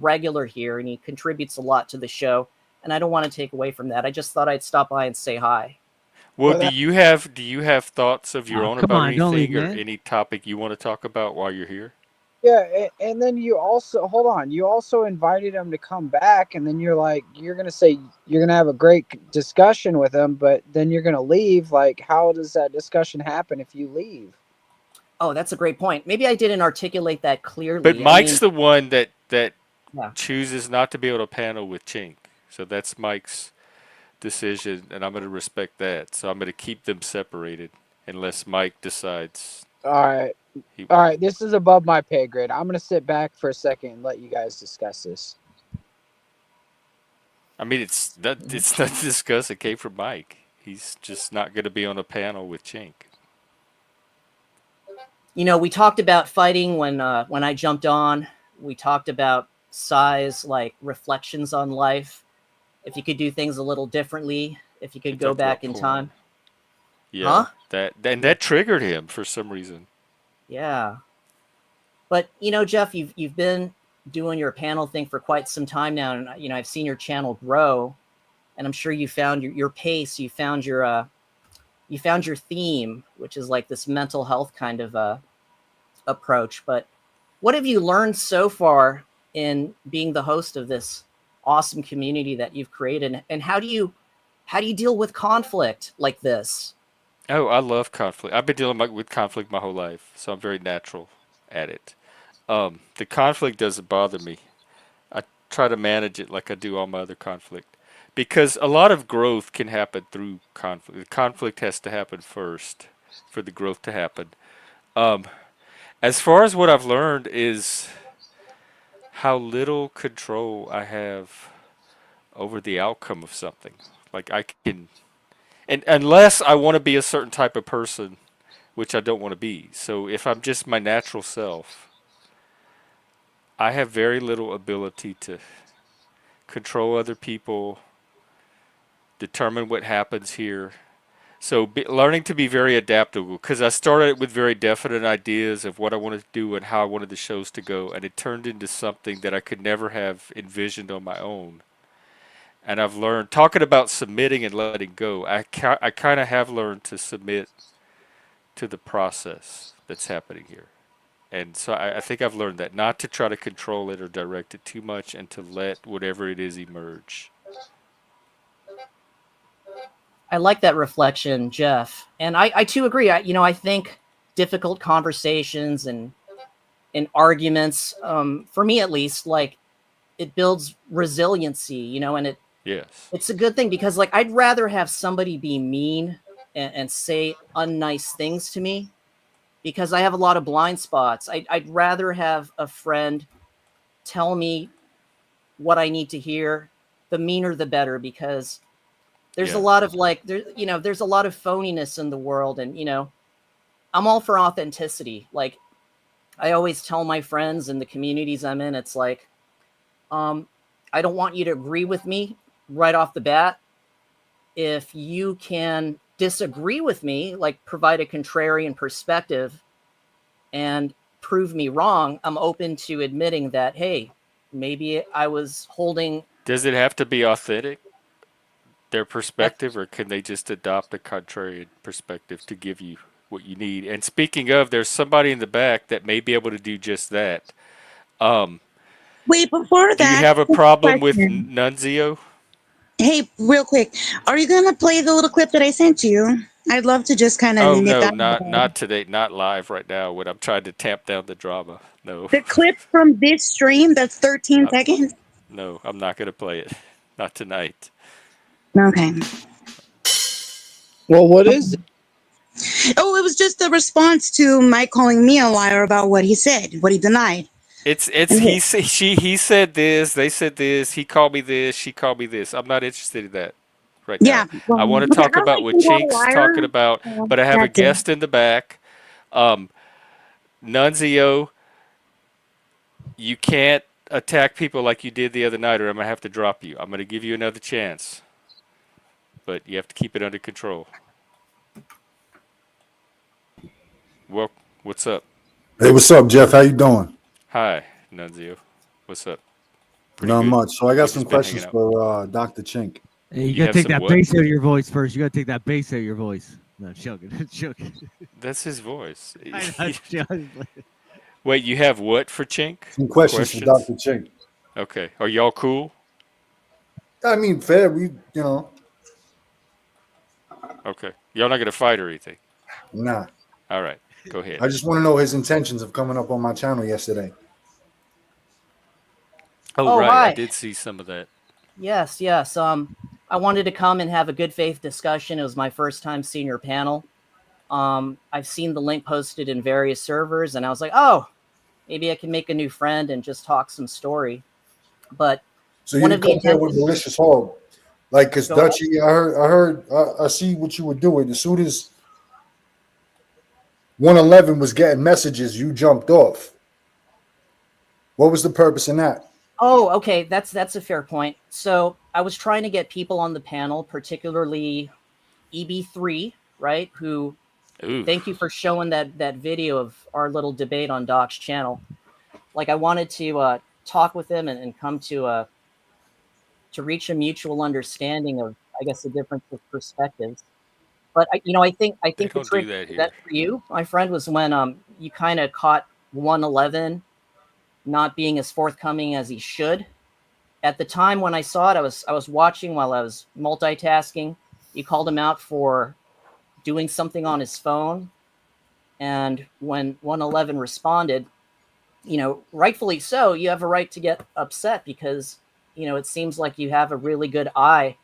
regular here and he contributes a lot to the show, and I don't want to take away from that. I just thought I'd stop by and say hi. Well, do you have thoughts of your own come about on, don't leave, anything or man. any topic you want to talk about while you're here? Yeah, and then you also hold on. You also invited him to come back, and then you're like, you're gonna say you're gonna have a great discussion with him, but then you're gonna leave. Like, how does that discussion happen if you leave? Oh, that's a great point. Maybe I didn't articulate that clearly. But Mike's the one that Yeah. chooses not to be able to panel with Chink, so that's Mike's decision, and I'm going to respect that. So I'm going to keep them separated unless Mike decides. All right. This is above my pay grade. I'm gonna sit back for a second and let you guys discuss this. I mean, it's not to discuss. It came from Mike. He's just not going to be on a panel with Chink. You know, we talked about fighting when I jumped on. We talked about size, like reflections on life. If you could do things a little differently, if you could go back in time. Yeah, Huh? that triggered him for some reason. Yeah. But you know, Jeff, you've been doing your panel thing for quite some time now, and you know I've seen your channel grow. and I'm sure you found your pace, you found your theme, which is like this mental health kind of approach. But what have you learned so far in being the host of this awesome community that you've created, and how do you deal with conflict like this? Oh, I love conflict. I've been dealing with conflict my whole life, so I'm very natural at it. The conflict doesn't bother me. I try to manage it like I do all my other conflict. Because a lot of growth can happen through conflict. The conflict has to happen first for the growth to happen. Um, as far as what I've learned is how little control I have over the outcome of something. Like I can, and unless I want to be a certain type of person, which I don't want to be. So if I'm just my natural self, I have very little ability to control other people, determine what happens here. So learning to be very adaptable, because I started with very definite ideas of what I wanted to do and how I wanted the shows to go, and it turned into something that I could never have envisioned on my own. And I've learned, talking about submitting and letting go, I kind of have learned to submit to the process that's happening here. And so I think I've learned that not to try to control it or direct it too much and to let whatever it is emerge. I like that reflection, Jeff, and I too agree. I think difficult conversations and arguments, for me at least, like it builds resiliency, and Yes. it's a good thing because like I'd rather have somebody be mean and say unnice things to me because I have a lot of blind spots. I'd rather have a friend tell me what I need to hear, the meaner the better, because there's a Yeah. lot of like there's a lot of phoniness in the world, and I'm all for authenticity. Like I always tell my friends in the communities I'm in, it's like um I don't want you to agree with me right off the bat. If you can disagree with me, like provide a contrarian perspective and prove me wrong, I'm open to admitting that, hey, maybe I was holding Does it have to be authentic, their that. perspective, or can they just adopt a contrarian perspective to give you what you need? And speaking of, there's somebody in the back that may be able to do just that. Um, Wait, before do you that, have a quick problem with question. Nunzio? Hey, real quick, are you gonna play the little clip that I sent you? I'd love to just kind of Oh nip no, that in the not bud. today, not live right now when I'm trying to tamp down the drama. No. The clip from this stream that's 13 Uh, seconds. no, I'm not gonna play it. Not tonight. Okay. Well, what is it? Oh, it was just a response to Mike calling me a liar about what he said, what he denied. It's And he said this, they said this, he called me this, she called me this. I'm not interested in that right yeah, now. well, I want to okay, talk I was about like, what you got a Chink's talking liar. about, So but I have a that's it. guest in the back. Um, Nunzio, you can't attack people like you did the other night, or I'm gonna have to drop you. I'm gonna give you another chance, but you have to keep it under control. Well, what's up? Hey, what's up, Jeff? How you doing? Hi, Nunzio. What's up? Pretty Not good. much. So I got We some just been hanging questions out. for Dr. Chink. Hey, you You gotta have take some that what? bass out of your voice first. You gotta take that bass out of your voice. No, joking. joking. That's his voice. I know, joking. Wait, you have what for Chink? Some questions for Questions? Dr. Chink. Okay. Are y'all cool? I mean, fair. We. Okay. Y'all not gonna fight or anything. Nah. All right. Go ahead. I just want to know his intentions of coming up on my channel yesterday. Oh, Oh, right. I hi. did see some of that. Yes, yes. I wanted to come and have a good faith discussion. It was my first time seeing your panel. I've seen the link posted in various servers, and I was like, oh, maybe I can make a new friend and just talk some story. But So you one didn't of the come there with intentions, malicious hog, like, cause go ahead. Dutchy. I see what you were doing. As soon as 111 was getting messages, you jumped off. What was the purpose in that? Oh, okay, that's a fair point. So I was trying to get people on the panel, particularly EB3, right? Who, Ooh. thank you for showing that video of our little debate on Doc's channel. Like I wanted to talk with him and come to to reach a mutual understanding of, I guess, the difference of perspectives. But I They think the don't do trick that that here. for you, my friend, was when you kind of caught 111 not being as forthcoming as he should. At the time when I saw it, I was watching while I was multitasking. You called him out for doing something on his phone, and when 111 responded, rightfully so, you have a right to get upset because it seems like you have a really good eye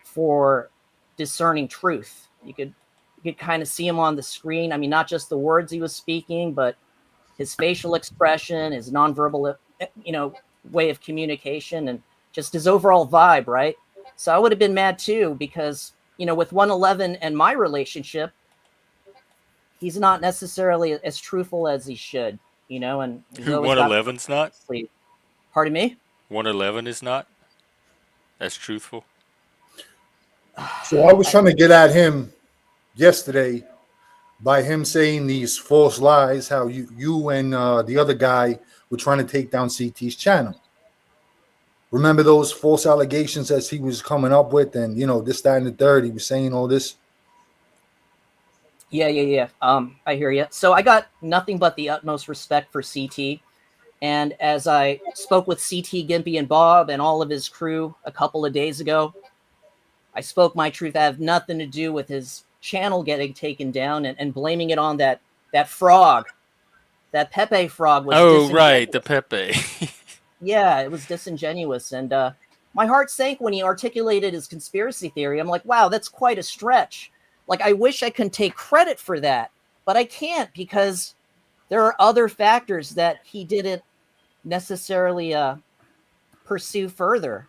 for discerning truth. You could kind of see him on the screen. I mean, not just the words he was speaking, but his facial expression, his nonverbal, way of communication, and just his overall vibe, right? So I would have been mad too because, with 111 and my relationship, he's not necessarily as truthful as he should, and he's Who always got something 111's up not? his sleeve. Pardon me? 111 is not as truthful. So I was trying to get at him yesterday by him saying these false lies, how you and the other guy were trying to take down CT's channel. Remember those false allegations that he was coming up with, and this, that, and the third. He was saying all this. Yeah. I hear you. So I got nothing but the utmost respect for CT. And as I spoke with CT, Gimpy, and Bob and all of his crew a couple of days ago, I spoke my truth. I have nothing to do with his channel getting taken down and blaming it on that frog. That Pepe frog was Oh, right, the disingenuous. Pepe. Yeah, it was disingenuous. And my heart sank when he articulated his conspiracy theory. I'm like, wow, that's quite a stretch. Like, I wish I could take credit for that, but I can't because there are other factors that he didn't necessarily pursue further.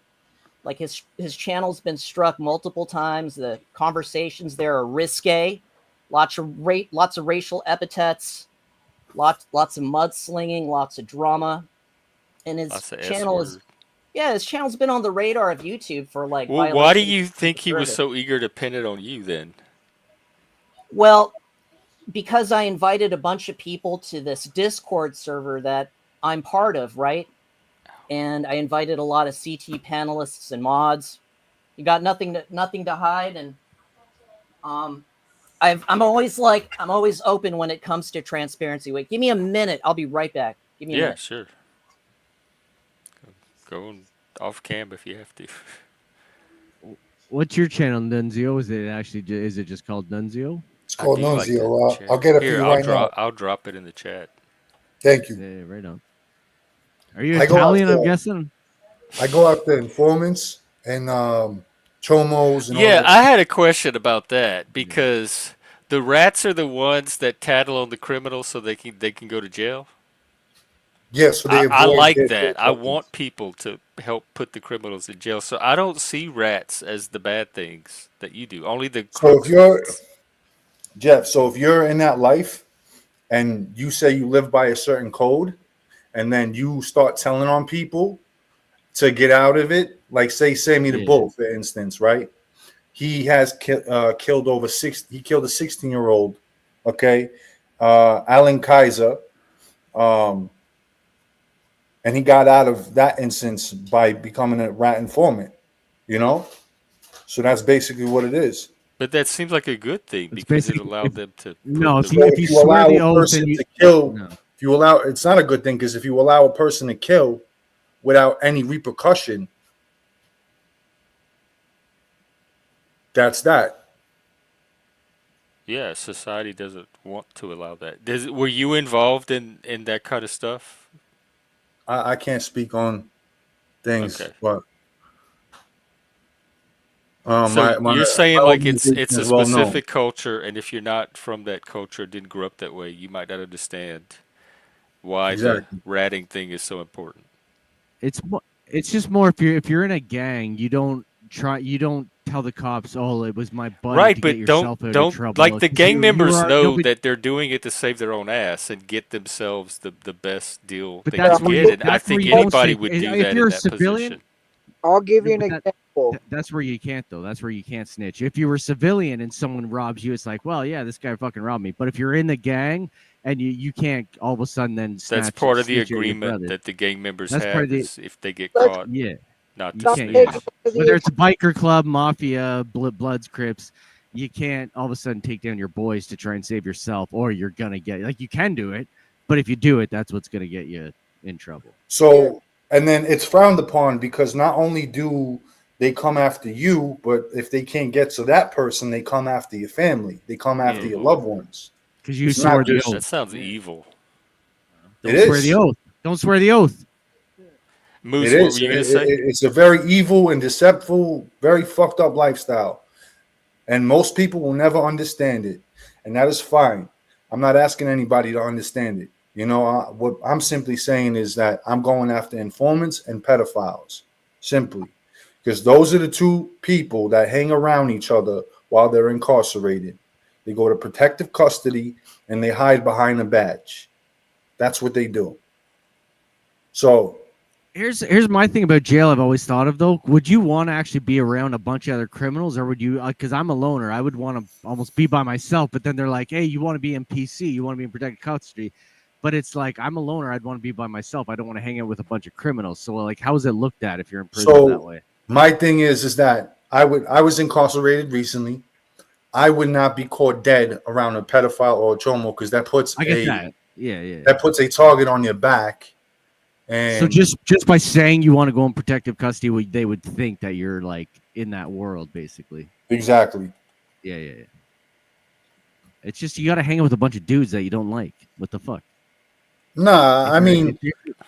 Like his channel's been struck multiple times. The conversations there are risque, lots of racial epithets, lots of mudslinging, lots of drama, and his Lots of S channel word. is his channel's been on the radar of YouTube for like Well, why do violations you of think the he was service. so eager to pin it on you then? Well, because I invited a bunch of people to this Discord server that I'm part of, right? And I invited a lot of CT panelists and mods. You got nothing to hide, and I'm always open when it comes to transparency. Wait, give me a minute. I'll be right back. Give me a Yeah, minute. sure. Go off cam if you have to. What's your channel, Nunzio? Is it just called Nunzio? It's I called do like that Nunzio. chat. I'll get it for Here, you right now. I'll drop it in the chat. Thank you. Yeah, right on. Are you I go Italian? I'm after- guessing. I go after informants and chomos and all Yeah, that. I had a question about that because the rats are the ones that tattle on the criminals so they can go to jail. Yeah, so they I avoid like their that. I sentence. want people to help put the criminals in jail. So I don't see rats as the bad things that you do. Only the So if crooks. you're Jeff, so if you're in that life and you say you live by a certain code, and then you start telling on people to get out of it, like say Sammy the Yeah. Bull, for instance, right? He has killed over six. He killed a 16-year-old. Okay, Alan Kaiser, and he got out of that instance by becoming a rat informant. So that's basically what it is. But that seems like a good thing It's because it basically allowed them to no. put If the you So if you if you swear allow the a oath and person you to kill, no. if you allow, it's not a good thing because if you allow a person to kill without any repercussion, that's that. Yeah, society doesn't want to allow that. Were you involved in that kind of stuff? I can't speak on things, Okay. but So my you're saying like organization it's a is well known. specific culture, and if you're not from that culture, didn't grow up that way, you might not understand why the Exactly. ratting thing is so important. It's just more if you're in a gang, you don't tell the cops, oh, it was my buddy Right, to get but don't yourself out of don't trouble. like the 'Cause gang members know nobody, that they're doing it to save their own ass and get themselves the best deal but they can get, and I that's where think you don't anybody say would do if that you're in a that civilian. position. I'll give you Yeah, an but example. that's where you can't though. That's where you can't snitch. If you were a civilian and someone robs you, it's like, well, yeah, this guy fucking robbed me. But if you're in the gang and you can't all of a sudden then That's part of the snitch at your agreement brother. that the gang members That's part have of the is if they get Let's caught, yeah. not to You can't. snitch. Yeah. Whether it's a biker club, mafia, Bloods, Crips, you can't all of a sudden take down your boys to try and save yourself, or you're gonna get like you can do it, but if you do it, that's what's gonna get you in trouble. So, and then it's frowned upon because not only do they come after you, but if they can't get to that person, they come after your family. They come after your loved ones. Because you It's swore not the just oath. That sounds evil. it Don't swear the is. oath. Don't swear the oath. Moose, It what were is. you gonna say? It's a very evil and deceptive, very fucked up lifestyle, and most people will never understand it, and that is fine. I'm not asking anybody to understand it. You know, what I'm simply saying is that I'm going after informants and pedophiles, simply, because those are the two people that hang around each other while they're incarcerated. They go to protective custody and they hide behind a badge. That's what they do. So Here's my thing about jail. I've always thought of though. Would you want to actually be around a bunch of other criminals, or would you? Because I'm a loner, I would want to almost be by myself. But then they're like, "Hey, you want to be in PC? You want to be in protected custody?" But it's like I'm a loner. I'd want to be by myself. I don't want to hang out with a bunch of criminals. So like, how is it looked at if you're in prison that way? my thing is that I was incarcerated recently. I would not be caught dead around a pedophile or a chomo because that puts I get that. Yeah. that puts a target on your back. And So just by saying you want to go in protective custody, they would think that you're like in that world, basically. Exactly. Yeah. It's just you got to hang out with a bunch of dudes that you don't like. What the fuck? Nah, I mean,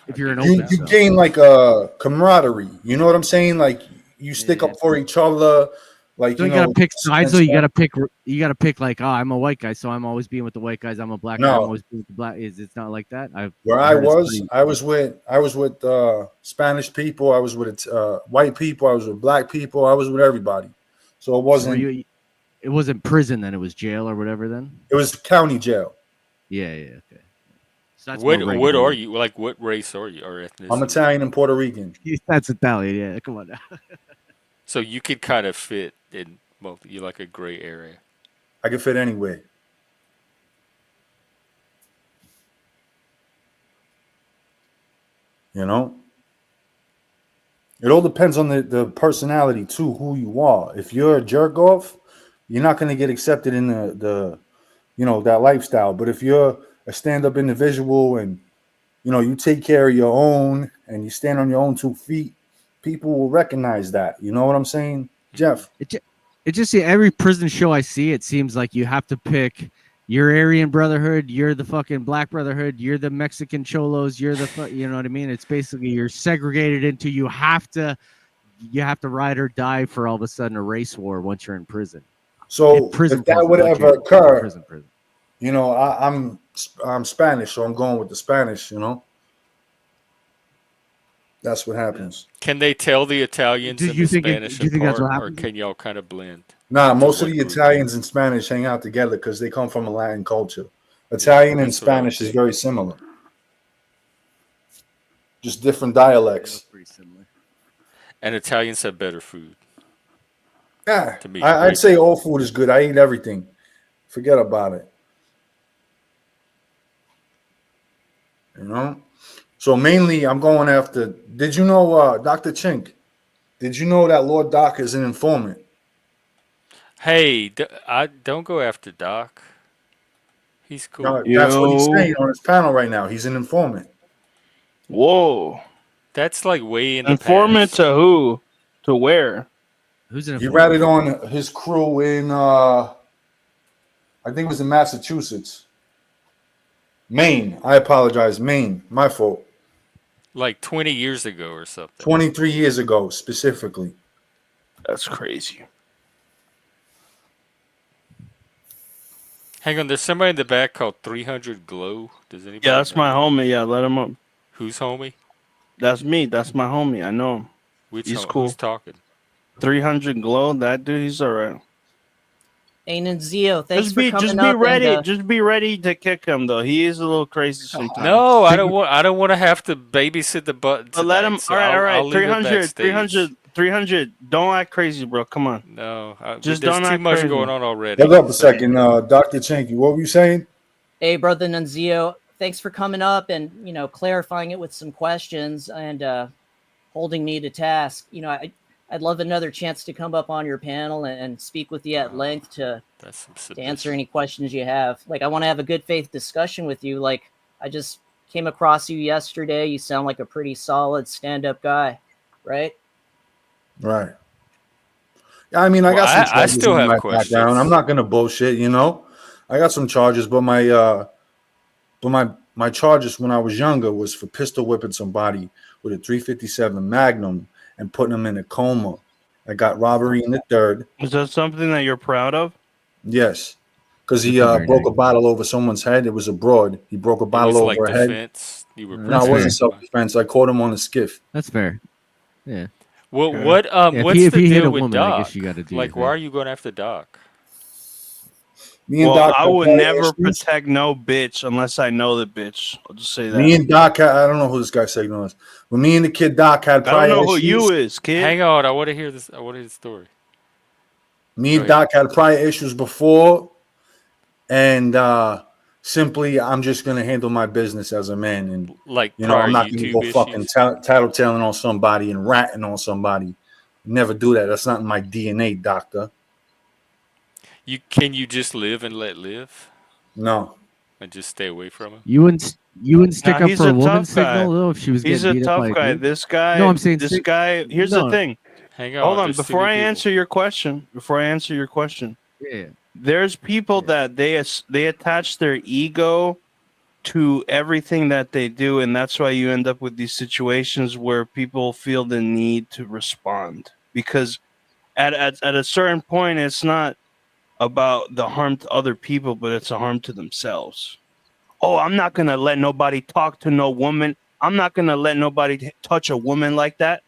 if you're an you open, gain like a camaraderie. You know what I'm saying? Like you stick up for each other. Like So you gotta pick sides. So you gotta pick like, oh, I'm a white guy, so I'm always being with the white guys. I'm a black guy, I'm No. always being with the black. It's not like that. Where I was with Spanish people. I was with white people. I was with black people. I was with everybody. So it wasn't. It wasn't prison then. It was jail or whatever. Then it was county jail. Yeah. Okay. So that's What more are you? Like what race are you or ethnicity? I'm Italian and Puerto Rican. That's Italian. Yeah, come on now. So you could kind of fit in. Well, you're like a gray area. I can fit anywhere. You know, it all depends on the personality too, who you are. If you're a jerk off, you're not going to get accepted in the that lifestyle. But if you're a stand up individual and you take care of your own and you stand on your own 2 feet, people will recognize that. You know what I'm saying, Jeff? It just every prison show I see, it seems like you have to pick your Aryan Brotherhood, you're the fucking Black Brotherhood, you're the Mexican Cholos, you're the you know what I mean? It's basically you're segregated into you have to ride or die for all of a sudden a race war once you're in prison. So if that would ever occur, I'm Spanish, so I'm going with the Spanish. That's what happens. Can they tell the Italians and the Spanish apart, or happens? can y'all kind of blend? Nah, most of the Italians and Spanish hang out together because they come from a Latin culture. Italian and Spanish is very similar. Just different dialects. Pretty similar. And Italians have better food. Yeah, to me, I'd say all food is good. I eat everything. Forget about it. So mainly I'm going after. Did you know, Dr. Chink? Did you know that Lord Doc is an informant? Hey, I don't go after Doc. He's cool. No, that's what he's saying on his panel right now. He's an informant. Whoa. That's like way in the informant past. To who? To where? Who's an He ratted on his crew in I think it was in Massachusetts. Maine. I apologize. Maine. My fault. Like 20 years ago or something. 23 years ago, specifically. That's crazy. Hang on, there's somebody in the back called 300 Glow. Does anybody? Yeah, that's my homie. Yeah, let him up. Who's homie? That's me. That's my homie. I know him. He's cool. Who's talking? 300 Glow. That dude, he's all right. Ain and Zio, thanks Just for be coming up. ready. And, Just be ready to kick him, though. He is a little crazy sometimes. No, I don't want to have to babysit the button. But let him. So all right. I'll 300. Don't act crazy, bro. Come on. No, just there's don't too act much crazy. going on already. Hold up a second, Dr. Chinky. What were you saying? hey, brother Nunzio, thanks for coming up and clarifying it with some questions. And holding me to task. You know, I'd love another chance to come up on your panel and speak with you at length to answer any questions you have. Like, I want to have a good faith discussion with you. Like, I just came across you yesterday. You sound like a pretty solid stand-up guy, right? Right. I mean, I got some I charges still in have my background. I'm questions. not gonna bullshit, you know. I got some charges, but my charges when I was younger was for pistol whipping somebody with a 357 Magnum and putting them in a coma. I got robbery in the third. Is that something that you're proud of? Yes, because he That's not very broke a nice. bottle over someone's head. It was abroad. He broke a It bottle was over like her head. defense. You were No, it That's wasn't fair. self-defense. I caught him on a skiff. That's fair. Yeah. Well, Yeah. what Yeah, if what's he, if the he hit deal a with woman, I guess Doc? you got to do Like, your why thing. are you going after Doc? Me and Well, Doc I had would prior never issues. protect no bitch unless I know the bitch. I'll just say Me that. and Doc, I don't know who this guy signal is, but me and the kid Doc had I don't prior know who issues. you is, kid. Hang on, I want to hear this. I want to hear the story. Me Go and ahead. Doc had prior issues before, and simply, I'm just gonna handle my business as a man, and Like you know, prior I'm not gonna YouTube go fucking issues. tattletaling on somebody and ratting on somebody. Never do that. That's not in my DNA, doctor. Can you just live and let live No. and just stay away from him? You wouldn't stick Nah, up he's for a a woman tough guy. signal though if she was He's getting a beat up by tough a guy. dude. This guy. No, I'm saying This guy. Here's the no. thing. Hang Hold on, on. there's too Before I many people. answer your question, Yeah. there's people that they attach their ego to everything that they do, and that's why you end up with these situations where people feel the need to respond, because at a certain point it's not about the harm to other people, but it's a harm to themselves. Oh, I'm not gonna let nobody talk to no woman. I'm not gonna let nobody touch a woman like that.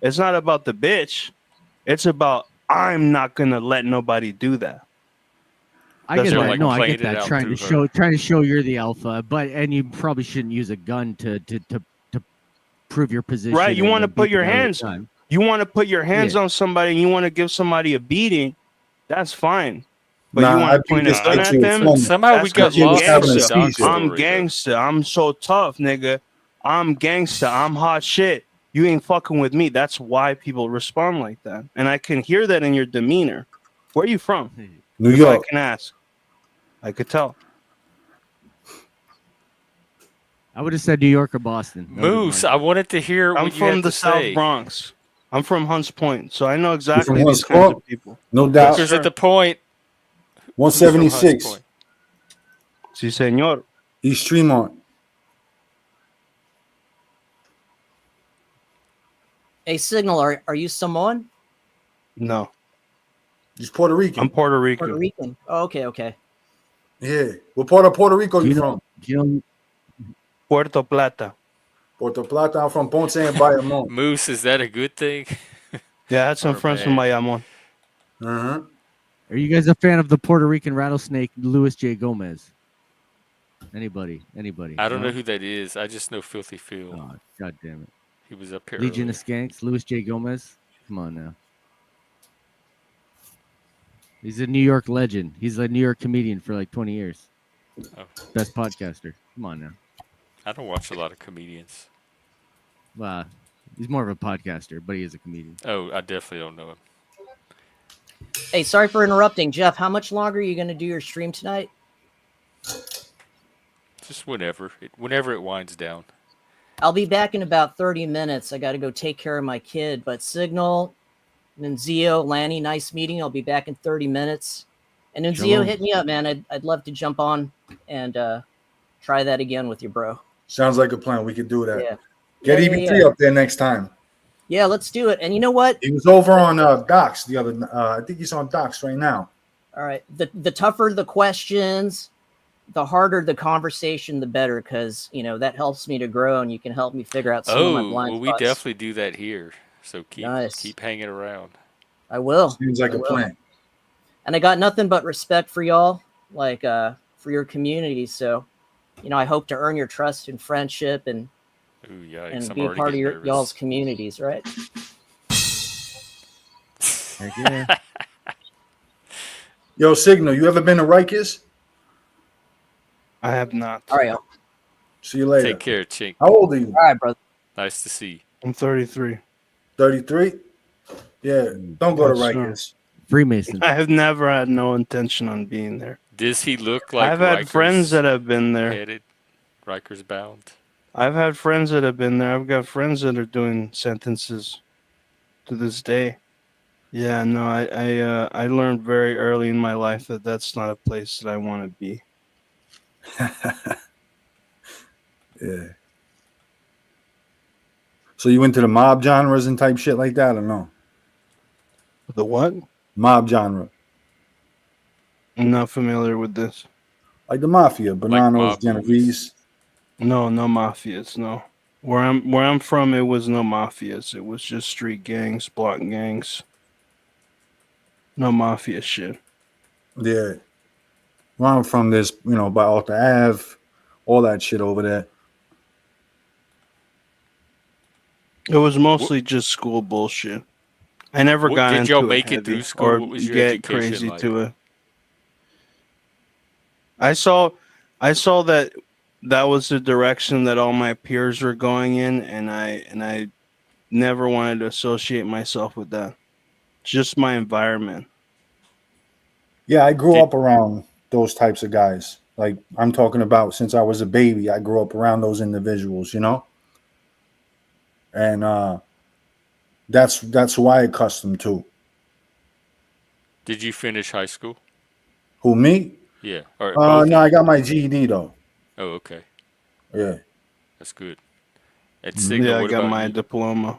It's not about the bitch. It's about I'm not gonna let nobody do that. I That's get They're my that. like No, point. I playing get it that. out through her. Trying to show you're the alpha, and you probably shouldn't use a gun to prove your position. Right? You and want to beat put the your guy with a hands. gun. You want to put your hands Yeah. on somebody. And you want to give somebody a beating. That's fine. But you Nah, want I to beat point a this gun kid at to a them? coma. Somehow we That's The got because kid you're was lost having in a the gangster. Doc seizure. I'm story, though. gangster. I'm so tough, nigga. I'm gangster. I'm hot shit. You ain't fucking with me. That's why people respond like that. And I can hear that in your demeanor. Where are you from? New If York. I can ask. I could tell. I would have said New York or Boston. That would've been Moose, my I wanted to hear I'm what you had from to the South say. Bronx. I'm from Hunts Point, so I know You from exactly Hunts these kinds Point? of people. No Yes, doubt. Hooker's at sir. the point. Who's from Hunts 176. Point? Si, senor. East Tremont. Hey, Signal, are you Samoan? No, He's Puerto I'm Rican. Puerto Puerto Rican. Rican. Oh, okay. Yeah. What part of Puerto Rico Do you you know? from? Do you know? Puerto Plata. Puerto Plata. I'm from Ponce and Bayamon. Moose, is that a good thing? Yeah, I had some Or friends from bad? Bayamon. Uh-huh. Are you guys a fan of the Puerto Rican rattlesnake, Luis J. Gomez? Anybody? I don't know No? who that is. I just know Filthy Phil. Oh, God damn it! He was up here Legion earlier. of Skanks, Luis J. Gomez. Come on now. He's a New York legend. He's a New York comedian for like 20 years. Oh, Best podcaster. Come on now. I don't watch a lot of comedians. He's more of a podcaster, but he is a comedian. Oh, I definitely don't know him. Hey, sorry for interrupting, Jeff. How much longer are you going to do your stream tonight? Just whenever it winds down. I'll be back in about 30 minutes. I got to go take care of my kid. But Signal, Nunzio, Lanny, nice meeting. I'll be back in 30 minutes. And Nunzio, Shalom. hit me up, man. I'd love to jump on and try that again with you, bro. Sounds like a plan. We could do that. Yeah. Get Yeah, EB3 up there next time. Yeah, let's do it. And you know what? He was over on Docs the other. I think he's on Docs right now. All right. The tougher the questions, the harder the conversation, the better, because that helps me to grow, and you can help me figure out some of my Oh, blind well, we spots. definitely do that here. So Nice. keep hanging around. I will. Seems like I a will. plan. And I got nothing but respect for y'all, like for your community. So, I hope to earn your trust and friendship and Ooh, yikes! and I'm be a already part of getting nervous. y'all's communities, right? Heck yeah. Yo, Signal, you ever been to Rikers? I have not. All right, y'all. See you later. Take care, Chink. How old are you? All right, brother. Nice to see you. I'm 33. 33? Yeah, don't go to Yes, sir. Rikers. Freemason. I have never had no intention on being there. Does he look like I've had friends Rikers that have been there. headed? Rikers bound? I've had friends that have been there. I've got friends that are doing sentences to this day. Yeah, no, I learned very early in my life that that's not a place that I want to be. Yeah. So you into the mob genres and type shit like that or no? The what? Mob genre. I'm not familiar with this. Like the mafia, Like Bonanos, mob movies? Genovese. No, no mafias. No, where I'm from, it was no mafias. It was just street gangs, block gangs. No mafia shit. Yeah. Where I'm from, this, by Alta Ave, all that shit over there. It was mostly just school bullshit. I never got Did into y'all it make it heavy through school? or What was your get education crazy like? to it. I saw that was the direction that all my peers were going in, and I never wanted to associate myself with that. Just my environment. Yeah, I grew up around those types of guys. Like I'm talking about since I was a baby, I grew up around those individuals, And that's who I accustomed to. Did you finish high school? Who, me? Yeah, or both No, of I you? got my GED though. Oh, okay. Yeah. That's good. At Signal, Yeah, I what got about my you? diploma.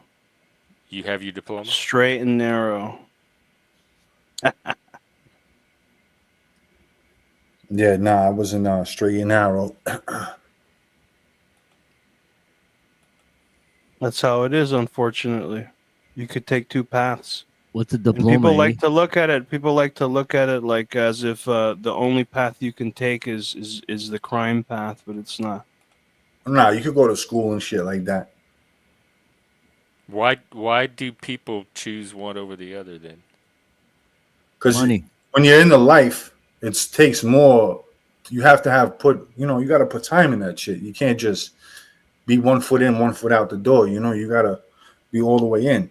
You have your diploma? Straight and narrow. Yeah, nah, I wasn't straight and narrow. That's how it is, unfortunately. You could take two paths. What's a And diploma? people eh? like to look at it. People like to look at it like as if the only path you can take is the crime path, but it's not. Nah, you could go to school and shit like that. Why do people choose one over the other then? Because Money. when you're in the life, it takes more. You have to have you got to put time in that shit. You can't just be 1 foot in, 1 foot out the door. You got to be all the way in.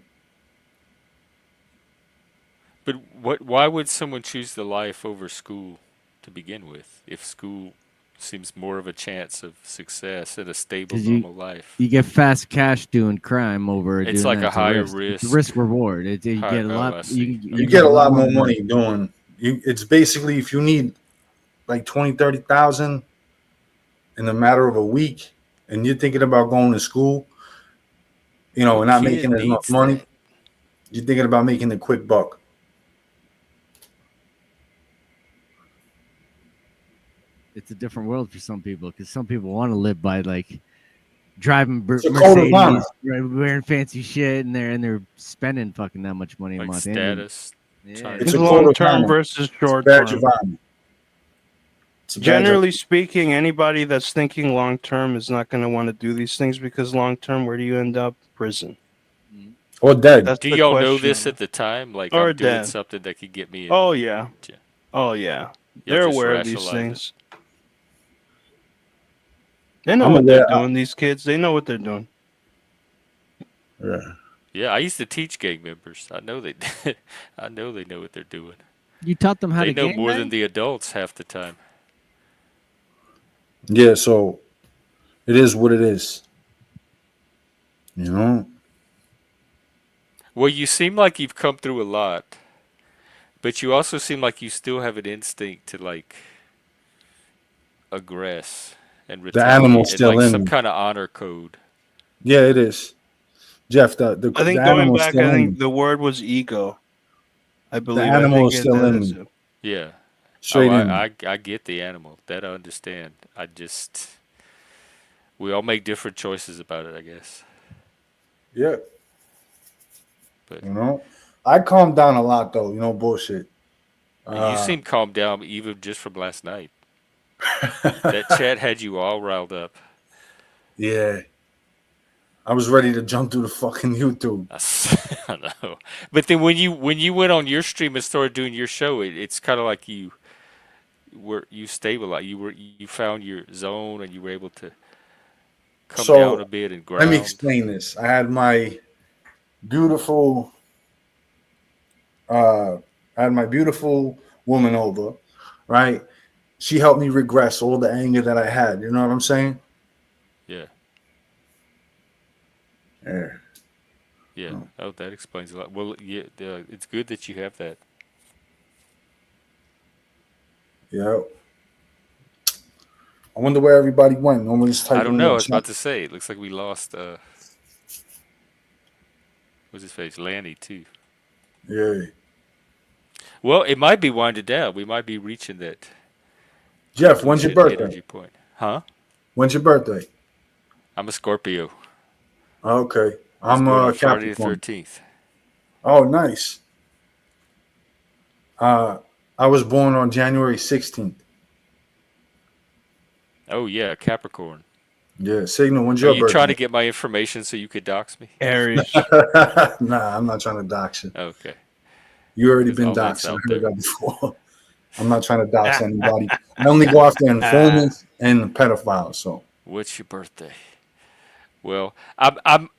But why would someone choose the life over school to begin with? If school seems more of a chance of success and a stable, 'Cause normal life. You get fast cash doing crime over It's doing like that. a higher It's risk. risk reward. You High- get a oh, lot. I see. You get a lot more money doing. It's basically if you need like 20, 30,000 in a matter of a week, and you're thinking about going to school, and not kid making as much needs money. that. You're thinking about making a quick buck. It's a different world for some people because some people want to live by like driving a code of honor. Mercedes, wearing fancy shit, and they're spending fucking that much money a Like month. status. Yeah. It's a long term honor. versus short Badge term. of honor. Generally speaking, anybody that's thinking long term is not going to want to do these things because long term, where do you end up? Prison. Or dead. That's Do the y'all know question. this at the time? Like Or I'm doing dead. something that could get me in. Oh yeah. jail. Oh yeah. Y'all They're just aware of these rationalize things. They know I'm what aware- they're doing. These kids, they know what they're doing. Yeah. Yeah, I used to teach gang members. I know they I know they know what they're doing. You taught them how They to know gang more bang? than the adults half the time. Yeah, so it is what it is. Well, you seem like you've come through a lot, but you also seem like you still have an instinct to like aggress and The retaliate, animal's and still like in some me. kind of honor code. Yeah, it is. Jeff, the I think the going animal's back, still I in think me. the word was ego. I The believe. I animal think is still that in is me. it. Yeah. Straight oh, in me. I get the animal. That I understand. We all make different choices about it, I guess. Yeah. But I calmed down a lot though. Bullshit. you seem calmed down even just from last night. That chat had you all riled up. Yeah. I was ready to jump through the fucking YouTube. I know. But then when you went on your stream and started doing your show, it's kind of like you stabilized. You found your zone and you were able to come down a So bit and let me ground. explain this. I had my beautiful, uh, I had my beautiful woman over, right? She helped me regress all the anger that I had. You know what I'm saying? Yeah, Yeah. yeah. Oh, that explains a lot. Well, yeah, it's good that you have that. Yeah. I wonder where everybody went. Nobody's I don't typing in know. the I was chat. about to say. It looks like we lost. What's his face? Lanny too. Yeah. Well, it might be winding down. We might be reaching that Jeff, when's your depletion birthday? energy point. Huh? When's your birthday? I'm a Scorpio. Okay. I was I'm born on Friday the Capricorn. 13th. Oh, nice. Uh, I was born on January 16th. Oh yeah, Capricorn. Yeah. Signal, when's Are your you trying birthday? to get my information so you could dox me? Aries. Nah, I'm not trying to dox you. Okay, You already because been all that's doxed. I out heard there. that before. I'm not trying to dox anybody. I only go after informants and pedophiles. So What's your birthday? Well, I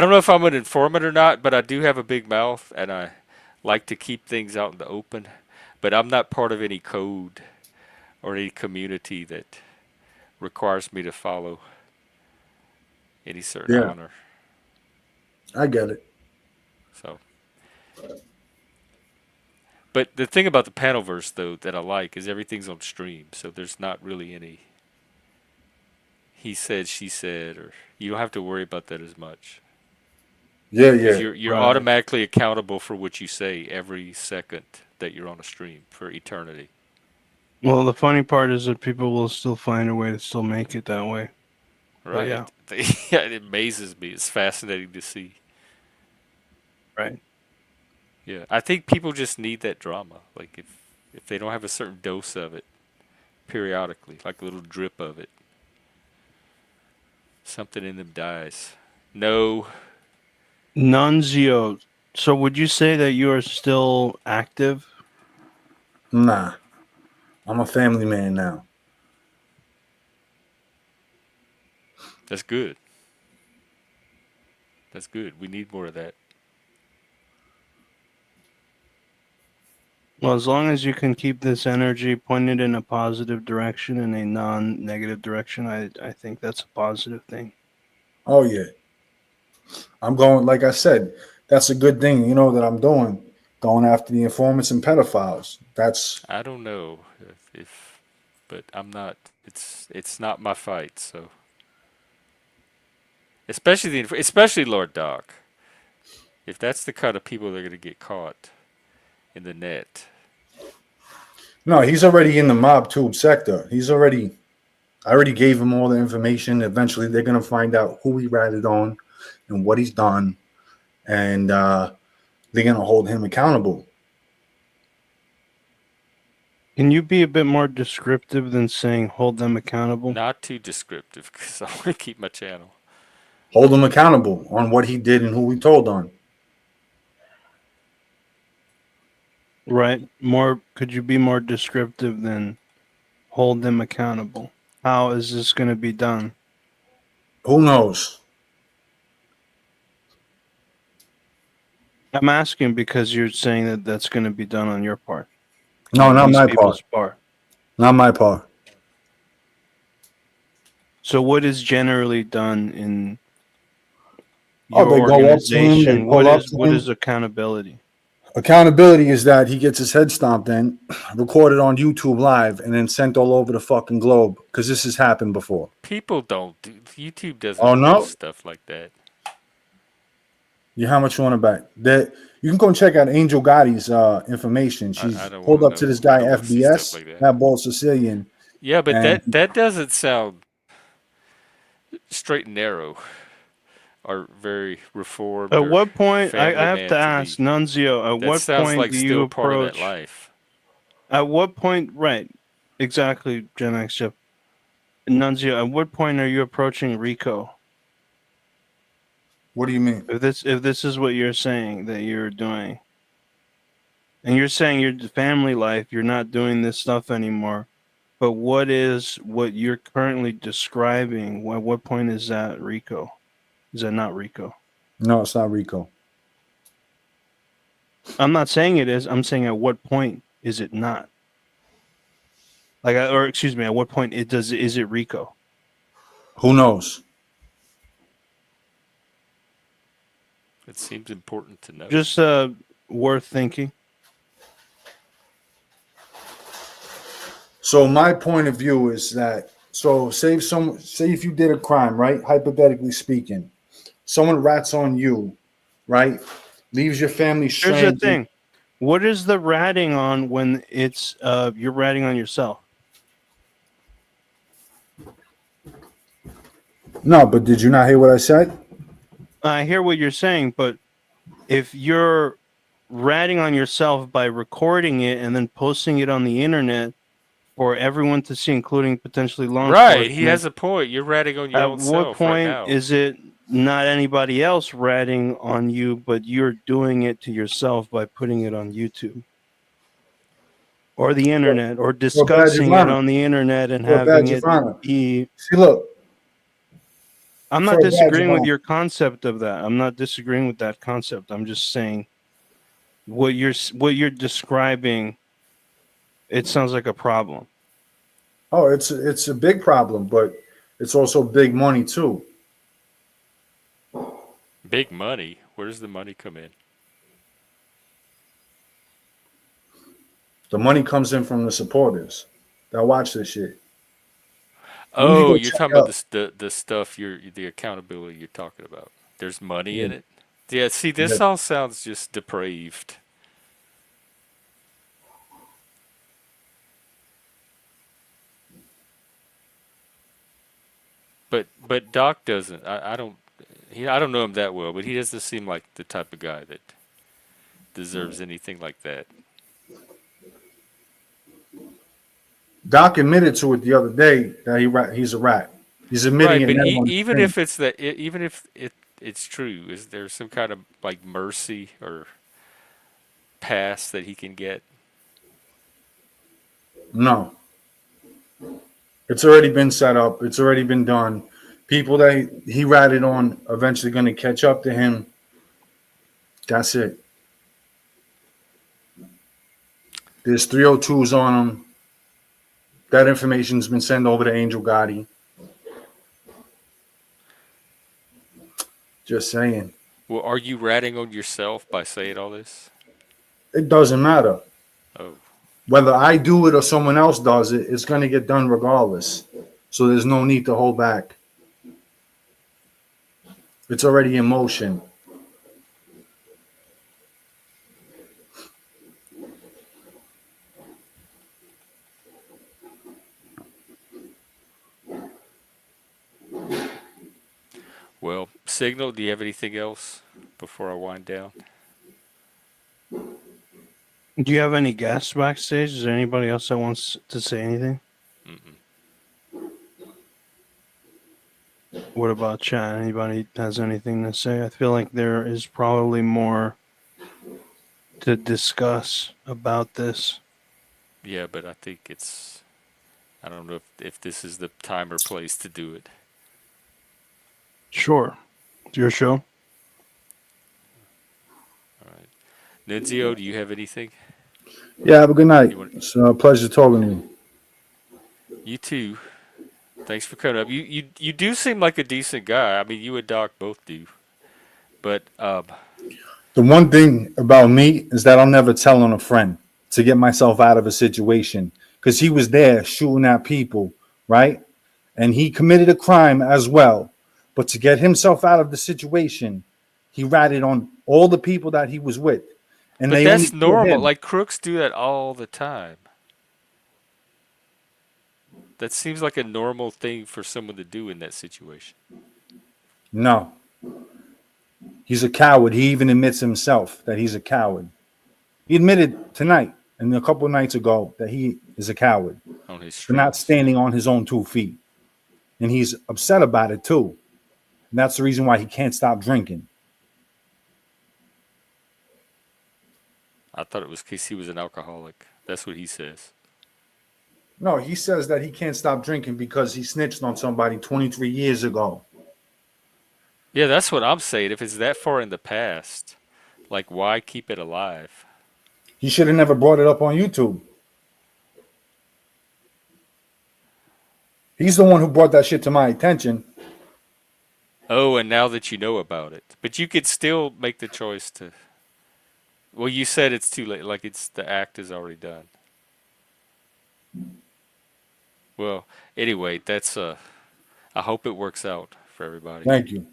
don't know if I'm an informant or not, but I do have a big mouth and I like to keep things out in the open. But I'm not part of any code or any community that requires me to follow any certain yeah, honor. I get it. So, but the thing about the panelverse though that I like is everything's on stream, so there's not really any he said, she said, or you don't have to worry about that as much Yeah, because yeah. you're Right. automatically accountable for what you say every second that you're on a stream for eternity. Well, the funny part is that people will still find a way to still make it that way. But yeah, Right? Yeah, it amazes me. It's fascinating to see. right. Yeah, I think people just need that drama. Like if they don't have a certain dose of it periodically, like a little drip of it, something in them dies. No, Nunzio. So would you say that you are still active? Nah, I'm a family man now. that's good. That's good. We need more of that. Well, as long as you can keep this energy pointed in a positive direction and a non-negative direction, I think that's a positive thing. Oh yeah, I'm going. Like I said, that's a good thing. You know that I'm doing, going after the informants and pedophiles. That's I don't know if but I'm not. It's not my fight. So especially Lord Doc. If that's the kind of people that are going to get caught in the net, no. He's already in the mob tube sector. He's already. I already gave him all the information. Eventually, they're gonna find out who he ratted on and what he's done, and they're gonna hold him accountable. Can you be a bit more descriptive than saying hold them accountable? not too descriptive because I want to keep my channel. Hold him accountable on what he did and who he told on. Right. More. Could you be more descriptive than hold them accountable? How is this going to be done? Who knows? I'm asking because you're saying that that's going to be done on your part, No, on not these my people's part. part. Not my part. So, what is generally done in Oh, your they go up to him. They organization? pull up to What him. is accountability? Accountability is that he gets his head stomped in, recorded on YouTube live, and then sent all over the fucking globe because this has happened before. People don't do YouTube Oh doesn't post no! stuff like that. You how much you want to bet? That you can go and check out Angel Gotti's information. I She's don't want pulled to up to know. this I guy don't want to see stuff FBS, like that. that bald Sicilian, Yeah, but and that doesn't sound straight and narrow or very reformed At or what point, I family have to man to ask me. Nunzio, at That what sounds point like do you still part of that approach, life. at what point, right, exactly, Gen X Jeff. Nunzio, at what point are you approaching Rico? what do you mean? If this is what you're saying that you're doing, and you're saying your family life, you're not doing this stuff anymore, but what is what you're currently describing? At what point is that Rico? Is that not Rico? No, it's not Rico. I'm not saying it is. I'm saying at what point is it not? Like, or excuse me, at what point it does? Is it Rico? Who knows? It seems important to know. Just worth thinking. So my point of view is that say if you did a crime, right? Hypothetically speaking, someone rats on you, right? Leaves your family Here's the stranded. thing. What is the ratting on when it's you're ratting on yourself? No, but did you not hear what I said? I hear what you're saying, but if you're ratting on yourself by recording it and then posting it on the internet for everyone to see, including potentially law Right, he enforcement, has a point. You're ratting on your at own what self right point now. is it not anybody else ratting on you, but you're doing it to yourself by putting it on YouTube or the internet or For a badge of discussing it honor. on the internet and For a having badge it of honor. be. See, look, I'm for not a badge of disagreeing with honor. your concept of that. I'm not disagreeing with that concept. I'm just saying what you're describing. It sounds like a problem. Oh, it's a big problem, but it's also big money too. Big money. Where does the money come in? The money comes in from the supporters that watch this shit. You need to Oh, go you're check talking about out. the stuff the accountability you're talking about. There's money Yeah, in it. Yeah, see, yeah. this all sounds just depraved. But Doc doesn't. I don't. I don't know him that well, but he doesn't seem like the type of guy that deserves anything like that. Doc admitted to it the other day that he's a rat. He's admitting Right, it but now on the even screen. if it's that, even if it's true, is there some kind of like mercy or pass that he can get? No, it's already been set up. It's already been done. People that he ratted on eventually going to catch up to him. That's it. There's 302s on him. That information's been sent over to Angel Gotti. Just saying. Well, are you ratting on yourself by saying all this? It doesn't matter. Oh, Whether I do it or someone else does it, it's going to get done regardless. So there's no need to hold back. It's already in motion. well, Signal, do you have anything else before I wind down? Do you have any guests backstage? Is there anybody else that wants to say anything? Mm-mm. What about chat? Anybody has anything to say? I feel like there is probably more to discuss about this. Yeah, but I think I don't know if this is the time or place to do it. Sure. It's your show. All right. Nunzio, do you have anything? Yeah, have a good night. You want It's a pleasure talking to you. you too. Thanks for coming up. You do seem like a decent guy. I mean, you and Doc both do. But The one thing about me is that I'll never tell on a friend to get myself out of a situation because he was there shooting at people, right? And he committed a crime as well. But to get himself out of the situation, he ratted on all the people that he was with, and but they only that's killed normal. him. Like crooks do that all the time. That seems like a normal thing for someone to do in that situation. No, he's a coward. He even admits himself that he's a coward. He admitted tonight and a couple of nights ago that he is a coward On his for not streams. standing on his own 2 feet. And he's upset about it too. And that's the reason why he can't stop drinking. I thought it was because he was an alcoholic. That's what he says. No, he says that he can't stop drinking because he snitched on somebody 23 years ago. Yeah, that's what I'm saying. If it's that far in the past, like why keep it alive? He should have never brought it up on YouTube. He's the one who brought that shit to my attention. Oh, and now that you know about it, but you could still make the choice to. Well, you said it's too late. Like it's the act is already done. Well, anyway, that's I hope it works out for everybody. Thank you.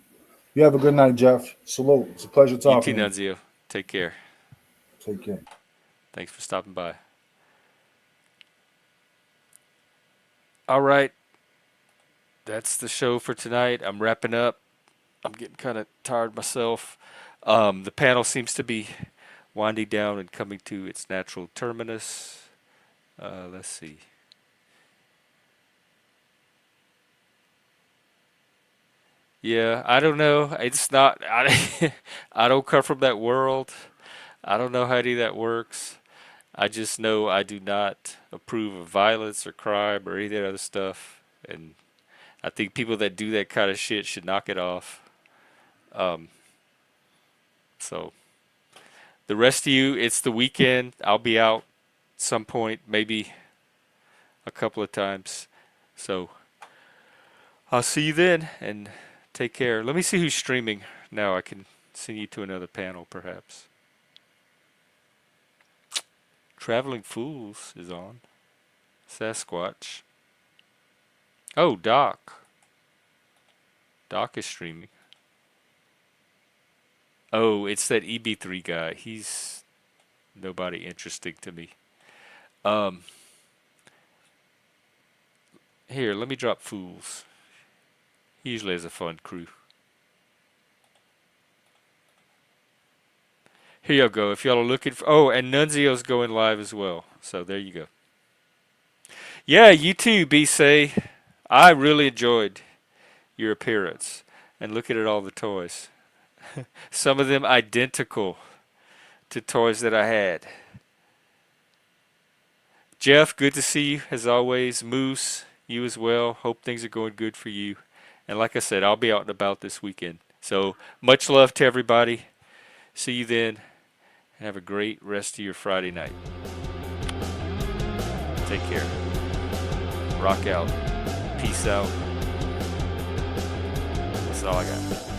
You have a good night, Jeff. Salute. It's a pleasure You too, talking to you. Nunzio. Take care. Take care. Thanks for stopping by. All right, that's the show for tonight. I'm wrapping up. I'm getting kind of tired myself. The panel seems to be winding down and coming to its natural terminus. Let's see. Yeah, I don't know. It's not. I don't come from that world. I don't know how any of that works. I just know I do not approve of violence or crime or any of that other stuff. And I think people that do that kind of shit should knock it off. Um, so the rest of you, it's the weekend. I'll be out some point, maybe a couple of times. So I'll see you then and take care. Let me see who's streaming now. I can send you to another panel perhaps. Traveling Fools is on. Sasquatch. Oh, Doc. Doc is streaming. Oh, it's that EB3 guy. He's nobody interesting to me. Um, Here, let me drop Fools. He usually has a fun crew. Here y'all go. If y'all are looking for... Oh, and Nunzio's going live as well. So there you go. Yeah, you too, B-Say. I really enjoyed your appearance. And looking at all the toys. Some of them identical to toys that I had. Jeff, good to see you as always. Moose, you as well. Hope things are going good for you. And like I said, I'll be out and about this weekend. So much love to everybody. See you then. And have a great rest of your Friday night. Take care. Rock out. Peace out. That's all I got.